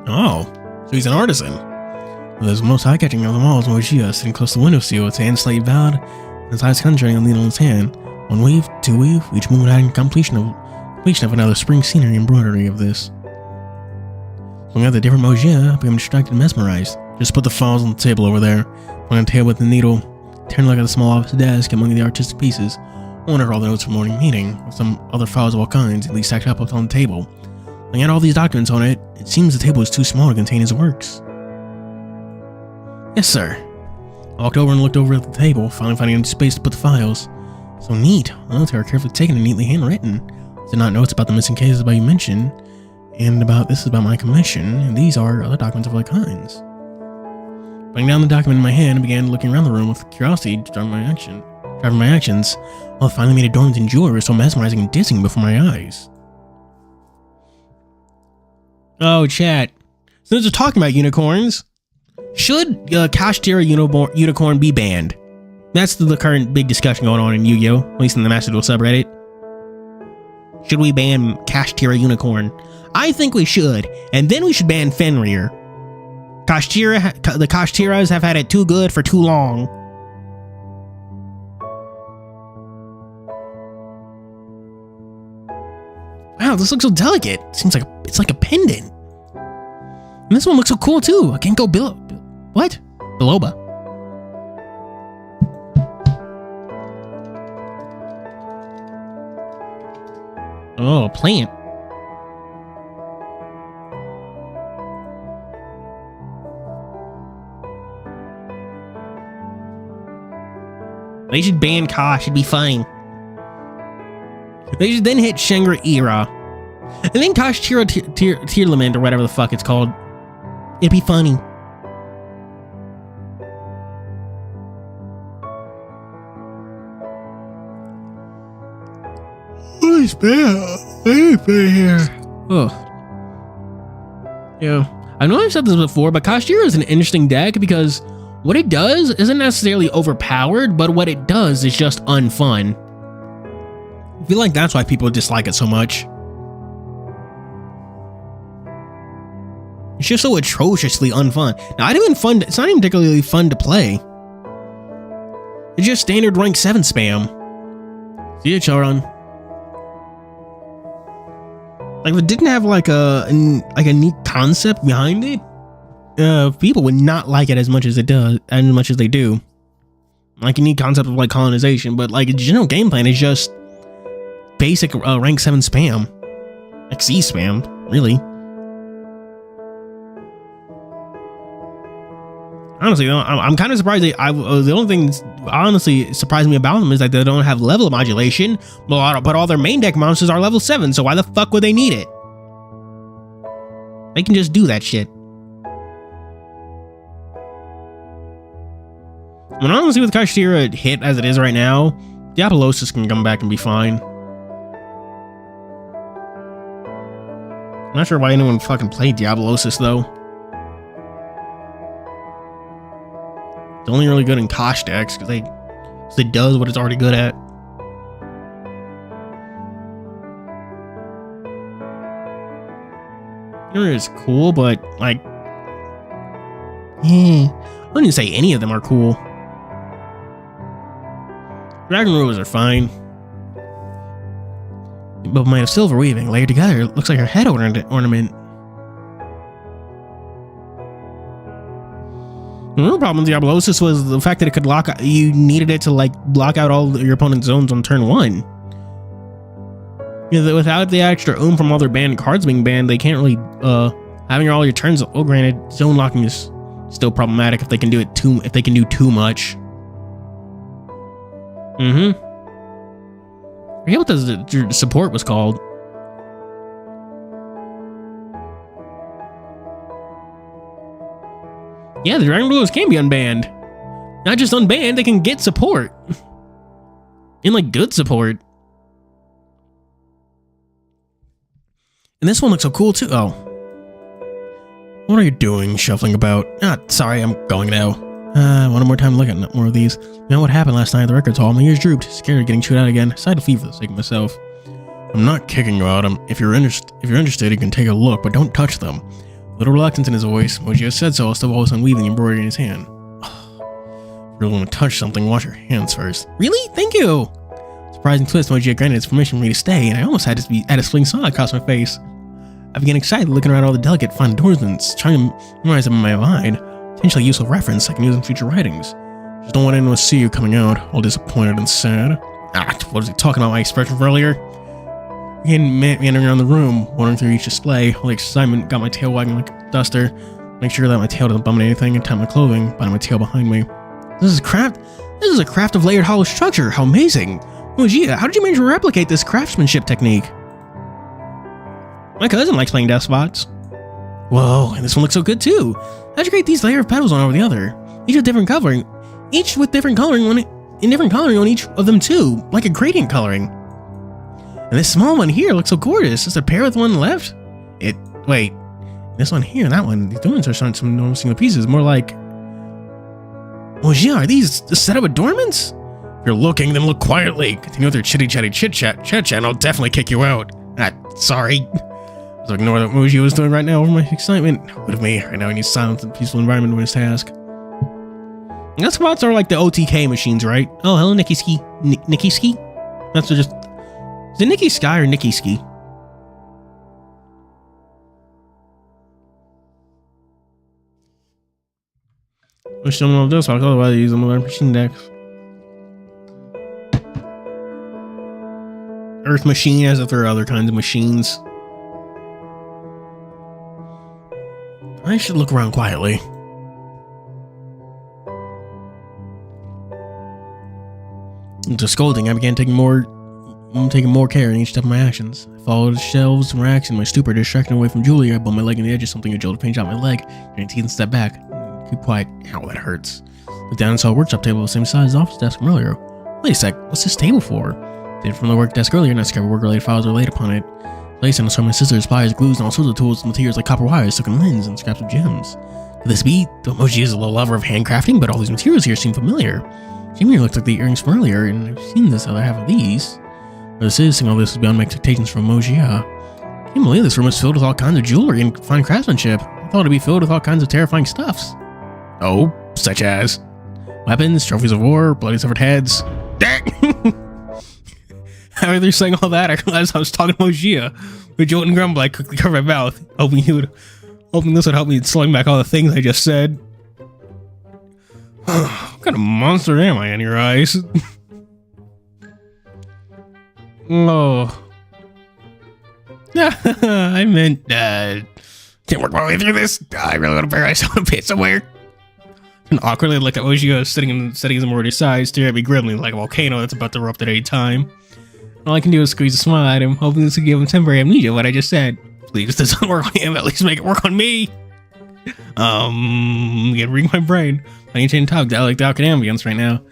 Oh, so he's an artisan. The most eye-catching of them all is Mojia, sitting close to the windowsill, its hands slightly bowed, his eyes conjuring a needle in his hand. One weave, two weave, each movement adding completion of another spring scenery embroidery of this. Looking at the different Mojia, I became distracted and mesmerized. Just put the files on the table over there. Went on the table with the needle, turned to look at the small office desk among the artistic pieces. I wondered all the notes from morning meeting, with some other files of all kinds, at least stacked up on the table. Looking at all these documents on it, it seems the table is too small to contain his works. Yes, sir. I walked over and looked over at the table, finally finding enough space to put the files. So neat. Notes are carefully taken and neatly handwritten. Did not notes about the missing cases about you mentioned, and this is about my commission, and these are other documents of all kinds. Putting down the document in my hand, I began looking around the room with curiosity driving my actions, while I finally made adornments and jewelry so mesmerizing and dizzying before my eyes. Oh, chat. Since we're talking about unicorns, should Kashtira unicorn be banned? That's the current big discussion going on in Yu-Gi-Oh!, at least in the Master Duel subreddit. Should we ban Kashtira unicorn? I think we should, and then we should ban Fenrir. The Kashtiras have had it too good for too long. Wow, this looks so delicate. Seems like it's like a pendant. And this one looks so cool too. I can't go what? Biloba. Oh, a plant. They should ban Kosh, it'd be fine. They should then hit Shangri-Ira. And then Kosh Tierlament or whatever the fuck it's called. It'd be funny. Oh, it's bad. It's bad here. Oh. Yeah. I know I've said this before, but Kashtira is an interesting deck because what it does isn't necessarily overpowered, but what it does is just unfun. I feel like that's why people dislike it so much. It's just so atrociously unfun. Now, it's not even particularly fun to play. It's just standard rank 7 spam. See ya, Charon. Like, if it didn't have like a neat concept behind it, people would not like it as much as it does, as much as they do. Like, you need concept of like colonization, but like general game plan is just basic rank 7 spam, like C spam, really. Honestly, I'm kind of surprised. The only thing that's honestly surprised me about them is that they don't have level modulation, but all their main deck monsters are level 7, so why the fuck would they need it? They can just do that shit. And honestly, with Kashtira hit as it is right now, Diabolosis can come back and be fine. I'm not sure why anyone fucking played Diabolosis though. It's only really good in Kosh decks because it does what it's already good at. It's cool, but like, I wouldn't say any of them are cool. Dragon Rulers are fine, but made of silver weaving layered together, it looks like her head ornament. The real problem with Diabolosis was the fact that it could lock. You needed it to like block out all your opponent's zones on turn 1. You know, without the extra oomph from all their banned cards being banned, they can't really having all your turns. Oh, granted, zone locking is still problematic if they can do it if they can do too much. I forget what the support was called. Yeah, the Dragon Rulers can be unbanned. Not just unbanned, they can get support. And like good support. And this one looks so cool too. Oh. What are you doing, shuffling about? Sorry, I'm going now. One more time to look at more of these. You know what happened last night at the records hall? My ears drooped, scared of getting chewed out again. Decided to flee for the sake of myself. I'm not kicking you out. If you're interested, you can take a look, but don't touch them. A little reluctance in his voice. Moji has said so, I'll still always unweaving embroidery in his hand. If you really want to touch something, wash your hands first. Really? Thank you! Surprising twist, Moji granted his permission for me to stay, and I almost had a swing saw across my face. I began excited looking around all the delicate fine endorsements, trying to memorize them in my mind. Potentially useful reference I can use in future writings. Just don't want anyone to see you coming out, all disappointed and sad. What was he talking about, my expression from earlier? I began meandering around the room, wandering through each display. All the excitement got my tail wagging like a duster. Make sure that my tail doesn't bump into anything and tie my clothing, bind my tail behind me. This is a craft of layered hollow structure. How amazing! Oh gee, how did you manage to replicate this craftsmanship technique? My cousin likes playing death spots. Whoa, and this one looks so good too. How'd you create these layer of petals one over the other? Each with different coloring. Each with different coloring on each of them too, like a gradient coloring. And this small one here looks so gorgeous. Just a pair with one left. Wait, this one here and that one. These doings are starting some noticing the pieces. More like, well, yeah, are these a set of adornments? If you're looking, then look quietly. Continue with your chitty chatty chit chat, and I'll definitely kick you out. Sorry. So ignore what Moji was doing right now over my excitement. What of me? Right now he needs silence and peaceful environment doing his task. That spots are like the OTK machines, right? Oh, hello, Nikki Ski. Nikki Ski? That's just... Is it Nikki Sky or Nikki Ski? Wish someone of this, otherwise I use them with our machine decks. Earth machine, as if there are other kinds of machines. I should look around quietly. Into scolding, I began taking more care in each step of my actions. I followed the shelves and racks in my stupor, distracted away from Julia. I bumped my leg in the edge of something and jolted to pinch out my leg. And teeth and step back. Keep quiet. Ow, that hurts. Looked down and saw a workshop table the same size as the office desk from earlier. Wait a sec, what's this table for? Did from the work desk earlier, and I discovered work-related files were laid upon it. Placed and assorted my scissors, pliers, glues, and all sorts of tools and materials like copper wires, silken lens, and scraps of gems. Could this be? The Moji is a low lover of handcrafting, but all these materials here seem familiar. Jimmy looked like the earrings from earlier, and I've seen this other half of these. But this is, seeing all this is beyond my expectations from Moji. I can't believe this room is filled with all kinds of jewelry and fine craftsmanship. I thought it'd be filled with all kinds of terrifying stuffs. Oh, such as weapons, trophies of war, bloody severed heads. After they're saying all that, I realized I was talking to Mojia. With Jolt and Grumble, I quickly covered my mouth, hoping he would Hoping this would help me sling back all the things I just said. What kind of monster am I in your eyes? Oh. I meant, can't work my way through this. I really want to bury myself in a pit somewhere. And awkwardly look at Oshio sitting his embroidery side, stare at me grimly like a volcano that's about to erupt at any time. All I can do is squeeze a smile at him, hoping this will give him temporary amnesia what I just said. Please, this doesn't work on him, at least make it work on me. Get ring my brain. I need to change talk to like the ambience right now.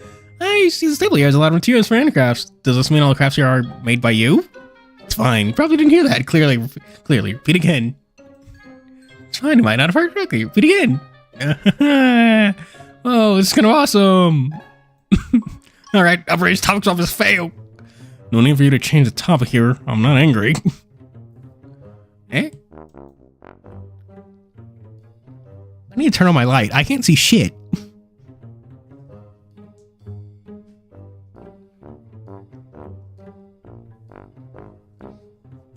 I see the stable here has a lot of materials for handcrafts. Does this mean all the crafts here are made by you? It's fine. Probably didn't hear that. Clearly. Repeat again. It's fine. You might not have heard correctly. Repeat again. Oh, this is kind of awesome. Alright, outrageous topics off this fail. No need for you to change the topic here. I'm not angry. Eh? I need to turn on my light. I can't see shit.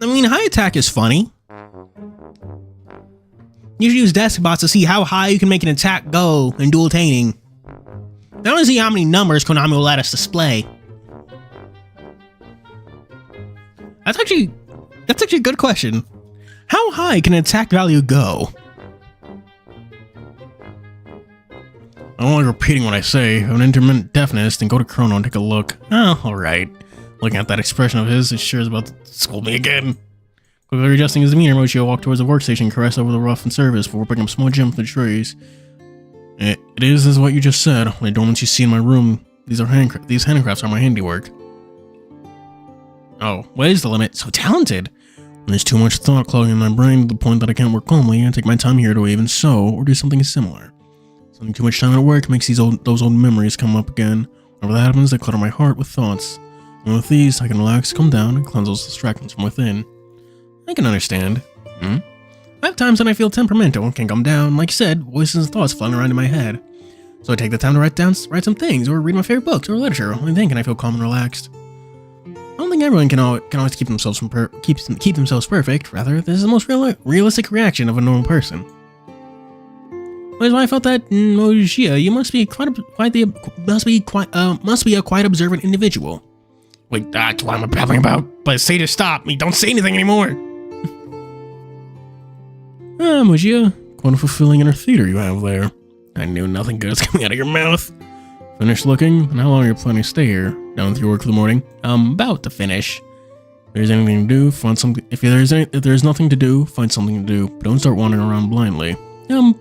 I mean, high attack is funny. You should use desk bots to see how high you can make an attack go in dual taning. I want to see how many numbers Konami will let us display. That's actually a good question. How high can an attack value go? I don't like repeating what I say. I have an intermittent deafness, then go to Chrono and take a look. Oh, alright. Looking at that expression of his, it sure is about to scold me again. Quickly adjusting his demeanor, Mochio walked towards the workstation and caressed over the rough and surface before picking up a small gem from the trees. It is as what you just said. The adornments you see in my room, these handicrafts are my handiwork. Oh, what is the limit? So talented! When there's too much thought clogging in my brain to the point that I can't work calmly, I take my time here to even sew or do something similar. Spending too much time at work makes those old memories come up again. Whenever that happens, they clutter my heart with thoughts. And with these, I can relax, calm down, and cleanse those distractions from within. I can understand. I have times when I feel temperamental and can't calm down. Like you said, voices and thoughts floating around in my head. So I take the time to write some things, or read my favorite books, or literature. Only then can I feel calm and relaxed. I don't think everyone can always keep themselves perfect. Rather, this is the most realistic reaction of a normal person. Which is why I felt that Moshia, you must be a quite observant individual. Wait, that's what I'm babbling about. But say to stop me. Don't say anything anymore. Moshia, quite a fulfilling inner theater you have there. I knew nothing good was coming out of your mouth. Finished looking? And how long are you planning to stay here? Done with your work for the morning? I'm about to finish. If there's anything to do, find something. If there's nothing to do, find something to do. But don't start wandering around blindly.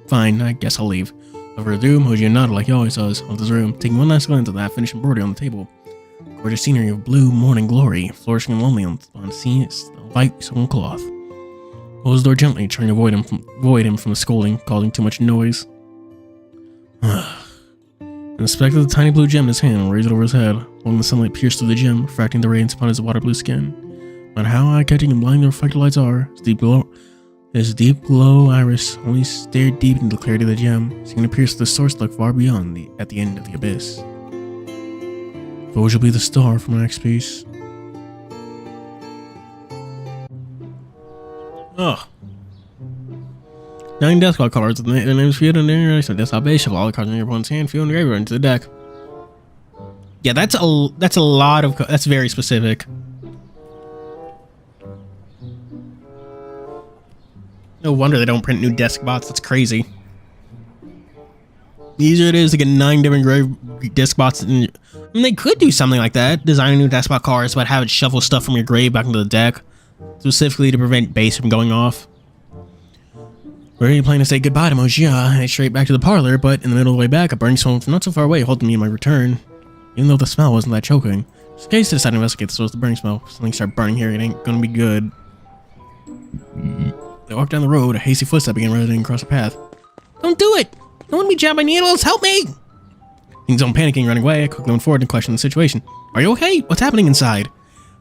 Fine. I guess I'll leave. Over ado, Moshia nodded like he always does, left his room, taking one last glance at that finished embroidery on the table. Gorgeous scenery of blue morning glory, flourishing and lonely on white silken cloth. Closed the door gently, trying to avoid him from the scolding, causing too much noise. Inspected the tiny blue gem in his hand and raised it over his head, letting the sunlight pierce through the gem, refracting the rays upon his water blue skin. No matter how eye-catching and blinding the reflected lights are, his deep glow iris only stared deep into the clarity of the gem, seeming to pierce the source like far beyond at the end of the abyss. Those will be the star for my next piece. Ugh. 9 death card cards. The names field and there. So desktop base. Shuffle all the cards in your opponent's hand. Field and graveyard into the deck. Yeah, that's a lot of. That's very specific. No wonder they don't print new desk bots. That's crazy. Easier it is to get 9 different disc bots. And they could do something like that. Design a new desk bot cards, but have it shuffle stuff from your grave back into the deck. Specifically to prevent base from going off. We're already planning to say goodbye to Moshia. I head straight back to the parlor, but in the middle of the way back, a burning smell from not so far away halted me in my return. Even though the smell wasn't that choking. Just in case I decided to investigate the source of the burning smell. If something started burning here, it ain't gonna be good. I walked down the road, a hasty footstep began resonating across the path. Don't do it! Don't let me jab my needles! Help me! Things on panicking, running away, I quickly went forward and questioned the situation. Are you okay? What's happening inside?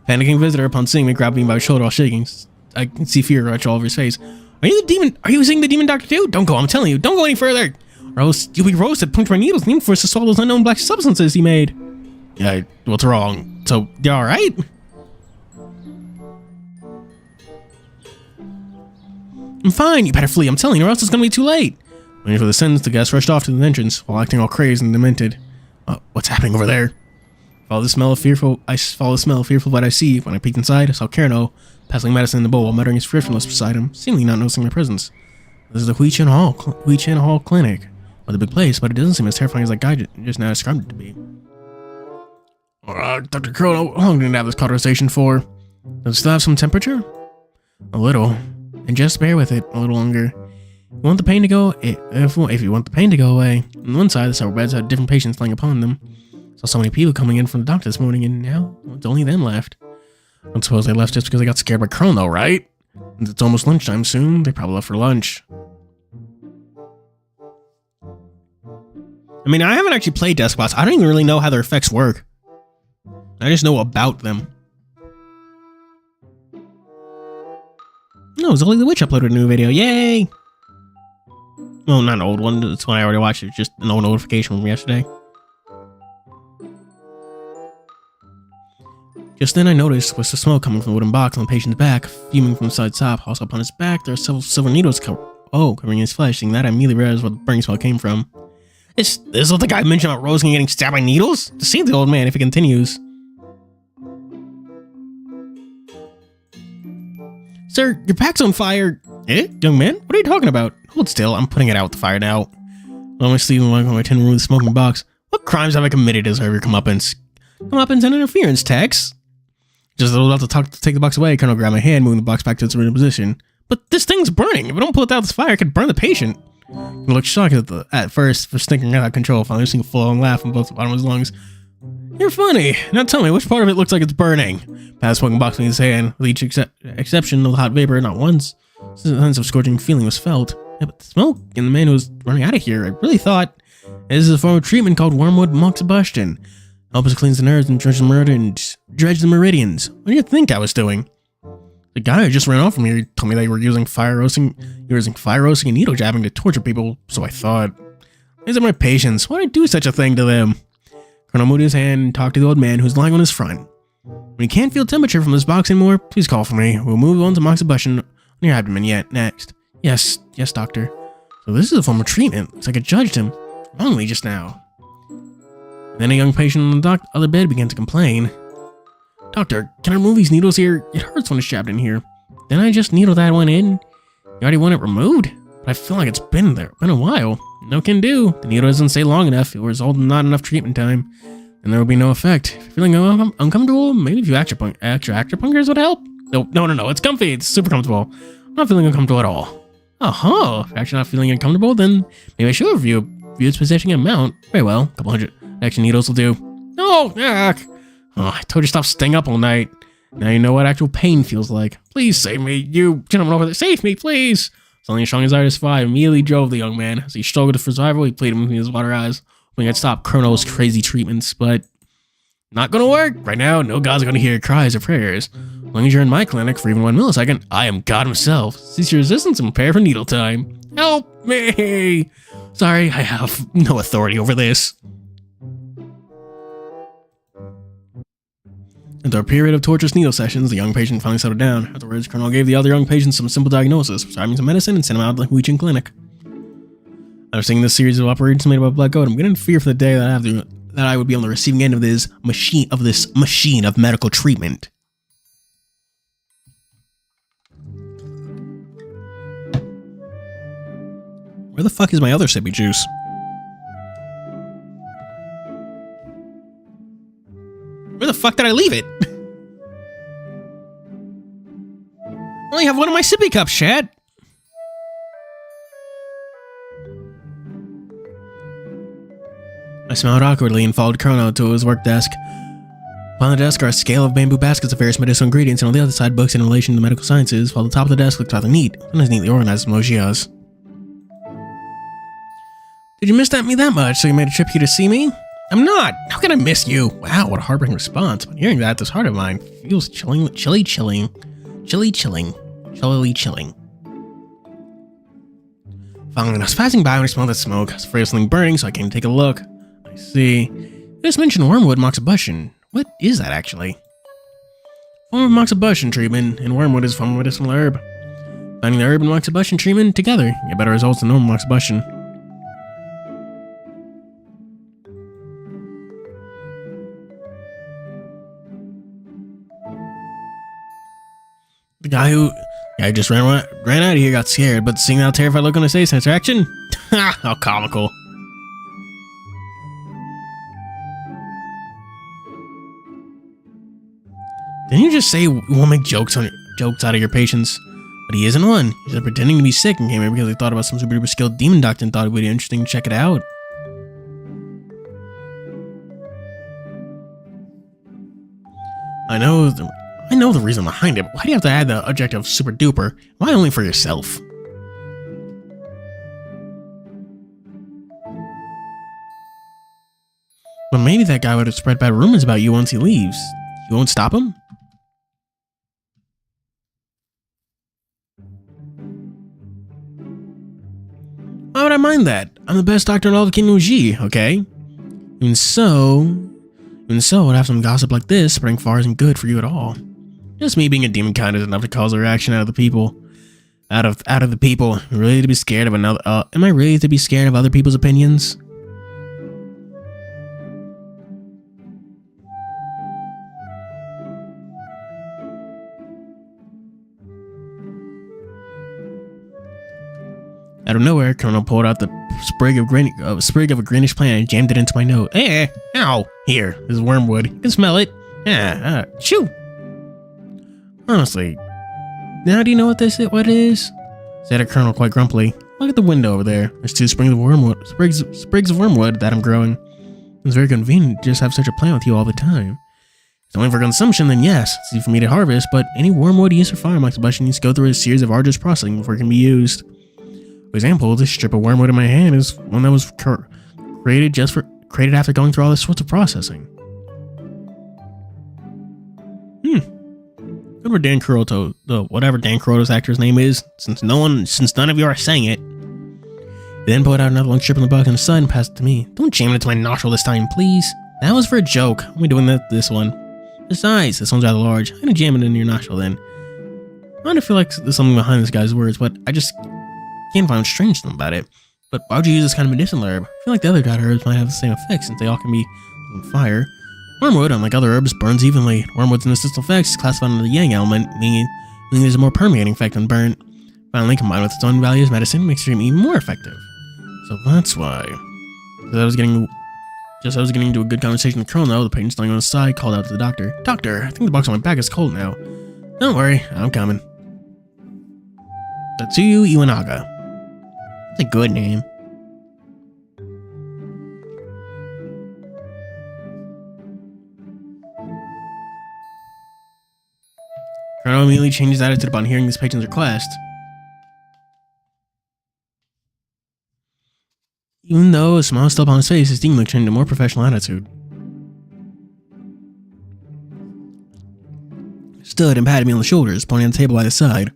Panicking visitor, upon seeing me, grabbed me by the shoulder while shaking. I can see fear rush all over his face. Are you the demon? Are you seeing the demon doctor too? Don't go, I'm telling you. Don't go any further. Or else you'll be roasted, punctured by needles, and even forced to swallow those unknown black substances he made. Yeah, what's wrong? So, you alright? I'm fine, you better flee, I'm telling you, or else it's gonna be too late. Waiting for the sentence, the guest rushed off to the entrance while acting all crazed and demented. What's happening over there? Follow the smell of fearful what I see. When I peeked inside, I saw Carno passing medicine in the bowl while muttering his fearfulness beside him, seemingly not noticing my presence. This is the TianHeHui Clinic. Well, the big place, but it doesn't seem as terrifying as that guy just now described it to be. Dr. Carno, how long did I have this conversation for? Does it still have some temperature? A little. And just bear with it a little longer. You want the pain to go? If you want the pain to go away. On one side, the several beds had different patients lying upon them. Saw so many people coming in from the doctor this morning, and now it's only them left. I don't suppose they left just because they got scared by Chrono, right? And it's almost lunchtime soon. They probably left for lunch. I mean, I haven't actually played Desk Bots. I don't even really know how their effects work. I just know about them. No, Zoli the Witch uploaded a new video. Yay! Well, not an old one. It's one I already watched. It's just an old notification from yesterday. Just then I noticed was the smoke coming from the wooden box on the patient's back, fuming from the side top. Also upon his back, there are several silver needles covering his flesh. Seeing that, I immediately realized where the burning smell came from. This is what the guy mentioned about Rose getting stabbed by needles? To see the old man if he continues. Sir, your pack's on fire. Eh? Young man? What are you talking about? Hold still, I'm putting it out with the fire now. I'm sleeping in my tin room with the smoking box. What crimes have I committed to deserve your comeuppance? Comeuppance and interference, Tex. Just about to take the box away, Colonel grabbed my hand, moving the box back to its original position. But this thing's burning. If I don't pull it out this fire, it could burn the patient. He looked shocked at first for stinking out of control, finally seeing a full-on laugh from both the bottom of his lungs. You're funny. Now tell me, which part of it looks like it's burning? Pat the smoking box in his hand, with each exception of the hot vapor, not once. A sense of scorching feeling was felt. Yeah, but the smoke and the man who was running out of here, I really thought, this is a form of treatment called wormwood moxibustion. Helps cleanse the nerves and dredge the meridians. What do you think I was doing? The guy who just ran off from here told me that you were using fire roasting and needle jabbing to torture people, so I thought, these are my patients. Why would I do such a thing to them? Colonel moved his hand and talked to the old man who's lying on his front. When you can't feel temperature from this box anymore, please call for me. We'll move on to moxibustion on your abdomen next. Yes, doctor. So this is a form of treatment. Looks like I judged him wrongly just now. Then a young patient on the other bed began to complain. Doctor, can I remove these needles here? It hurts when it's jabbed in here. Then I just needle that one in. You already want it removed? But I feel like it's been a while. No can do. The needle doesn't stay long enough. It will result in not enough treatment time. And there will be no effect. If you're feeling uncomfortable, maybe a few extra acupunctures would help? No. It's comfy. It's super comfortable. I'm not feeling uncomfortable at all. If you're actually not feeling uncomfortable, then maybe I should review its positioning and mount. Very well. A couple hundred extra needles will do. No! Yuck! I told you to stop staying up all night. Now you know what actual pain feels like. Please save me, you gentleman over there. Save me, please! Suddenly a strong desire to survive immediately drove the young man. As he struggled for survival, he pleaded with his water eyes, hoping I'd stop Chrono's crazy treatments, but not gonna work. Right now, no god's gonna hear your cries or prayers. As long as you're in my clinic for even 1 millisecond, I am God himself. Cease your resistance and prepare for needle time. Help me! Sorry, I have no authority over this. After a period of torturous needle sessions, the young patient finally settled down. Afterwards, Colonel gave the other young patient some simple diagnosis, prescribing some medicine, and sent him out to the Poaching clinic. After seeing this series of operations made by Black Goat, I'm getting fear for the day that I would be on the receiving end of this machine of medical treatment. Where the fuck is my other sippy juice? Where the fuck did I leave it? I only have one of my sippy cups, Chad. I smiled awkwardly and followed Chrono to his work desk. Upon the desk are a scale of bamboo baskets of various medicinal ingredients, and on the other side, books in relation to medical sciences, while the top of the desk looked rather neat, and as neatly organized as Mojia's. Did you miss me that much, so you made a trip here to see me? I'm not! How can I miss you? Wow, what a heartbreaking response. But hearing that, this heart of mine feels chilly chilling. Finally, I was passing by when I smelled that smoke. I was afraid of something burning, so I came to take a look. I see. You just mentioned wormwood moxibustion. What is that, actually? Form of moxibustion treatment, and wormwood is a form of medicinal herb. Finding the herb and moxibustion treatment together, get better results than normal moxibustion. The guy who just ran out of here got scared, but seeing how terrified look on his face and his reaction, how comical. Didn't you just say we won't make jokes out of your patients? But he isn't one. He's just pretending to be sick and came here because he thought about some super duper skilled demon doctor and thought it would be interesting to check it out. I know the reason behind it, but why do you have to add the adjective super duper? Why only for yourself? But maybe that guy would have spread bad rumors about you once he leaves. You won't stop him? Why would I mind that? I'm the best doctor in all of TianHeHui, okay? Even so, would have some gossip like this spreading far isn't good for you at all. Just me being a demon kind is enough to cause a reaction out of the people. Out of the people. Am I really to be scared of other people's opinions? Out of nowhere, Colonel pulled out the sprig of a greenish plant and jammed it into my nose. Ow! Here, this is wormwood. You can smell it. Shoo! Honestly, now do you know what it is? Said a Colonel quite grumpily. Look at the window over there. There's 2 sprigs of wormwood that I'm growing. It's very convenient to just have such a plant with you all the time. If it's only for consumption, then yes, it's easy for me to harvest, but any wormwood used for fire moxibustion needs to go through a series of arduous processing before it can be used. For example, this strip of wormwood in my hand is one that was created after going through all this sorts of processing. Good for Dan Kuroto, whatever Dan Kuroto's actor's name is, since none of you are saying it. He then pulled out another long strip in the bucket in the sun and passed it to me. Don't jam it into my nostril this time, please. That was for a joke. I'm doing this one. Besides, this one's rather large. I'm gonna jam it into your nostril then. I kind of feel like there's something behind this guy's words, but I just can't find strange to them about it. But why would you use this kind of medicinal herb? I feel like the other god herbs might have the same effect since they all can be on fire. Wormwood, unlike other herbs, burns evenly. Wormwood's medicinal effects is classified under the yang element, meaning there's a more permeating effect on burn. Finally, combined with its own value as medicine, makes it even more effective. So that's why. As I was getting into a good conversation with the Colonel, the patient standing on his side called out to the doctor. Doctor, I think the box on my back is cold now. Don't worry, I'm coming. Tatsuyu Iwanaga. That's a good name. Colonel immediately changed his attitude upon hearing this patient's request. Even though a smile was still upon his face, his demon look changed to a more professional attitude. Stood and patted me on the shoulders, pointing at the table by his side.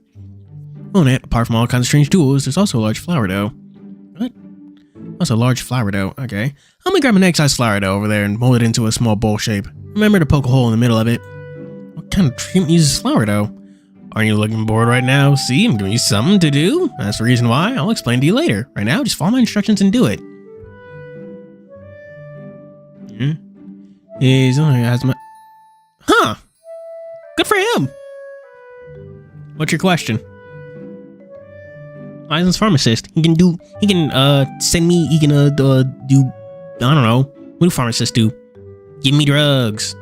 On it, apart from all kinds of strange tools, there's also a large flour dough. What? Also a large flour dough, okay. I'm gonna grab an egg-sized flour dough over there and mold it into a small bowl shape. Remember to poke a hole in the middle of it. What kind of treatment uses flour dough? Aren't you looking bored right now? See, I'm giving you something to do. That's the reason why. I'll explain to you later. Right now, just follow my instructions and do it. He's only has my... Huh! Good for him! What's your question? Licensed pharmacist. He can send me, do, I don't know. What do pharmacists do? Give me drugs.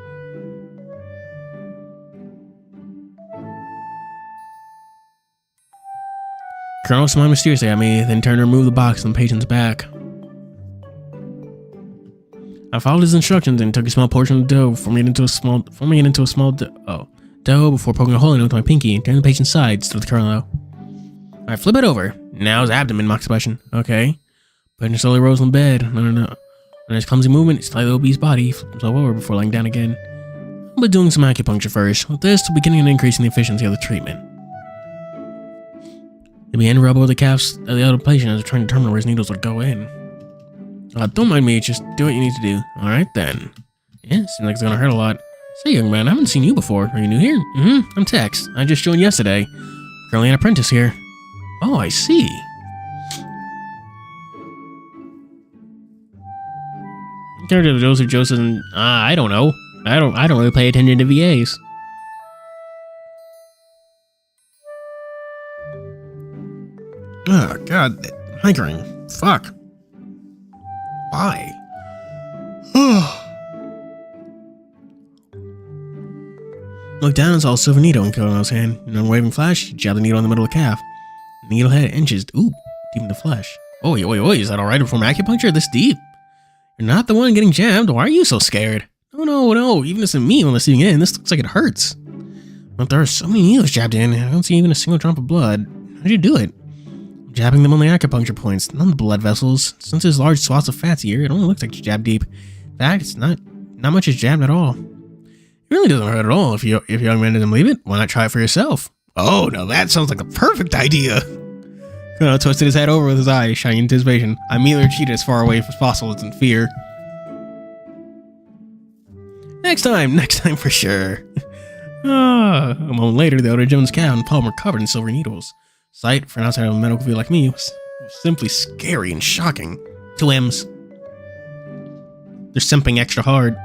Colonel smiled mysteriously at me, then turned to remove the box on the patient's back. I followed his instructions and took a small portion of the dough, forming it into a small dough before poking a hole in it with my pinky and turning the patient's side, stood the Colonel. Alright, flip it over. Now his abdomen moxibustion. Okay. Patient slowly rose in bed. No. On his clumsy movement, his slightly obese body flipped himself over before lying down again. I'll be doing some acupuncture first. With this, we'll be getting an increase in the efficiency of the treatment. He began to rub over the calves of the other patient as trying to determine where his needles would go in. Don't mind me, just do what you need to do. Alright then. Yeah, seems like it's gonna hurt a lot. Say, young man, I haven't seen you before. Are you new here? I'm Tex. I just joined yesterday. Currently an apprentice here. Oh, I see. Character of Joseph and I don't know. I don't really pay attention to VAs. Oh, God. Migraine. Fuck. Why? Looked down and saw a silver needle in Killon's hand. In a waving flash, he jabbed the needle in the middle of the calf. The needle head inches, deep in the flesh. Oi, is that alright to perform acupuncture this deep? You're not the one getting jabbed. Why are you so scared? No. Even as a me when receiving in, this looks like it hurts. But there are so many needles jabbed in, I don't see even a single drop of blood. How'd you do it? Jabbing them on the acupuncture points, not the blood vessels. Since there's large swaths of fats here, it only looks like you jabbed deep. In fact, it's not much is jabbed at all. It really doesn't hurt at all if young man doesn't believe it. Why not try it for yourself? Oh, now that sounds like the perfect idea. Colonel twisted his head over with his eyes shining in anticipation. I immediately retreated as far away as possible in fear. Next time for sure. A moment later, the elder Jones' cow and palm were covered in silver needles. Sight, for an outsider of a medical field like me, was simply scary and shocking. 2 M's. They're simping extra hard.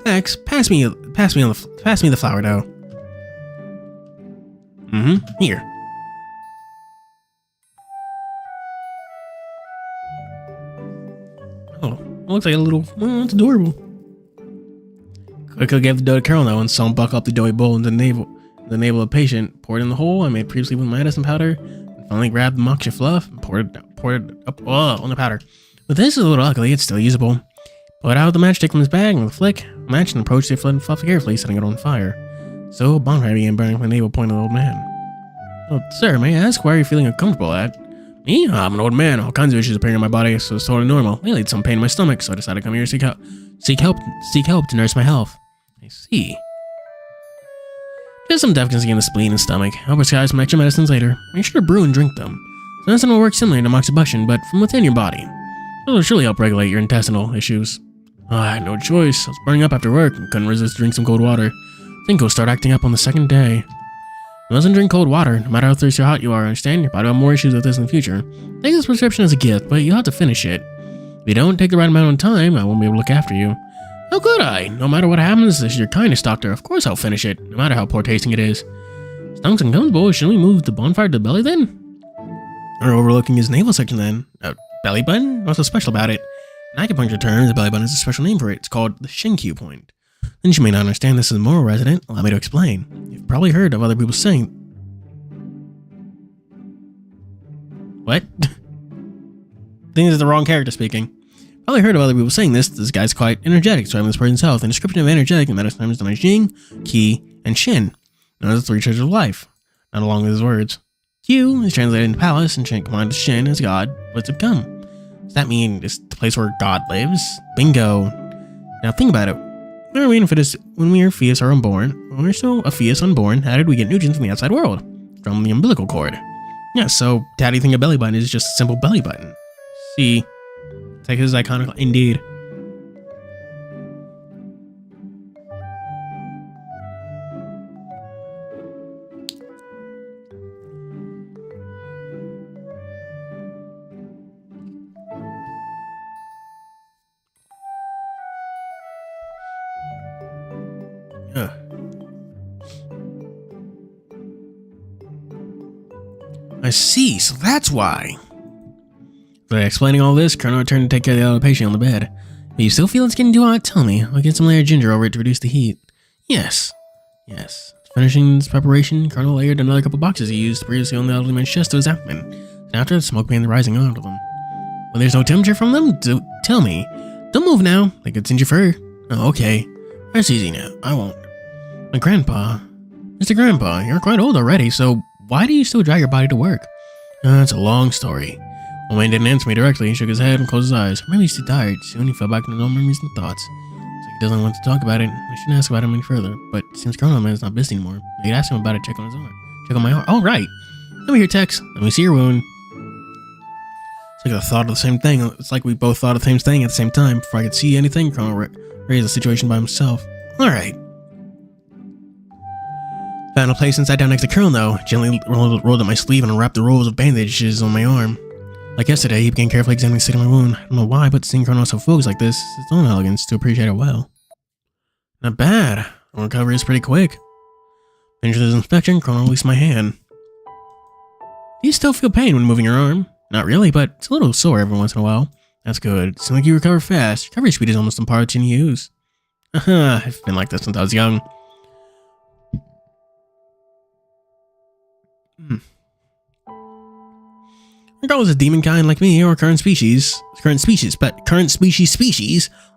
Max, pass me the flour dough. Here. Oh, it looks like a little. Well, it's adorable. Quickly gave the dough to Colonel and saw him buckle up the doughy bowl into the navel of the patient. Poured in the hole I made previously with my medicine powder. And finally grabbed the moxa fluff and poured it up on the powder. But this is a little ugly. It's still usable. Pulled out the matchstick from his bag with a flick, matched and approached the fluff carefully, setting it on fire. So a bonfire began burning from the navel point of the old man. Oh, sir, may I ask why are you feeling uncomfortable at? Me? I'm an old man. All kinds of issues appearing in my body, so it's totally normal. I had some pain in my stomach, so I decided to come here to seek help to nurse my health. I see. Just some deficiency in the spleen and stomach. I'll prescribe some extra medicines later. Make sure to brew and drink them. Medicine will work similar to moxibustion, but from within your body. It will surely help regulate your intestinal issues. I had no choice. I was burning up after work and couldn't resist drinking some cold water. I think it'll start acting up on the second day. You mustn't drink cold water, no matter how thirsty or hot you are. Understand? Your body will have more issues with this in the future. Take this prescription as a gift, but you'll have to finish it. If you don't take the right amount of time, I won't be able to look after you. How could I? No matter what happens, this is your kindest doctor. Of course I'll finish it, no matter how poor tasting it is. Stomach's uncomfortable. Shouldn't we move the bonfire to the belly then? Or overlooking his navel section then? Belly button? What's so special about it? In acupuncture terms, the belly button is a special name for it. It's called the Shinkyu point. Since you may not understand this as a moral resident, allow me to explain. You've probably heard of other people saying... What? I think this is the wrong character speaking. Probably heard of other people saying this guy's quite energetic, describing this person's health. The description of energetic in medicine is known as Jing, Qi, and Shin, known as the 3 treasures of life, not along with his words. Q is translated into palace, and Shin combined with Shin as God. What's it come? Does that mean it's the place where God lives? Bingo. Now think about it. When we are fetus are unborn, when we're still a fetus unborn, how did we get nutrients from the outside world? From the umbilical cord. Yeah, so how do you think a belly button is just a simple belly button? See, it's like his iconic indeed. I see, so that's why. By explaining all this, Colonel returned to take care of the other patient on the bed. But you still feel it's getting too hot? Tell me. I'll get some layered ginger over it to reduce the heat. Yes. Finishing this preparation, Colonel layered another couple boxes he used previously on the elderly man's chest to his abdomen. And after, the smoke began rising out of them. When there's no temperature from them, tell me. Don't move now. They could singe your fur. Oh, okay. That's easy now. I won't. My grandpa. Mr. Grandpa, you're quite old already, so why do you still drag your body to work? It's a long story. Old man didn't answer me directly. He shook his head and closed his eyes. Maybe he's too tired. Soon he fell back into no memories and thoughts. So he doesn't want to talk about it. I shouldn't ask about him any further. But since Colonel Man's not busy anymore, I could ask him about it. Check on his arm. Check on my arm. Oh, right. Let me hear, Tex. Let me see your wound. It's like I thought of the same thing. It's like we both thought of the same thing at the same time. Before I could see anything, Colonel raised the situation by himself. All right. Found a place and sat down next to Colonel, though. Gently rolled up my sleeve and unwrapped the rolls of bandages on my arm. Like yesterday, he began carefully examining the state of my wound. I don't know why, but seeing Colonel so focused like this, it's its own elegance to appreciate it well. Not bad. The recovery is pretty quick. Finished his inspection, Colonel released my hand. Do you still feel pain when moving your arm? Not really, but it's a little sore every once in a while. That's good. Seems like you recover fast. Recovery speed is almost on par with TianHeHui's. I've been like this since I was young. Regardless of demon kind like me or current species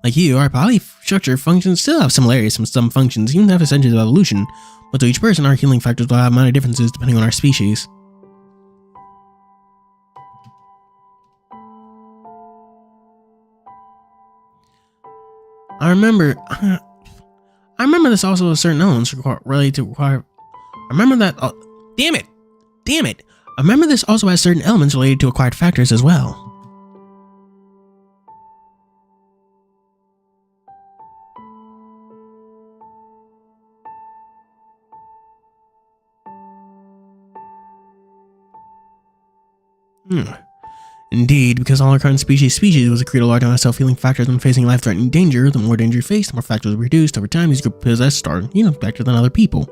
like you, our body structure functions still have similarities from some functions, even have essentials of evolution, but to each person our healing factors will have minor differences depending on our species. I remember this also has certain elements related to require. I remember that. Oh, damn it! I remember this also has certain elements related to acquired factors as well. Indeed, because all our current species was accrued a large amount of self-healing factors when facing life-threatening danger. The more danger you face, the more factors are reduced. Over time, these group possess start healing factor than other people.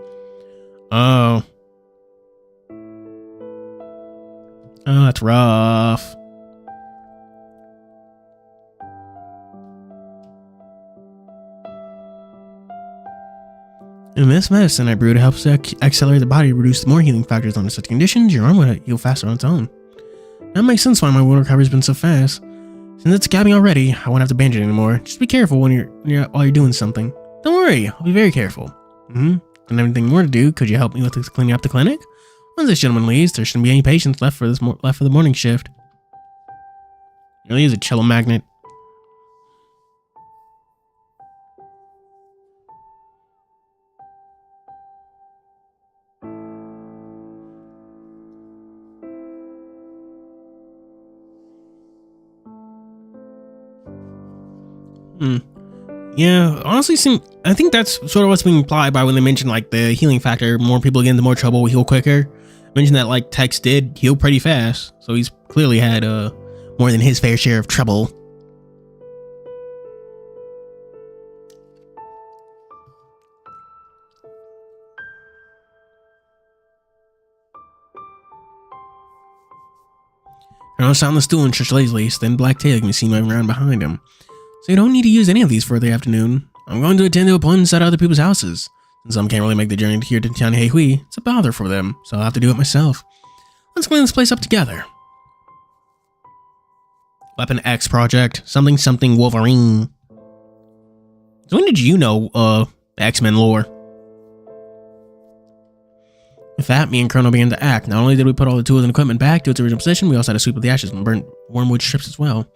Oh, that's rough. In this medicine I brewed helps accelerate the body to reduce more healing factors under such conditions. Your arm would heal faster on its own. That makes sense why my wound recovery's been so fast. Since it's scabbing already, I won't have to bandage it anymore. Just be careful while you're doing something. Don't worry, I'll be very careful. And anything more to do? Could you help me with cleaning up the clinic? Once this gentleman leaves, there shouldn't be any patients left for the morning shift. He really is a cello magnet. Yeah, honestly, I think that's sort of what's being implied by when they mention like the healing factor. More people get into more trouble, will heal quicker. Mention that like Tex did heal pretty fast, so he's clearly had more than his fair share of trouble. Colonel sat on the stool and stretched lazily. His thin black tail can be seen moving around behind him. So you don't need to use any of these for the afternoon. I'm going to attend to appointments at other people's houses. Since some can't really make the journey here to TianHeHui, it's a bother for them, so I'll have to do it myself. Let's clean this place up together. Weapon X project. Something Wolverine. So when did you know, X-Men lore? With that, me and Colonel began to act. Not only did we put all the tools and equipment back to its original position, we also had to sweep up the ashes and burnt wormwood strips as well.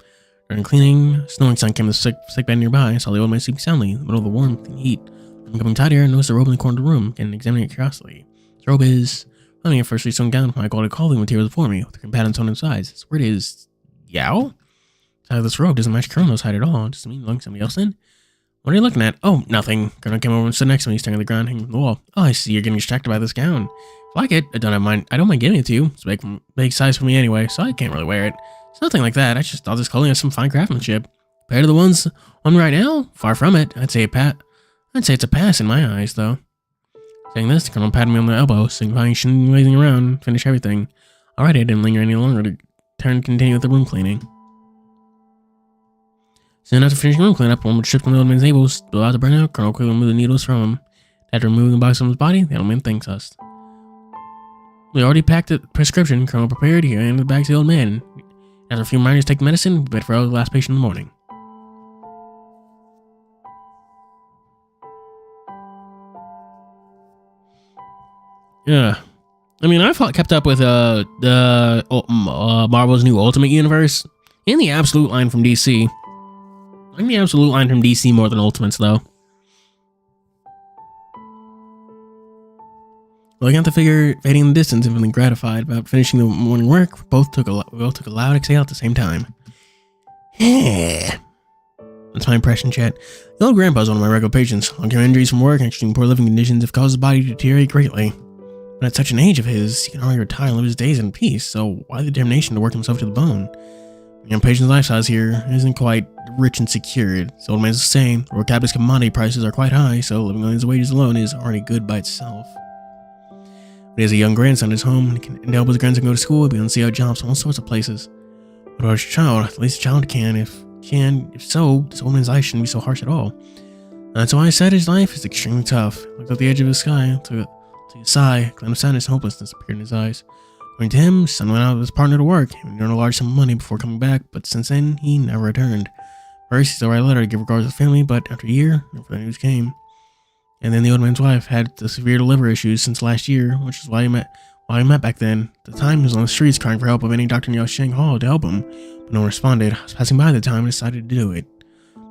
During cleaning, snoring son came to the sick bed nearby. Saw the old man sleeping soundly in the middle of the warm heat. I'm becoming tighter and noticed a robe in the corner of the room, and examining it curiously. This robe is finally a freshly sewn gown from high quality clothing material before me, with different patterns on its sides. This word is Yao? The side of this robe doesn't match Colonel's height at all. Does it mean looking somebody else in? What are you looking at? Oh, nothing. Colonel came over and stood next to me, staring at the ground hanging from the wall. Oh, I see you're getting distracted by this gown. If you like it, I don't mind giving it to you. It's a big size for me anyway, so I can't really wear it. It's nothing like that. I just thought this clothing has some fine craftsmanship. Compared to the ones on right now, far from it. I'd say it's a pass in my eyes, though. Saying this, the Colonel patted me on the elbow, signifying he shouldn't be lazing around, finish everything. Alright, I didn't linger any longer to continue with the room cleaning. Soon after finishing room cleanup, one would strip from the old man's nables, blow out the burnout. Colonel quickly removed the needles from him. After removing the box from his body, the old man thanks us. We already packed the prescription. Colonel prepared. He handed the bag to the old man. After a few miners take the medicine, we wait for the last patient in the morning. Yeah, I mean, I've kept up with the Marvel's new Ultimate Universe and the Absolute line from DC. I like the Absolute line from DC more than Ultimates, though. Looking at the figure fading in the distance and feeling gratified about finishing the morning work, we both took a loud exhale at the same time. The That's my impression, chat. The old grandpa's one of my regular patients. Long-term injuries from work and extreme poor living conditions have caused his body to deteriorate greatly. But at such an age of his, he can already retire and live his days in peace, so why the determination to work himself to the bone? The young patient's lifestyle here isn't quite rich and secured. So old man's saying, the capitalist commodity prices are quite high, so living on his wages alone is already good by itself. But he has a young grandson at his home, and can help his grandson go to school, be on CIO jobs, all sorts of places. What about his child? At least a child can, if so, this old man's life shouldn't be so harsh at all. And that's why I said his life is extremely tough. Looked at the edge of the sky, took a sigh, a glint of sadness and hopelessness appeared in his eyes. According to him, his son went out with his partner to work and earned a large sum of money before coming back, but since then, he never returned. First, he still wrote a letter to give regards to the family, but after a year, no further news came. And then the old man's wife had the severe liver issues since last year, which is why he met back then. At the time, he was on the streets crying for help of any doctor in Yaosheng Hall to help him, but no one responded. I was passing by at the time and decided to do it.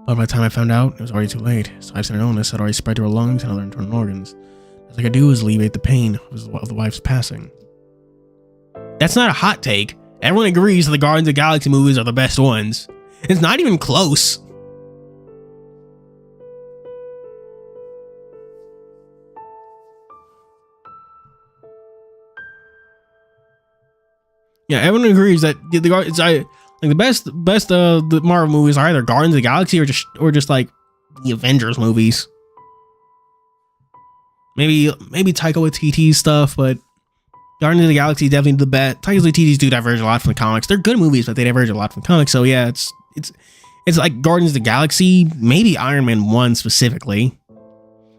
But by the time I found out, it was already too late. His wife's illness had already spread to her lungs and other internal organs. All I could do was alleviate the pain of the wife's passing. That's not a hot take. Everyone agrees that the Guardians of the Galaxy movies are the best ones. It's not even close. Yeah, everyone agrees that the best the Marvel movies are either Guardians of the Galaxy or just like the Avengers movies. Maybe Taika Waititi's stuff, but Guardians of the Galaxy is definitely the best. Taika Waititi's do diverge a lot from the comics. They're good movies, but they diverge a lot from the comics. So yeah, it's like Guardians of the Galaxy, maybe Iron Man 1 specifically.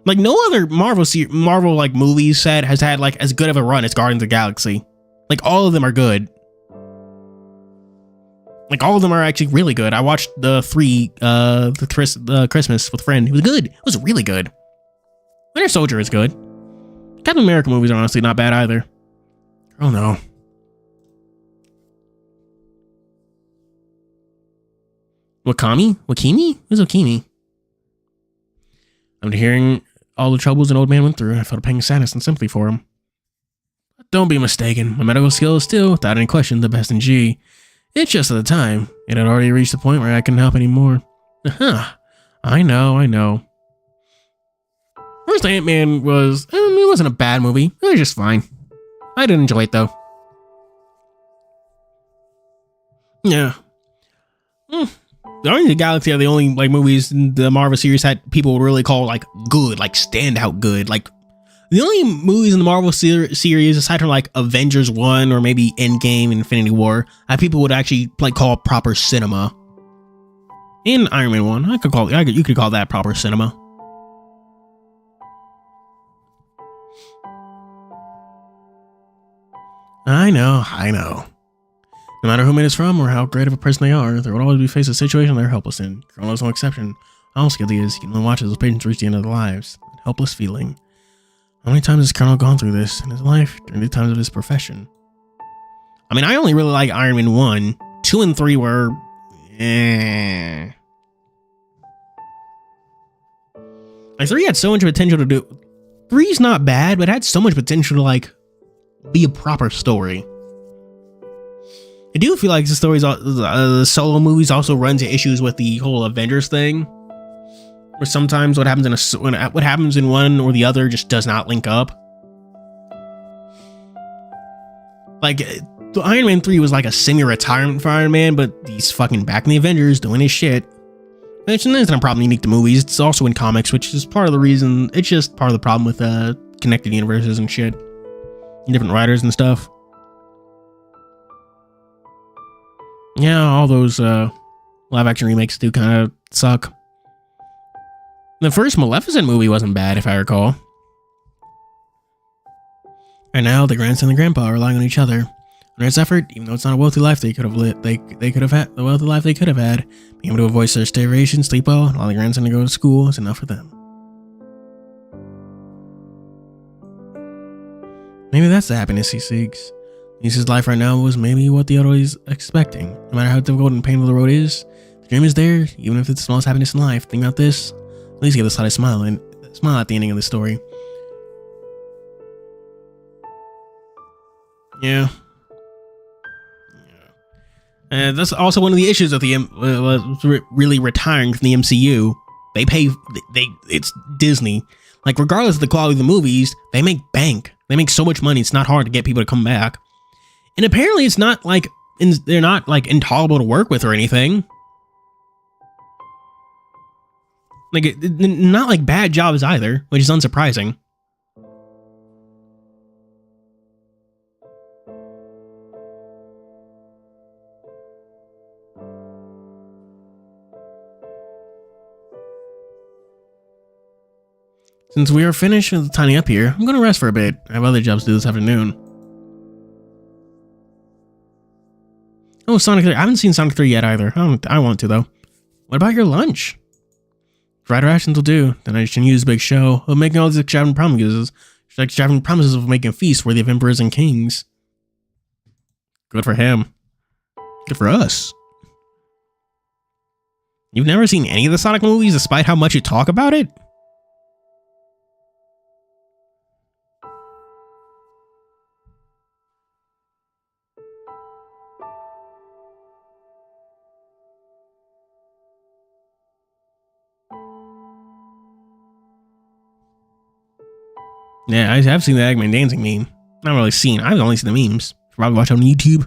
Like no other Marvel like movie set has had like as good of a run as Guardians of the Galaxy. Like all of them are good. Like all of them are actually really good. I watched the Christmas with a friend. It was good. It was really good. Winter Soldier is good. Captain America movies are honestly not bad either. Oh no. Wakimi? Who's Wakimi? After hearing all the troubles an old man went through, I felt a pang of sadness and sympathy for him. Don't be mistaken. My medical skill is still, without any question, the best in G. It's just at the time, it had already reached the point where I couldn't help anymore. I know. First Ant-Man was, it wasn't a bad movie. It was just fine. I did enjoy it though. Yeah. Guardians of the Galaxy are the only like movies in the Marvel series that people really call like good, like standout good. Like the only movies in the Marvel series, aside from like Avengers 1 or maybe Endgame, Infinity War, that people would actually like call proper cinema. And Iron Man 1, you could call that proper cinema. I know. No matter whom it is from or how great of a person they are, there will always be faced a situation they're helpless in. Colonel is no exception. All skilled he is, he can only watch as those patients reach the end of their lives. That helpless feeling. How many times has Colonel gone through this in his life during the times of his profession? I mean, I only really like Iron Man 1. 2 and 3 were... Like 3 had so much potential to do... 3's not bad, but it had so much potential to like be a proper story. I do feel like the solo movies also run into issues with the whole Avengers thing, where sometimes what happens in one or the other just does not link up. Like the Iron Man 3 was like a semi-retirement for Iron Man, but he's fucking back in the Avengers doing his shit. Which isn't a problem unique to movies. It's also in comics, which is part of the reason. It's just part of the problem with connected universes and shit, and different writers and stuff. Yeah, all those live action remakes do kind of suck. The first Maleficent movie wasn't bad, if I recall. And now the grandson and the grandpa are relying on each other. Under its effort, even though it's not a wealthy life they could have lived, they could have had the wealthy life they could have had. Being able to avoid their starvation, sleep well, and allow the grandson to go to school is enough for them. Maybe that's the happiness he seeks. His life right now was maybe what the other is expecting. No matter how difficult and painful the road is, the dream is there, even if it's the smallest happiness in life. Think about this. At least give the slightest smile at the ending of the story. Yeah. That's also one of the issues of the really retiring from the MCU. They pay, it's Disney. Like, regardless of the quality of the movies, they make bank. They make so much money, it's not hard to get people to come back. And apparently it's not like, they're not like intolerable to work with or anything. Like, not like bad jobs either, which is unsurprising. Since we are finished with tidying up here, I'm gonna rest for a bit. I have other jobs to do this afternoon. Oh, Sonic 3. I haven't seen Sonic 3 yet either. I want to, though. What about your lunch? Fried rations will do. Then I can use Big Show of making all these extravagant promises. Like extravagant promises of making a feast worthy of emperors and kings. Good for him. Good for us. You've never seen any of the Sonic movies despite how much you talk about it? Yeah, I have seen the Eggman dancing meme. Not really seen. I've only seen the memes. Probably watch it on YouTube.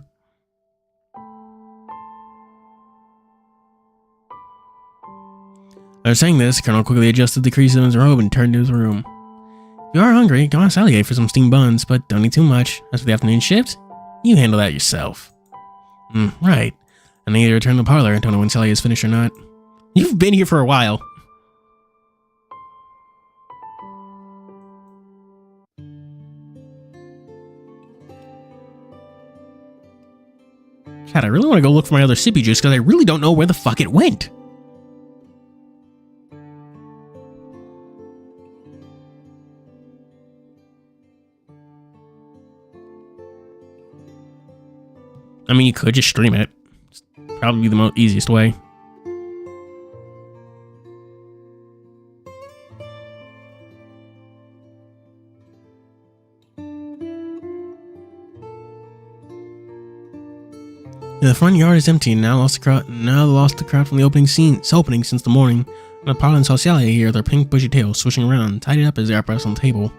After saying this, Colonel quickly adjusted the crease of his robe and turned to his room. If you are hungry, go ask Alleyway for some steamed buns, but don't eat too much. As for the afternoon shift, you handle that yourself. Right. I need to return to the parlor. I don't know when Sally is finished or not. You've been here for a while. God, I really want to go look for my other sippy juice because I really don't know where the fuck it went. I mean, you could just stream it. It's probably the easiest way. The front yard is empty and now lost the crowd from the opening since the morning. And the parlor saw Sally here, their pink bushy tails swishing around, tidied up as they are pressed on the table.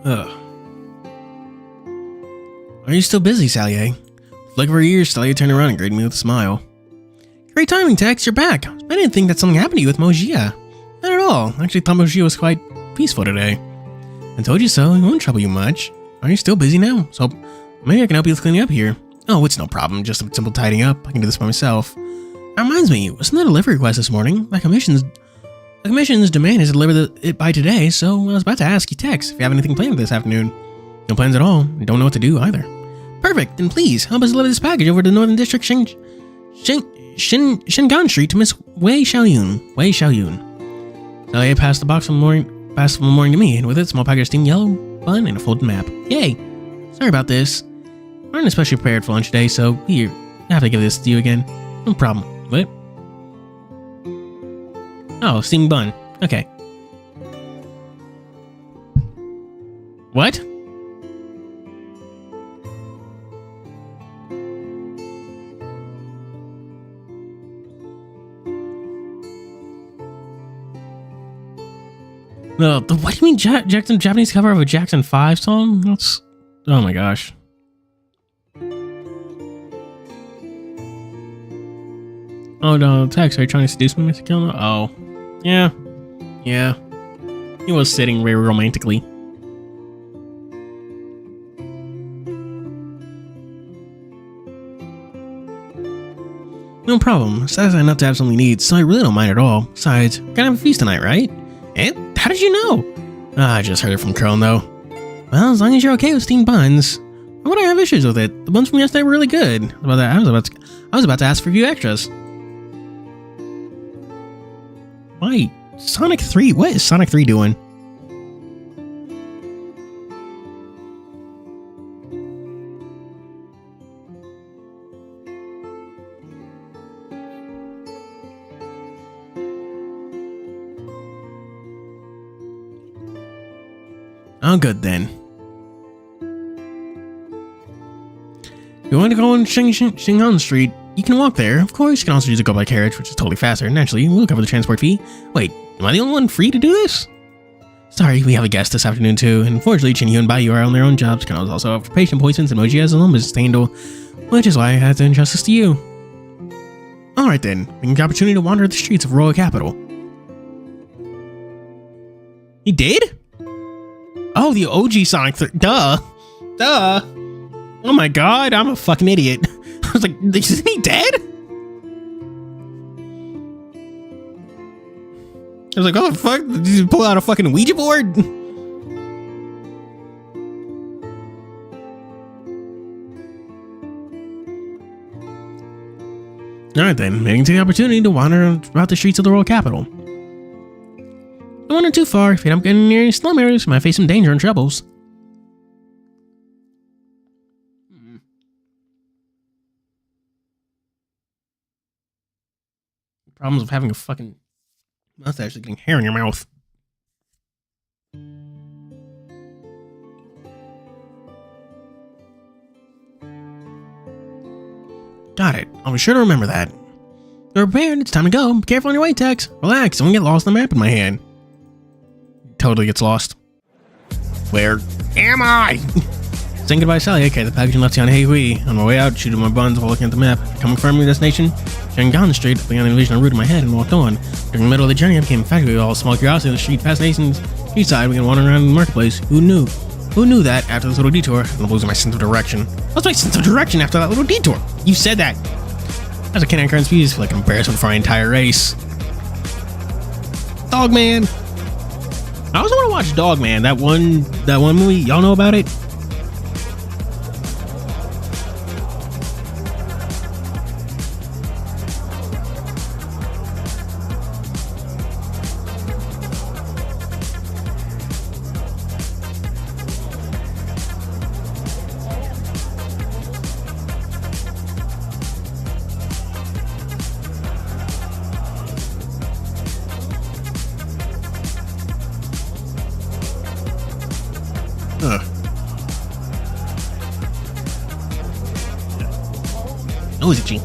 Ugh. Are you still busy, Sally? Flick of her ears, Sally turned around and greeted me with a smile. Great timing, Tex, you're back. I didn't think that something happened to you with Mogia. Not at all. I actually thought Mogia was quite peaceful today. I told you so, it won't trouble you much. Are you still busy now? So maybe I can help you with cleaning up here. Oh, it's no problem, just a simple tidying up. I can do this by myself. That reminds me, wasn't that a delivery request this morning? The commission's demand is to deliver it by today, so I was about to ask you, Tex, if you have anything planned this afternoon. No plans at all. I don't know what to do either. Perfect, then please help us deliver this package over to Northern District Shingan Street to Miss Wei Xiaoyun. Sally passed the box from the morning to me, and with it, a small package of steamed yellow bun and a folded map. Yay! Sorry about this. We aren't especially prepared for lunch today, so here, I have to give this to you again. No problem. What? Oh, steamed bun. Okay. What? No, what do you mean Japanese cover of a Jackson 5 song? That's... Oh my gosh. Oh no, Tex, are you trying to seduce me, Mr. Kilno? Oh. Yeah. Yeah. He was sitting very romantically. No problem. Satisfied enough to have something to eat, so I really don't mind at all. Besides, we're gonna have a feast tonight, right? And how did you know? I just heard it from Curl, though. Well, as long as you're okay with steamed buns. Why would I have issues with it? The buns from yesterday were really good. About that, I was about to ask for a few extras. Why? Sonic 3? What is Sonic 3 doing? Oh, good then. If you want to go on Xinghan Street, you can walk there. Of course, you can also use a go by carriage, which is totally faster. Naturally, we'll cover the transport fee. Wait, am I the only one free to do this? Sorry, we have a guest this afternoon too. And unfortunately, TianHeHui and Baiyu are on their own jobs. Can also have patient poisons, and Moji has his own business to handle, which is why I had to entrust this to you. Alright then, we can get the opportunity to wander the streets of Royal Capital. He did? Oh, the OG Sonic 3. Duh. Oh my god, I'm a fucking idiot. I was like, isn't he dead? I was like, oh the fuck? Did you pull out a fucking Ouija board? Alright then, making to the opportunity to wander about the streets of the Royal Capital. Don't wander too far. If you don't get near any slum areas, you might face some danger and troubles. Problems of having a fucking mustache and getting hair in your mouth. Got it. I'll be sure to remember that. You're prepared. It's time to go. Be careful on your way, Tex. Relax. Don't get lost in the map in my hand. Totally gets lost. Where am I? Saying goodbye, Sally. Okay, the packaging left TianHeHui. On my way out, shooting my buns while looking at the map. Coming from my destination, Xinghan Street, began an illusion of route in my head and walked on. During the middle of the journey, I became infatuated with all small curiosity on the street fascinations. Street side, we began wandering around in the marketplace. Who knew? Who knew that after this little detour, I'm losing my sense of direction? What's my sense of direction after that little detour? You said that. As a canine current species, I feel like I'm embarrassed for my entire race. Dogman. I also want to watch Dogman. That one movie. Y'all know about it? Oh, is it G?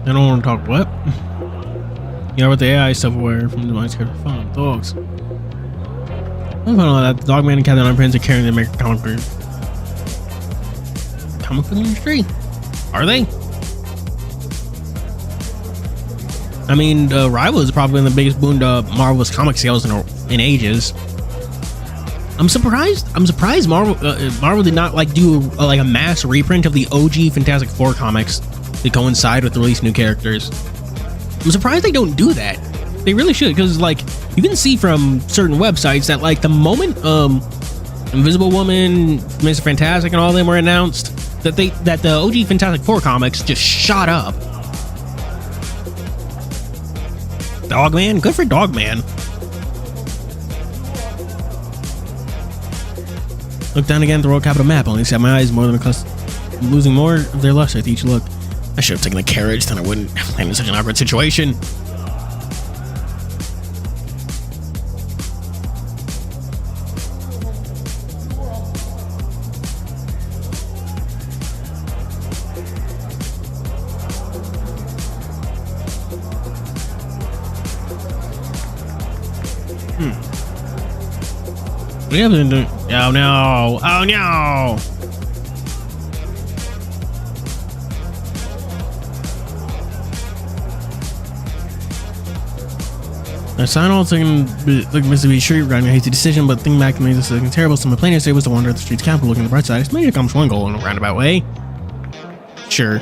I don't want to talk what? Yeah, with the AI stuff aware from the mind's character Faon, dogs. I don't know that Dogman and Captain Prince are carrying the American comic book industry. Are they? I mean, Rival is probably one of the biggest boon to Marvel's comic sales in ages. I'm surprised Marvel did not like do a mass reprint of the OG Fantastic Four comics to coincide with the release of new characters. I'm surprised they don't do that. They really should, because like you can see from certain websites that like the moment Invisible Woman, Mr. Fantastic, and all of them were announced, that the OG Fantastic Four comics just shot up. Dogman, good for Dogman. Look down again at the Royal Capital map. I only set my eyes more than losing more of their luster at each look. I should have taken the carriage, then I wouldn't have landed in such an awkward situation. We haven't done. Oh no! Oh no! I signed all taking like Mr. B street regarding a hasty decision, but thinking back to me, this is terrible. So my plan yesterday was to wander at the streets capital, looking at the bright side. It's maybe accomplished one goal in a roundabout way. Sure.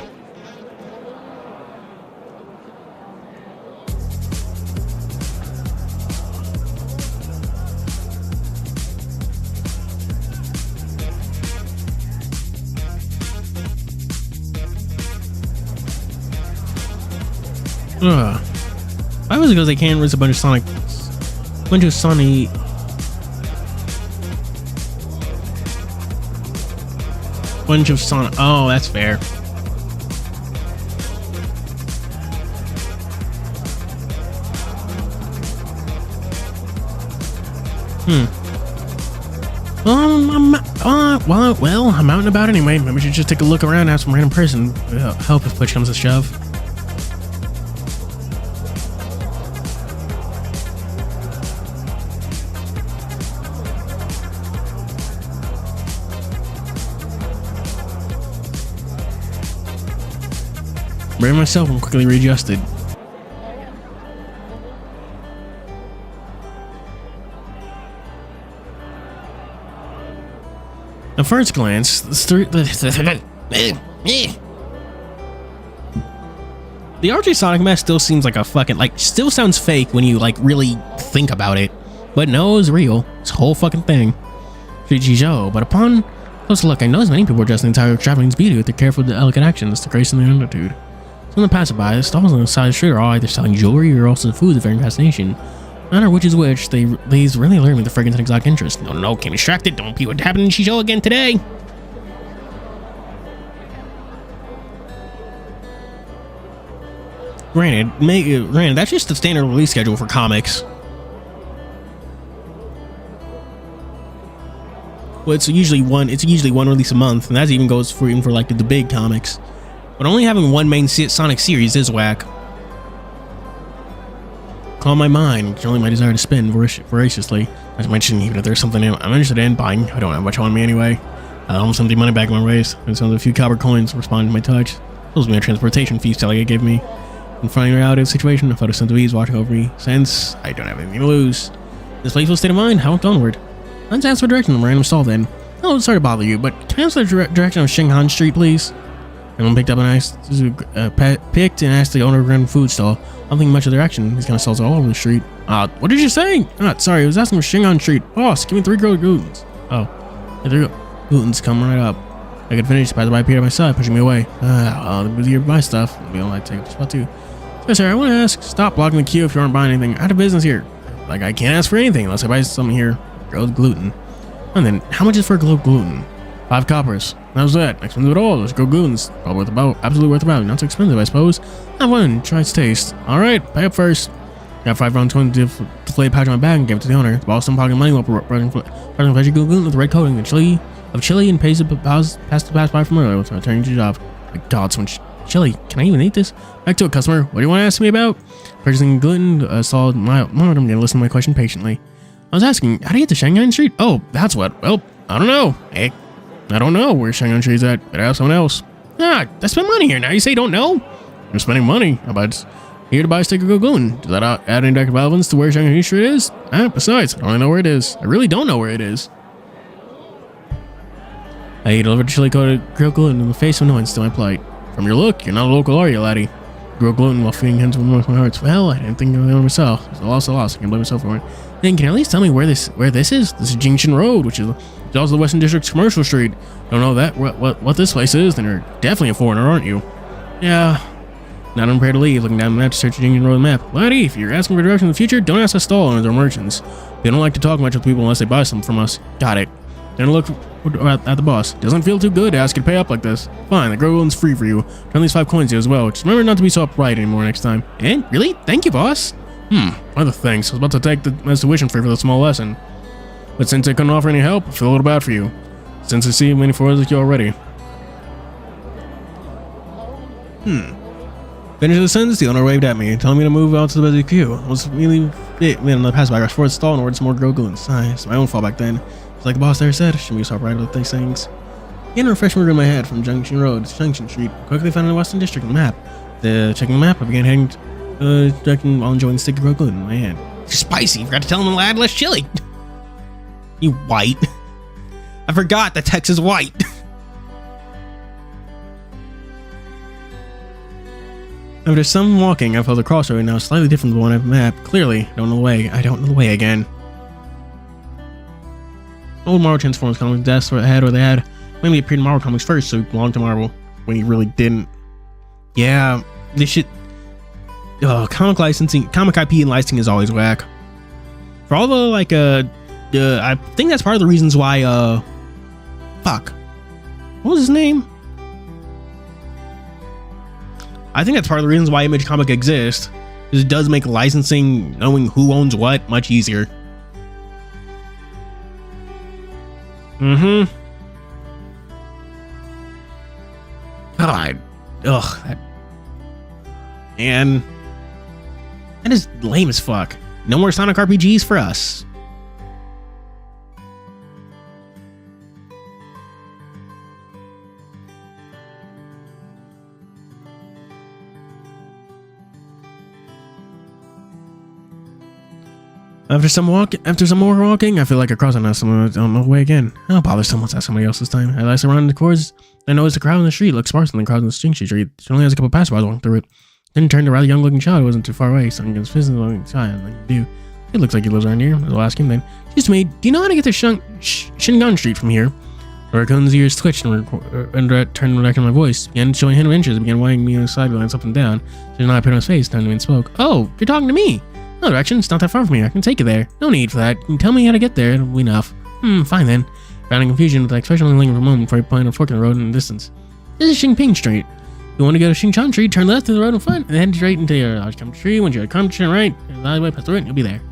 Why was it because they can't risk a bunch of Sonic? Oh, that's fair. Well, I'm out and about anyway. Maybe we should just take a look around and ask some random person. Help if push comes to shove. Brain myself and quickly readjusted. At first glance, the RG Sonic mask still seems like a fucking, still sounds fake when you, really think about it. But no, it's real. It's a whole fucking thing. But upon close look, I noticed many people adjust the entire traveling's beauty with their careful, delicate actions, the grace and their attitude. Some of the passerby, the stalls on the side of the street are all either selling jewelry or also food of varying fascination. No matter which is which, these really alert me with the fragrance and exotic interest. No, can't be distracted. Don't be what happened in Shijo again today. Granted, that's just the standard release schedule for comics. Well, it's usually one release a month, and that even goes for the big comics. But only having one main Sonic series is whack. Calm my mind, controlling my desire to spend voraciously. As mentioned, even if there's something I'm interested in buying, I don't have much on me anyway. I almost empty money back in my waist, and some of the few copper coins responded to my touch. Those were my transportation fees Delegate gave me. Confronting the reality of the situation, I felt a sense of ease watching over me, since I don't have anything to lose. This playful state of mind, I walked onward. Let's ask for direction in a random stall then. Oh, sorry to bother you, but can I ask the direction of Shinghan Street, please? Everyone picked up picked and asked the owner of a random food stall. I don't think much of their action. These kind of stalls are all over the street. What did you say? Sorry, I was asking for Shinghan Street. Boss, give me 3 grilled glutens. Oh, yeah, 3 glutens come right up. I could finish, by the by, appeared at my side, pushing me away. They're busy here to buy stuff. We don't like to take up the spot too. Sir, I want to ask, stop blocking the queue if you aren't buying anything. I have business here. I can't ask for anything unless I buy something here. Grilled gluten. And then, how much is for grilled gluten? 5 coppers. How's that? Expensive at all. Those grilled glutens. Absolutely worth about. Not too expensive, I suppose. Have one. Try its taste. Alright, pay up first. Got 5 round 20 deflated pouch on my bag and gave it to the owner. The boss pocketing money while brushing fleshy grilled gluten with red coating and chili and pasted past the pass by from earlier. So returning to the job. My god, so much chili. Can I even eat this? Back to it, customer. What do you want to ask me about? Purchasing gluten, solid mild. I'm going to listen to my question patiently. I was asking, how do you get to Shanghai Street? Oh, that's what. Well, I don't know. Hey, I don't know where Shanghai Street's at. Better ask someone else. I spent money here. Now you say you don't know? You're spending money. How about here to buy a stick of gluten? Does that add any direct relevance to where Shanghai Street is? Besides, I don't know where it is. I really don't know where it is. I delivered chili-coated grilled gluten in the face of annoyance to my plight. From your look, you're not a local, are you, laddie? Grilled gluten while feeding hens with my hearts. Well, I didn't think of it myself. It's a loss. I can blame myself for it. Then can you at least tell me where this is? This is Jingshan Road, which is also the Western District's commercial street. Don't know that what this place is, then you're definitely a foreigner, aren't you? Yeah. Not unprepared to leave, looking down the map to search Jingshan Road map. Laddie, if you're asking for direction in the future, don't ask us stall owners or merchants. We don't like to talk much with people unless they buy something from us. Got it. Then look at the boss. Doesn't feel too good to ask you to pay up like this. Fine, the grilled gluten's free for you. Turn these 5 coins here as well. Just remember not to be so upright anymore next time. And really? Thank you, boss. Other things. I was about to take the as tuition fee for the small lesson. But since I couldn't offer any help, I feel a little bad for you. Since I see many foreigners like you already. Finish the sentence, the owner waved at me, telling me to move out to the busy queue. I was really on the pass by. I rushed forward the stall and ordered some more grilled gluten. It's my own fault back then. It's like the boss there said, shouldn't be so upright with these things. Getting a refreshment in my head from Junction Road to Junction Street. Quickly found the Western District on the map. Checking the map, I began heading direction while enjoying the stick of grilled gluten in my hand. Spicy, forgot to tell him to add less chili. You white. I forgot that Tex is white. After some walking, I felt a crossroad now slightly different from the one I've mapped. Clearly, I don't know the way again. Old Marvel Transformers comics deaths where they had mainly appeared in Marvel comics first, so he belonged to Marvel when he really didn't. Yeah, this shit. Comic licensing, comic IP and licensing is always whack. For all the I think that's part of the reasons why. Fuck, what was his name? I think that's part of the reasons why Image Comic exists, because it does make licensing, knowing who owns what, much easier. Mm-hmm. God. Ugh. And that is lame as fuck. No more Sonic RPGs for us. After some more walking, I feel like I crossed someone on the way again. I'll bother someone at somebody else's time. As I surrounded the chores, I noticed a crowd on the street looked sparser than the crowd on the Distinction Street. She only has a couple of passersby walking through it. Then turned to a rather young-looking child who wasn't too far away, standing against his fist and child like do. It looks like he lives around here. I'll ask him then. Excuse me, do you know how to get to Shingon Street from here? Rakun's ears twitched and turned back on my voice. Began showing hint of interest and began wagging me on the sidelines up and down. She did not appear on his face, turned to me and spoke. Oh, you're talking to me. No direction, it's not that far from here. I can take you there. No need for that. You can tell me how to get there. It'll be enough. Fine then. Found in confusion with the expression only lingering for a moment before he pointed a fork in the road in the distance. This is Xingping Street. If you want to go to Xingchan Street, turn left to the road in front and head straight into your large country tree. Once you come to the right, Alleyway, pass through it, you'll be there.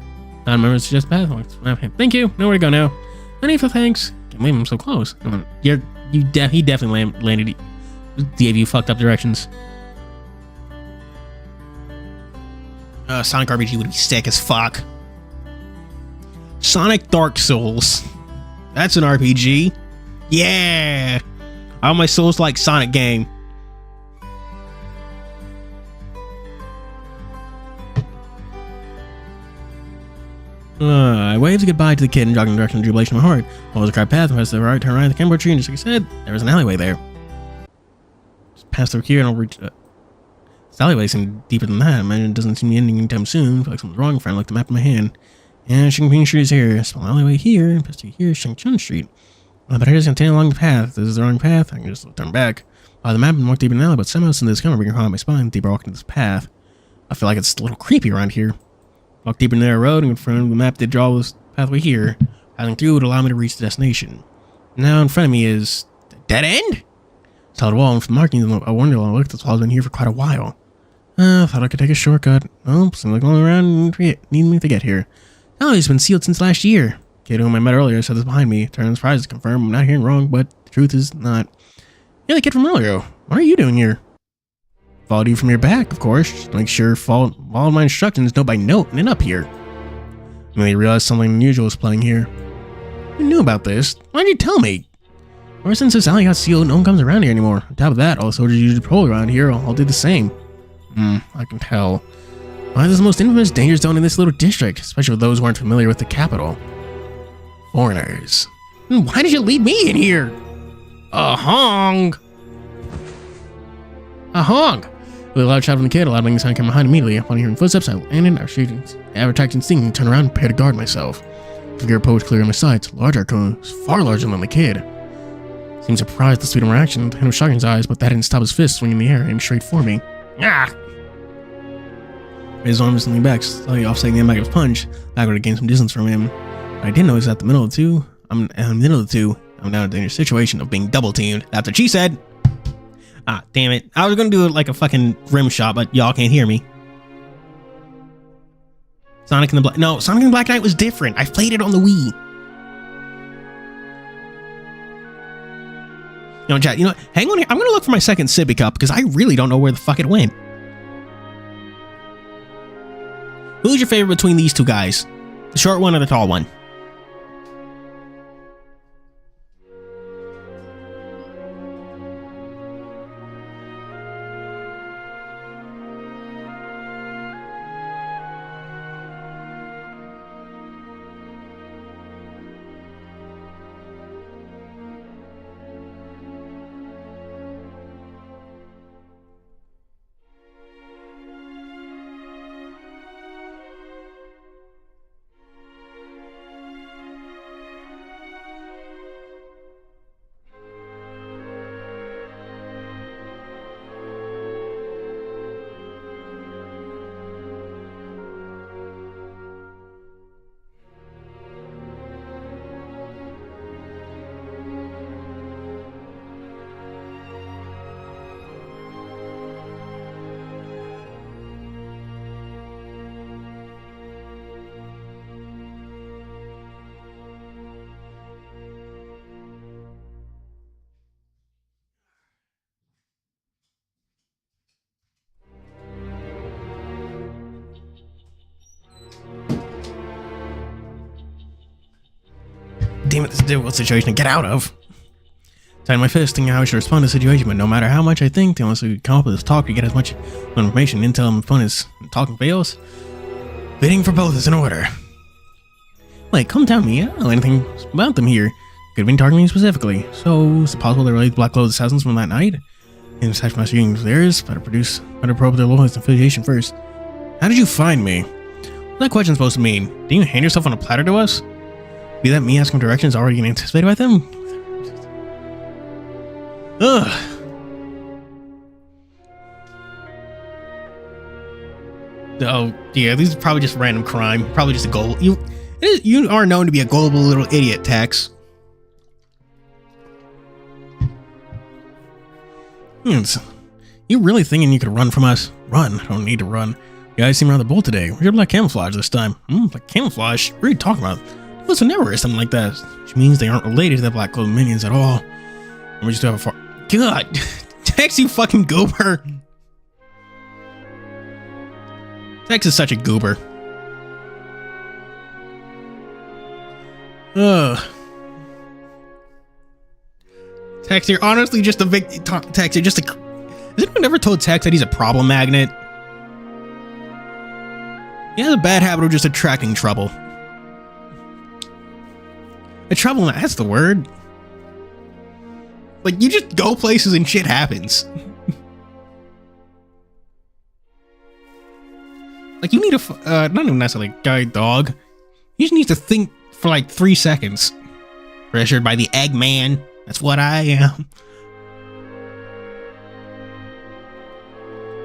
I remember to suggest path. Thank you. Nowhere to go now. No need for thanks. Can't believe I'm so close. He definitely landed. Gave you fucked up directions. Sonic RPG would be sick as fuck. Sonic Dark Souls. That's an RPG. Yeah. All my Souls like Sonic game. I waved goodbye to the kid and jogged in the direction of jubilation in my heart. What was a crowd path? Pressed the right, turn right at the camber tree, and just like I said, there was an alleyway there. Just pass through here and I'll reach. This alleyway seemed deeper than that. I imagine it doesn't seem to be ending anytime soon. I feel like something's wrong. I looked at the map in my hand. And Xingping Street is here. Small alleyway here. And past here is Shengchun Street. But I just continue along the path. This is the wrong path. I can just turn back. By the map and walk deeper in the alley, but somehow since this camera bringing hard on my spine, deeper walking this path. I feel like it's a little creepy around here. Walk deeper in the road, and in front of the map did draw this pathway here. Passing through would allow me to reach the destination. Now in front of me is a dead end? Solid wall, and from the markings, I wonder I looked at I've been here for quite a while. I thought I could take a shortcut. Oh, seems like going around and need me to get here. Oh, it's been sealed since last year. Kid whom I met earlier said this behind me. Turned surprised to confirm I'm not hearing wrong, but the truth is not. Yeah, the kid from earlier. What are you doing here? Followed you from your back, of course. Just to make sure followed my instructions note by note and then up here. I really realized something unusual was playing here. I knew about this. Why'd you tell me? Ever since this alley got sealed, no one comes around here anymore. On top of that, all the soldiers usually patrol around here all did the same. I can tell. Why this is the most infamous danger zone in this little district, especially with those who aren't familiar with the capital. Foreigners. Why did you lead me in here? A honk. With a loud shout from the kid, a loud banging sound came behind immediately. Upon hearing footsteps, I landed, our shooting, attacked instinct, and turned around and prepared to guard myself. The figure posed clear on my sights. Large Arcona was far larger than the kid. Seemed surprised at the speed of my action, the hint of shock in his eyes, but that didn't stop his fist swinging in the air and straight for me. Ah! His arm was leaning back, slightly offsetting the impact of his punch, backward to gain some distance from him. What I didn't know is that in the middle of the two, I'm now in a dangerous situation of being double-teamed. That's what she said! Ah, damn it. I was gonna do it like a fucking rim shot, but y'all can't hear me. Sonic and the Black... No, Sonic and the Black Knight was different. I played it on the Wii. You know, chat, hang on here. I'm gonna look for my second sippy cup, because I really don't know where the fuck it went. Who's your favorite between these two guys? The short one or the tall one? damn it, this is a difficult situation to get out of. Tighten my fist, thinking how I should respond to the situation, but no matter how much I think, unless we come up with this talk to get as much information, intel, and fun as talking fails, bidding for both is in order. Wait, calm down, Mia. I don't know anything about them here. Could have been targeting me specifically. So, is it possible they related Black Clothes assassins from that night? And aside from us being theirs, better probe their loyalty and affiliation first. How did you find me? What's that question supposed to mean? Didn't you hand yourself on a platter to us? Be that me asking directions already getting anticipated by them? Ugh. Oh, yeah, this is probably just random crime. Probably just a goal. You are known to be a gullible little idiot, Tex. You really thinking you could run from us? Run. I don't need to run. You guys seem rather bold today. Where's your black camouflage this time? Black camouflage? What are you talking about? Those would never wear something like that. Which means they aren't related to the Black Clothes minions at all. And we just have a far... God! Tex, you fucking goober! Tex is such a goober. Ugh. Tex, you're honestly just a victim. Tex, you're just a... Has anyone ever told Tex that he's a problem magnet? He has a bad habit of just attracting trouble. A trouble, that's the word. Like, you just go places and shit happens. Like, you need a, not even necessarily guide dog. You just need to think for like 3 seconds. Pressured by the Eggman. That's what I am.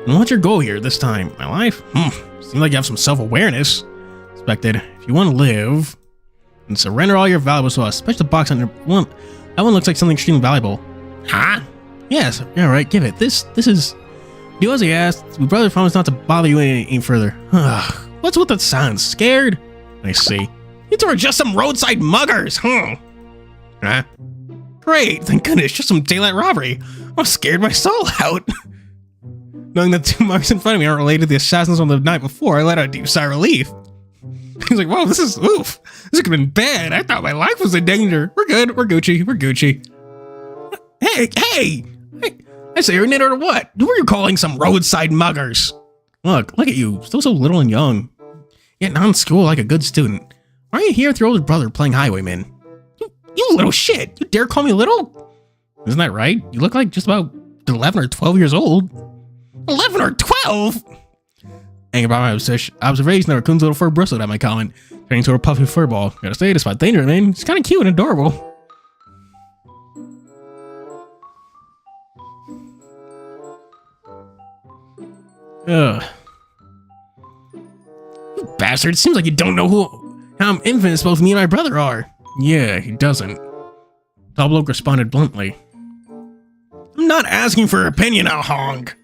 And what's your goal here this time? My life? Seems like you have some self-awareness. Expected. If you want to live, and surrender all your valuables to us, especially the box on your one. That one looks like something extremely valuable. Huh? Yes. Yeah, right. Give it. This is... Do as he asked. We brother promised not to bother you any further. What's with that sound? Scared? I see. You two are just some roadside muggers, huh? Huh? Great. Thank goodness. Just some daylight robbery. I'm scared my soul out. Knowing that 2 muggers in front of me aren't related to the assassins on the night before, I let out a deep sigh of relief. He's like, whoa, this is, oof. This could have been bad. I thought my life was in danger. We're good. We're Gucci. We're Gucci. Hey! I say you're an idiot or what? Who are you calling some roadside muggers? Look at you. Still so little and young. Yet not in school like a good student. Why are you here with your older brother playing Highwayman? You little shit. You dare call me little? Isn't that right? You look like just about 11 or 12 years old. 11 or 12? Hang about my observation that Raccoon's little fur bristled at my comment, turning into a puffy fur ball. Gotta say, despite danger, man, it's kind of cute and adorable. Ugh. You bastard, seems like you don't know how infinite both me and my brother are. Yeah, he doesn't. Tall bloke responded bluntly. I'm not asking for your opinion, I'll honk.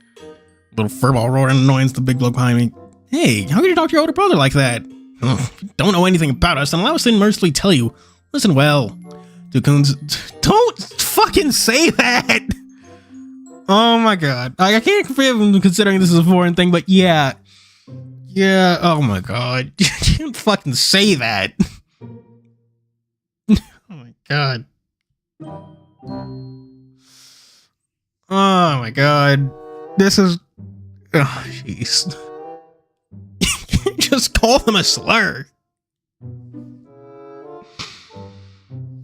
Little furball roared in annoyance, the big bloke behind me. Hey, how could you talk to your older brother like that? If you don't know anything about us, then allow us to mercifully tell you. Listen well. Coons, don't fucking say that! Oh my god. I can't forgive him considering this is a foreign thing, but yeah. Yeah, oh my god. You can't fucking say that. Oh my god. Oh my god. This is... Oh, jeez. Just call them a slur.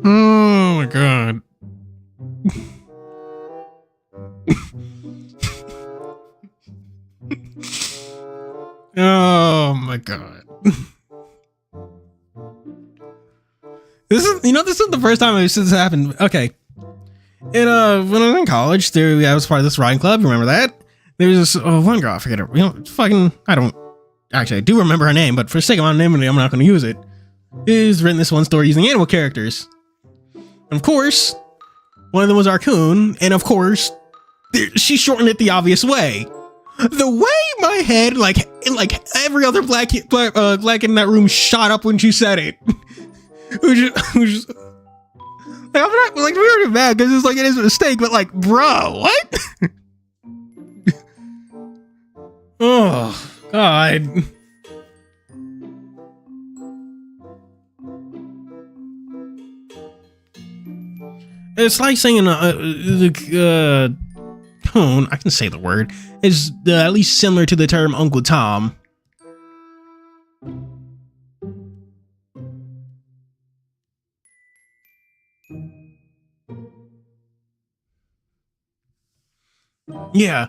Oh my god. Oh my god. This is the first time I've seen this happen. Okay. When I was in college, I was part of this riding club. Remember that? There was this one girl, I forget her. I do remember her name, but for the sake of anonymity, I'm not going to use it. Is written this one story using animal characters. And of course, one of them was Raccoon, and of course, she shortened it the obvious way. The way my head, like every other black kid in that room, shot up when she said it. Which like, I'm not like really mad because it's like it is a mistake, but like, bro, what? Oh god. It's like saying tone, I can say the word, is at least similar to the term Uncle Tom. Yeah.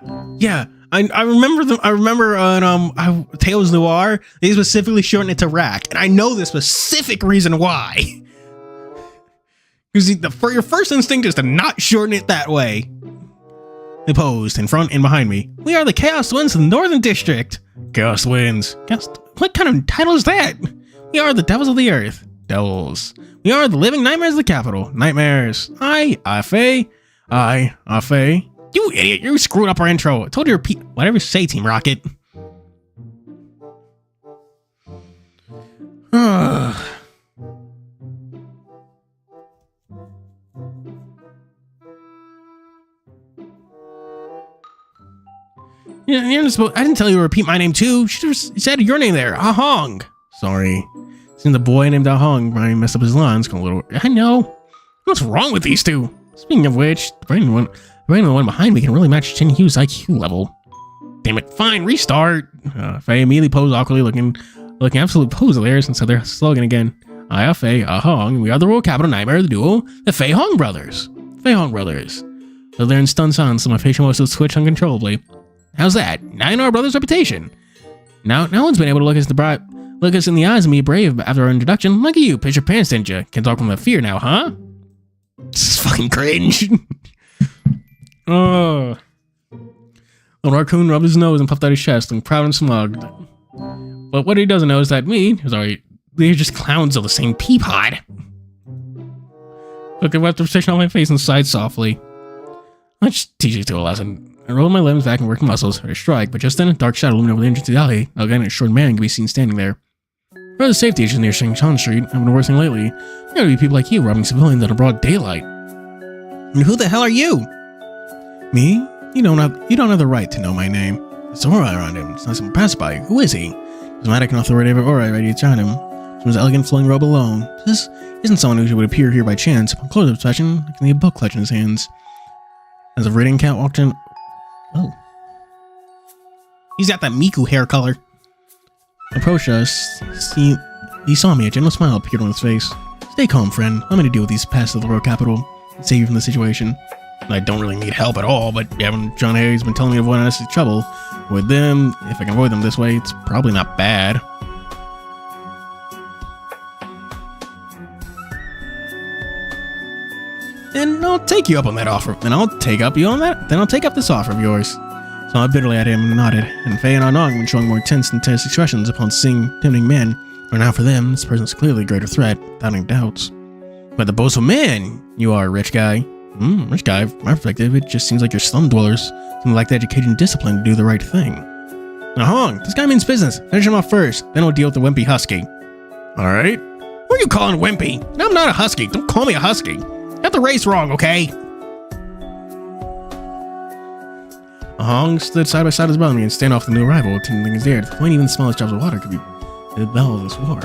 I remember them. I remember on Tales Noir, they specifically shortened it to Rack, and I know the specific reason why. Because your first instinct is to not shorten it that way. They posed in front and behind me. We are the Chaos Winds of the Northern District. Chaos Winds. What kind of title is that? We are the Devils of the Earth. Devils. We are the living nightmares of the capital. Nightmares. Fae. You idiot, you screwed up our intro. I told you to repeat whatever you say, Team Rocket. I didn't tell you to repeat my name too. You should have said your name there. Ahong. Sorry. Seems the boy named Ahong Brian messed up his lines. I know. What's wrong with these two? Speaking of which, the one behind me can really match TianHeHui's IQ level. Damn it, fine, restart. Faye immediately posed awkwardly, looking absolutely hilarious and said their slogan again. I are Faye, Ahong, we are the Royal Capital Nightmare of the duo, the Faon brothers. So they're in stunned silence, so my facial muscles twitch uncontrollably. How's that? Now you know our brother's reputation. Now, no one's been able to look us in the eyes and be brave after our introduction. Look at you, pitch your pants, didn't you? Can't talk from the fear now, huh? This is fucking cringe. The raccoon rubbed his nose and puffed out his chest, looking proud and smug. But what he doesn't know is that they're just clowns of the same pea pod. Look at what the position on my face and sighed softly. I'll just teach you to a lesson. I rolled my limbs back and worked muscles for a strike, but just then a dark shadow loomed over the entrance to the alley. Again, a short man can be seen standing there. For the safety agents near Shang Street have been worsening lately. There gotta be people like you robbing civilians in broad daylight. And who the hell are you? Me? You don't have the right to know my name. There's an aura around him. It's not some passerby. Who is he? Dramatic and authoritative aura ready to turn him. From his elegant flowing robe alone. This isn't someone who would appear here by chance. Upon closer obsession, I can see a book clutch in his hands. As a raiding cat walked in. Oh. He's got that Miku hair color. Approached us. He saw me. A gentle smile appeared on his face. Stay calm, friend. Let me to deal with these pests of the royal capital and save you from the situation. I don't really need help at all, but TianHeHui's been telling me to avoid unnecessary trouble. With them, if I can avoid them this way, it's probably not bad. Then I'll take you up on that offer. Then I'll take up this offer of yours. So I bitterly at him and nodded, and Faye and Anong have been showing more intense expressions upon seeing intimidating men. Or now for them, this person's clearly a greater threat, without any doubts. But the boastful man you are, rich guy. Rich guy, from my perspective, it just seems like you're slum dwellers. Seem like the education and discipline to do the right thing. Now Hong, this guy means business. Finish him off first, then we'll deal with the wimpy husky. Alright? What are you calling wimpy? I'm not a husky. Don't call me a husky. You got the race wrong, okay? Hong stood side by side as well me and stand off the new arrival, tingling his ear. The point even the smallest drops of water could be the bell of this war.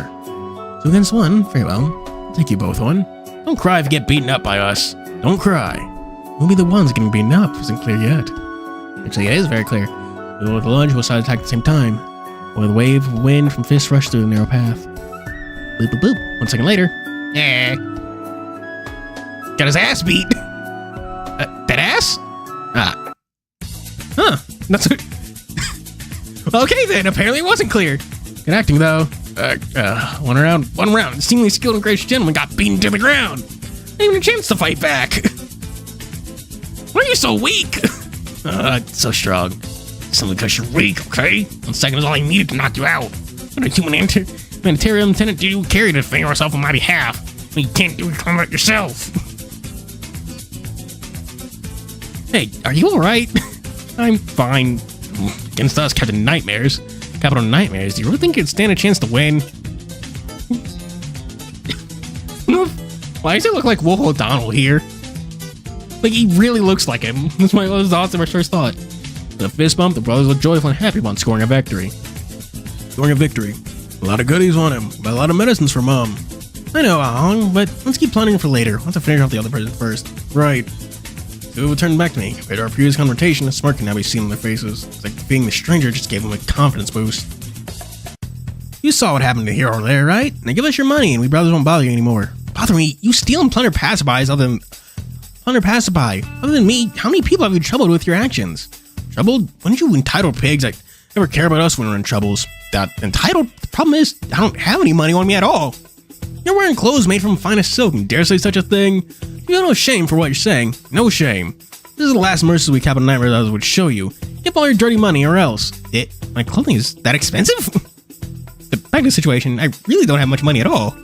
2 against 1, very well. I'll take you both on. Don't cry if you get beaten up by us. Don't cry. We'll be the ones getting beaten up. Isn't clear yet. Actually, it is very clear. We'll with the lunge, we'll side attack at the same time. With a wave of wind from fists rush through the narrow path. Boop, boop, boop. 1 second later. Yeah. Got his ass beat. That ass? Huh. That's good. Okay then, apparently it wasn't clear. Good acting though. One round. The seemingly skilled and gracious gentleman got beaten to the ground. Not even a chance to fight back. Why are you so weak? So strong. Simply because you're weak, okay? 1 second is all I needed to knock you out. What a humanitarian lieutenant do you carry to defend yourself on my behalf? When you can't do it, come out yourself. Hey, are you alright? I'm fine. Against us, Capital Nightmares. Do you really think you'd stand a chance to win? Why does it look like Wolf O'Donnell here? Like, he really looks like him. That's my thoughts of my first thought. With a fist bump, the brothers looked joyful and happy upon scoring a victory. A lot of goodies on him, but a lot of medicines for Mom. I know, Ahong, but let's keep planning for later. Let's finish off the other person first. Right. So it turned back to me. Compared to our previous confrontation, a smirk can now be seen on their faces. It's like being the stranger just gave them a confidence boost. You saw what happened to Hero there, right? Now give us your money and we brothers won't bother you anymore. Bother me? You steal and plunder passerbys other than... Plunder passerby. Other than me, how many people have you troubled with your actions? Troubled? Wouldn't you entitled pigs like never care about us when we're in troubles? That entitled? The problem is, I don't have any money on me at all. You're wearing clothes made from finest silk and dare say such a thing? You have no shame for what you're saying. No shame. This is the last mercy we Captain Nightmare Brothers would show you. Give all your dirty money or else. My clothing is that expensive? Back to the situation, I really don't have much money at all.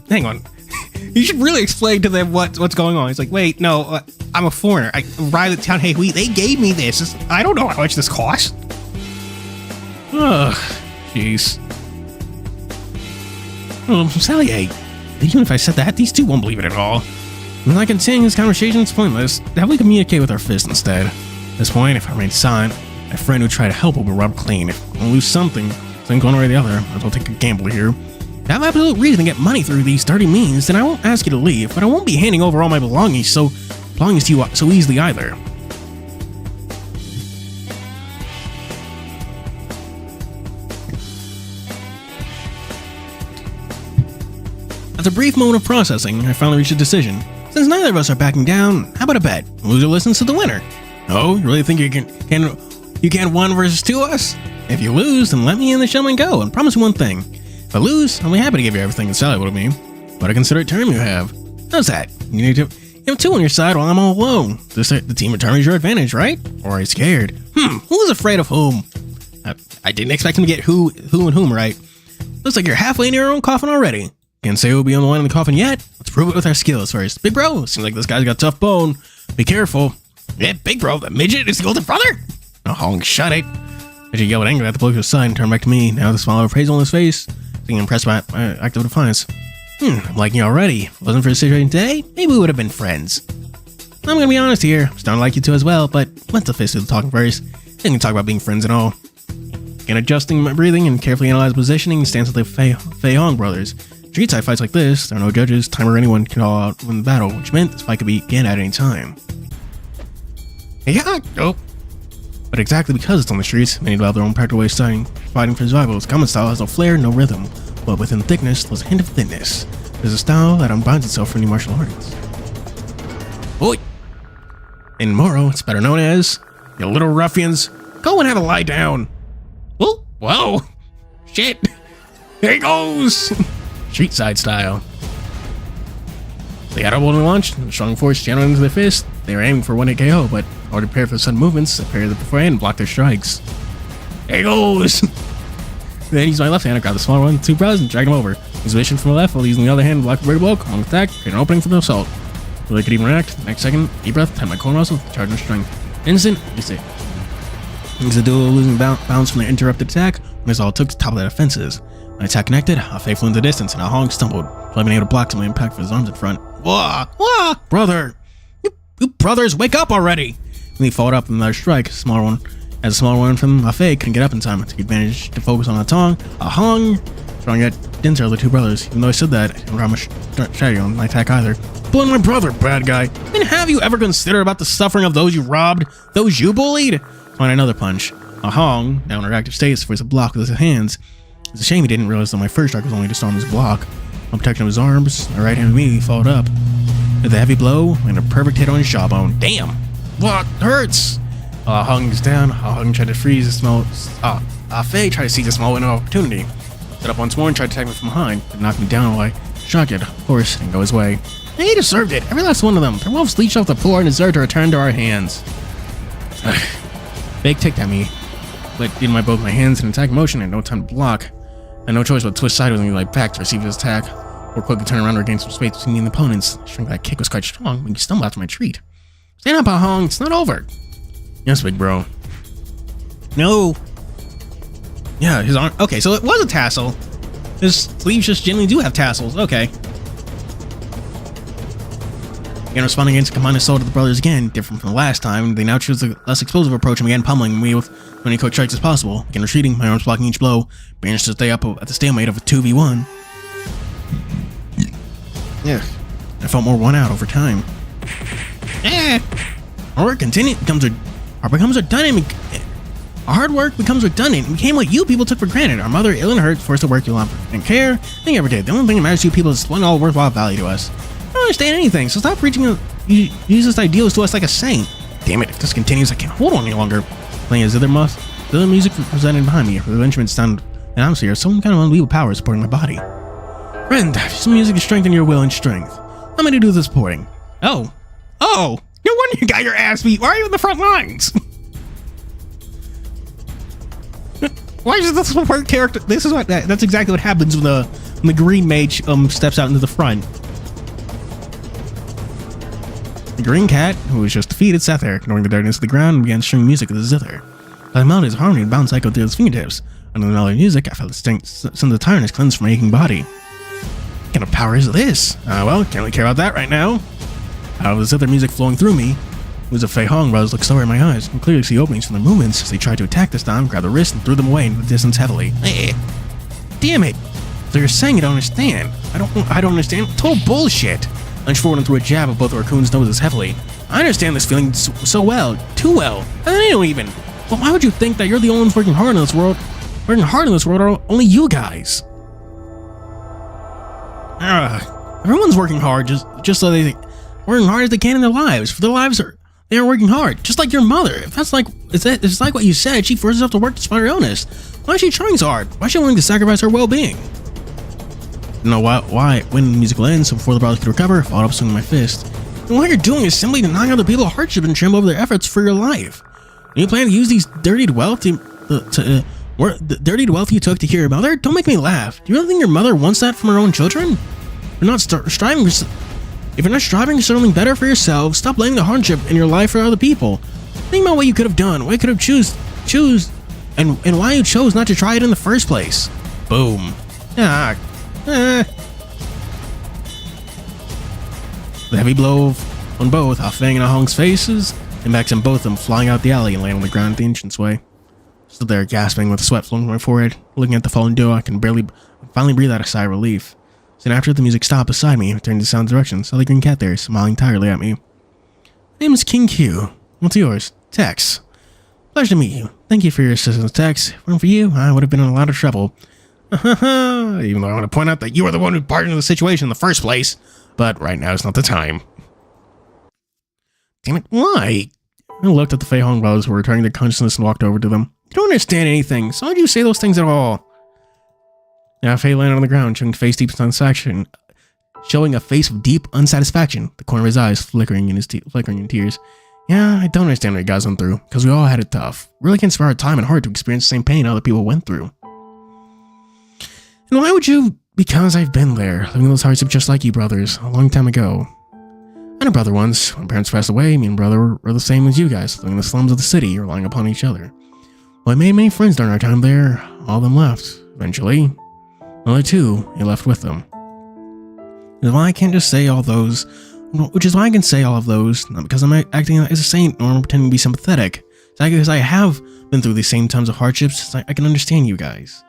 Hang on. You should really explain to them what's going on. It's like, wait, no, I'm a foreigner. I arrived at TianHeHui. They gave me this. I don't know how much this costs. Ugh, jeez. Sally, even if I said that, these two won't believe it at all. When I continue this conversation, it's pointless. How we communicate with our fists instead? At this point, if I remain silent, my friend who tried to help will be rubbed clean. If I lose something going one way or the other, I will take a gamble here. If I have absolute reason to get money through these dirty means, then I won't ask you to leave, but I won't be handing over all my belongings to you so easily either. After a brief moment of processing, I finally reached a decision. Since neither of us are backing down, how about a bet? Loser listens to the winner. Oh, you really think you can 1 versus 2 us? If you lose, then let me and the gentleman go, and promise you one thing. If I lose, I'll be happy to give you everything that's valuable to me. What a considerate term you have. How's that? You have 2 on your side while I'm all alone. The team determines your advantage, right? Or are you scared? Who is afraid of whom? I didn't expect him to get who and whom right. Looks like you're halfway in your own coffin already. Can't say who'll be on the line in the coffin yet. Let's prove it with our skills first. Big bro, seems like this guy's got a tough bone. Be careful. Yeah, big bro, the midget is the older brother? Oh, Hong, shut it. Midget yelled angry at the bloke to his side and turned back to me. Now the smile of appraisal on his face, being impressed by my act of defiance. I'm liking you already. If it wasn't for the situation today, maybe we would have been friends. I'm gonna be honest here. I'm starting to like you too as well, but let's the fist do the talking first. Then we can talk about being friends and all. Again, adjusting my breathing and carefully analyze positioning, stance with the Faon brothers. Street side fights like this, there are no judges, timer, or anyone can call out win the battle, which meant this fight could begin at any time. Yeah, oh. But exactly because it's on the streets, many develop their own practical way of fighting for survival. Its common style has no flair, no rhythm, but within thickness, there's a hint of thinness. There's a style that unbinds itself from new martial arts. Oi! In Moro, it's better known as, you little ruffians, go and have a lie down. Oh, whoa! Shit! There he goes! Street side style. They got elbowed and launched, and strong force channeled into their fist. They were aiming for 1-hit KO, but in order to prepare for the sudden movements, they parried beforehand and blocked their strikes. There he goes! Then used my left hand to grab the smaller one with 2 brows and drag him over. His vision from the left while using the other hand to block the vertical blow, long attack, create an opening for the assault. Before they could even react, next second, deep breath, tap my core muscle, charge and strength. Instant, miss it. It's a duel losing bounds from the interrupted attack, when it's all took to top of their defenses. When the attack connected, Fei flew into the distance and Hong stumbled, probably being able to block some impact with his arms in front. Wah! Wah! Brother! You brothers, wake up already! And he followed up with another strike, a smaller one. As a smaller one from Fei couldn't get up in time, took advantage to focus on Hong, strong yet didn't tell the 2 brothers. Even though I said that, I didn't have much strategy on my attack either. Blowing my brother, bad guy. And have you ever considered about the suffering of those you robbed, those you bullied? Find another punch. Hong, now in her active state, forced a block with his hands. It's a shame he didn't realize that my first strike was only just on his block. On protection of his arms, a right hand of me followed up. With a heavy blow and a perfect hit on his jawbone. Damn! What hurts? Hong is down. Hong tried to freeze a small. Fei tried to seize a small window of opportunity. Stood up once more and tried to attack me from behind, but knocked me down while I shocked it. Of course, didn't go his way. And he deserved it. Every last one of them. Their wolves leached off the floor and deserved to return to our hands. Fei ticked at me, but in both my hands in attack motion and no time to block. I had no choice but to twist sideways and like back to receive his attack, or quickly turn around to regain some space between me and the opponents. The strength of that kick was quite strong when he stumbled after my retreat. Stand up, Hong. It's not over. Yes, big bro. No. Yeah, his arm. Okay, so it was a tassel. His sleeves just generally do have tassels. Okay. Again, responding against a combined assault of the brothers again, different from the last time. They now choose the less explosive approach and began pummeling me with as many quick strikes as possible. Again, retreating, my arms blocking each blow, managed to stay up at the stalemate of a 2v1. Yeah, I felt more worn out over time. Our work becomes redundant. Our hard work becomes redundant and became what you people took for granted. Our mother, ill and hurt, forced to work you love and care. Nothing ever did. The only thing that matters to you people is displaying all worthwhile value to us. I don't understand anything, so stop preaching useless ideals to us like a saint. Damn it, if this continues, I can't hold on any longer. Playing a zither music presented behind me, the instruments sound, and honestly, there's some kind of unbelievable power supporting my body. Friend, some music to strengthen your will and strength. I'm going to do this supporting. Oh, no wonder you got your ass beat. Why are you in the front lines? Why is this support character? This is that's exactly what happens when the green mage steps out into the front. The green cat, who was just defeated, sat there, ignoring the darkness of the ground, and began stringing music with his zither. The melodies of harmony bounced echoed through his fingertips. Under the melody of music, I felt some of the tiredness cleanse from my aching body. What kind of power is this? Well, can't really care about that right now. Out of the zither music flowing through me, it was a Faon Rose looked slower in my eyes, and clearly see openings from their movements as they tried to attack this time, grabbed the wrist and threw them away into the distance heavily. Damn it! So you're saying you don't understand? I don't understand. Total bullshit! I lunged forward and threw a jab at both of Raccoon's noses heavily. I understand this feeling so well, too well. I don't even. Well, why would you think that you're the only ones working hard in this world? Working hard in this world are only you guys. Everyone's working hard just so they working hard as they can in their lives. For their lives they are working hard, just like your mother. If it's like what you said, she forces herself to work despite her illness. Why is she trying so hard? Why is she willing to sacrifice her well-being? No, why? When the musical ends, so before the brothers could recover, I followed up swinging my fist. And what you're doing is simply denying other people hardship and trample over their efforts for your life. And you plan to use these dirtied wealth the dirtied wealth you took to hear your mother? Don't make me laugh. Do you really think your mother wants that from her own children? If you're not striving for something better for yourselves, stop blaming the hardship in your life for other people. Think about what you could have done, what you could have choose, and why you chose not to try it in the first place. Boom. The heavy blow on both Fang and Hong's faces impacts on both of them, flying out the alley and landing on the ground at the entranceway. Stood there gasping with sweat flowing from my forehead, looking at the fallen duo. I can finally breathe out a sigh of relief. Soon after, the music stopped beside me, turned to sound direction, saw the green cat there, smiling tiredly at me. My name is King Q. What's yours? Tex. Pleasure to meet you. Thank you for your assistance, Tex. If it weren't for you, I would have been in a lot of trouble. Even though I want to point out that you were the one who parted in the situation in the first place. But right now is not the time. Damn it, why? I looked at the Faon brothers who were returning their consciousness and walked over to them. You don't understand anything, so why do you say those things at all? Now Faye landed on the ground, showing a face of deep unsatisfaction, the corner of his eyes flickering in tears. Yeah, I don't understand what you guys went through, because we all had it tough. Really can't spare our time and heart to experience the same pain other people went through. And why would you? Because I've been there, living those hardships just like you brothers, a long time ago. I had a brother once. When parents passed away, me and brother were the same as you guys, living in the slums of the city, relying upon each other. Well, I made many friends during our time there. All of them left. Eventually, another two, he left with them. Which is why I can say all of those, not because I'm acting as a saint or pretending to be sympathetic. It's because I have been through these same times of hardships, so I can understand you guys.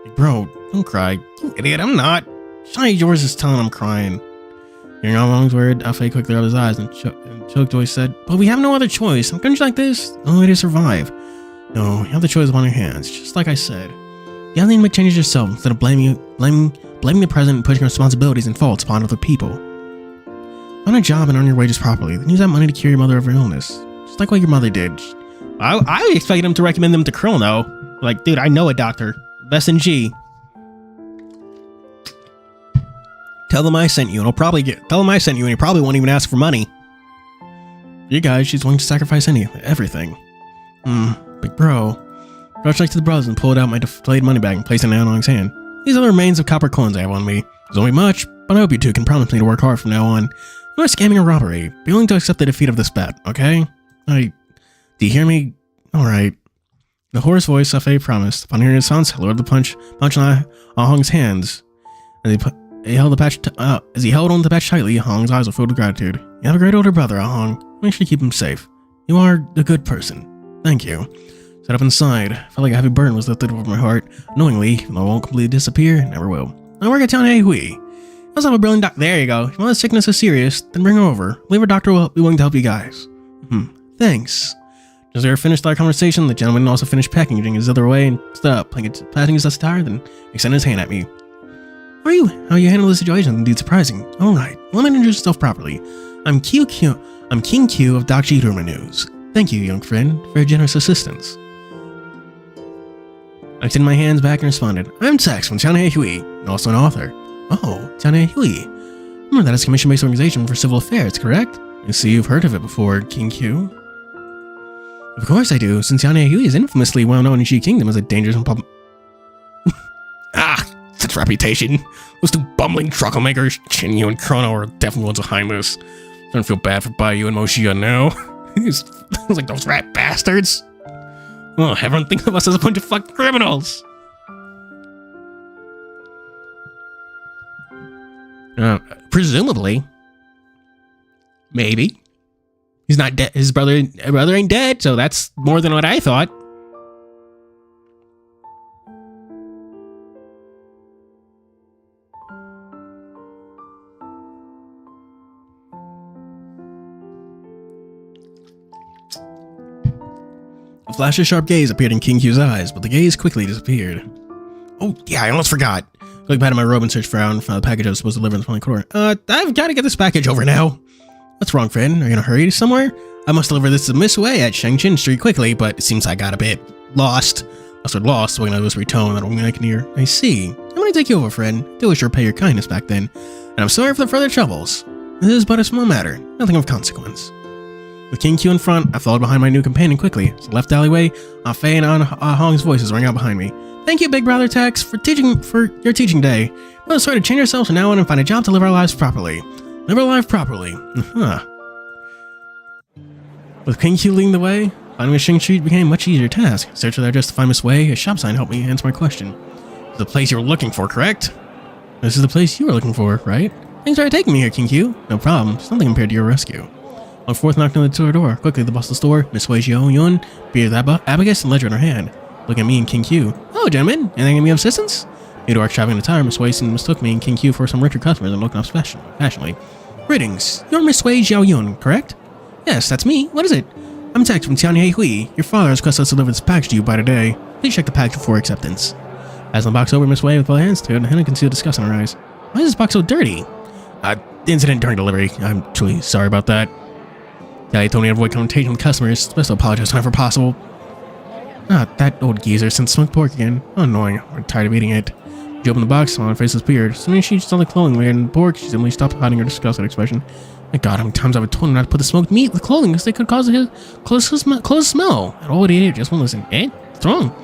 Like, bro, don't cry. You idiot, I'm not. Shiny yours is telling I'm crying. Hearing all Long's word, Alfei quickly rubbed his eyes and choked voice said, but we have no other choice. In countries like this, the only way to survive. No, you have the choice upon your hands, just like I said. You have to make changes yourself instead of blaming the present and pushing responsibilities and faults upon other people. Find a job and earn your wages properly, then use that money to cure your mother of her illness. Just like what your mother did. I expected him to recommend them to Krill, though. Like, dude, I know a doctor. Best in G. Tell them I sent you, and he probably won't even ask for money. You guys, she's willing to sacrifice everything. Big bro. Rushed like to the brothers and pulled out my deflated money bag and placed it in Anlong's hand. These are the remains of copper coins I have on me. There's only much, but I hope you two can promise me to work hard from now on. No more scamming or robbery. Be willing to accept the defeat of this bet, okay? Do you hear me? Alright. The hoarse voice Safei promised. Upon hearing his sounds, I lowered the punch on Hong's hands. As he held on the patch tightly, Hong's eyes were filled with gratitude. You have a great older brother, Hong. Make sure you keep him safe. You are a good person. Thank you. Sat up inside. I felt like a heavy burden was lifted over my heart. Knowingly, even though it won't completely disappear, it never will. I work at TianHeHui. Let's have a brilliant doc. There you go. If the sickness is serious, then bring her over. Leave her doctor will be willing to help you guys. Thanks. As we were finished our conversation, the gentleman also finished packing, getting his other way and stood up, patting his dusty tire, then extended his hand at me. How are you? How you handle the situation? Indeed surprising. Alright, well, let me introduce yourself properly. I'm King Q of Dr. Rumor News. Thank you, young friend, for your generous assistance. I extended my hands back and responded, I'm Tex from TianHeHui, and also an author. Oh, TianHeHui. Remember that is a commission-based organization for civil affairs, correct? I see you've heard of it before, King Q. Of course I do, since TianHeHui is infamously well known in Xi Kingdom as a dangerous and such reputation. Those two bumbling troublemakers, Chinyu and Chrono, are definitely ones behind this. I don't feel bad for Baiyu and Moshia now. It's like those rat bastards. Oh, everyone thinks of us as a bunch of fucking criminals. Presumably. Maybe. He's not dead. His brother ain't dead, so that's more than what I thought. A flash of sharp gaze appeared in King Q's eyes, but the gaze quickly disappeared. Oh, yeah, I almost forgot. Looked back at my robe and searched Faon and found the package I was supposed to deliver in the front corner. I've got to get this package over now. What's wrong, friend? Are you in a hurry somewhere? I must deliver this to Miss Wei at Shangqin Street quickly, but it seems I got a bit lost. Lost, when I was retone that only I can hear. I see. I'm gonna take you over, friend. Do wish to repay your kindness back then. And I'm sorry for the further troubles. This is but a small matter, nothing of consequence. With King Q in front, I followed behind my new companion quickly. As I left the alleyway, Faon and Hong's voices rang out behind me. Thank you, big brother Tex, for your teaching day. We'll sort of change ourselves from now on and find a job to live our lives properly. Live our life properly. With King Q leading the way, finding Miss Shing Street became a much easier task. Search there just to find Miss Wei. A shop sign helped me answer my question. This is the place you were looking for, correct? This is the place you were looking for, right? Thanks for taking me here, King Q. No problem. It's nothing compared to your rescue. On fourth knocked on the door. Quickly, the boss of the store, Miss Wei Jiao Yun, bearded abacus and ledger in her hand. Looking at me and King Q. Oh, gentlemen, anything of assistance? New to our shopping at the time, Miss Wei mistook me and King Q for some richer customers and looking up passionately. Greetings. You're Miss Wei Jiao Yun, correct? Yes, that's me. What is it? I'm Tex from TianHeHui. Your father has requested us to deliver this package to you by today. Please check the package before acceptance. As the box over, Miss Wei with both hands to it, and Hannah can see the disgust in her eyes. Why is this box so dirty? Incident during delivery. I'm truly sorry about that. Daddy told me to avoid confrontation with customers. Best to apologize whenever possible. That old geezer sent smoked pork again. Oh, annoying. I'm tired of eating it. She opened the box, and her face disappeared. As soon as she saw the clothing layered in the pork, she suddenly stopped hiding her disgusted expression. My God, how many times I've told her not to put the smoked meat with clothing because they could cause his clothes to smell. That old idiot just won't listen. What's wrong?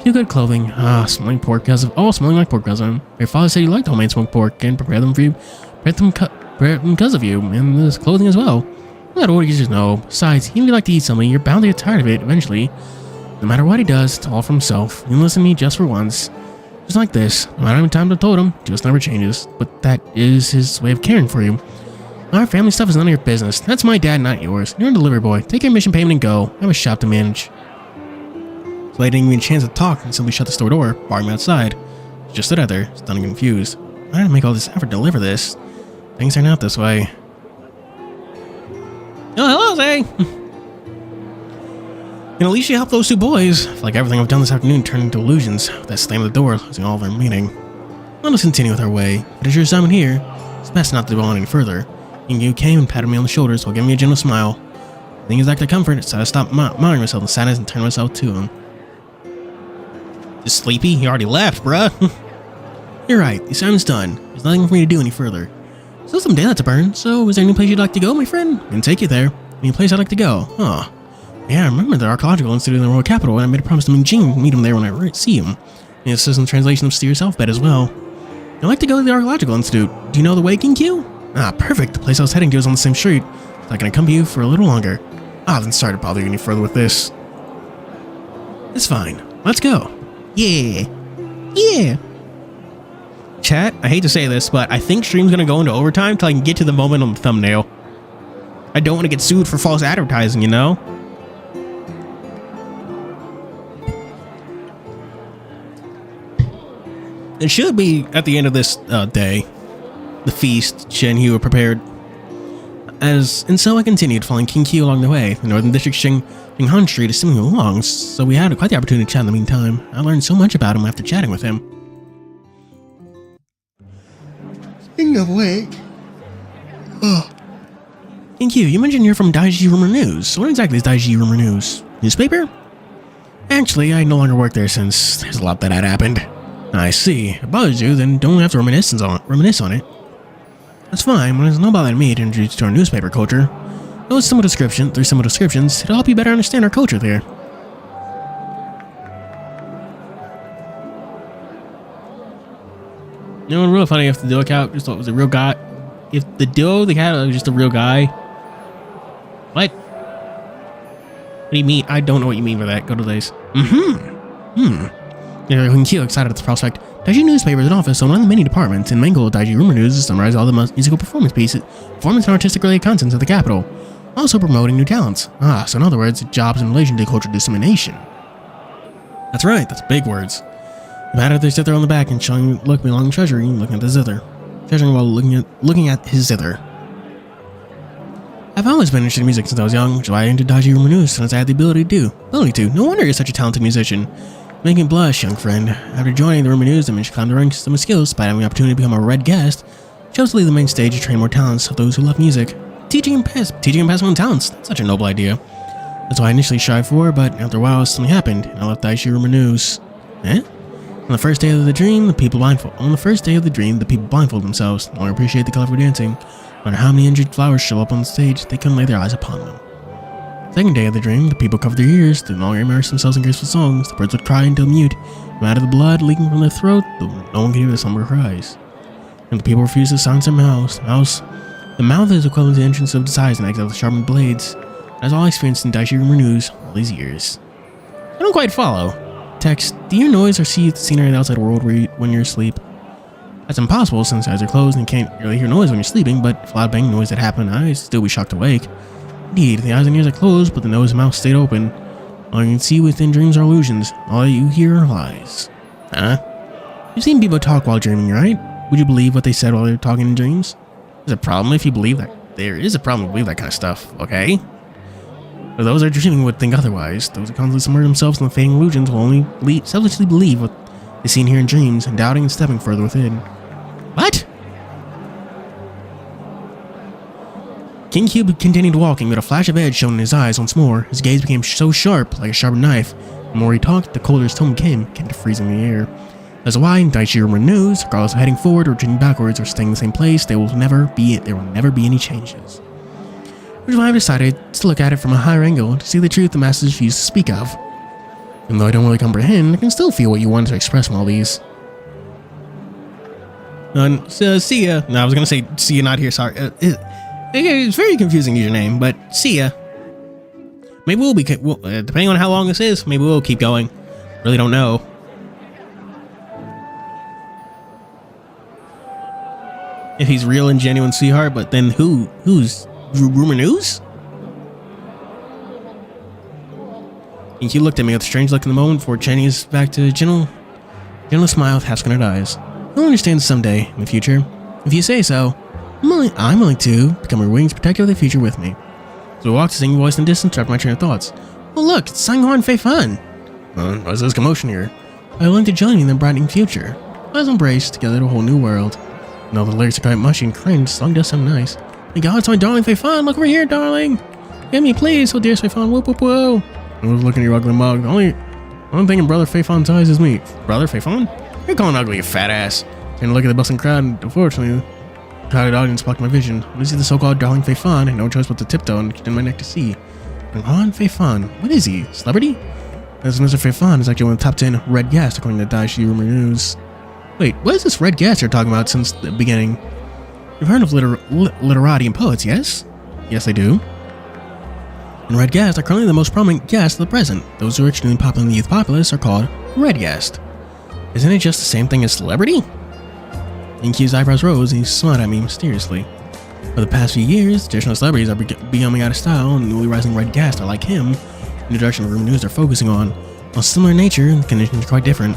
You good clothing. Smelling pork because of smelling like pork because of him. Your father said you liked homemade smoked pork and prepared them for you. Prepared them because of you and this clothing as well. That old geezer know. Besides, even if you like to eat something, you're bound to get tired of it eventually. No matter what he does, it's all for himself. You listen to me just for once. Just like this. No matter how many times I've told him, just never changes. But that is his way of caring for you. Our family stuff is none of your business. That's my dad, not yours. You're a delivery boy. Take your mission payment and go. I have a shop to manage. So I didn't even get a chance to talk and simply shut the store door, barring me outside. She just stood out there, stunned and confused. Why did I make all this effort to deliver this? Things are not this way. Oh, hello, Zay! And at least you helped those two boys. I feel like everything I've done this afternoon turned into illusions. With that slam of the door, losing all of their meaning. Let us continue with our way. But as your assignment here, it's best not to dwell on any further. You came and patted me on the shoulders while giving me a gentle smile. The thing is act of comfort, so I stopped marring myself in sadness and turned myself to him. Just sleepy? You already left, bruh. You're right, the assignment's done. There's nothing for me to do any further. Still some daylight to burn, so is there any place you'd like to go, my friend? I can take you there. Any place I'd like to go? Huh. Yeah, I remember the Archaeological Institute in the Royal Capital, and I made a promise to Ming Jing meet him there when I see him. And this is in translation of Steer's Alphabet as well. I'd like to go to the Archaeological Institute. Do you know the way, King Q? Perfect. The place I was heading to is on the same street. So I can accompany you for a little longer. Then sorry to bother you any further with this. It's fine. Let's go. Yeah. Chat, I hate to say this, but I think stream's gonna go into overtime till I can get to the moment on the thumbnail. I don't want to get sued for false advertising, you know? It should be at the end of this day. the feast TianHeHui were prepared. And so I continued following King Q along the way. The Northern District Xinghan Street is swimming along, so we had quite the opportunity to chat in the meantime. I learned so much about him after chatting with him. Speaking of which... King Q, you mentioned you're from Daiji Rumor News. What exactly is Daiji Rumor News? Newspaper? Actually, I no longer work there since there's a lot that had happened. I see. If it bothers you, then don't have to reminisce on it. That's fine, when it's not bothering me to introduce you to our newspaper culture. Through simple descriptions, it'll help you better understand our culture there. You know what's really funny if the duo account just thought it was a real guy? If the duo the cat was just a real guy? What? What do you mean? I don't know what you mean by that. Go to this. When Kyo excited at the prospect, Daiji Newspaper is an office on one of the many departments, and main goal of Daiji Rumor News is to summarize all the musical performance and artistic related contents of the capital, also promoting new talents. So in other words, jobs in relation to cultural dissemination. That's right, that's big words. The matter they sit there on the back and look me along treasury, looking at the zither. Treasuring while looking at his zither. I've always been interested in music since I was young, which is why I entered Daiji Rumor News since I had the ability to. No wonder you're such a talented musician. Making me blush, young friend. After joining the Rumor News, I managed to climb the ranks of my skills by having the opportunity to become a red guest. Chose to leave the main stage to train more talents of those who love music. Teaching and pass on talents. That's such a noble idea. That's what I initially strived for, but after a while something happened, and I left Daiji Rumor News. On the first day of the dream, the people blindfold themselves. No longer appreciate the colorful dancing. No matter how many injured flowers show up on the stage, they couldn't lay their eyes upon them. Second day of the dream, the people covered their ears, they no longer immerse themselves in graceful songs. The birds would cry until mute, no matter the blood leaking from their throat, though no one could hear their somber cries. And the people refused to silence their mouths. The mouth is equivalent to the entrance of the eyes and exhale with sharpened blades. That's all I experienced in Daiji Rumor News all these years. I don't quite follow. Text, do you hear noise or see the scenery in the outside world when you're asleep? That's impossible since eyes are closed and you can't really hear noise when you're sleeping, but if loud banging noise that happened, I'd still be shocked awake. Indeed, the eyes and ears are closed, but the nose and mouth stayed open. All you can see within dreams are illusions. All you hear are lies. You've seen people talk while dreaming, right? Would you believe what they said while they were talking in dreams? There's a problem if you believe that. There is a problem if you believe that kind of stuff, okay? But those who are dreaming would think otherwise. Those who constantly submerge themselves in the fading illusions will only selfishly believe what they see and hear in dreams, and doubting and stepping further within. What? King Cube continued walking, with a flash of edge shown in his eyes once more. His gaze became so sharp, like a sharpened knife. The more he talked, the colder his tone became to freezing the air. That's why in Daiji Rumor News, regardless of heading forward or turning backwards or staying in the same place, there will never be any changes. Which is why I've decided to look at it from a higher angle to see the truth the masses refuse to speak of. Even though I don't really comprehend, I can still feel what you wanted to express from all these. See ya. No, I was gonna say see ya, not here. Sorry. It's very confusing username, but see ya. Maybe we'll be depending on how long this is. Maybe we'll keep going. Really don't know. If he's real and genuine sweetheart, but then who's Rumor News? And he looked at me with a strange look in the moment before changing his back to a gentle smile with half-squinted eyes. You'll understand someday in the future. If you say so, I'm willing to become your wings protector of the future with me. So we walked, a singing voice in the distance, interrupted my train of thoughts. Oh look, it's Sanghwan Faon. What's this commotion here? I'm willing to join me in the brightening future. Let's embrace together a whole new world. And all the lyrics are quite mushy and cringe, song does sound nice. Thank God, it's my darling Faon, look over here, darling. Get me, please, oh dear Faon, whoop whoop whoa. I was looking at your ugly mug. The only thing in Brother Faon's eyes is me. Brother Faon? You're calling ugly, you fat ass. And look at the bustling crowd, and unfortunately, the crowded audience blocked my vision. When I see the so-called darling Faon, I had no choice but to tiptoe and get in my neck to see. Sanghwan Faon, what is he? Celebrity? As Mr. Faon is actually one of the top 10 red guests according to Daiji Rumor News. Wait, what is this red guest you're talking about since the beginning? You've heard of literati and poets, yes? Yes, I do. And red guests are currently the most prominent guests of the present. Those who are extremely popular in the youth populace are called red guest. Isn't it just the same thing as celebrity? Inkyu's eyebrows rose and he smiled at me mysteriously. For the past few years, traditional celebrities are becoming out of style, and newly rising red guests are like him, in the direction of Rumor News are focusing on. While similar in nature, the conditions are quite different.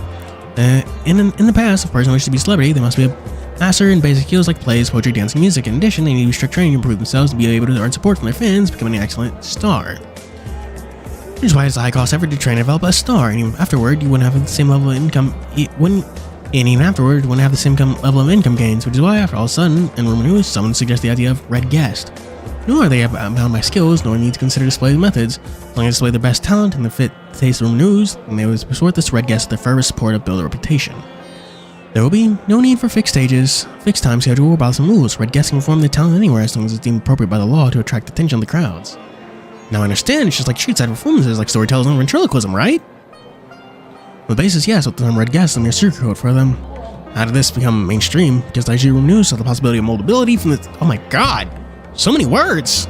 In the past, if a person wishes to be a celebrity, they must master in basic skills like plays, poetry, dancing, music. In addition, they need strict training to improve themselves to be able to earn support from their fans, becoming an excellent star. Which is why it's a high cost effort to train and develop a star, and even afterward, you wouldn't have the same level of income. Level of income gains, which is why, after all is sudden, in rumor news, someone suggests the idea of red guest. Nor are they bound by skills, nor need to consider display methods. As long as they display their best talent and the fit taste of rumor news, then they would resort this red guest to their further support of build a reputation. There will be no need for fixed stages, fixed time schedule, or bothersome rules. Red guests can perform their talent anywhere as long as it's deemed appropriate by the law to attract the attention of the crowds. Now I understand, it's just like street side performances, like storytelling and ventriloquism, right? On the basis, yes, with the term red guest, I'm your secret code for them. How did this become mainstream? Because the IG room news saw the possibility of moldability from the. Oh my god! So many words!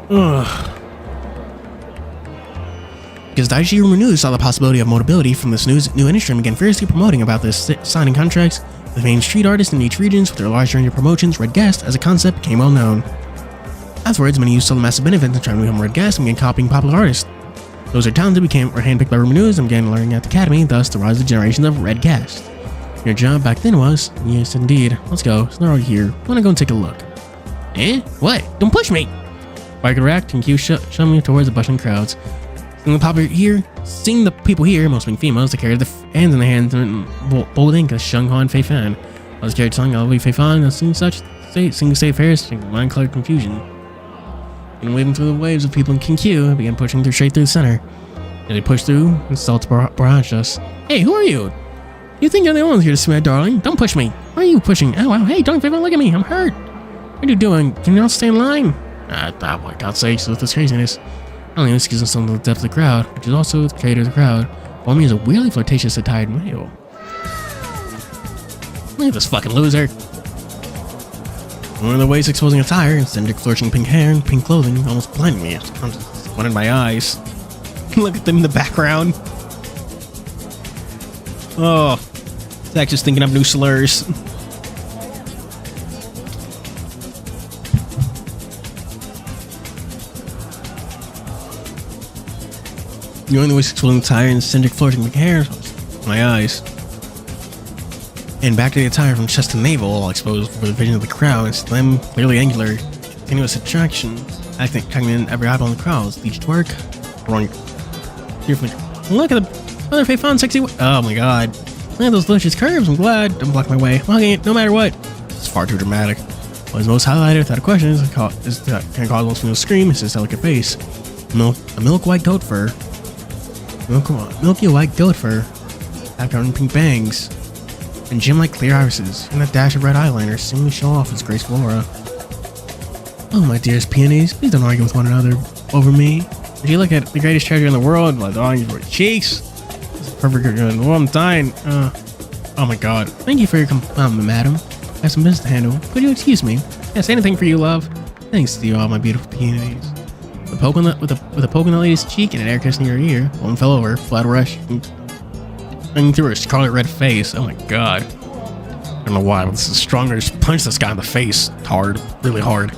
Ugh. Because the IG room news saw the possibility of moldability from this new industry and began fiercely promoting about this, signing contracts with main street artists in each region with their large range of promotions. Red guest as a concept became well known. Afterwards, many used saw the massive benefits in trying to become red guests and began copying popular artists. Those who are talented were handpicked by rumor news and began learning at the academy, thus the rise of generations of red guests. Your job back then was, yes indeed. Let's go, it's not already here. I wanna go and take a look. Eh? What? Don't push me! Before I could react, and Q shoved me towards the bustling crowds. Seeing the people here, most being females, they carried the hands in their hands and bold ink as Shunghua and Faon. I was carried telling Alleyway Faon and seeing such sing state fairs, mind-clouded confusion. And waving through the waves of people in King Q, I began pushing straight through the center. As they pushed through, and Salts barraged us. Hey, who are you? You think you're the only one here to see my darling? Don't push me. Why are you pushing? Oh, hey, don't even look at me. I'm hurt. What are you doing? Can you not stay in line? For God's sakes, with this craziness. Only excusing some of the depth of the crowd, which is also the creator of the crowd. While me is a weirdly flirtatious attired male. Look at this fucking loser. One of the waist exposing attire, eccentric flourishing pink hair and pink clothing almost blinded me. I'm just running my eyes. Look at them in the background. Oh, Zach just thinking up new slurs. The only waist exposing attire and eccentric flourishing pink hair, my eyes. And back to the attire from chest to navel, all exposed for the vision of the crowd, and slim, clearly angular, continuous attraction, acting in every eyeball in the crowd. Leech to work, wrong. Look at the other Faon sexy. Oh my god. Look at those delicious curves. I'm glad. Don't block my way. Hugging it no matter what. It's far too dramatic. What is most highlighted without a question is that can cause most people to scream is his delicate face. A milk white goat fur. Milky white goat fur. Background pink bangs. And gem-like clear irises, and a dash of red eyeliner seemingly show off its graceful aura. Oh, my dearest peonies, please don't argue with one another over me. If you look at the greatest treasure in the world, my darling for cheeks, it's perfect good. Oh, I'm dying. Oh my god. Thank you for your compliment, madam. I have some business to handle. Could you excuse me? Yes, anything for you, love. Thanks to you, all my beautiful peonies. With a poke on the lady's cheek and an air kiss in your ear, one fell over, flat rush, and through her scarlet red face. Oh my god. I don't know why, but this is stronger. Just punch this guy in the face. Hard. Really hard.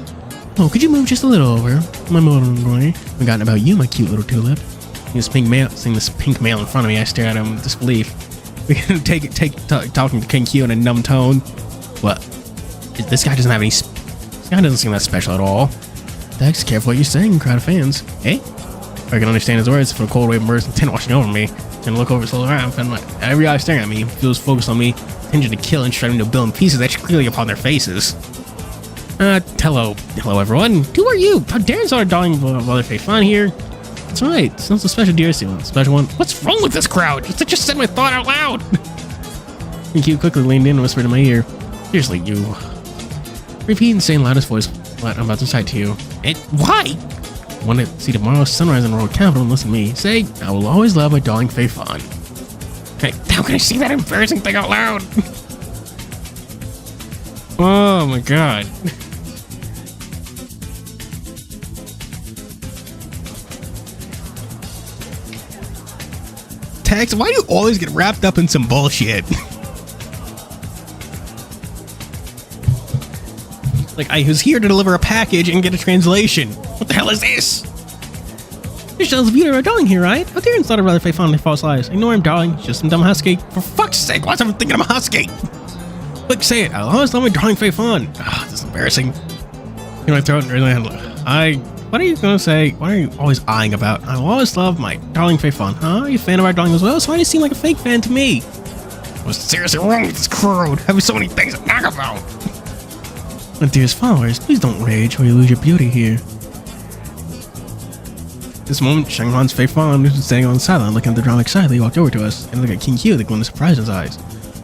Oh, could you move just a little over? My little boy. I've forgotten about you, my cute little tulip. Seeing this pink male in front of me, I stare at him with disbelief. We can talking to King Q in a numb tone. What? This guy doesn't have any. This guy doesn't seem that special at all. Dex, careful what you're saying, crowd of fans. Eh? I can understand his words for a cold wave of burst and tin washing over me. And look over slow around, and every eye staring at me feels focused on me, intending to kill and shredding to bill in pieces etched clearly upon their faces. Hello everyone. Who are you? How dare you darling Mother Faon here? That's right, it's not so special, dear Steven. Special one. What's wrong with this crowd? Just said my thought out loud. And Q quickly leaned in and whispered in my ear, seriously, you. Repeat in the same loudest voice what I'm about to cite to you. Why? Want to see tomorrow's sunrise in Royal Capital and listen to me say, I will always love my darling Faon. Hey, how can I see that embarrassing thing out loud? Oh my god. Tex, why do you always get wrapped up in some bullshit? Like, I was here to deliver a package and get a translation. What the hell is this? You're jealous of beauty of our darling here, right? Oh dear, inside of rather Faon my false lies. Ignore him, darling. He's just some dumb husky. For fuck's sake, why's everyone thinking I'm a husky? Quick, say it. I'll always love my darling Faon. Ah, this is embarrassing. In my throat and really what are you gonna say? What are you always eyeing about? I will always love my darling Faon. Huh? Are you a fan of our darling as well? So why do you seem like a fake fan to me? What's seriously wrong with this crowd? Having so many things to talk about. My dearest followers, please don't rage or you lose your beauty here. This moment, Shanghan's Faon, who's been standing on the sideline looking at the drama excitedly, walked over to us and looked at King Q, the glint of surprise in his eyes.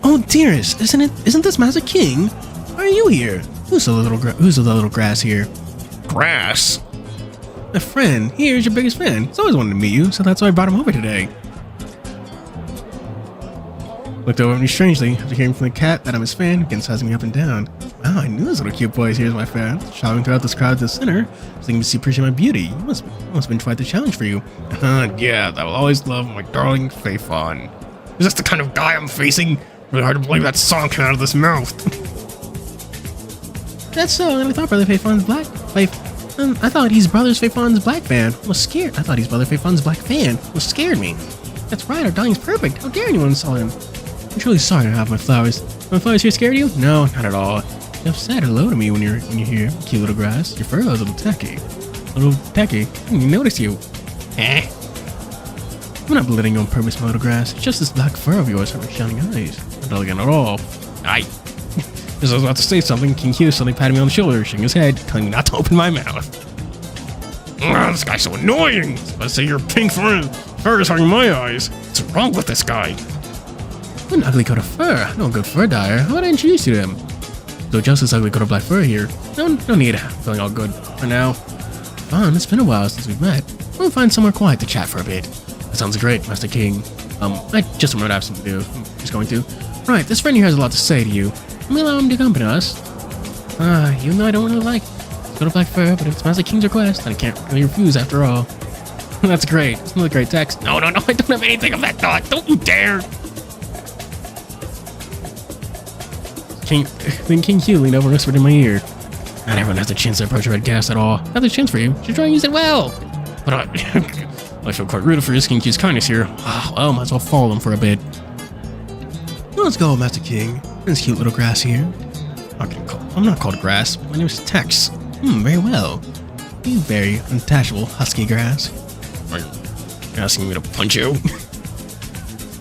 Oh dearest, isn't this Master King? Why are you here? Who's the little grass here? Grass? My friend, here's your biggest fan. He's always wanted to meet you, so that's why I brought him over today. Looked over at me strangely after hearing from the cat that I'm his fan, again sizing me up and down. Wow, I knew this little cute boy here's my fan. Shouting throughout this crowd to the center, thinking to appreciate my beauty. It must have been quite the challenge for you. Yeah, I will always love my darling Faon. Is this the kind of guy I'm facing? Really hard to believe that song came out of this mouth. That's so, and I thought brother Faon's black. I thought he's brother Faon's black fan. Was scared. I thought he's brother Faon's black fan. Was scared me. That's right, our darling's perfect. How dare anyone insult him? I'm truly sorry to have my flowers. My flowers here scared you? No, not at all. You have said hello to me when you're here. Cute little grass. Your fur is a little tacky. I didn't even notice you. Eh? I'm not belittling you on purpose, my little grass. It's just this black fur of yours with shining eyes. Not elegant at all. Aye. As I was about to say something, King Q suddenly patted me on the shoulder, shaking his head, telling me not to open my mouth. Oh, this guy's so annoying. I say your pink fur is hurting my eyes. What's wrong with this guy? What an ugly coat of fur. No good fur dyer. How would I introduce you to him? So just this ugly coat of black fur here. No need. I'm feeling all good for now. Fun, it's been a while since we've met. We'll find somewhere quiet to chat for a bit. That sounds great, Master King. I just remembered I have something to do. I'm just going to. Right, this friend here has a lot to say to you. Let me allow him to accompany us. Even though I don't really like coat of black fur, but if it's Master King's request, then I can't really refuse after all. That's great. It's another great text. No, I don't have anything of that thought. Don't you dare. Then King Q leaned over and whispered in my ear. Not everyone has the chance to approach a red gas at all. Have the chance for you. Should try and use it well. But I feel quite rude for his King Q's kindness here. Well, might as well follow him for a bit. Let's go, Master King. This cute little grass here. I'm not called grass. My name is Tex. Very well. You very untouchable husky grass. Are you asking me to punch you?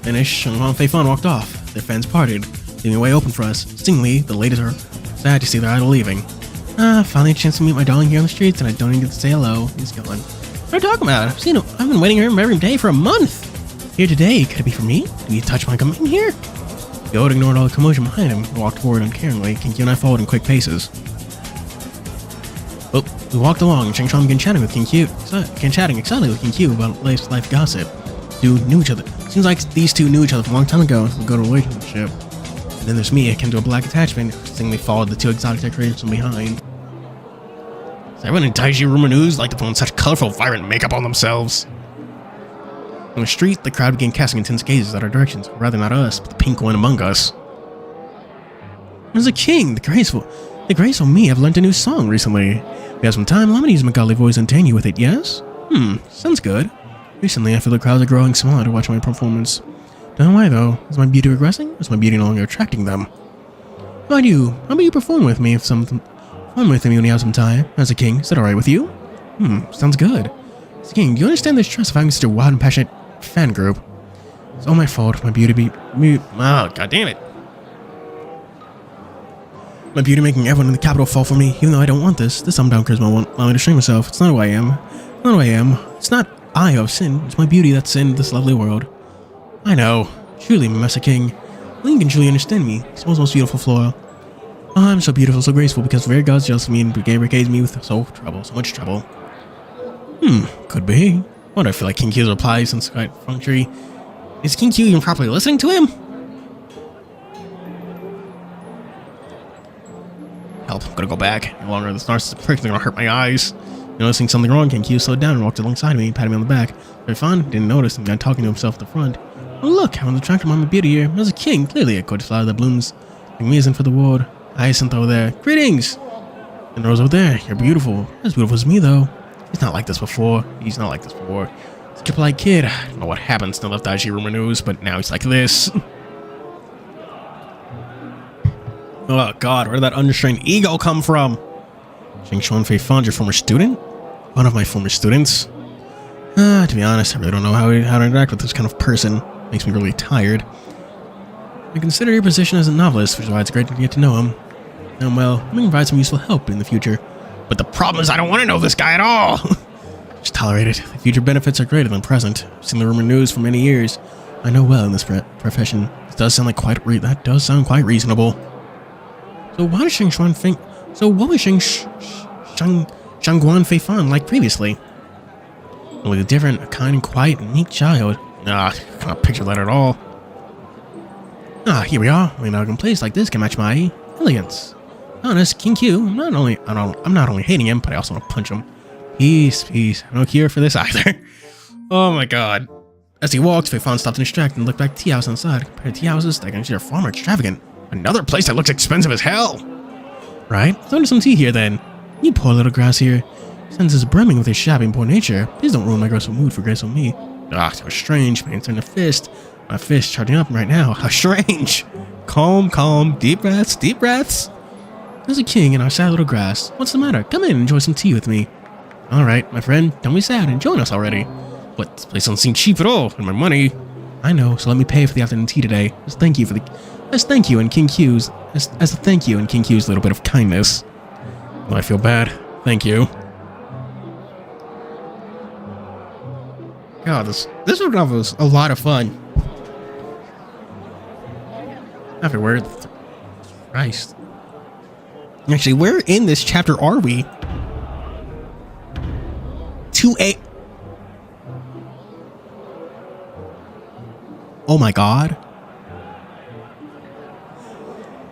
Finished, and Faon walked off. Their fans parted, leaving the way open for us. Stingingly, the ladies are sad to see their idol leaving. Finally a chance to meet my darling here on the streets, and I don't even get to say hello. He's gone. What are you talking about? I've been waiting for him every day for a month. Here today, could it be for me? Did he touch my coming here? The old ignored all the commotion behind him and walked forward uncaringly. King Q and I followed in quick paces. Well, we walked along and Shang Chong began chatting with King Q. Chatting excitedly with King Q about life gossip. Two knew each other. Seems like these two knew each other from a long time ago and would go to a relationship. And then there's me, I came to a black attachment, seemingly followed the two exotic decorations from behind. Is everyone in Taiji Rumanus like to put on such colorful, vibrant makeup on themselves? On the street, the crowd began casting intense gazes at our directions. Rather not us, but the pink one among us. There's a king, the graceful me have learned a new song recently. We have some time, allow me to use my godly voice and entertain you with it, yes? Sounds good. Recently, I feel the crowds are growing smaller to watch my performance. Don't know why though. Is my beauty regressing? Or is my beauty no longer attracting them? How about you perform with me when you have some time? As a king, is that alright with you? Sounds good. As a king, do you understand the stress of having such a wild and passionate fan group? It's all my fault. My beauty god damn it. My beauty making everyone in the capital fall for me, even though I don't want this. This down charisma won't allow me to show myself. It's not who I am. It's not I who have sinned. It's my beauty that's sinned this lovely world. I know. Truly, Master King. Link can truly understand me. He's the most beautiful flora. Oh, I'm so beautiful, so graceful, because very gods jealous of me and brigades me with so much trouble. Could be. Why do I feel like King Q's reply since quite perfunctory? Is King Q even properly listening to him? Help, I'm gonna go back. No longer this narcissistic prick is gonna hurt my eyes. Noticing something wrong, King Q slowed down and walked alongside me, patting me on the back. Very fun, didn't notice, and began talking to himself at the front. Oh look, how attracted by my beauty here. As a king, clearly a gorgeous flower that blooms. Like me isn't for the world. Hyacinth over there. Greetings! And Rose over there, you're beautiful. As beautiful as me though. He's not like this before. He's not like this before. Such a polite kid. I don't know what happened to the left IG rumor news, but now he's like this. Oh god, where did that unrestrained ego come from? Shang Faon, your former student? One of my former students. To be honest, I really don't know how to interact with this kind of person. Makes me really tired. I consider your position as a novelist, which is why it's great to get to know him. And well, I can provide some useful help in the future. But the problem is I don't want to know this guy at all! Just tolerate it. The future benefits are greater than present. I've seen the rumor news for many years. I know well in this profession. It does sound like that does sound quite reasonable. So why does what was Shangguan Faon like previously? With a different, a kind and quiet and unique child. I can't picture that at all. Here we are. An elegant place like this can match my elegance. Honest, King Q, I'm not only hating him, but I also want to punch him. Peace. No cure for this either. Oh my god. As he walked, Faon stopped and distracted and looked back at tea house on the side. Compared to tea houses, I consider far more extravagant. Another place that looks expensive as hell. Right? Let's order some tea here then. You poor little grass here. Senses brimming with his shabby and poor nature. Please don't ruin my graceful mood for graceful me. How strange. My turn to fist. My fist charging up right now. How strange. Calm. Deep breaths. There's a king in our sad little grass. What's the matter? Come in and enjoy some tea with me. Alright, my friend. Don't be sad and join us already. What? This place doesn't seem cheap at all. And my money. I know, so let me pay for the afternoon tea today. As a thank you in King Q's little bit of kindness. Oh, I feel bad. Thank you. God, this novel was a lot of fun. Afterward, Christ. Actually, where in this chapter are we? 2A. Oh my god.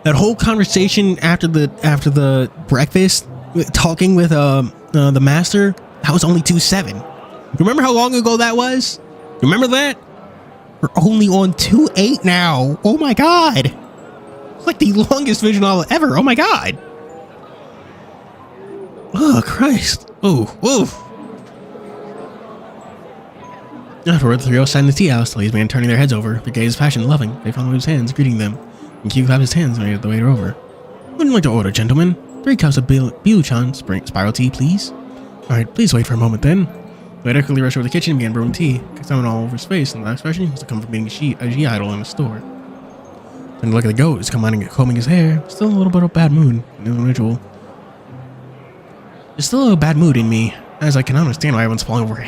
That whole conversation after the breakfast, talking with the master, that was only 2-7. Remember how long ago that was? Remember that? We're only on 2-8 now. Oh my god. It's like the longest visual novel ever. Oh my god. Oh Christ. Whoa. Afterward, the three sat in the tea house, the ladies began turning their heads over, their gaze passion loving. They found his hands, greeting them, and Q clapped his hands and made the waiter over. Wouldn't like to order, gentlemen? 3 cups of Biluchan spiral tea, please. Alright, please wait for a moment then. The waiter quickly rushed over the kitchen and began brewing tea, examining all over his face, and the last expression was to come from being a G idol in a store. Then to look at the goat, who's combing his hair, still a little bit of bad mood, an individual. There's still a bad mood in me, as I cannot understand why everyone's falling over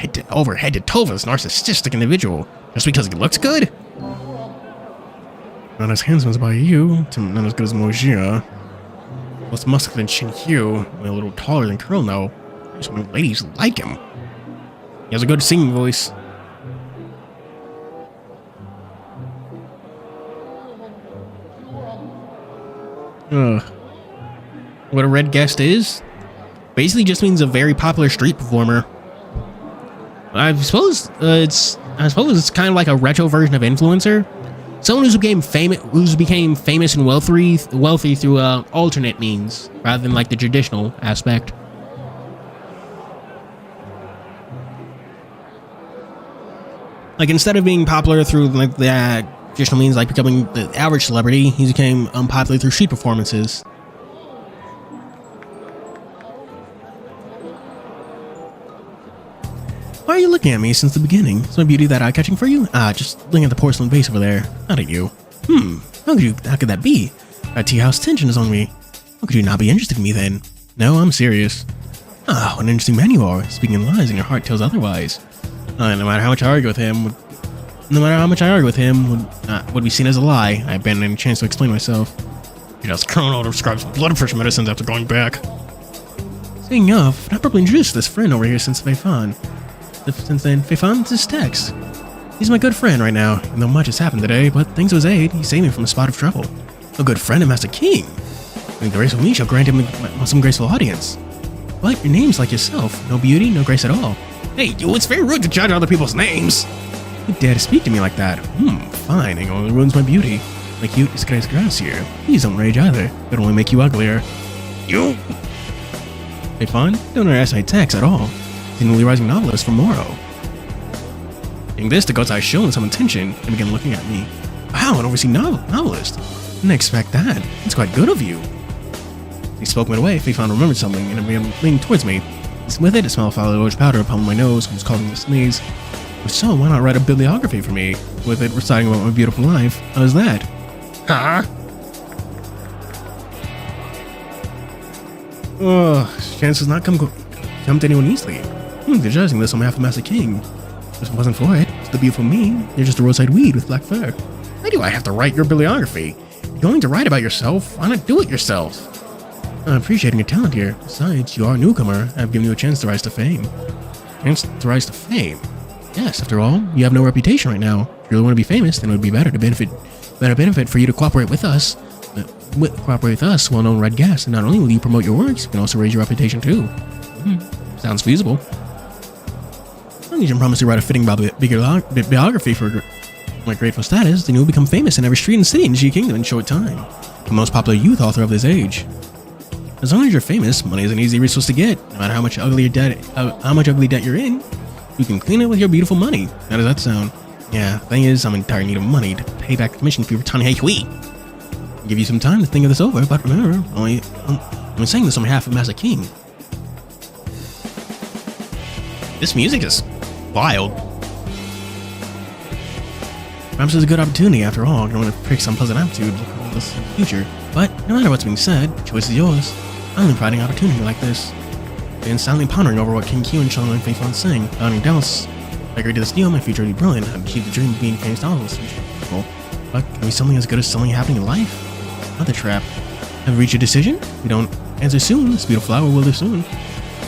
head to toe for this narcissistic individual, just because he looks good? Not as handsome as by you, not as good as Mojia. Less muscular than Shinhyu, only a little taller than Curl now. So many ladies like him. He has a good singing voice. What a red guest is? Basically just means a very popular street performer. I suppose it's kind of like a retro version of influencer. Someone who became famous and wealthy through alternate means rather than like the traditional aspect. Like instead of being popular through like the traditional means, like becoming the average celebrity, he became unpopular through street performances. Why are you looking at me since the beginning? Is my beauty that eye-catching for you? Just looking at the porcelain vase over there. Not at you. How could that be? That tea house tension is on me. How could you not be interested in me then? No, I'm serious. What an interesting man you are. Speaking lies and your heart tells otherwise. No matter how much I argue with him, would be seen as a lie. I abandoned any chance to explain myself. Just Colonel prescribes blood pressure medicines after going back. Speaking of, I've not properly introduced this friend over here since Faon. Since then, Faon's his text. He's my good friend right now, even though much has happened today, but thanks to his aid, he saved me from a spot of trouble. A good friend and Master King. And graceful me shall grant him some graceful audience. But your name's like yourself, no beauty, no grace at all. Hey, it's very rude to judge other people's names. You dare to speak to me like that? Fine, it only ruins my beauty. Like you, disgrace grass here. Please don't rage either, it'll only make you uglier. You! Faon, don't underestimate text at all. the newly rising novelist from Morrow. Seeing this, the goat's eyes shone some attention and began looking at me. Wow, an overseas novelist. Didn't expect that. It's quite good of you. He spoke midway. Faon remembered something and began leaning towards me. With it, a smell of foul powder upon my nose was causing me to sneeze. If so, why not write a bibliography for me? With it reciting about my beautiful life. How's that? Huh? Chances not come to anyone easily. They're judging this on behalf of Master King. If it wasn't for it, it's the beautiful me. You're just a roadside weed with black fur. Why do I have to write your bibliography? You're going to write about yourself. Why not do it yourself? I'm appreciating your talent here. Besides, you are a newcomer. I've given you a chance to rise to fame. Chance to rise to fame? Yes, after all, you have no reputation right now. If you really want to be famous, then it would be better benefit for you to cooperate with us. Well-known red gas, and not only will you promote your works, you can also raise your reputation too. Sounds feasible. As long as you can promise to write a fitting bibliography for my grateful status, then you will become famous in every street and city in G Kingdom in short time. The most popular youth author of this age. As long as you're famous, money is an easy resource to get. No matter how much ugly debt you're in, you can clean it with your beautiful money. How does that sound? Yeah, thing is, I'm in dire need of money to pay back the commission fee for TianHeHui. I'll give you some time to think of this over, but remember, I'm saying this on behalf of Master King. This music is wild. Perhaps it's a good opportunity after all. I don't want to prick some pleasant attitude in the future. But no matter what's being said, the choice is yours. I'm only providing an opportunity like this. Then silently pondering over what King Q and Sean and Faon sang, without any doubts. If I agreed to this deal, my future would be brilliant. I'd achieve the dream of being famous novelist. But can be something as good as something happening in life? Another trap. Have you reached a decision? If you don't answer soon, this beautiful flower will live soon.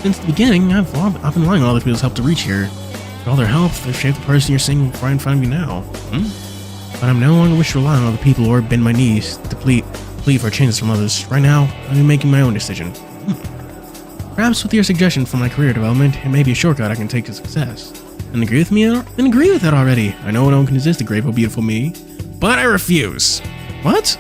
Since the beginning, I've been relying on other people's help to reach here. With all their help, they've shaped the person you're seeing right in front of you now. But I'm no longer wish to rely on other people or bend my knees to plead for changes from others. Right now, I'm making my own decision. Perhaps with your suggestion for my career development, it may be a shortcut I can take to success. And agree with me? Then agree with that already. I know no one can resist the grateful, beautiful me, but I refuse. What?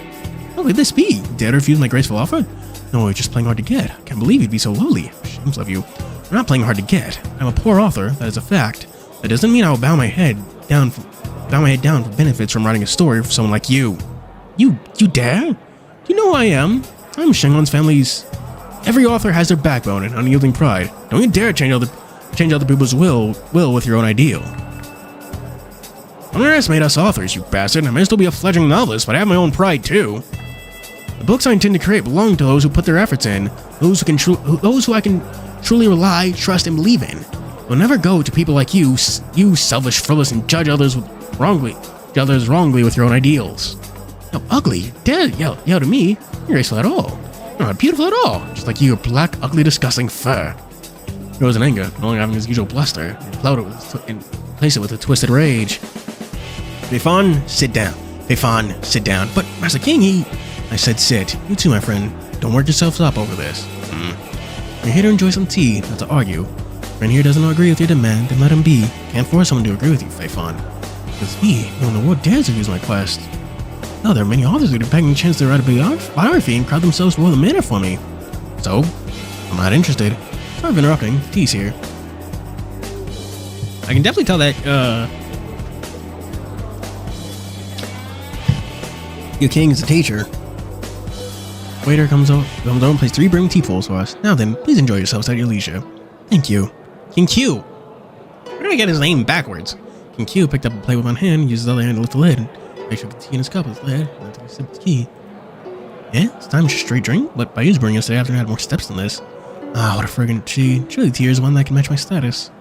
How could this be? Dare to refuse my graceful offer? No, you're just playing hard to get. I can't believe you'd be so lowly. Shames of you. I'm not playing hard to get. I'm a poor author. That is a fact. That doesn't mean I will bow my head down for benefits from writing a story for someone like you. You dare? Do you know who I am? I'm Shenlong's family's. Every author has their backbone and unyielding pride. Don't you dare change other people's will with your own ideal. Don't underestimate us authors, you bastard. I may still be a fledgling novelist, but I have my own pride too. The books I intend to create belong to those who put their efforts in, those who I can truly rely, trust, and believe in. We'll never go to people like you selfish, frivolous, and judge others wrongly with your own ideals. No, ugly, dare yell to me. You're graceful at all. You're not beautiful at all. Just like your black, ugly, disgusting fur. He rose in anger, no longer having his usual bluster, and replaced it with a twisted rage. Faon, sit down. Faon, sit down. But Master King, I said sit. You too, my friend. Don't work yourselves up over this. You're here to enjoy some tea, not to argue. Friend here doesn't agree with your demand, then let him be. Can't force someone to agree with you, Faon. It's me, no one in the world dares refuse my quest. No, there are many authors who are begging a chance to write a biography and crowd themselves before the manor for me. So, I'm not interested. Sorry for interrupting. Tea's here. I can definitely tell that, your king is a teacher. Waiter comes over and places 3 brimming teafuls for us. Now then, please enjoy yourselves at your leisure. Thank you. King Q. Where did I get his name backwards? King Q picked up a plate with one hand and used his other hand to lift the lid. Make sure the tea in his cup with his lid and took a sip of the tea. Yeah, it's time to straight drink, but by his brewing yesterday afternoon I had more steps than this. Ah, what a friggin' tea. Surely tea is one that can match my status.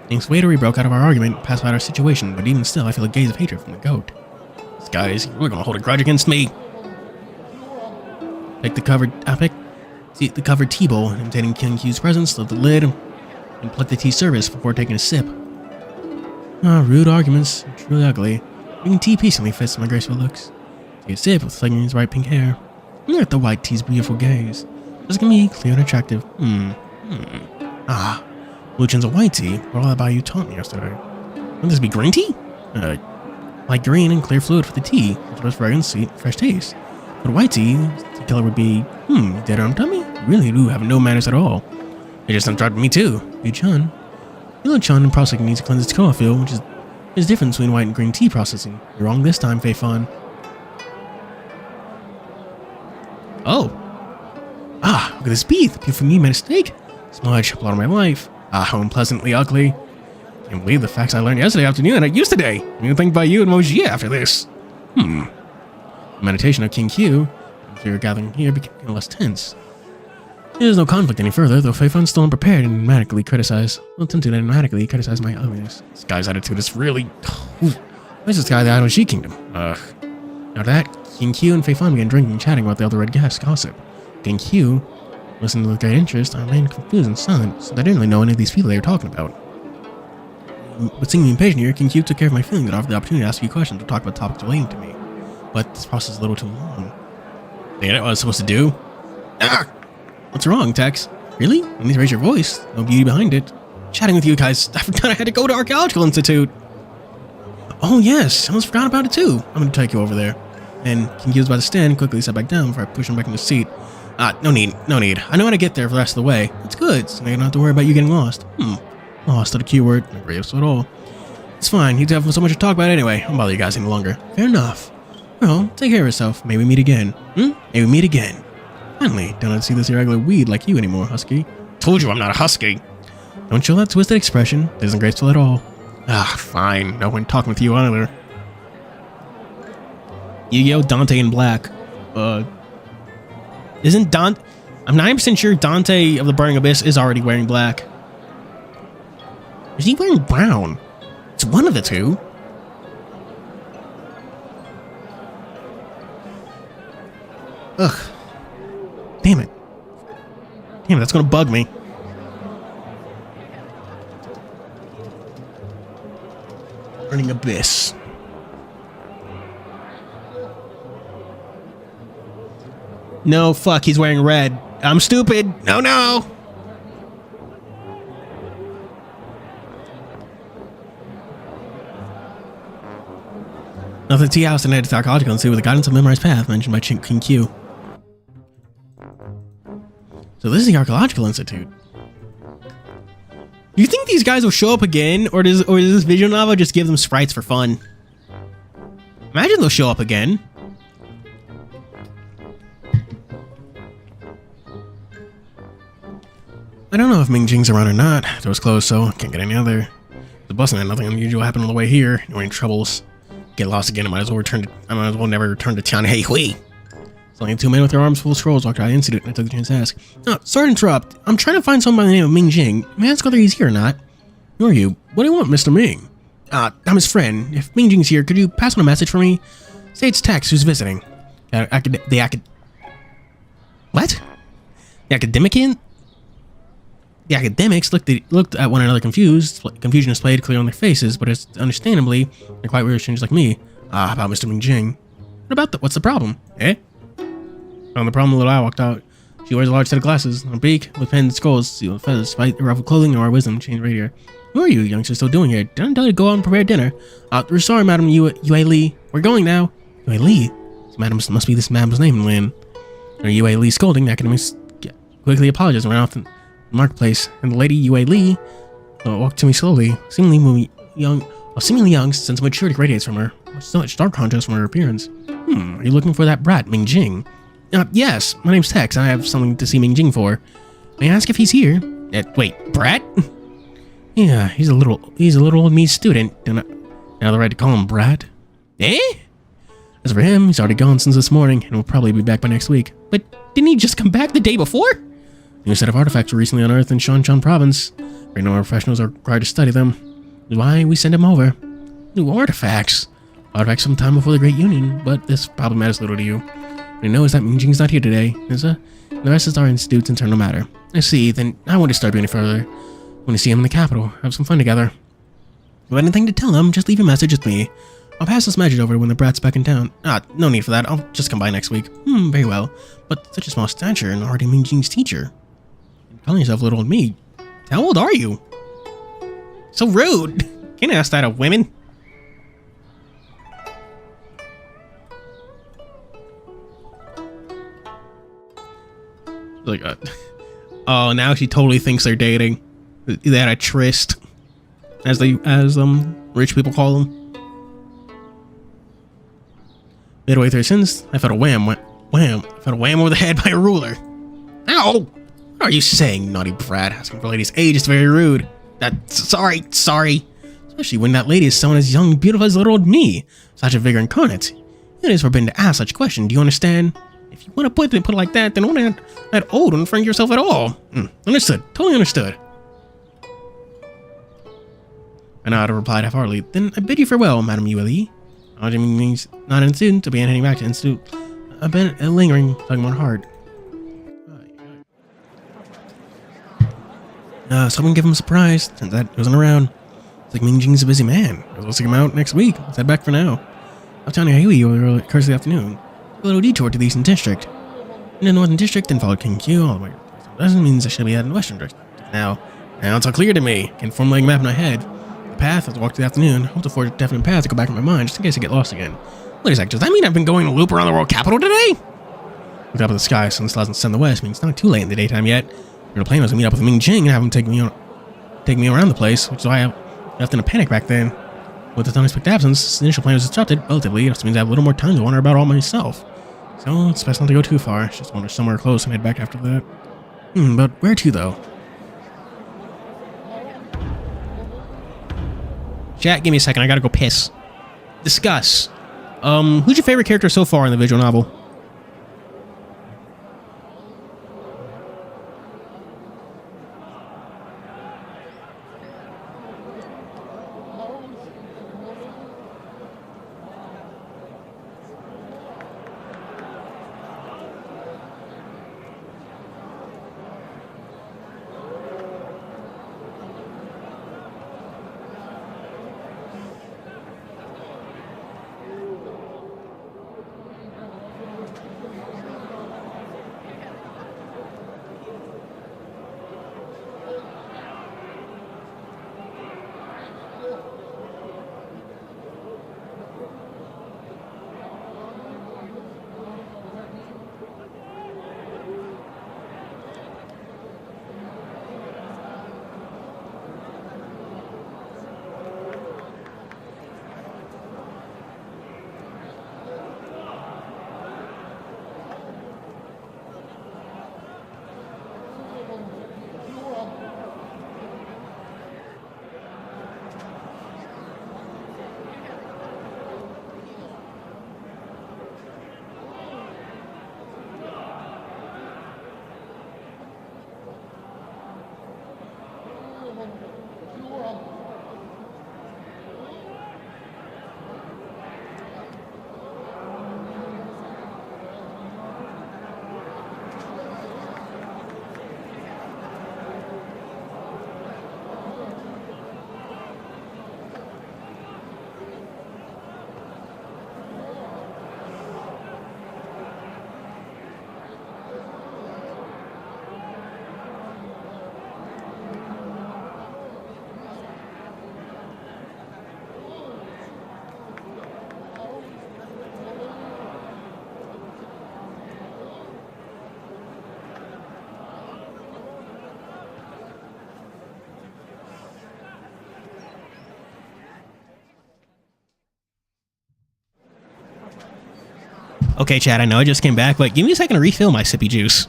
Thanks waiter, we broke out of our argument, passed out our situation, but even still I feel a gaze of hatred from the goat. These guys, we're gonna hold a grudge against me. Take the covered tea bowl, imitating King Q's presence, lift the lid, and pluck the tea service before taking a sip. Ah, rude arguments, truly ugly. Drinking tea peacefully fits my graceful looks. Take a sip with flinging his bright pink hair. Look at the white tea's beautiful gaze. Just gonna be clear and attractive. Ah, Luchin's a white tea. What all about you taught me yesterday? Wouldn't this be green tea? Light green and clear fluid for the tea, which was fragrance, sweet, fresh taste. But white tea, the color would be, dead on tummy? Really do have no manners at all. They just interrupted me too. Yu Chun. Chun and processing needs to cleanse its chlorophyll, which is different between white and green tea processing. You're wrong this time, Faon. Oh. Ah, look at this bee. The beautiful me made a mistake. Smudge, blood on my life. Ah, how unpleasantly ugly. Can't believe the facts I learned yesterday afternoon and I used today. I'm gonna think by you and Moji after this. The meditation of King Q, after your gathering here, became less tense. There's no conflict any further, though Faon's still unprepared and dramatically criticize. Well, tempted to dramatically criticize my ugliness. This guy's attitude is really. Where's this guy the Idle She Kingdom? Ugh. After that, King Q and Faon began drinking and chatting about the other red guests' gossip. King Q listened with great interest. I remained confused and silent, since I didn't really know any of these people they were talking about. But seeing me impatient here, King Q took care of my feeling that offered the opportunity to ask a few questions or talk about topics relating to me. But this process is a little too long. They know what I was supposed to do? Ah! What's wrong, Tex? Really? You need to raise your voice. No beauty behind it. Chatting with you guys, I forgot I had to go to Archaeological Institute. Oh yes, I almost forgot about it too. I'm gonna take you over there. And King Q was about to stand, quickly sat back down before I pushed him back in the seat. No need. I know how to get there for the rest of the way. It's good, so I don't have to worry about you getting lost. Lost to the keyword, not very useful at all. It's fine, you have so much to talk about anyway. I won't bother you guys any longer. Fair enough. Well, take care of yourself. Maybe meet again. Maybe meet again. Finally, don't see this irregular weed like you anymore, Husky. Told you I'm not a Husky. Don't show that twisted expression. It isn't graceful at all. Fine. No one talking with you either. Yu-Gi-Oh! Dante in black. Isn't Dante... I'm 90% sure Dante of the Burning Abyss is already wearing black. Is he wearing brown? It's one of the two. Ugh. Damn it. That's gonna bug me. Burning Abyss. No, fuck, he's wearing red. I'm stupid. No. Now the tea house and headed to Archaeological Institute with the guidance of memorized path mentioned by King Q. So this is the Archaeological Institute. Do you think these guys will show up again, or does this visual novel just give them sprites for fun? Imagine they'll show up again. I don't know if Ming Jing's around or not. It was closed, so can't get any other. The bus and nothing unusual happened on the way here. No any troubles. Get lost again. I might as well never return to TianHeHui. It's only two men with their arms full of scrolls walked out of the institute, and I took the chance to ask. Sorry to interrupt. I'm trying to find someone by the name of Ming Jing. May I ask whether he's here or not? Who are you? What do you want, Mr. Ming? I'm his friend. If Ming Jing's here, could you pass on a message for me? Say it's Tex who's visiting. What? The academics looked at one another confused. Confusion displayed clear on their faces, but it's understandably, they're quite weird strangers like me. How about Mr. Ming Jing? What's the problem? Found the problem the little eye walked out. She wears a large set of glasses, a beak with pens and skulls, sealed with feathers, despite the ruffled clothing or our wisdom chain right here. Who are you youngsters still doing here? Didn't I tell you to go out and prepare dinner? We're sorry, Madam Yue Li. We're going now. Yue Li? This must be this madam's name, Lin. Or Yue Li scolding, the academics quickly apologized and ran off the marketplace, and the lady Yue Li walked to me slowly, seemingly young, since maturity radiates from her. So much stark contrast from her appearance. Are you looking for that brat, Ming Jing? Yes, my name's Tex, and I have something to see Ming Jing for. May I ask if he's here? Wait, brat? Yeah, he's a little old me student, and now the right to call him brat. As for him, he's already gone since this morning, and will probably be back by next week. But didn't he just come back the day before? New set of artifacts were recently unearthed in Shanshan province. Right now, our professionals are required to study them. Why we send him over? New artifacts. Artifacts from time before the Great Union, but this probably matters little to you. What I know is that Ming Jing's not here today. The rest is our institute's internal matter. I see, then I won't disturb you any further. I want to see him in the capital, have some fun together. If you have anything to tell him, just leave a message with me. I'll pass this message over when the brat's back in town. No need for that. I'll just come by next week. Very well. But such a small stature and already Ming Jing's teacher. You're calling yourself little old me. How old are you? So rude. Can't ask that of women. Like, oh, now she totally thinks they're dating. They had a tryst. as rich people call them. Midway through since, I felt a wham over the head by a ruler. Ow! What are you saying, naughty brat? Asking for a lady's age is very rude. Sorry. Especially when that lady is someone as young and beautiful as little old me. Such a vigor incarnate. It is forbidden to ask such a question, do you understand? If you want to put it like that, then don't act that old in front of yourself at all. Understood. Totally understood. I know how to reply half-heartedly. Then I bid you farewell, Madam Yuli. Acknowledging means not an student to begin heading back to institute. I've been lingering, tugging my heart. Someone give him a surprise, since that wasn't around. It's like Ming Jing's a busy man. We'll see him out next week. Let's head back for now. I'll tell TianHeHui over the course of the afternoon. A little detour to the Eastern District. In the Northern District, then followed King Q all the way. Doesn't mean I should be at the Western District. Now it's all clear to me. Can form like a map in my head. The path as I walk through the afternoon. I hope to forge a definite path to go back in my mind, just in case I get lost again. Wait a sec, does that mean I've been going a loop around the world capital today? Look up at the sky, since the sun's set in the west, means it's not too late in the daytime yet. The plan was to meet up with Ming Jing and have him take me around the place, which is why I left in a panic back then. With his unexpected absence, the initial plan was disrupted relatively. It also means I have a little more time to wander about all myself. So it's best not to go too far. Just wander somewhere close and head back after that. But where to though? Chat, give me a second. I gotta go piss. Discuss. Who's your favorite character so far in the visual novel? Okay, Chad, I know I just came back, but give me a second to refill my sippy juice.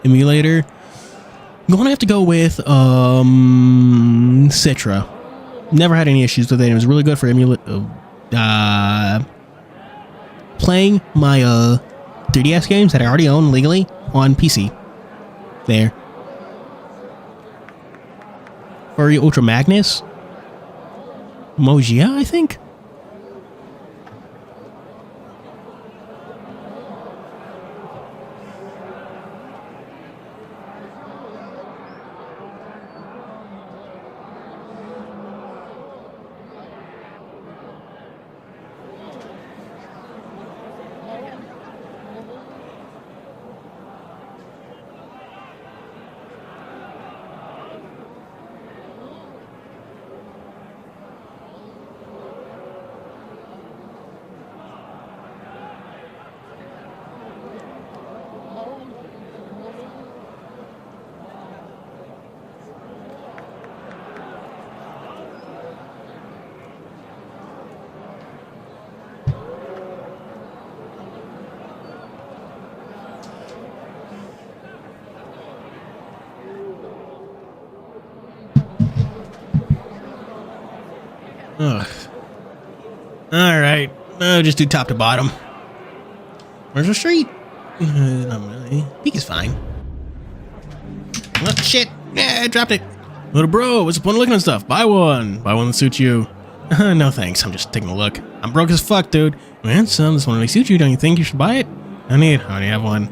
Emulator. I'm going to have to go with Citra. Never had any issues with it. It was really good for playing my 3DS games that I already own legally on PC. There. Furry Ultra Magnus. Mogia, I think. Ugh. Alright. Just do top to bottom. Where's the street? Not really. Peak is fine. Oh, shit. Yeah, I dropped it. Little bro, what's the point of looking at stuff? Buy one. Buy one that suits you. No thanks, I'm just taking a look. I'm broke as fuck, dude. Man, son, this one really suits you. Don't you think you should buy it? I already have one.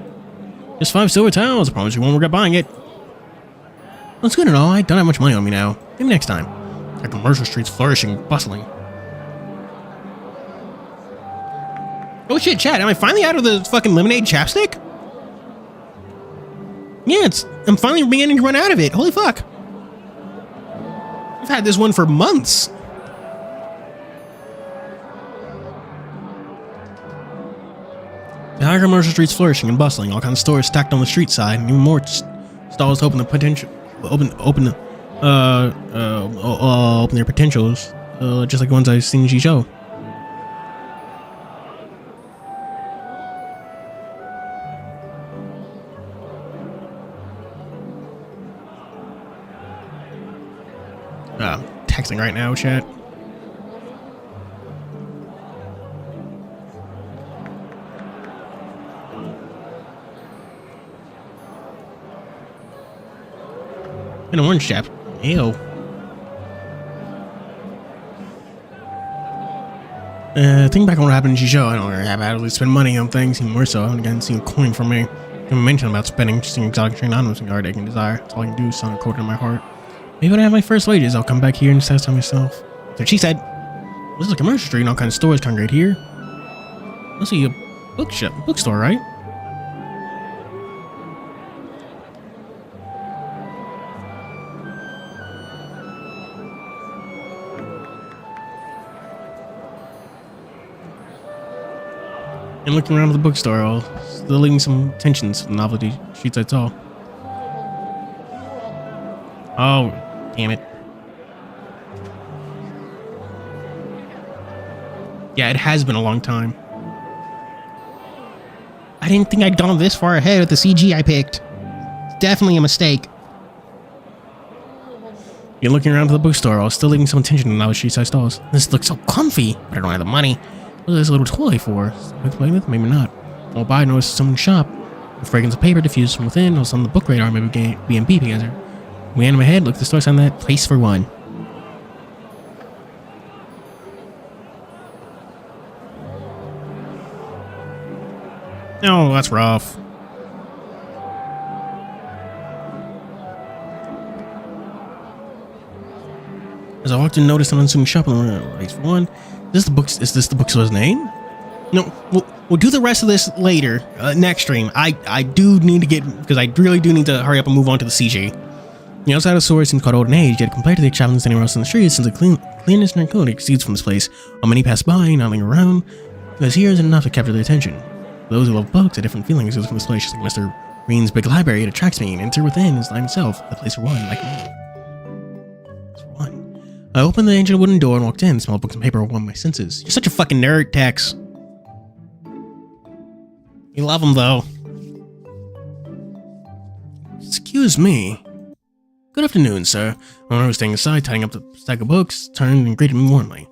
Just 5 silver towels. I promise you won't regret buying it. Well, it's good and all. I don't have much money on me now. Maybe next time. Our commercial street's flourishing, bustling. Oh shit, Chad, am I finally out of the fucking lemonade chapstick? Yeah, I'm finally beginning to run out of it. Holy fuck. I've had this one for months. The higher commercial street's flourishing and bustling. All kinds of stores stacked on the street side, and even more stalls to open their potential, open their potentials, just like the ones I've seen in G-Show. Texting right now, chat. An orange chap. Ew. Think back on what happened in G-Show. I don't have to spend money on things anymore, so I haven't gotten a single coin from me. I haven't mentioned about spending just an exotic train on and guard I can desire. That's all I can do is sound coded in my heart. Maybe when I have my first wages, I'll come back here and satisfy myself. So she said, this is a commercial street and all kinds of stores congregate here. Must be a bookstore, right? And looking around at the bookstore, still leaving some tensions to the novelty sheets I saw. Oh, damn it. Yeah, it has been a long time. I didn't think I'd gone this far ahead with the CG I picked. It's definitely a mistake. You're looking around the bookstore, while still leaving some attention to the novelty sheets I saw. This looks so comfy, but I don't have the money. What is this little toy for? Something to play with? Maybe not. I'll buy notice someone's shop. The fragrance of paper diffused from within, or on the book radar, maybe B&B together. We in my head, look, the store's on that place for one. Oh, that's rough. As I walked in, noticed an unassuming shop on the place for one. Is this the bookstore's name? No, we'll do the rest of this later, next stream. I do need to get, because I really do need to hurry up and move on to the CG. The outside of the store seems quite old in age, yet compared to the travelers anywhere else in the street, since the cleanness and tranquility exceeds from this place. While many pass by, nodding around, because here isn't enough to capture their attention. Those who love books, a different feeling exists from this place, just like Mr. Green's big library. It attracts me, and enter within is life itself, the place for one, like me. For one. I opened the ancient wooden door and walked in, smelled books and paper overwhelmed my senses. You're such a fucking nerd, Tex. You love them, though. Excuse me. Good afternoon, sir. The owner was standing aside, tying up the stack of books, turned and greeted me warmly.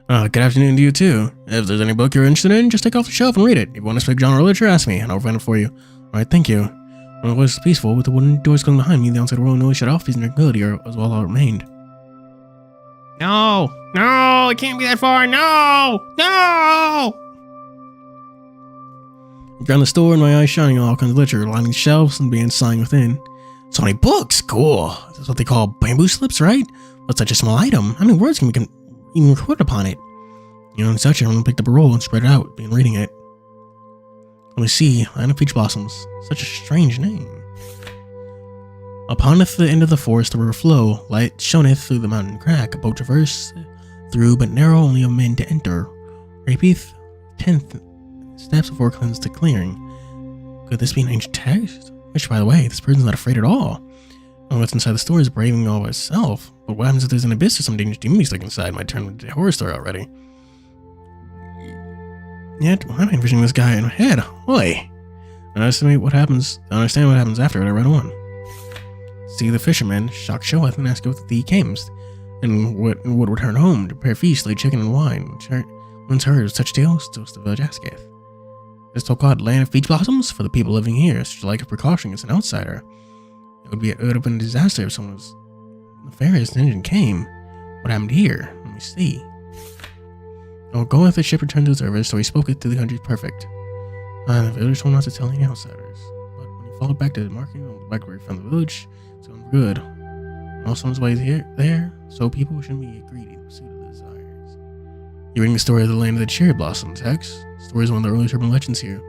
Good afternoon to you, too. If there's any book you're interested in, just take it off the shelf and read it. If you want to speak genre or literature, ask me, and I'll find it for you. Alright, thank you. When it was peaceful, with the wooden doors closing behind me, the outside world noise shut off, peace and tranquility as well all remained. No! No! It can't be that far! No! No! I found the store and my eyes shining on all kinds of literature, lining shelves and began sighing within. So many books! Cool! That's what they call bamboo slips, right? What's such a small item? How many words can we even record upon it? You know, in such, everyone picked up a roll and spread it out, began reading it. Let me see. Land of Peach Blossoms. Such a strange name. Upon the end of the forest, the river flow. Light shoneth through the mountain crack. A boat traverse through, but narrow, only of men to enter. Repeat 10th steps before it cleanses to clearing. Could this be an ancient text? Which, by the way, this person's not afraid at all. And what's inside the store is braving all by itself. But what happens if there's an abyss or some dangerous demon stuck inside? Might turn into a horror story already. Yet, I'm envisioning this guy in my head. Oi! I understand what happens after it. I read on. See the fisherman, shocked showeth, and ask if thee camest. and would return home to prepare feast, lay chicken and wine. Once heard of such tales, toast the village asketh. This so-called land of peach blossoms for the people living here, such a like of precaution against an outsider. It would have been a disaster if someone's nefarious intention came. What happened here? Let me see. Oh, go if the ship returned to service, so he spoke it to the country perfect. The village told not to tell any outsiders. But when he followed back to the market, back where he found the village, it's going good. And also on his way there, so people shouldn't be greedy in pursuit of their desires. You're reading the story of the land of the cherry blossoms, Hex. The story is one of the earliest urban legends here.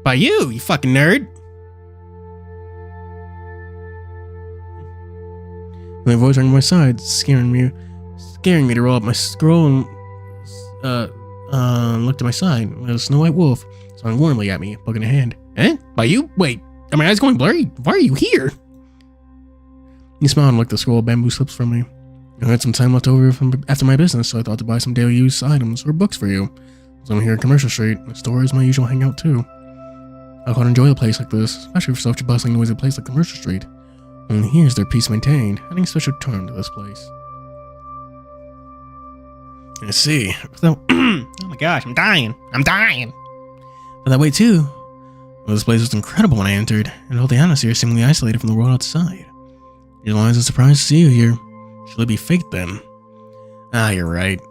By you fucking nerd. My voice rang by my side, scaring me to roll up my scroll and looked at my side. It was a snow white wolf, smiling warmly at me, poking a hand. Eh? By you? Wait, are my eyes going blurry? Why are you here? He smiled and licked the scroll of bamboo slips from me. I had some time left over after my business, so I thought to buy some daily use items or books for you. So I'm here at Commercial Street. The store is my usual hangout too. I quite enjoy a place like this, especially for such a bustling, noisy place like Commercial Street. Only here's their peace maintained, adding a special charm to this place. I see. So, oh my gosh, I'm dying. But that way too. Well, this place was incredible when I entered, and all the atmosphere seemingly isolated from the world outside. You're always a surprise to see you here. Should it be fate then? Ah, you're right.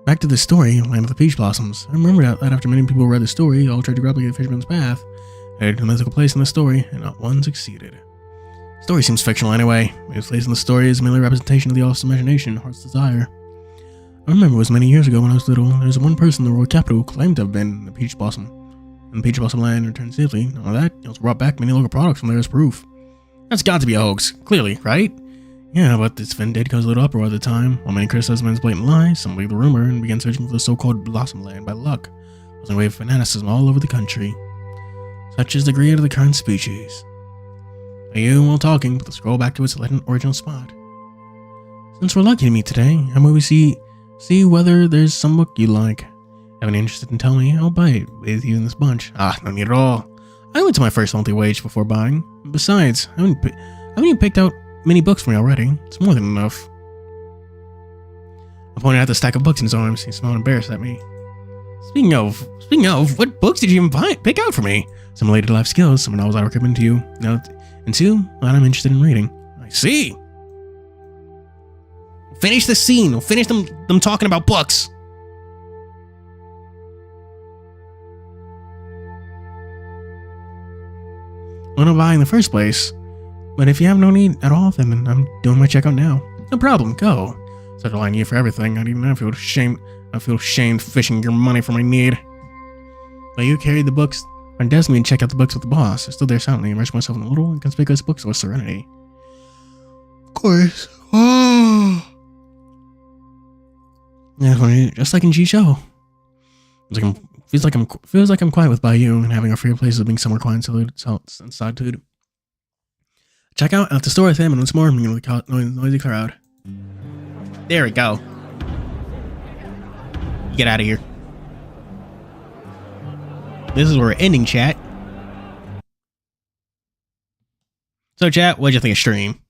Back to the story, Land of the Peach Blossoms. I remember that after many people read the story, all tried to replicate the Fisherman's Path, headed to a mythical place in the story, and not one succeeded. The story seems fictional anyway. Its place in the story is merely a representation of the author's imagination, heart's desire. I remember it was many years ago when I was little, there was one person in the royal capital who claimed to have been in the Peach Blossom. And the Peach Blossom land returned safely. Not only that, he also brought back many local products from there as proof. That's got to be a hoax, clearly, right? Yeah, but this event did cause a little uproar at the time. While many criticized the man's blatant lies, some believed the rumor and began searching for the so-called Blossom Land by luck, causing a wave of fanaticism all over the country. Such is the greed of the current species. You, while talking, put the scroll back to its original spot. Since we're lucky to meet today, how about we see whether there's some book you like. Have any interest in telling me? I'll buy it with you in this bunch. Ah, no need at all. I went to my first monthly wage before buying. Besides, I haven't even picked out many books for me already. It's more than enough. I pointed out the stack of books in his arms. He smiled embarrassed at me. Speaking of, what books did you even pick out for me? Some related life skills, some novels I recommend to you. And two, that I'm interested in reading. I see. Finish the scene. We'll finish them talking about books. Well, I'm buying in the first place. But if you have no need at all, then I'm doing my checkout now. No problem, go. Such a line you for everything. I feel ashamed fishing your money for my need. But you carried the books on desk me and check out the books with the boss. I stood there silently and rested myself in a little inconspicuous bookstore serenity. Of course. Oh. Yeah, just like in G-Show. Feels like I'm quiet with Bayou and having our favorite places of being somewhere quiet and solitude. Check out at the store with him and once more, noisy crowd. There we go. Get out of here. This is where we're ending, chat. So, chat, what'd you think of stream?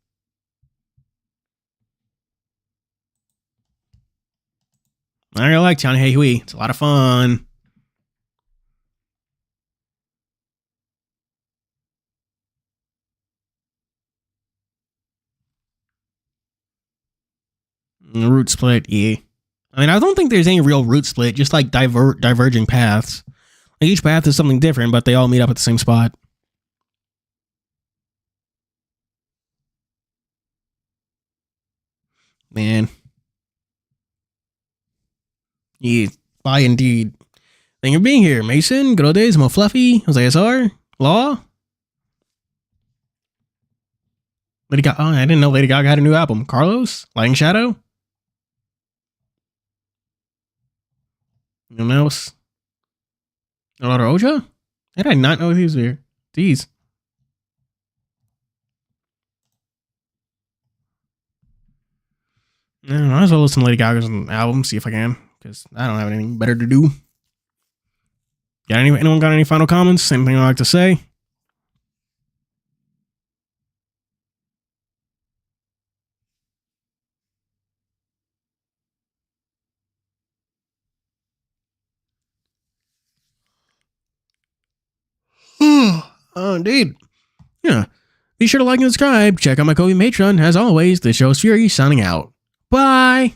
I really like TianHeHui. It's a lot of fun. Route split, yeah. I mean, I don't think there's any real route split, just like diverging paths. Like each path is something different, but they all meet up at the same spot. Man. Yeah, bye indeed. Thank you for being here, Mason. Good old days, Mo Fluffy, Jose SR, Law. Lady Gaga. Oh, I didn't know Lady Gaga had a new album. Carlos, Lighting Shadow. Anyone else? Daughter Oja? How did I not know he was here? Jeez. I might as well listen to Lady Gaga's album, see if I can, because I don't have anything better to do. Anyone got any final comments? Anything I'd like to say? Oh, indeed. Yeah. Be sure to like and subscribe. Check out my Kobe Matron. As always, the show's Fuuri signing out. Bye.